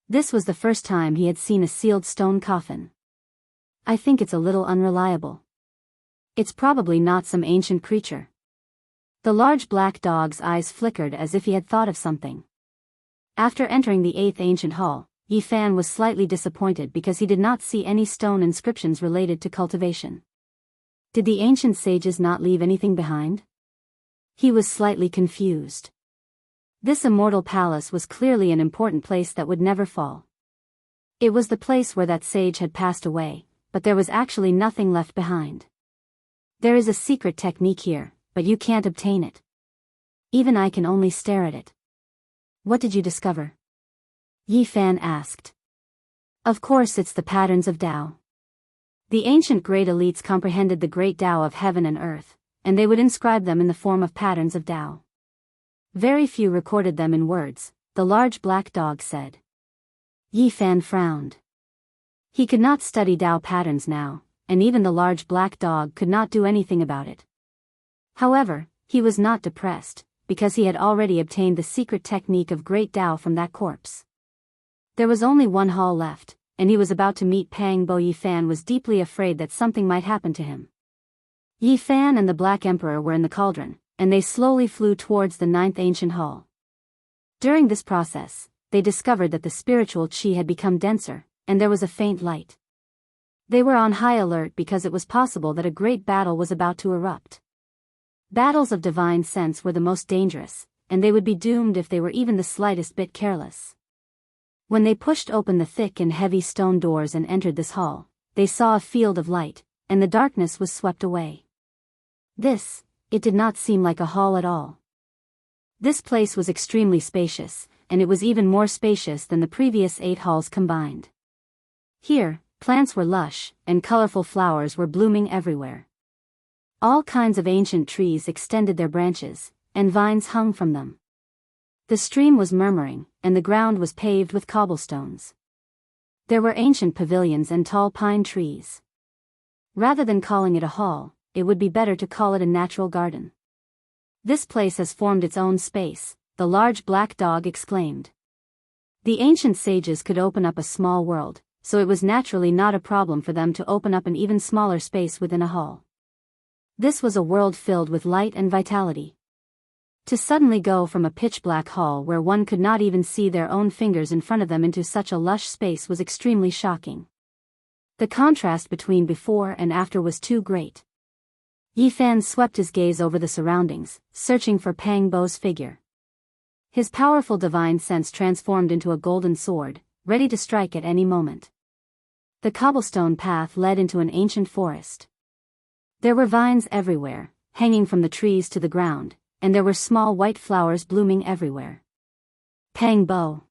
This was the first time he had seen a sealed stone coffin. I think it's a little unreliable. It's probably not some ancient creature. The large black dog's eyes flickered as if he had thought of something. After entering the 8th ancient hall, Yi Fan was slightly disappointed because he did not see any stone inscriptions related to cultivation. Did the ancient sages not leave anything behind? He was slightly confused. This immortal palace was clearly an important place that would never fall. It was the place where that sage had passed away, but there was actually nothing left behind. There is a secret technique here, but you can't obtain it. Even I can only stare at it. What did you discover? Yi Fan asked. Of course it's the patterns of Tao. The ancient great elites comprehended the great Tao of heaven and earth, and they would inscribe them in the form of patterns of Tao. Very few recorded them in words, the large black dog said. Yi Fan frowned. He could not study Tao patterns now, and even the large black dog could not do anything about it. However, he was not depressed, because he had already obtained the secret technique of great Tao from that corpse. There was only 1 hall left, and he was about to meet Pang Bo. Yi Fan was deeply afraid that something might happen to him. Yi Fan and the Black Emperor were in the cauldron, and they slowly flew towards the 9th ancient hall. During this process, they discovered that the spiritual qi had become denser, and there was a faint light. They were on high alert because it was possible that a great battle was about to erupt. Battles of divine sense were the most dangerous, and they would be doomed if they were even the slightest bit careless. When they pushed open the thick and heavy stone doors and entered this hall, they saw a field of light, and the darkness was swept away. It did not seem like a hall at all. This place was extremely spacious, and it was even more spacious than the previous 8 halls combined. Here, plants were lush, and colorful flowers were blooming everywhere. All kinds of ancient trees extended their branches, and vines hung from them. The stream was murmuring, and the ground was paved with cobblestones. There were ancient pavilions and tall pine trees. Rather than calling it a hall, it would be better to call it a natural garden. This place has formed its own space, the large black dog exclaimed. The ancient sages could open up a small world, so it was naturally not a problem for them to open up an even smaller space within a hall. This was a world filled with light and vitality. To suddenly go from a pitch-black hall where one could not even see their own fingers in front of them into such a lush space was extremely shocking. The contrast between before and after was too great. Yi Fan swept his gaze over the surroundings, searching for Pang Bo's figure. His powerful divine sense transformed into a golden sword, ready to strike at any moment. The cobblestone path led into an ancient forest. There were vines everywhere, hanging from the trees to the ground, and there were small white flowers blooming everywhere. Pang Bo.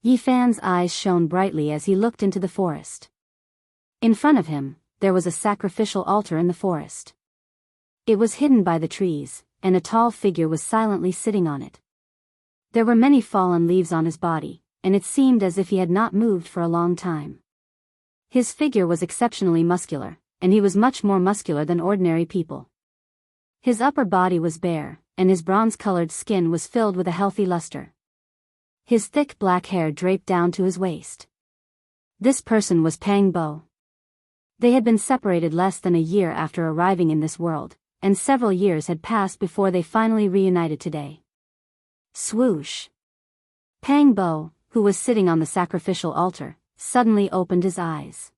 Yi Fan's eyes shone brightly as he looked into the forest. In front of him, there was a sacrificial altar in the forest. It was hidden by the trees, and a tall figure was silently sitting on it. There were many fallen leaves on his body, and it seemed as if he had not moved for a long time. His figure was exceptionally muscular, and he was much more muscular than ordinary people. His upper body was bare, and his bronze-colored skin was filled with a healthy luster. His thick black hair draped down to his waist. This person was Pang Bo. They had been separated less than a year after arriving in this world, and several years had passed before they finally reunited today. Swoosh! Pang Bo, who was sitting on the sacrificial altar, suddenly opened his eyes.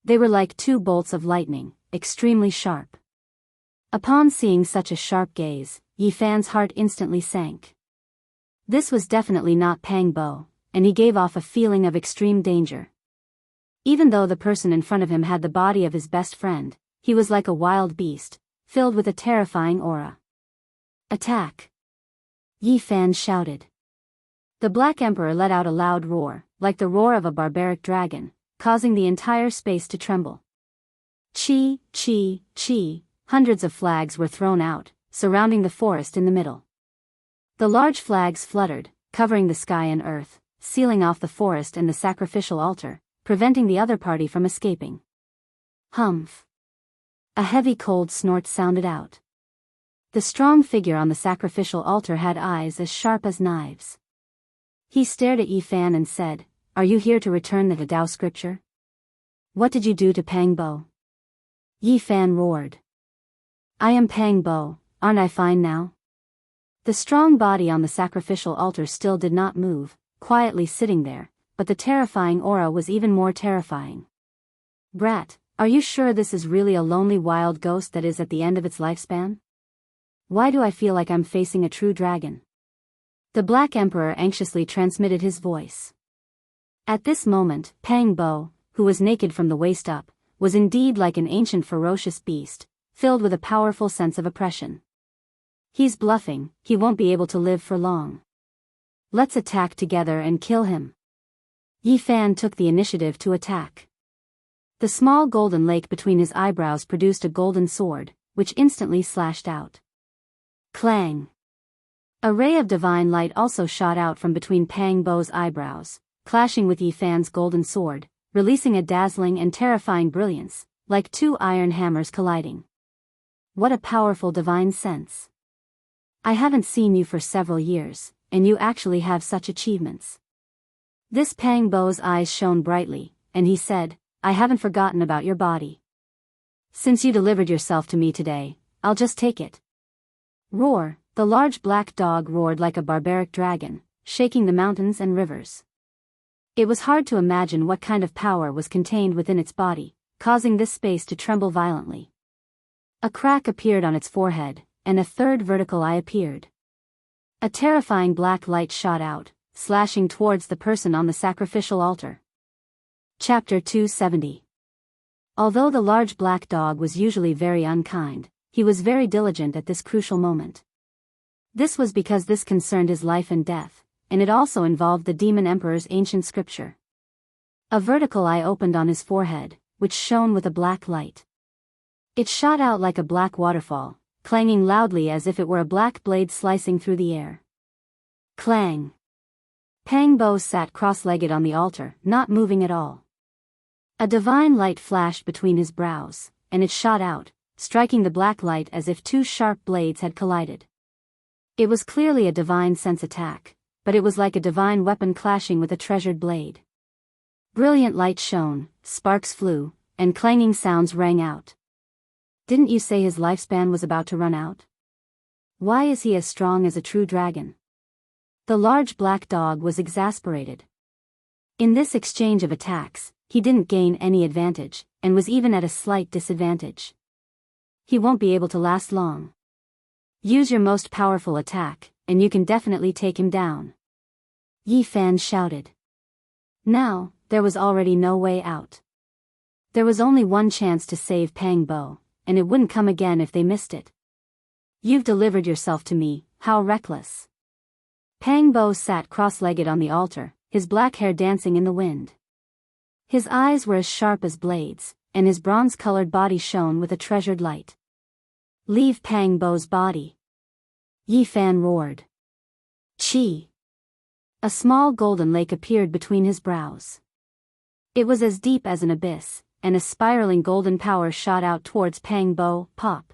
They were like 2 bolts of lightning, extremely sharp. Upon seeing such a sharp gaze, Yi Fan's heart instantly sank. This was definitely not Pang Bo, and he gave off a feeling of extreme danger. Even though the person in front of him had the body of his best friend, he was like a wild beast, filled with a terrifying aura. Attack! Yi Fan shouted. The Black Emperor let out a loud roar, like the roar of a barbaric dragon, causing the entire space to tremble. Chi, chi, chi, hundreds of flags were thrown out, surrounding the forest in the middle. The large flags fluttered, covering the sky and earth, sealing off the forest and the sacrificial altar, preventing the other party from escaping. Humph! A heavy cold snort sounded out. The strong figure on the sacrificial altar had eyes as sharp as knives. He stared at Yi Fan and said, "Are you here to return the Dao scripture? What did you do to Pang Bo?" Yi Fan roared. "I am Pang Bo, aren't I fine now?" The strong body on the sacrificial altar still did not move, quietly sitting there, but the terrifying aura was even more terrifying. "Brat, are you sure this is really a lonely wild ghost that is at the end of its lifespan? Why do I feel like I'm facing a true dragon?" The Black Emperor anxiously transmitted his voice. At this moment, Pang Bo, who was naked from the waist up, was indeed like an ancient ferocious beast, filled with a powerful sense of oppression. "He's bluffing, he won't be able to live for long. Let's attack together and kill him." Yi Fan took the initiative to attack. The small golden lake between his eyebrows produced a golden sword, which instantly slashed out. Clang! A ray of divine light also shot out from between Pang Bo's eyebrows, clashing with Yi Fan's golden sword, releasing a dazzling and terrifying brilliance, like 2 iron hammers colliding. What a powerful divine sense. I haven't seen you for several years, and you actually have such achievements. This Pang Bo's eyes shone brightly, and he said, "I haven't forgotten about your body. Since you delivered yourself to me today, I'll just take it." Roar! The large black dog roared like a barbaric dragon, shaking the mountains and rivers. It was hard to imagine what kind of power was contained within its body, causing this space to tremble violently. A crack appeared on its forehead, and a third vertical eye appeared. A terrifying black light shot out, slashing towards the person on the sacrificial altar. Chapter 270. Although the large black dog was usually very unkind, he was very diligent at this crucial moment. This was because this concerned his life and death, and it also involved the demon emperor's ancient scripture. A vertical eye opened on his forehead, which shone with a black light. It shot out like a black waterfall, clanging loudly as if it were a black blade slicing through the air. Clang! Pang Bo sat cross-legged on the altar, not moving at all. A divine light flashed between his brows, and it shot out, striking the black light as if two sharp blades had collided. It was clearly a divine sense attack, but it was like a divine weapon clashing with a treasured blade. Brilliant light shone, sparks flew, and clanging sounds rang out. Didn't you say his lifespan was about to run out? Why is he as strong as a true dragon? The large black dog was exasperated. In this exchange of attacks, he didn't gain any advantage, and was even at a slight disadvantage. He won't be able to last long. Use your most powerful attack, and you can definitely take him down. Yi Fan shouted. Now, there was already no way out. There was only one chance to save Pang Bo, and it wouldn't come again if they missed it. You've delivered yourself to me, how reckless. Pang Bo sat cross-legged on the altar, his black hair dancing in the wind. His eyes were as sharp as blades, and his bronze-colored body shone with a treasured light. Leave Pang Bo's body. Yi Fan roared. Chi! A small golden lake appeared between his brows. It was as deep as an abyss, and a spiraling golden power shot out towards Pang Bo. Pop!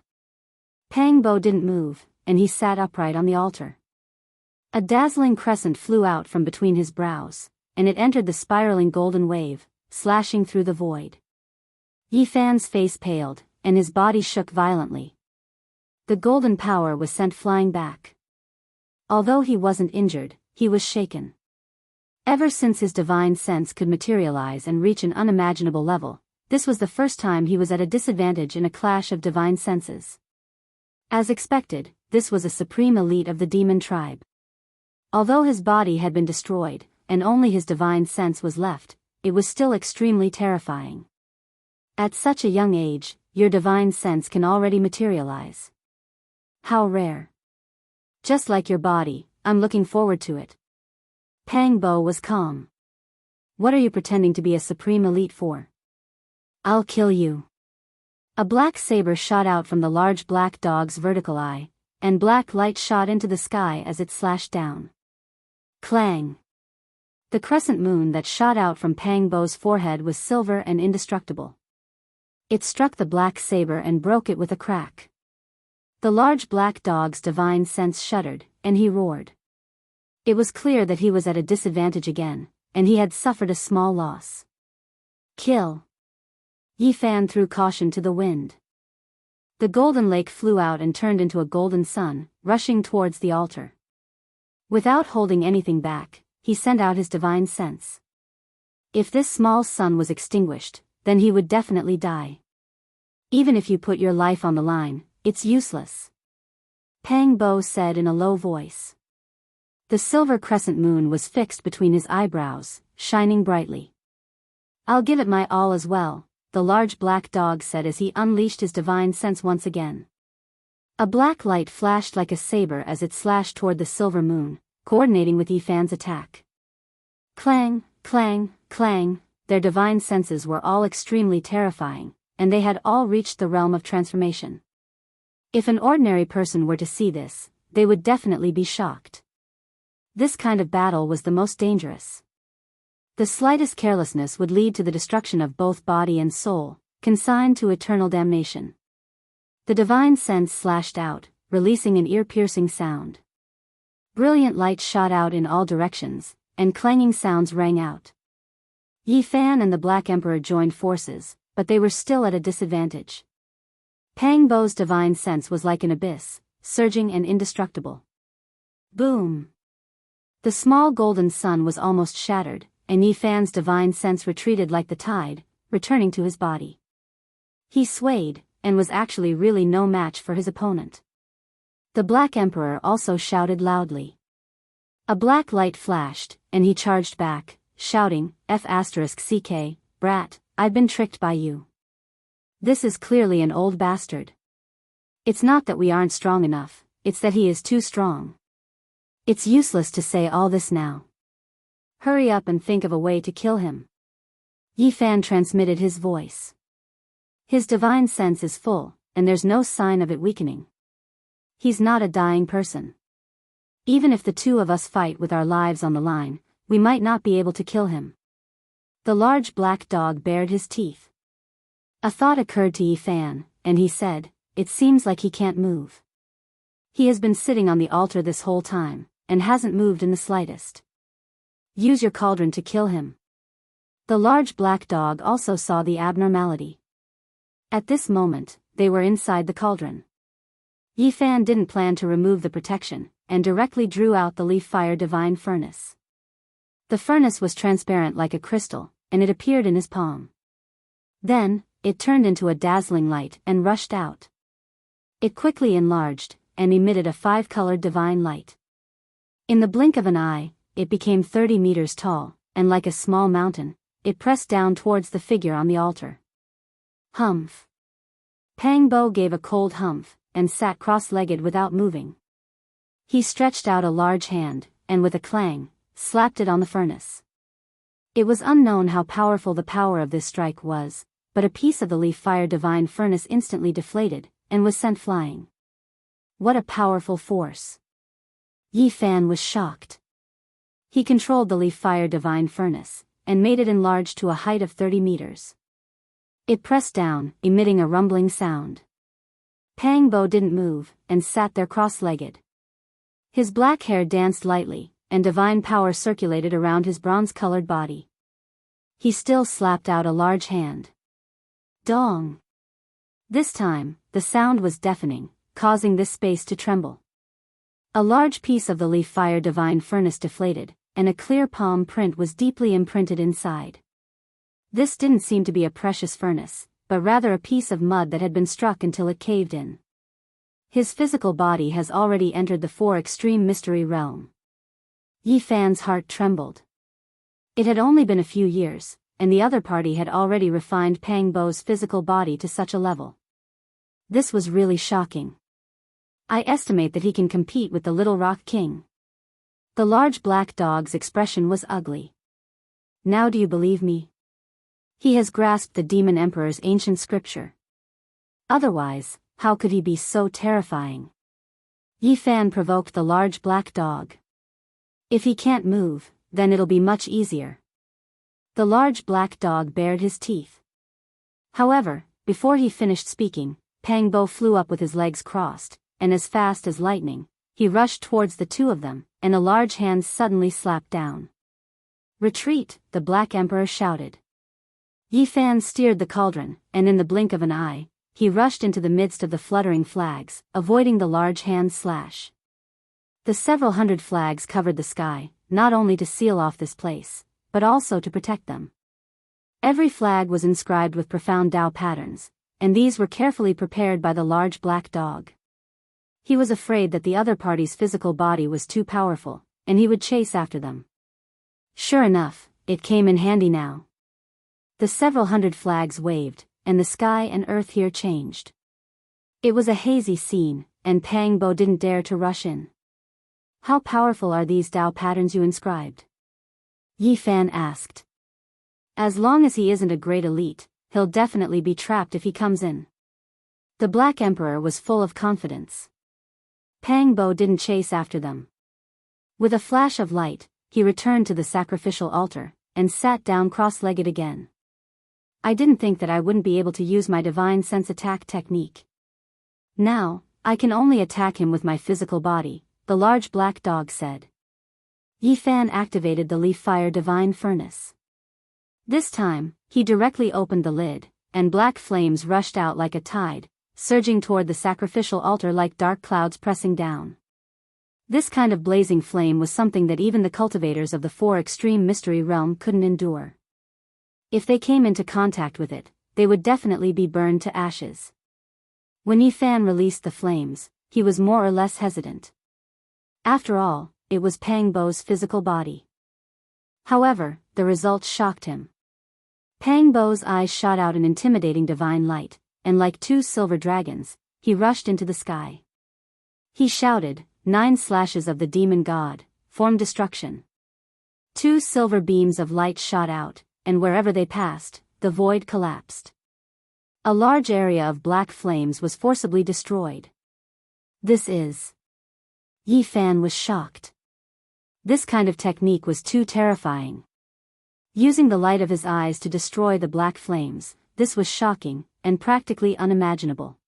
Pang Bo didn't move, and he sat upright on the altar. A dazzling crescent flew out from between his brows, and it entered the spiraling golden wave, slashing through the void. Yi Fan's face paled, and his body shook violently. The golden power was sent flying back. Although he wasn't injured, he was shaken. Ever since his divine sense could materialize and reach an unimaginable level, this was the first time he was at a disadvantage in a clash of divine senses. As expected, this was a supreme elite of the demon tribe. Although his body had been destroyed, and only his divine sense was left, it was still extremely terrifying. At such a young age, your divine sense can already materialize. How rare. Just like your body, I'm looking forward to it. Pang Bo was calm. What are you pretending to be a supreme elite for? I'll kill you. A black saber shot out from the large black dog's vertical eye, and black light shot into the sky as it slashed down. Clang! The crescent moon that shot out from Pang Bo's forehead was silver and indestructible. It struck the black saber and broke it with a crack. The large black dog's divine sense shuddered, and he roared. It was clear that he was at a disadvantage again, and he had suffered a small loss. Kill! Yi Fan threw caution to the wind. The golden lake flew out and turned into a golden sun, rushing towards the altar. Without holding anything back, he sent out his divine sense. If this small sun was extinguished, then he would definitely die. Even if you put your life on the line, it's useless. Pang Bo said in a low voice. The silver crescent moon was fixed between his eyebrows, shining brightly. I'll give it my all as well, the large black dog said as he unleashed his divine sense once again. A black light flashed like a saber as it slashed toward the silver moon, coordinating with Yi Fan's attack. Clang, clang, clang, their divine senses were all extremely terrifying, and they had all reached the realm of transformation. If an ordinary person were to see this, they would definitely be shocked. This kind of battle was the most dangerous. The slightest carelessness would lead to the destruction of both body and soul, consigned to eternal damnation. The divine sense slashed out, releasing an ear-piercing sound. Brilliant light shot out in all directions, and clanging sounds rang out. Yi Fan and the Black Emperor joined forces, but they were still at a disadvantage. Pang Bo's divine sense was like an abyss, surging and indestructible. Boom! The small golden sun was almost shattered, and Yi Fan's divine sense retreated like the tide, returning to his body. He swayed, and was actually really no match for his opponent. The Black Emperor also shouted loudly. A black light flashed, and he charged back, shouting, F***ck, brat, I've been tricked by you. This is clearly an old bastard. It's not that we aren't strong enough, it's that he is too strong. It's useless to say all this now. Hurry up and think of a way to kill him. Yi Fan transmitted his voice. His divine sense is full, and there's no sign of it weakening. He's not a dying person. Even if the two of us fight with our lives on the line, we might not be able to kill him. The large black dog bared his teeth. A thought occurred to Yi Fan, and he said, it seems like he can't move. He has been sitting on the altar this whole time, and hasn't moved in the slightest. Use your cauldron to kill him. The large black dog also saw the abnormality. At this moment, they were inside the cauldron. Yi Fan didn't plan to remove the protection, and directly drew out the leaf fire divine furnace. The furnace was transparent like a crystal, and it appeared in his palm. Then, it turned into a dazzling light and rushed out. It quickly enlarged, and emitted a 5-colored divine light. In the blink of an eye, it became 30 meters tall, and like a small mountain, it pressed down towards the figure on the altar. Humph. Pang Bo gave a cold humph, and sat cross-legged without moving. He stretched out a large hand, and with a clang, slapped it on the furnace. It was unknown how powerful the power of this strike was, but a piece of the leaf fire divine furnace instantly deflated, and was sent flying. What a powerful force! Yi Fan was shocked. He controlled the leaf fire divine furnace, and made it enlarge to a height of 30 meters. It pressed down, emitting a rumbling sound. Pang Bo didn't move, and sat there cross-legged. His black hair danced lightly, and divine power circulated around his bronze-colored body. He still slapped out a large hand. Dong! This time, the sound was deafening, causing this space to tremble. A large piece of the leaf fire divine furnace deflated, and a clear palm print was deeply imprinted inside. This didn't seem to be a precious furnace, but rather a piece of mud that had been struck until it caved in. His physical body has already entered the 4 extreme mystery realm. Yi Fan's heart trembled. It had only been a few years, and the other party had already refined Pang Bo's physical body to such a level. This was really shocking. I estimate that he can compete with the Little Rock King. The large black dog's expression was ugly. Now do you believe me? He has grasped the Demon Emperor's ancient scripture. Otherwise, how could he be so terrifying? Yi Fan provoked the large black dog. If he can't move, then it'll be much easier. The large black dog bared his teeth. However, before he finished speaking, Pang Bo flew up with his legs crossed, and as fast as lightning, he rushed towards the two of them, and a large hand suddenly slapped down. Retreat, the Black Emperor shouted. Yi Fan steered the cauldron, and in the blink of an eye, he rushed into the midst of the fluttering flags, avoiding the large hand's slash. The several hundred flags covered the sky, not only to seal off this place, but also to protect them. Every flag was inscribed with profound Tao patterns, and these were carefully prepared by the large black dog. He was afraid that the other party's physical body was too powerful, and he would chase after them. Sure enough, it came in handy now. The several hundred flags waved, and the sky and earth here changed. It was a hazy scene, and Pang Bo didn't dare to rush in. How powerful are these Tao patterns you inscribed? Yi Fan asked. As long as he isn't a great elite, he'll definitely be trapped if he comes in. The Black Emperor was full of confidence. Pang Bo didn't chase after them. With a flash of light, he returned to the sacrificial altar, and sat down cross-legged again. I didn't think that I wouldn't be able to use my divine sense attack technique. Now, I can only attack him with my physical body, the large black dog said. Yi Fan activated the leaf fire divine furnace. This time, he directly opened the lid, and black flames rushed out like a tide, surging toward the sacrificial altar like dark clouds pressing down. This kind of blazing flame was something that even the cultivators of the 4 extreme mystery realm couldn't endure. If they came into contact with it, they would definitely be burned to ashes. When Yi Fan released the flames, he was more or less hesitant. After all, it was Pang Bo's physical body. However, the results shocked him. Pang Bo's eyes shot out an intimidating divine light, and like two silver dragons, he rushed into the sky. He shouted, 9 slashes of the demon god, form destruction. 2 silver beams of light shot out, and wherever they passed, the void collapsed. A large area of black flames was forcibly destroyed. This is... Yi Fan was shocked. This kind of technique was too terrifying. Using the light of his eyes to destroy the black flames, this was shocking, and practically unimaginable.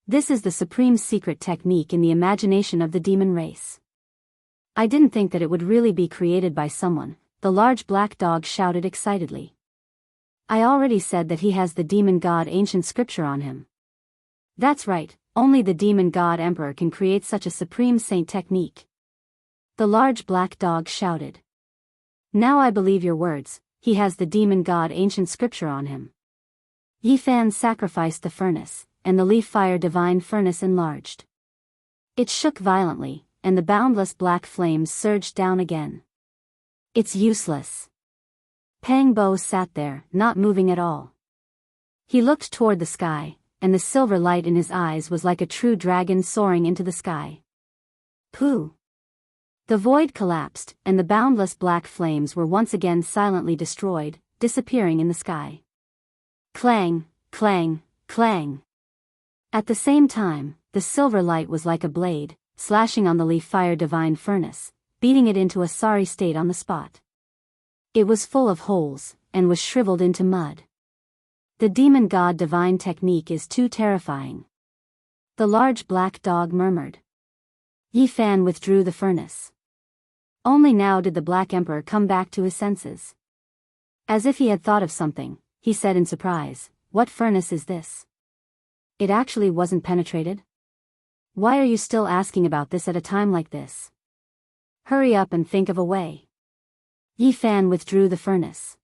This is the supreme secret technique in the imagination of the demon race. I didn't think that it would really be created by someone, the large black dog shouted excitedly. I already said that he has the demon god ancient scripture on him. That's right, only the demon god emperor can create such a supreme saint technique. The large black dog shouted. Now I believe your words, he has the demon god ancient scripture on him. Yi Fan sacrificed the furnace, and the leaf fire divine furnace enlarged. It shook violently, and the boundless black flames surged down again. It's useless. Pang Bo sat there, not moving at all. He looked toward the sky, and the silver light in his eyes was like a true dragon soaring into the sky. Pooh! The void collapsed, and the boundless black flames were once again silently destroyed, disappearing in the sky. Clang, clang, clang. At the same time, the silver light was like a blade, slashing on the leaf fire divine furnace, beating it into a sorry state on the spot. It was full of holes, and was shriveled into mud. The demon god divine technique is too terrifying. The large black dog murmured. Yi Fan withdrew the furnace. Only now did the Black Emperor come back to his senses. As if he had thought of something, he said in surprise, "What furnace is this? It actually wasn't penetrated? Why are you still asking about this at a time like this? Hurry up and think of a way." Yi Fan withdrew the furnace.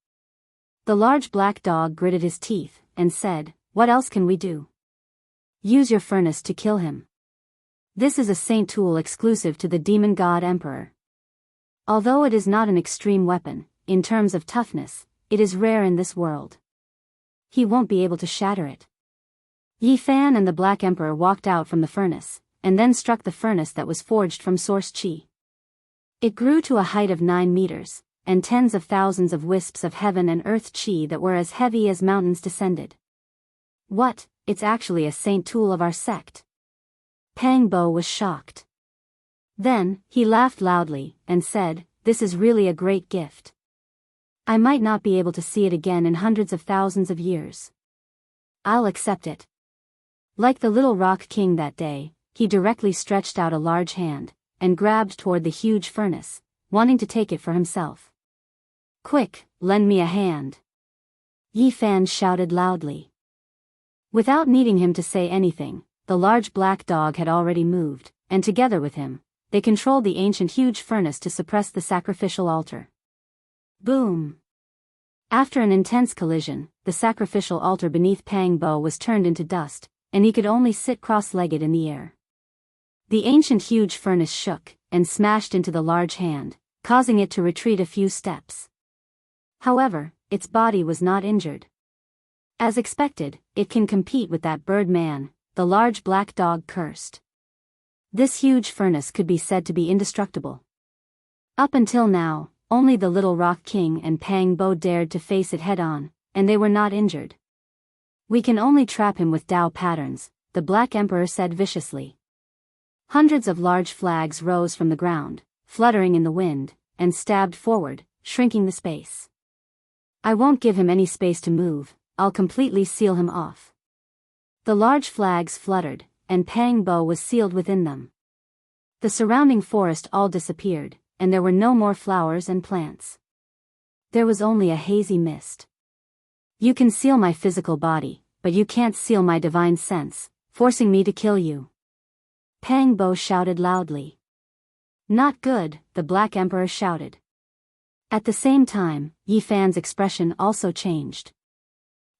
The large black dog gritted his teeth, and said, "What else can we do? Use your furnace to kill him. This is a saint tool exclusive to the demon god emperor. Although it is not an extreme weapon, in terms of toughness, it is rare in this world. He won't be able to shatter it." Yi Fan and the Black Emperor walked out from the furnace, and then struck the furnace that was forged from source chi. It grew to a height of 9 meters, and tens of thousands of wisps of heaven and earth chi that were as heavy as mountains descended. "What, it's actually a saint tool of our sect." Pang Bo was shocked. Then, he laughed loudly, and said, "This is really a great gift. I might not be able to see it again in hundreds of thousands of years. I'll accept it." Like the little rock king that day, he directly stretched out a large hand, and grabbed toward the huge furnace, wanting to take it for himself. "Quick, lend me a hand!" Yi Fan shouted loudly. Without needing him to say anything, the large black dog had already moved, and together with him, they controlled the ancient huge furnace to suppress the sacrificial altar. Boom! After an intense collision, the sacrificial altar beneath Pang Bo was turned into dust, and he could only sit cross-legged in the air. The ancient huge furnace shook, and smashed into the large hand, causing it to retreat a few steps. However, its body was not injured. As expected, it can compete with that bird man, the large black dog cursed. This huge furnace could be said to be indestructible. Up until now, only the Little Rock King and Pang Bo dared to face it head-on, and they were not injured. "We can only trap him with Dao patterns," the Black Emperor said viciously. Hundreds of large flags rose from the ground, fluttering in the wind, and stabbed forward, shrinking the space. "I won't give him any space to move, I'll completely seal him off." The large flags fluttered, and Pang Bo was sealed within them. The surrounding forest all disappeared, and there were no more flowers and plants. There was only a hazy mist. "You can seal my physical body, but you can't seal my divine sense, forcing me to kill you." Pang Bo shouted loudly. "Not good," the Black Emperor shouted. At the same time, Yi Fan's expression also changed.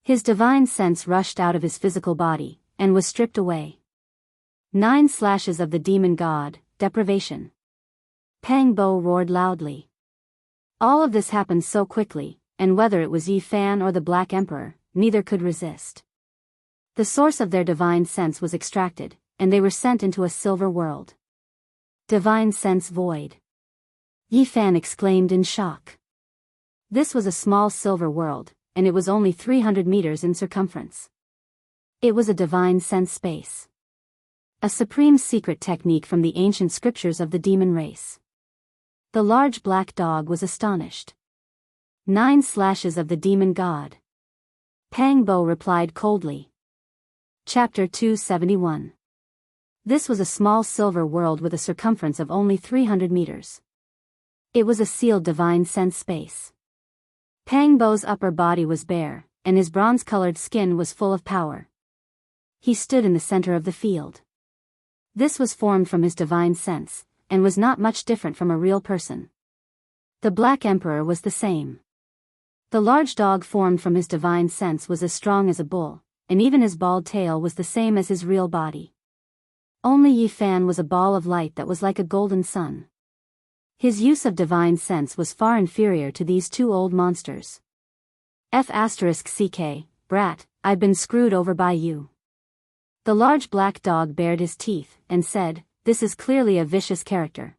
His divine sense rushed out of his physical body, and was stripped away. 9 slashes of the demon god, deprivation. Pang Bo roared loudly. All of this happened so quickly, and whether it was Yi Fan or the Black Emperor, neither could resist. The source of their divine sense was extracted, and they were sent into a silver world. Divine sense void. Yi Fan exclaimed in shock. This was a small silver world, and it was only 300 meters in circumference. It was a divine sense space. A supreme secret technique from the ancient scriptures of the demon race. The large black dog was astonished. 9 slashes of the demon god. Pang Bo replied coldly. Chapter 271. This was a small silver world with a circumference of only 300 meters. It was a sealed divine sense space. Pang Bo's upper body was bare, and his bronze-colored skin was full of power. He stood in the center of the field. This was formed from his divine sense, and was not much different from a real person. The Black Emperor was the same. The large dog formed from his divine sense was as strong as a bull, and even his bald tail was the same as his real body. Only Yi Fan was a ball of light that was like a golden sun. His use of divine sense was far inferior to these two old monsters. F***ck, brat, I've been screwed over by you. The large black dog bared his teeth, and said, this is clearly a vicious character.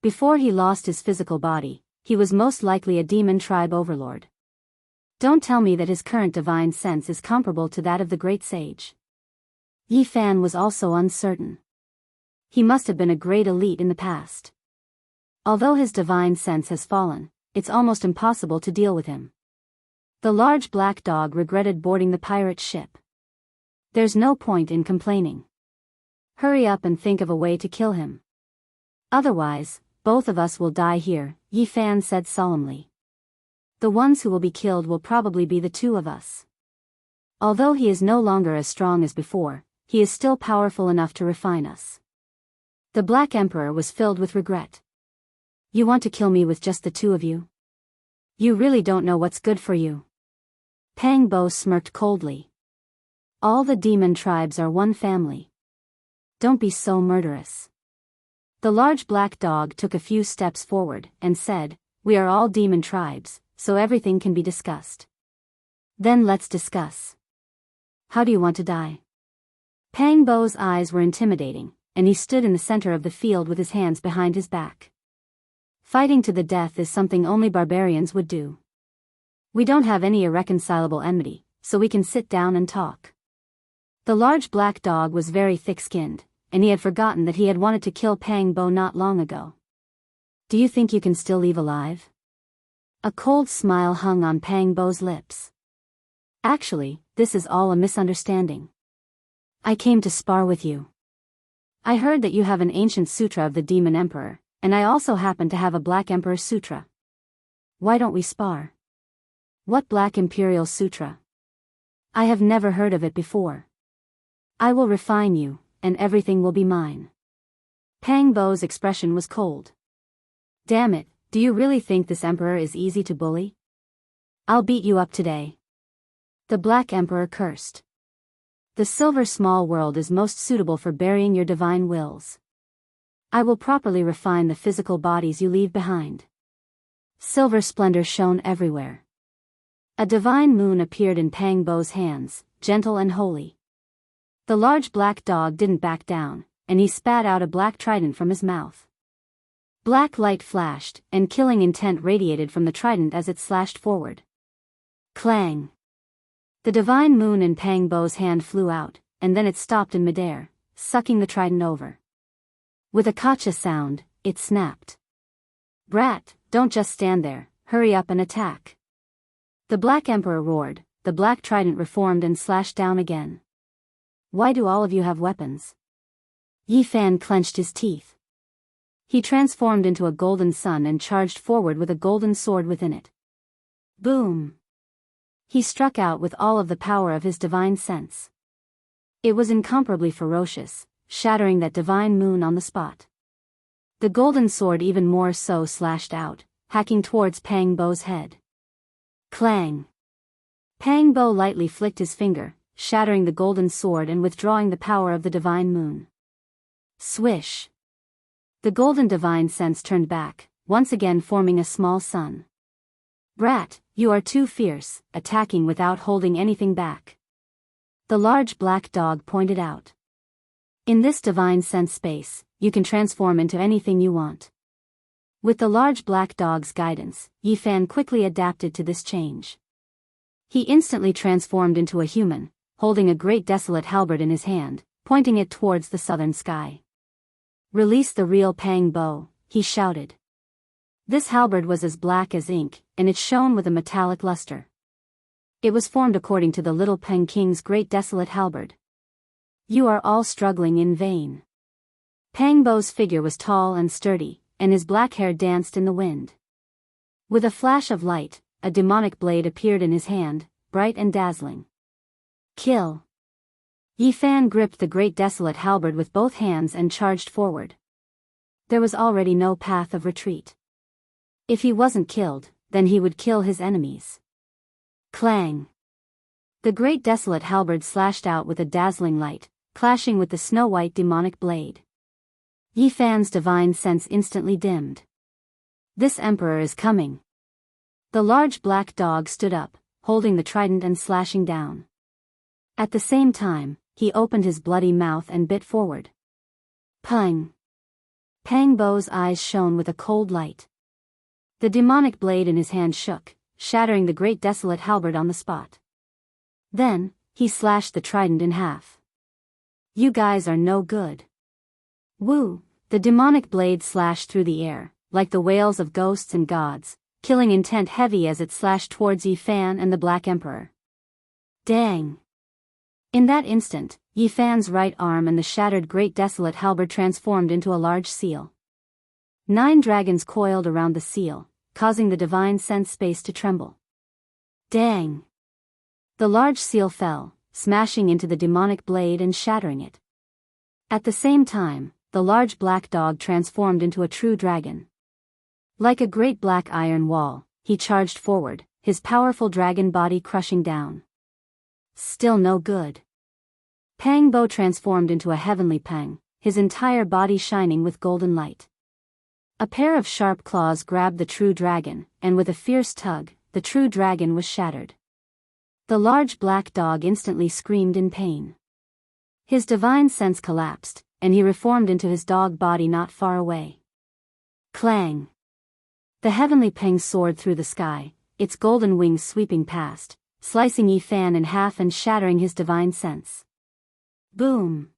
Before he lost his physical body, he was most likely a demon tribe overlord. Don't tell me that his current divine sense is comparable to that of the great sage. Yi Fan was also uncertain. He must have been a great elite in the past. Although his divine sense has fallen, it's almost impossible to deal with him. The large black dog regretted boarding the pirate ship. There's no point in complaining. Hurry up and think of a way to kill him. Otherwise, both of us will die here, Yi Fan said solemnly. The ones who will be killed will probably be the two of us. Although he is no longer as strong as before, he is still powerful enough to refine us. The Black Emperor was filled with regret. You want to kill me with just the two of you? You really don't know what's good for you. Pang Bo smirked coldly. All the demon tribes are one family. Don't be so murderous. The large black dog took a few steps forward and said, we are all demon tribes, so everything can be discussed. Then let's discuss. How do you want to die? Pang Bo's eyes were intimidating, and he stood in the center of the field with his hands behind his back. Fighting to the death is something only barbarians would do. We don't have any irreconcilable enmity, so we can sit down and talk. The large black dog was very thick-skinned, and he had forgotten that he had wanted to kill Pang Bo not long ago. Do you think you can still leave alive? A cold smile hung on Pang Bo's lips. Actually, this is all a misunderstanding. I came to spar with you. I heard that you have an ancient sutra of the Demon Emperor, and I also happen to have a Black Emperor sutra. Why don't we spar? What Black Imperial sutra? I have never heard of it before. I will refine you, and everything will be mine. Pang Bo's expression was cold. Damn it, do you really think this emperor is easy to bully? I'll beat you up today. The Black Emperor cursed. The silver small world is most suitable for burying your divine wills. I will properly refine the physical bodies you leave behind. Silver splendor shone everywhere. A divine moon appeared in Pang Bo's hands, gentle and holy. The large black dog didn't back down, and he spat out a black trident from his mouth. Black light flashed, and killing intent radiated from the trident as it slashed forward. Clang! The divine moon in Pang Bo's hand flew out, and then it stopped in midair, sucking the trident over. With a kacha sound, it snapped. Brat, don't just stand there, hurry up and attack. The Black Emperor roared, the black trident reformed and slashed down again. Why do all of you have weapons? Yi Fan clenched his teeth. He transformed into a golden sun and charged forward with a golden sword within it. Boom! He struck out with all of the power of his divine sense. It was incomparably ferocious, shattering that divine moon on the spot. The golden sword even more so slashed out, hacking towards Pang Bo's head. Clang! Pang Bo lightly flicked his finger, shattering the golden sword and withdrawing the power of the divine moon. Swish! The golden divine sense turned back, once again forming a small sun. Brat, you are too fierce, attacking without holding anything back. The large black dog pointed out. In this divine sense space, you can transform into anything you want. With the large black dog's guidance, Yi Fan quickly adapted to this change. He instantly transformed into a human, holding a great desolate halberd in his hand, pointing it towards the southern sky. Release the real Pang bow, he shouted. This halberd was as black as ink, and it shone with a metallic luster. It was formed according to the little Peng King's great desolate halberd. You are all struggling in vain. Pang Bo's figure was tall and sturdy, and his black hair danced in the wind. With a flash of light, a demonic blade appeared in his hand, bright and dazzling. Kill! Yi Fan gripped the great desolate halberd with both hands and charged forward. There was already no path of retreat. If he wasn't killed, then he would kill his enemies. Clang! The great desolate halberd slashed out with a dazzling light, clashing with the snow-white demonic blade. Yi Fan's divine sense instantly dimmed. This emperor is coming. The large black dog stood up, holding the trident and slashing down. At the same time, he opened his bloody mouth and bit forward. Pang! Pang Bo's eyes shone with a cold light. The demonic blade in his hand shook, shattering the great desolate halberd on the spot. Then, he slashed the trident in half. You guys are no good. Woo! The demonic blade slashed through the air, like the wails of ghosts and gods, killing intent heavy as it slashed towards Yi Fan and the Black Emperor. Dang! In that instant, Yi Fan's right arm and the shattered great desolate halberd transformed into a large seal. 9 dragons coiled around the seal, causing the divine sense space to tremble. Dang! The large seal fell, smashing into the demonic blade and shattering it. At the same time, the large black dog transformed into a true dragon. Like a great black iron wall, he charged forward, his powerful dragon body crushing down. Still no good. Pang Bo transformed into a heavenly Pang, his entire body shining with golden light. A pair of sharp claws grabbed the true dragon, and with a fierce tug, the true dragon was shattered. The large black dog instantly screamed in pain. His divine sense collapsed, and he reformed into his dog body not far away. Clang! The heavenly Pang soared through the sky, its golden wings sweeping past, slicing Yi Fan in half and shattering his divine sense. Boom!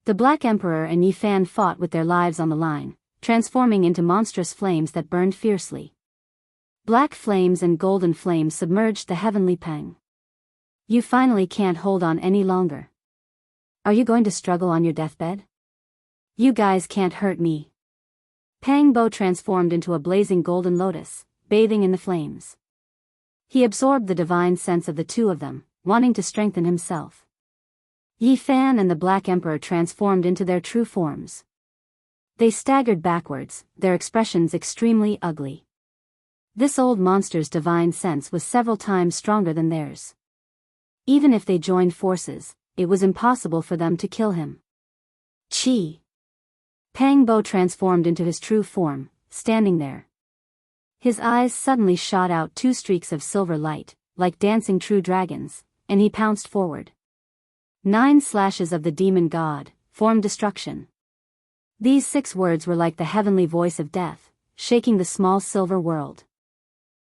The Black Emperor and Yi Fan fought with their lives on the line, transforming into monstrous flames that burned fiercely. Black flames and golden flames submerged the heavenly Pang. You finally can't hold on any longer. Are you going to struggle on your deathbed? You guys can't hurt me. Pang Bo transformed into a blazing golden lotus, bathing in the flames. He absorbed the divine sense of the two of them, wanting to strengthen himself. Yi Fan and the Black Emperor transformed into their true forms. They staggered backwards, their expressions extremely ugly. This old monster's divine sense was several times stronger than theirs. Even if they joined forces, it was impossible for them to kill him. Chi! Pang Bo transformed into his true form, standing there. His eyes suddenly shot out 2 streaks of silver light, like dancing true dragons, and he pounced forward. 9 slashes of the demon god, formed destruction. These 6 words were like the heavenly voice of death, shaking the small silver world.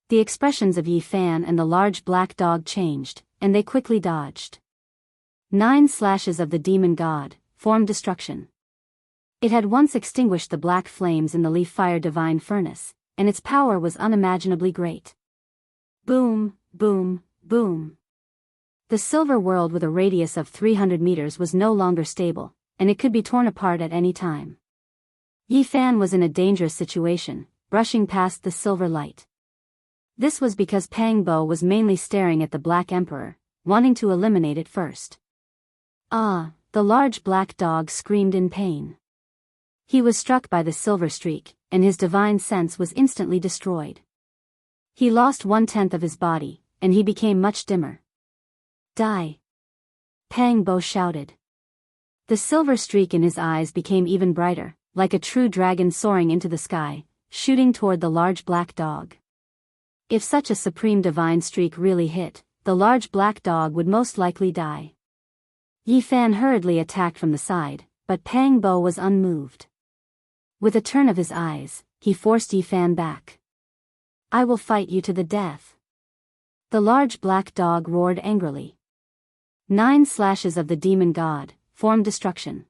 The expressions of Yi Fan and the large black dog changed, and they quickly dodged. 9 slashes of the demon god, formed destruction. It had once extinguished the black flames in the leaf fire divine furnace, and its power was unimaginably great. Boom, boom, boom. The silver world with a radius of 300 meters was no longer stable, and it could be torn apart at any time. Yi Fan was in a dangerous situation, brushing past the silver light. This was because Pang Bo was mainly staring at the Black Emperor, wanting to eliminate it first. Ah, the large black dog screamed in pain. He was struck by the silver streak, and his divine sense was instantly destroyed. He lost 1/10 of his body, and he became much dimmer. Die! Pang Bo shouted. The silver streak in his eyes became even brighter, like a true dragon soaring into the sky, shooting toward the large black dog. If such a supreme divine streak really hit, the large black dog would most likely die. Yi Fan hurriedly attacked from the side, but Pang Bo was unmoved. With a turn of his eyes, he forced Yi Fan back. "I will fight you to the death." The large black dog roared angrily. 9 slashes of the demon god formed destruction.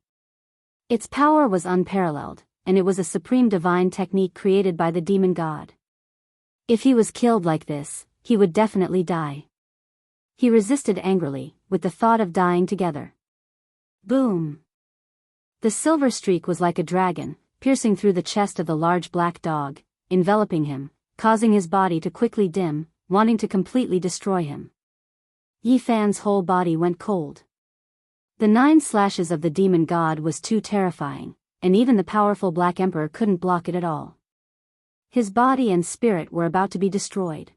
Its power was unparalleled, and it was a supreme divine technique created by the demon god. If he was killed like this, he would definitely die. He resisted angrily, with the thought of dying together. Boom! The silver streak was like a dragon, piercing through the chest of the large black dog, enveloping him, causing his body to quickly dim, wanting to completely destroy him. Yi Fan's whole body went cold. The 9 slashes of the demon god was too terrifying, and even the powerful Black Emperor couldn't block it at all. His body and spirit were about to be destroyed.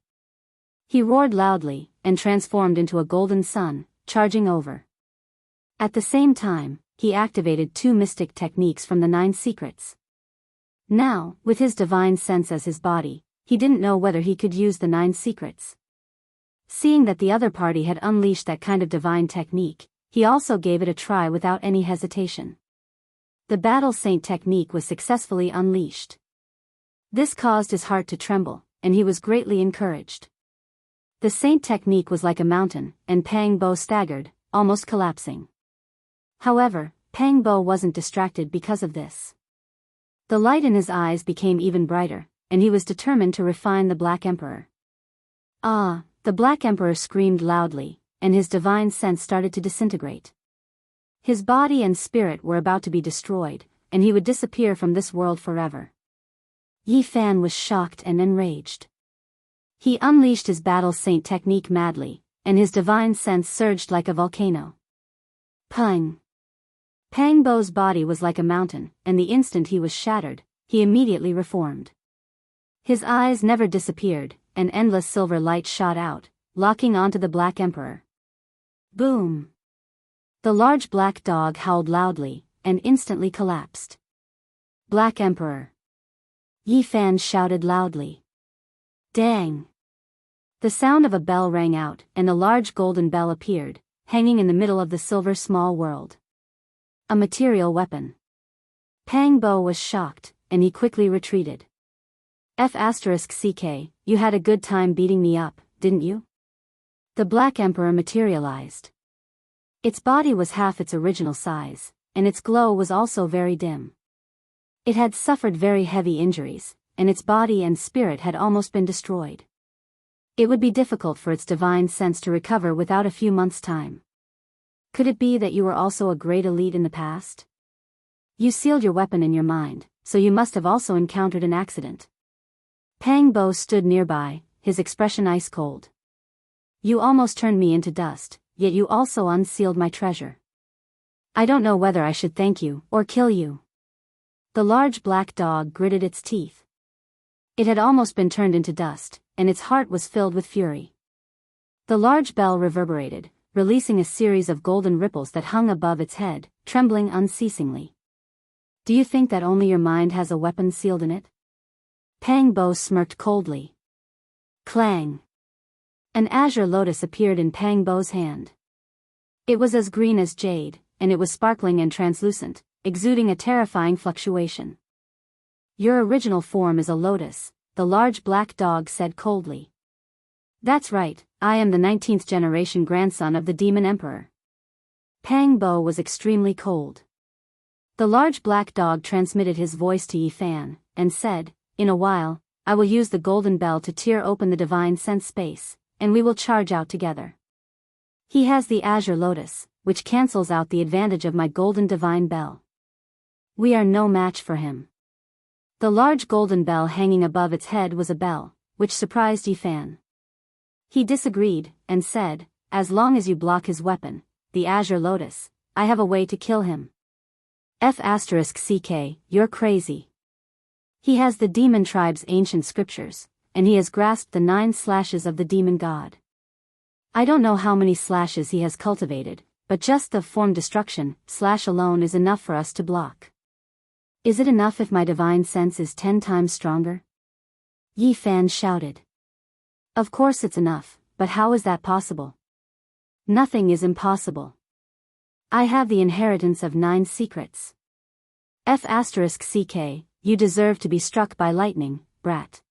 He roared loudly, and transformed into a golden sun, charging over. At the same time, he activated 2 mystic techniques from the 9 secrets. Now, with his divine sense as his body, he didn't know whether he could use the 9 secrets. Seeing that the other party had unleashed that kind of divine technique, he also gave it a try without any hesitation. The Battle Saint technique was successfully unleashed. This caused his heart to tremble, and he was greatly encouraged. The Saint technique was like a mountain, and Pang Bo staggered, almost collapsing. However, Pang Bo wasn't distracted because of this. The light in his eyes became even brighter, and he was determined to refine the Black Emperor. "Ah!" The Black Emperor screamed loudly, and his divine sense started to disintegrate. His body and spirit were about to be destroyed, and he would disappear from this world forever. Yi Fan was shocked and enraged. He unleashed his Battle Saint technique madly, and his divine sense surged like a volcano. Pung! Pang Bo's body was like a mountain, and the instant he was shattered, he immediately reformed. His eyes never disappeared, and endless silver light shot out, locking onto the Black Emperor. Boom! The large black dog howled loudly, and instantly collapsed. Black Emperor! Yi Fan shouted loudly. Dang! The sound of a bell rang out, and a large golden bell appeared, hanging in the middle of the silver small world. A material weapon. Pang Bo was shocked, and he quickly retreated. F***CK, you had a good time beating me up, didn't you? The Black Emperor materialized. Its body was half its original size, and its glow was also very dim. It had suffered very heavy injuries, and its body and spirit had almost been destroyed. It would be difficult for its divine sense to recover without a few months' time. Could it be that you were also a great elite in the past? You sealed your weapon in your mind, so you must have also encountered an accident. Pang Bo stood nearby, his expression ice cold. You almost turned me into dust, yet you also unsealed my treasure. I don't know whether I should thank you or kill you. The large black dog gritted its teeth. It had almost been turned into dust, and its heart was filled with fury. The large bell reverberated, releasing a series of golden ripples that hung above its head, trembling unceasingly. Do you think that only your mind has a weapon sealed in it? Pang Bo smirked coldly. Clang! An azure lotus appeared in Pang Bo's hand. It was as green as jade, and it was sparkling and translucent, exuding a terrifying fluctuation. Your original form is a lotus, the large black dog said coldly. That's right, I am the 19th generation grandson of the Demon Emperor. Pang Bo was extremely cold. The large black dog transmitted his voice to Yi Fan, and said, In a while, I will use the golden bell to tear open the divine sense space, and we will charge out together. He has the azure lotus, which cancels out the advantage of my golden divine bell. We are no match for him. The large golden bell hanging above its head was a bell, which surprised Yi Fan. He disagreed, and said, As long as you block his weapon, the azure lotus, I have a way to kill him. F***CK, you're crazy. He has the demon tribe's ancient scriptures, and he has grasped the 9 slashes of the demon god. I don't know how many slashes he has cultivated, but just the form destruction slash alone is enough for us to block. Is it enough if my divine sense is 10 times stronger? Yi Fan shouted. Of course it's enough, but how is that possible? Nothing is impossible. I have the inheritance of 9 secrets. F***ck, you deserve to be struck by lightning, brat.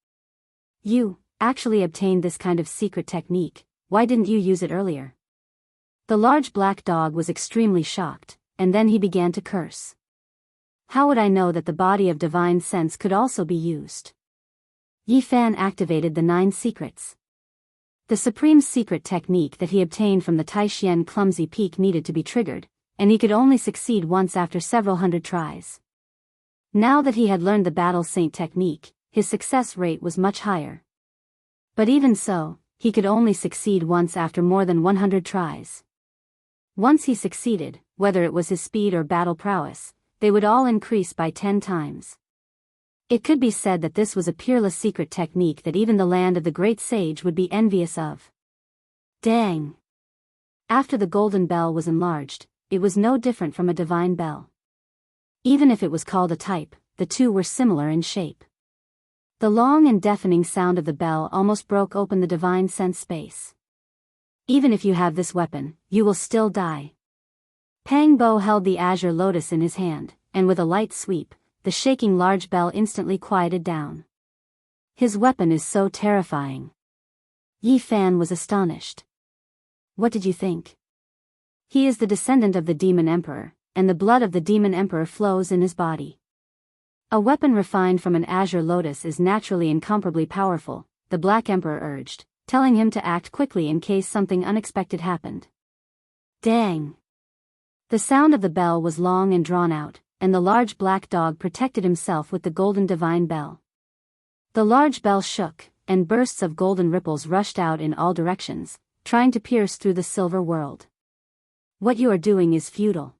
You actually obtained this kind of secret technique, why didn't you use it earlier? The large black dog was extremely shocked, and then he began to curse. How would I know that the body of divine sense could also be used? Yi Fan activated the 9 secrets. The supreme secret technique that he obtained from the Taishian clumsy peak needed to be triggered, and he could only succeed once after several hundred tries. Now that he had learned the battle saint technique, his success rate was much higher. But even so, he could only succeed once after more than 100 tries. Once he succeeded, whether it was his speed or battle prowess, they would all increase by 10 times. It could be said that this was a peerless secret technique that even the land of the great sage would be envious of. Dang! After the golden bell was enlarged, it was no different from a divine bell. Even if it was called a type, the two were similar in shape. The long and deafening sound of the bell almost broke open the divine sense space. Even if you have this weapon, you will still die. Pang Bo held the azure lotus in his hand, and with a light sweep, the shaking large bell instantly quieted down. His weapon is so terrifying. Yi Fan was astonished. What did you think? He is the descendant of the Demon Emperor, and the blood of the Demon Emperor flows in his body. A weapon refined from an azure lotus is naturally incomparably powerful, the Black Emperor urged, telling him to act quickly in case something unexpected happened. Dang! The sound of the bell was long and drawn out, and the large black dog protected himself with the golden divine bell. The large bell shook, and bursts of golden ripples rushed out in all directions, trying to pierce through the silver world. What you are doing is futile.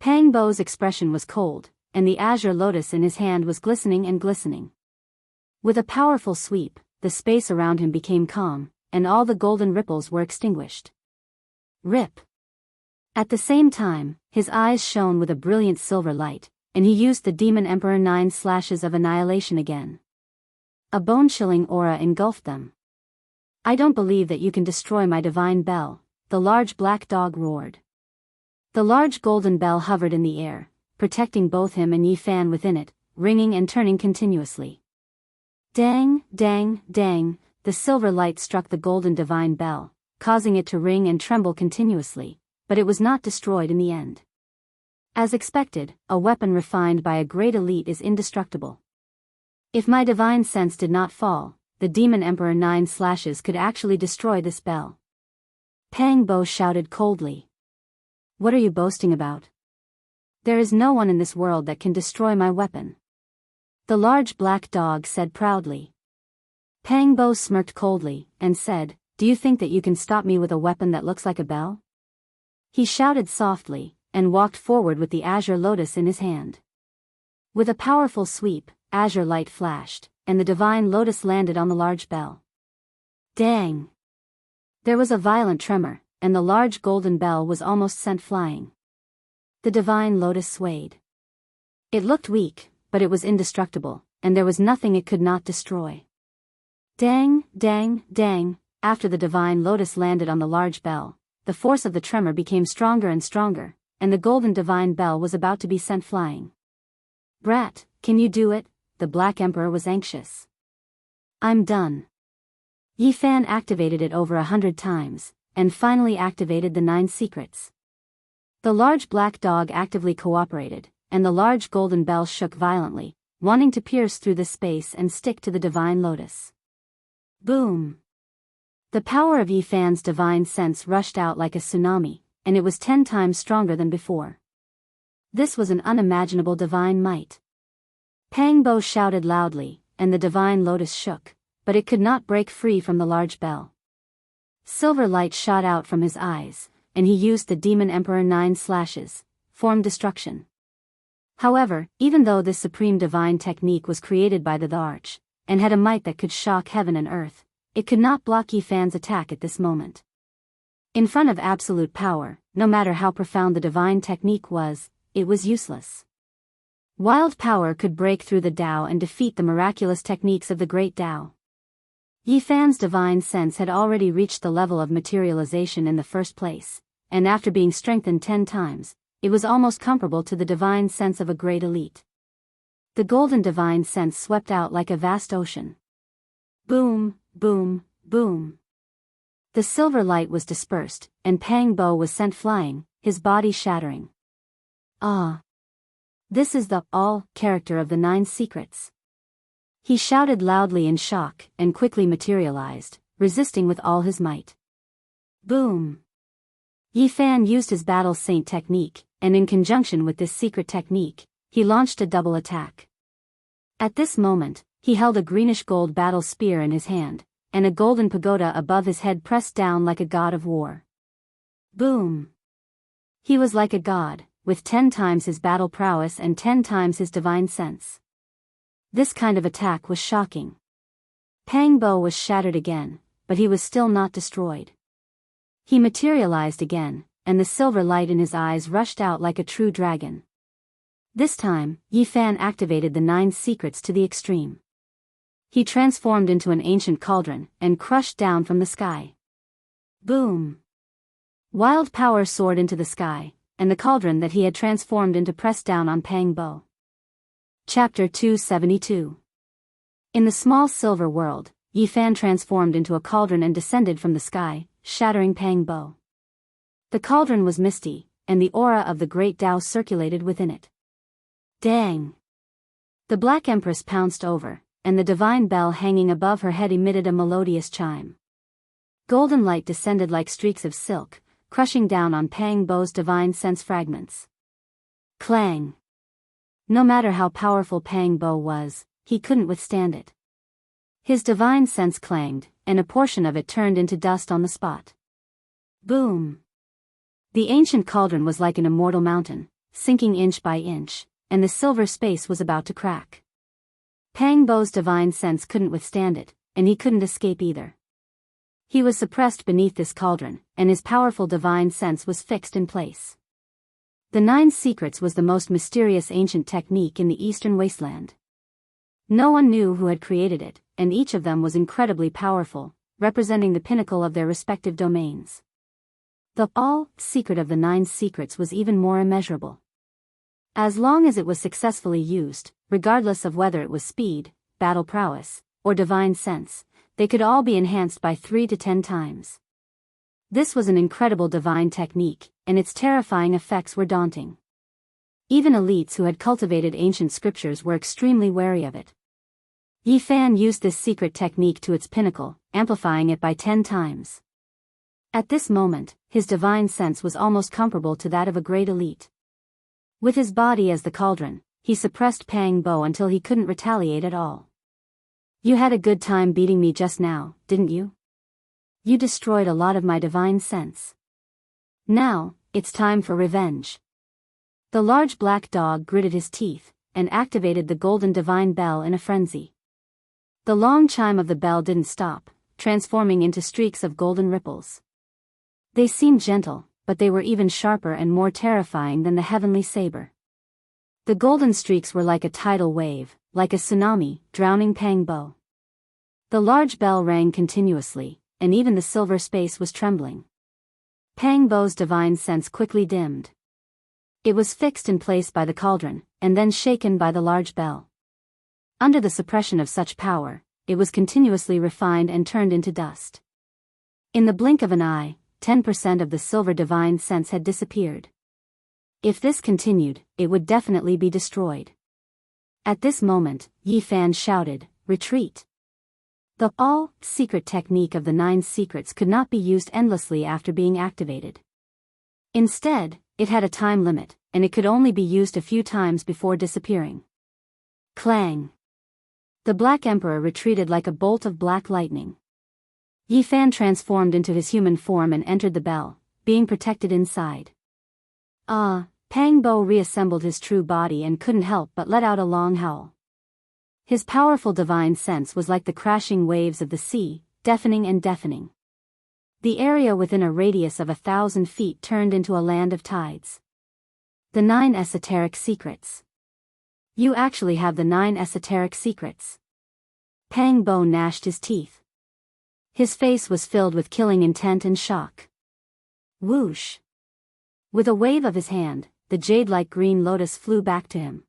Pang Bo's expression was cold, and the azure lotus in his hand was glistening and glistening. With a powerful sweep, the space around him became calm, and all the golden ripples were extinguished. Rip! At the same time, his eyes shone with a brilliant silver light, and he used the Demon Emperor 9 slashes of annihilation again. A bone-chilling aura engulfed them. I don't believe that you can destroy my divine bell, the large black dog roared. The large golden bell hovered in the air, protecting both him and Yi Fan within it, ringing and turning continuously. Dang, dang, dang, the silver light struck the golden divine bell, causing it to ring and tremble continuously, but it was not destroyed in the end. As expected, a weapon refined by a great elite is indestructible. If my divine sense did not fall, the Demon Emperor 9 slashes could actually destroy this bell. Pang Bo shouted coldly. What are you boasting about? There is no one in this world that can destroy my weapon. The large black dog said proudly. Pang Bo smirked coldly, and said, Do you think that you can stop me with a weapon that looks like a bell? He shouted softly, and walked forward with the azure lotus in his hand. With a powerful sweep, azure light flashed, and the divine lotus landed on the large bell. Dang! There was a violent tremor, and the large golden bell was almost sent flying. The divine lotus swayed. It looked weak, but it was indestructible, and there was nothing it could not destroy. Dang, dang, dang, after the divine lotus landed on the large bell, the force of the tremor became stronger and stronger, and the golden divine bell was about to be sent flying. Brat, can you do it? The Black Emperor was anxious. I'm done. Yi Fan activated it over 100 times, and finally activated the 9 secrets. The large black dog actively cooperated, and the large golden bell shook violently, wanting to pierce through the space and stick to the divine lotus. Boom! The power of Yi Fan's divine sense rushed out like a tsunami, and it was 10 times stronger than before. This was an unimaginable divine might. Pang Bo shouted loudly, and the divine lotus shook, but it could not break free from the large bell. Silver light shot out from his eyes, and he used the Demon Emperor 9 slashes, form destruction. However, even though this supreme divine technique was created by the Arch, and had a might that could shock heaven and earth, it could not block Yi Fan's attack at this moment. In front of absolute power, no matter how profound the divine technique was, it was useless. Wild power could break through the Tao and defeat the miraculous techniques of the great Tao. Yi Fan's divine sense had already reached the level of materialization in the first place, and after being strengthened 10 times, it was almost comparable to the divine sense of a great elite. The golden divine sense swept out like a vast ocean. Boom, boom, boom. The silver light was dispersed, and Pang Bo was sent flying, his body shattering. Ah! This is the all character of the 9 secrets. He shouted loudly in shock and quickly materialized, resisting with all his might. Boom! Yi Fan used his battle saint technique, and in conjunction with this secret technique, he launched a double attack. At this moment, he held a greenish-gold battle spear in his hand, and a golden pagoda above his head pressed down like a god of war. Boom! He was like a god, with 10 times his battle prowess and 10 times his divine sense. This kind of attack was shocking. Pang Bo was shattered again, but he was still not destroyed. He materialized again, and the silver light in his eyes rushed out like a true dragon. This time, Yi Fan activated the 9 secrets to the extreme. He transformed into an ancient cauldron and crushed down from the sky. Boom! Wild power soared into the sky, and the cauldron that he had transformed into pressed down on Pang Bo. Chapter 272. In the small silver world, Yi Fan transformed into a cauldron and descended from the sky, shattering Pang Bo. The cauldron was misty, and the aura of the great Tao circulated within it. Dang! The Black Empress pounced over, and the divine bell hanging above her head emitted a melodious chime. Golden light descended like streaks of silk, crushing down on Pang Bo's divine sense fragments. Clang! No matter how powerful Pang Bo was, he couldn't withstand it. His divine sense clanged, and a portion of it turned into dust on the spot. Boom! The ancient cauldron was like an immortal mountain, sinking inch by inch, and the silver space was about to crack. Pang Bo's divine sense couldn't withstand it, and he couldn't escape either. He was suppressed beneath this cauldron, and his powerful divine sense was fixed in place. The 9 secrets was the most mysterious ancient technique in the Eastern Wasteland. No one knew who had created it, and each of them was incredibly powerful, representing the pinnacle of their respective domains. The all-secret of the 9 secrets was even more immeasurable. As long as it was successfully used, regardless of whether it was speed, battle prowess, or divine sense, they could all be enhanced by 3 to 10 times. This was an incredible divine technique, and its terrifying effects were daunting. Even elites who had cultivated ancient scriptures were extremely wary of it. Yi Fan used this secret technique to its pinnacle, amplifying it by 10 times. At this moment, his divine sense was almost comparable to that of a great elite. With his body as the cauldron, he suppressed Pang Bo until he couldn't retaliate at all. You had a good time beating me just now, didn't you? You destroyed a lot of my divine sense. Now, it's time for revenge. The large black dog gritted his teeth, and activated the golden divine bell in a frenzy. The long chime of the bell didn't stop, transforming into streaks of golden ripples. They seemed gentle, but they were even sharper and more terrifying than the heavenly saber. The golden streaks were like a tidal wave, like a tsunami, drowning Pang Bo. The large bell rang continuously, and even the silver space was trembling. Pang Bo's divine sense quickly dimmed. It was fixed in place by the cauldron, and then shaken by the large bell. Under the suppression of such power, it was continuously refined and turned into dust. In the blink of an eye, 10% of the silver divine sense had disappeared. If this continued, it would definitely be destroyed. At this moment, Yi Fan shouted, "Retreat!" The all-secret technique of the 9 secrets could not be used endlessly after being activated. Instead, it had a time limit, and it could only be used a few times before disappearing. Clang! The Black Emperor retreated like a bolt of black lightning. Yi Fan transformed into his human form and entered the bell, being protected inside. Pang Bo reassembled his true body and couldn't help but let out a long howl. His powerful divine sense was like the crashing waves of the sea, deafening and deafening. The area within a radius of 1,000 feet turned into a land of tides. The 9 esoteric secrets. You actually have the 9 esoteric secrets. Pang Bo gnashed his teeth. His face was filled with killing intent and shock. Whoosh! With a wave of his hand, the jade-like green lotus flew back to him.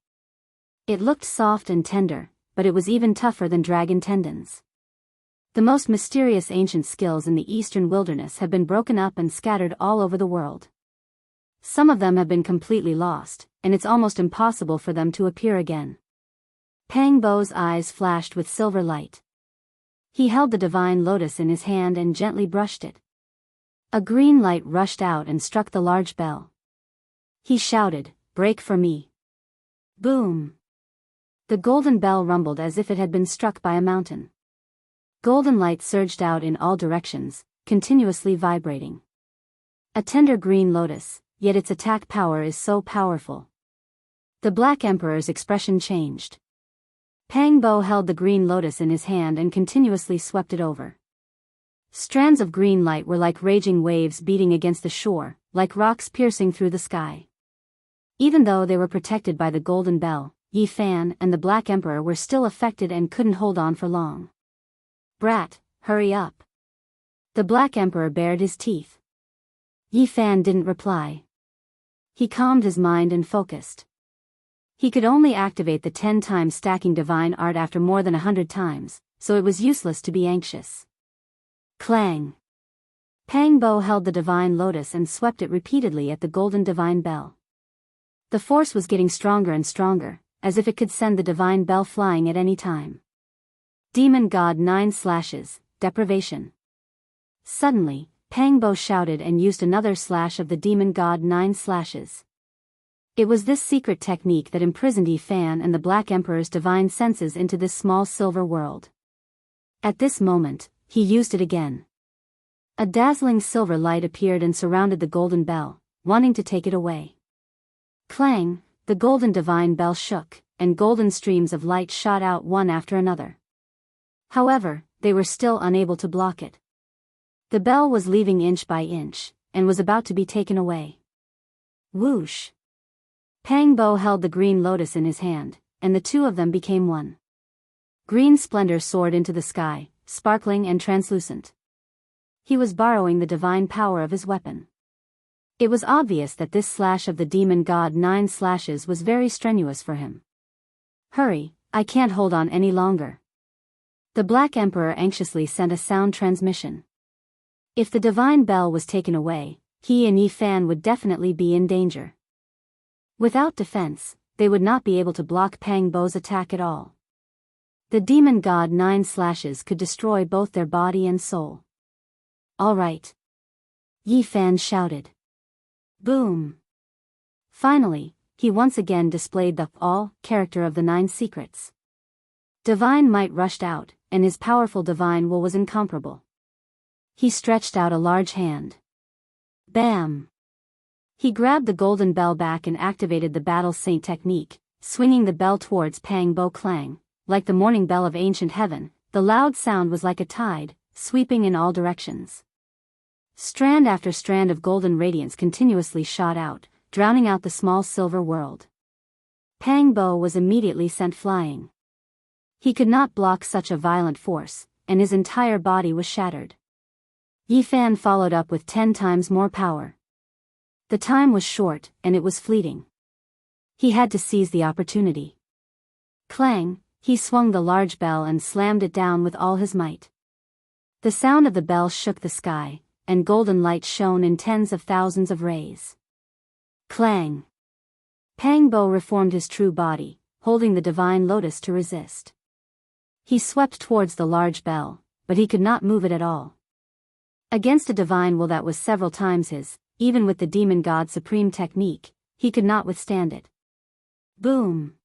It looked soft and tender, but it was even tougher than dragon tendons. The most mysterious ancient skills in the eastern wilderness have been broken up and scattered all over the world. Some of them have been completely lost, and it's almost impossible for them to appear again. Pang Bo's eyes flashed with silver light. He held the divine lotus in his hand and gently brushed it. A green light rushed out and struck the large bell. He shouted, "Break for me." Boom! The golden bell rumbled as if it had been struck by a mountain. Golden light surged out in all directions, continuously vibrating. A tender green lotus, yet its attack power is so powerful. The Black Emperor's expression changed. Pang Bo held the green lotus in his hand and continuously swept it over. Strands of green light were like raging waves beating against the shore, like rocks piercing through the sky. Even though they were protected by the golden bell, Yi Fan and the Black Emperor were still affected and couldn't hold on for long. "Brat, hurry up." The Black Emperor bared his teeth. Yi Fan didn't reply. He calmed his mind and focused. He could only activate the 10 times stacking divine art after more than 100 times, so it was useless to be anxious. Clang! Pang Bo held the divine lotus and swept it repeatedly at the golden divine bell. The force was getting stronger and stronger, as if it could send the divine bell flying at any time. Demon God 9 slashes, deprivation. Suddenly, Pang Bo shouted and used another slash of the Demon God 9 slashes. It was this secret technique that imprisoned Yi Fan and the Black Emperor's divine senses into this small silver world. At this moment, he used it again. A dazzling silver light appeared and surrounded the golden bell, wanting to take it away. Clang! The golden divine bell shook, and golden streams of light shot out one after another. However, they were still unable to block it. The bell was leaving inch by inch, and was about to be taken away. Whoosh! Pang Bo held the green lotus in his hand, and the two of them became one. Green splendor soared into the sky, sparkling and translucent. He was borrowing the divine power of his weapon. It was obvious that this slash of the Demon God 9 slashes was very strenuous for him. "Hurry, I can't hold on any longer." The Black Emperor anxiously sent a sound transmission. If the divine bell was taken away, he and Yi Fan would definitely be in danger. Without defense, they would not be able to block Pang Bo's attack at all. The Demon God 9 slashes could destroy both their body and soul. "All right," Yi Fan shouted. Boom! Finally, he once again displayed the all character of the 9 secrets. Divine might rushed out, and his powerful divine will was incomparable. He stretched out a large hand. Bam! He grabbed the golden bell back and activated the Battle Saint technique, swinging the bell towards Pang Bo. Clang, like the morning bell of ancient heaven, the loud sound was like a tide, sweeping in all directions. Strand after strand of golden radiance continuously shot out, drowning out the small silver world. Pang Bo was immediately sent flying. He could not block such a violent force, and his entire body was shattered. Yi Fan followed up with 10 times more power. The time was short, and it was fleeting. He had to seize the opportunity. Clang! He swung the large bell and slammed it down with all his might. The sound of the bell shook the sky, and golden light shone in tens of thousands of rays. Clang! Pang Bo reformed his true body, holding the divine lotus to resist. He swept towards the large bell, but he could not move it at all. Against a divine will that was several times his, even with the Demon God Supreme technique, he could not withstand it. Boom!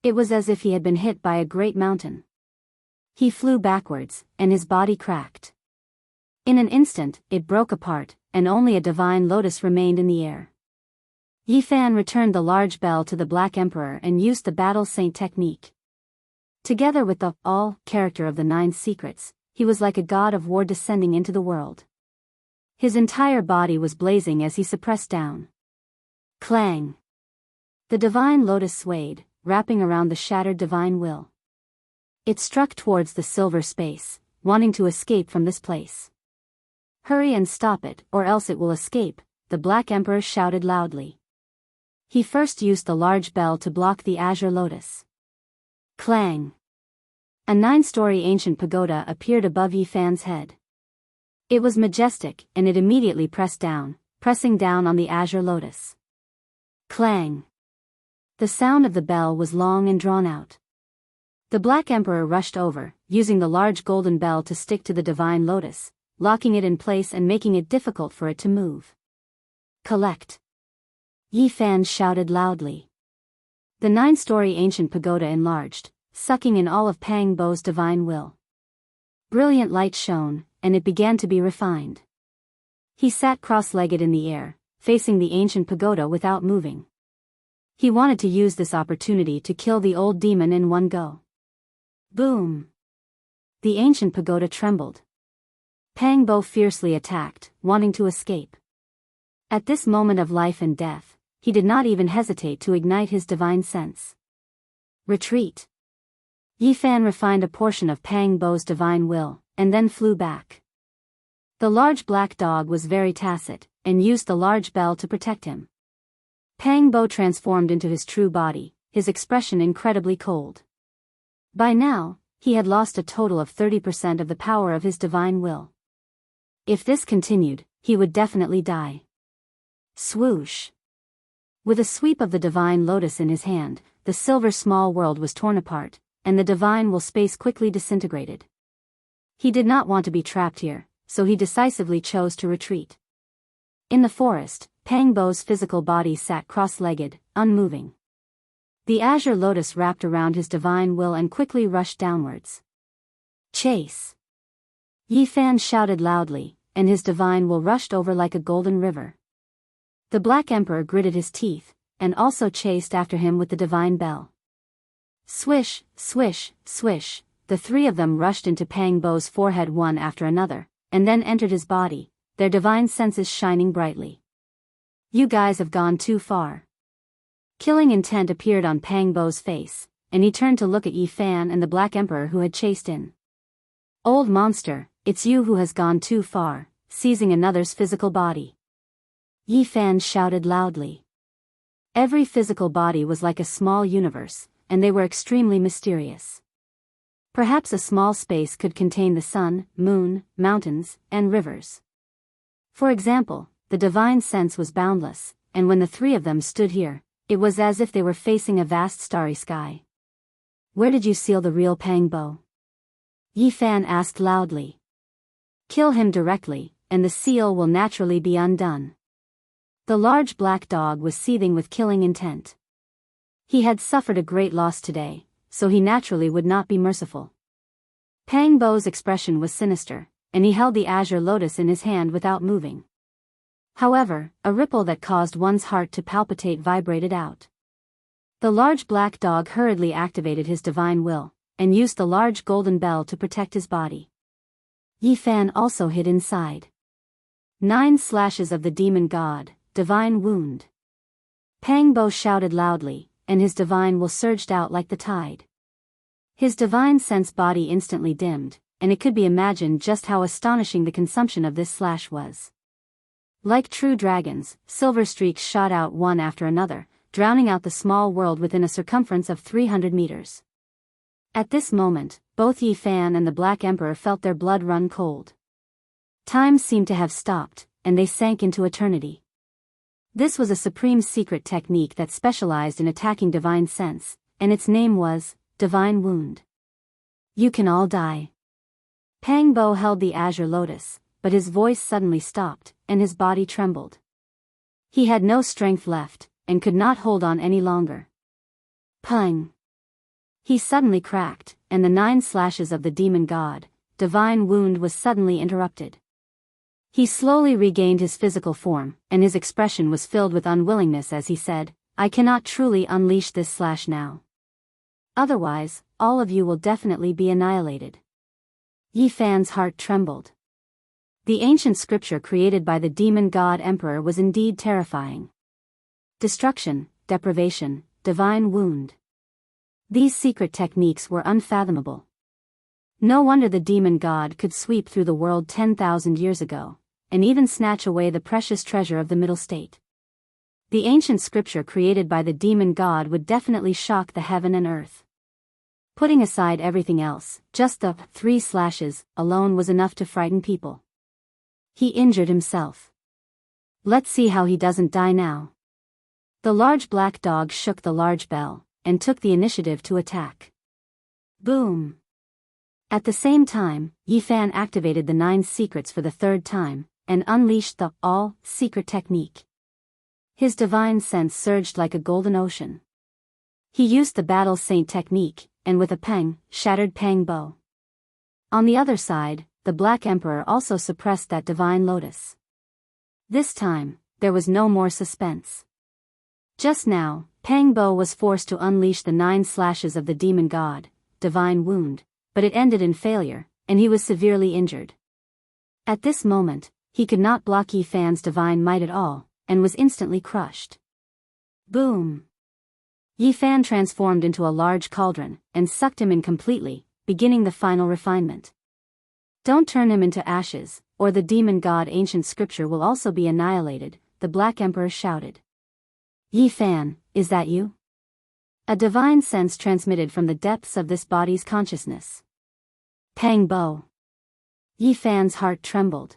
It was as if he had been hit by a great mountain. He flew backwards, and his body cracked. In an instant, it broke apart, and only a divine lotus remained in the air. Yi Fan returned the large bell to the Black Emperor and used the Battle Saint technique. Together with the all character of the 9 secrets, he was like a god of war descending into the world. His entire body was blazing as he suppressed down. Clang! The divine lotus swayed, wrapping around the shattered divine will. It struck towards the silver space, wanting to escape from this place. "Hurry and stop it, or else it will escape," the Black Emperor shouted loudly. He first used the large bell to block the azure lotus. Clang! A 9-story ancient pagoda appeared above Yi Fan's head. It was majestic, and it immediately pressing down on the azure lotus. Clang! The sound of the bell was long and drawn out. The Black Emperor rushed over, using the large golden bell to stick to the divine lotus, locking it in place and making it difficult for it to move. "Collect!" Yi Fan shouted loudly. The 9-story ancient pagoda enlarged, sucking in all of Pang Bo's divine will. Brilliant light shone, and it began to be refined. He sat cross-legged in the air, facing the ancient pagoda without moving. He wanted to use this opportunity to kill the old demon in one go. Boom! The ancient pagoda trembled. Pang Bo fiercely attacked, wanting to escape. At this moment of life and death, he did not even hesitate to ignite his divine sense. Retreat! Yi Fan refined a portion of Pang Bo's divine will, and then flew back. The large black dog was very tacit, and used the large bell to protect him. Pang Bo transformed into his true body, his expression incredibly cold. By now, he had lost a total of 30% of the power of his divine will. If this continued, he would definitely die. Swoosh! With a sweep of the divine lotus in his hand, the silver small world was torn apart, and the divine will space quickly disintegrated. He did not want to be trapped here, so he decisively chose to retreat. In the forest, Pang Bo's physical body sat cross-legged, unmoving. The azure lotus wrapped around his divine will and quickly rushed downwards. Chase! Yi Fan shouted loudly, and his divine will rushed over like a golden river. The Black Emperor gritted his teeth, and also chased after him with the divine bell. Swish, swish, swish, the three of them rushed into Pang Bo's forehead one after another, and then entered his body, their divine senses shining brightly. "You guys have gone too far." Killing intent appeared on Pang Bo's face, and he turned to look at Yi Fan and the Black Emperor who had chased in. "Old monster, it's you who has gone too far," seizing another's physical body. Yi Fan shouted loudly. Every physical body was like a small universe, and they were extremely mysterious. Perhaps a small space could contain the sun, moon, mountains, and rivers. For example, the divine sense was boundless, and when the three of them stood here, it was as if they were facing a vast starry sky. "Where did you seal the real Pang Bo?" Yi Fan asked loudly. "Kill him directly, and the seal will naturally be undone." The large black dog was seething with killing intent. He had suffered a great loss today, so he naturally would not be merciful. Pang Bo's expression was sinister, and he held the azure lotus in his hand without moving. However, a ripple that caused one's heart to palpitate vibrated out. The large black dog hurriedly activated his divine will, and used the large golden bell to protect his body. Yi Fan also hid inside. 9 slashes of the demon god, divine wound. Pang Bo shouted loudly, and his divine will surged out like the tide. His divine sense body instantly dimmed, and it could be imagined just how astonishing the consumption of this slash was. Like true dragons, silver streaks shot out one after another, drowning out the small world within a circumference of 300 meters. At this moment, both Yi Fan and the Black Emperor felt their blood run cold. Time seemed to have stopped, and they sank into eternity. This was a supreme secret technique that specialized in attacking divine sense, and its name was Divine Wound. "You can all die." Pang Bo held the azure lotus, but his voice suddenly stopped, and his body trembled. He had no strength left, and could not hold on any longer. Pung! He suddenly cracked, and the 9 slashes of the demon god, divine wound was suddenly interrupted. He slowly regained his physical form, and his expression was filled with unwillingness as he said, "I cannot truly unleash this slash now. Otherwise, all of you will definitely be annihilated." Yi Fan's heart trembled. The ancient scripture created by the demon god emperor was indeed terrifying. Destruction, deprivation, divine wound. These secret techniques were unfathomable. No wonder the demon god could sweep through the world 10,000 years ago, and even snatch away the precious treasure of the middle state. The ancient scripture created by the demon god would definitely shock the heaven and earth. Putting aside everything else, just the 3 slashes alone was enough to frighten people. He injured himself. Let's see how he doesn't die now. The large black dog shook the large bell, and took the initiative to attack. Boom! At the same time, Yi Fan activated the 9 secrets for the 3rd time, and unleashed the all-secret technique. His divine sense surged like a golden ocean. He used the battle saint technique, and with a pang, shattered Pang Bo. On the other side, the Black Emperor also suppressed that divine lotus. This time, there was no more suspense. Just now, Pang Bo was forced to unleash the 9 slashes of the demon god, divine wound, but it ended in failure, and he was severely injured. At this moment, he could not block Yi Fan's divine might at all, and was instantly crushed. Boom! Yi Fan transformed into a large cauldron, and sucked him in completely, beginning the final refinement. Don't turn him into ashes, or the demon god ancient scripture will also be annihilated, the Black Emperor shouted. Yi Fan, is that you? A divine sense transmitted from the depths of this body's consciousness. Pang Bo. Yi Fan's heart trembled.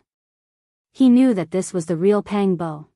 He knew that this was the real Pang Bo.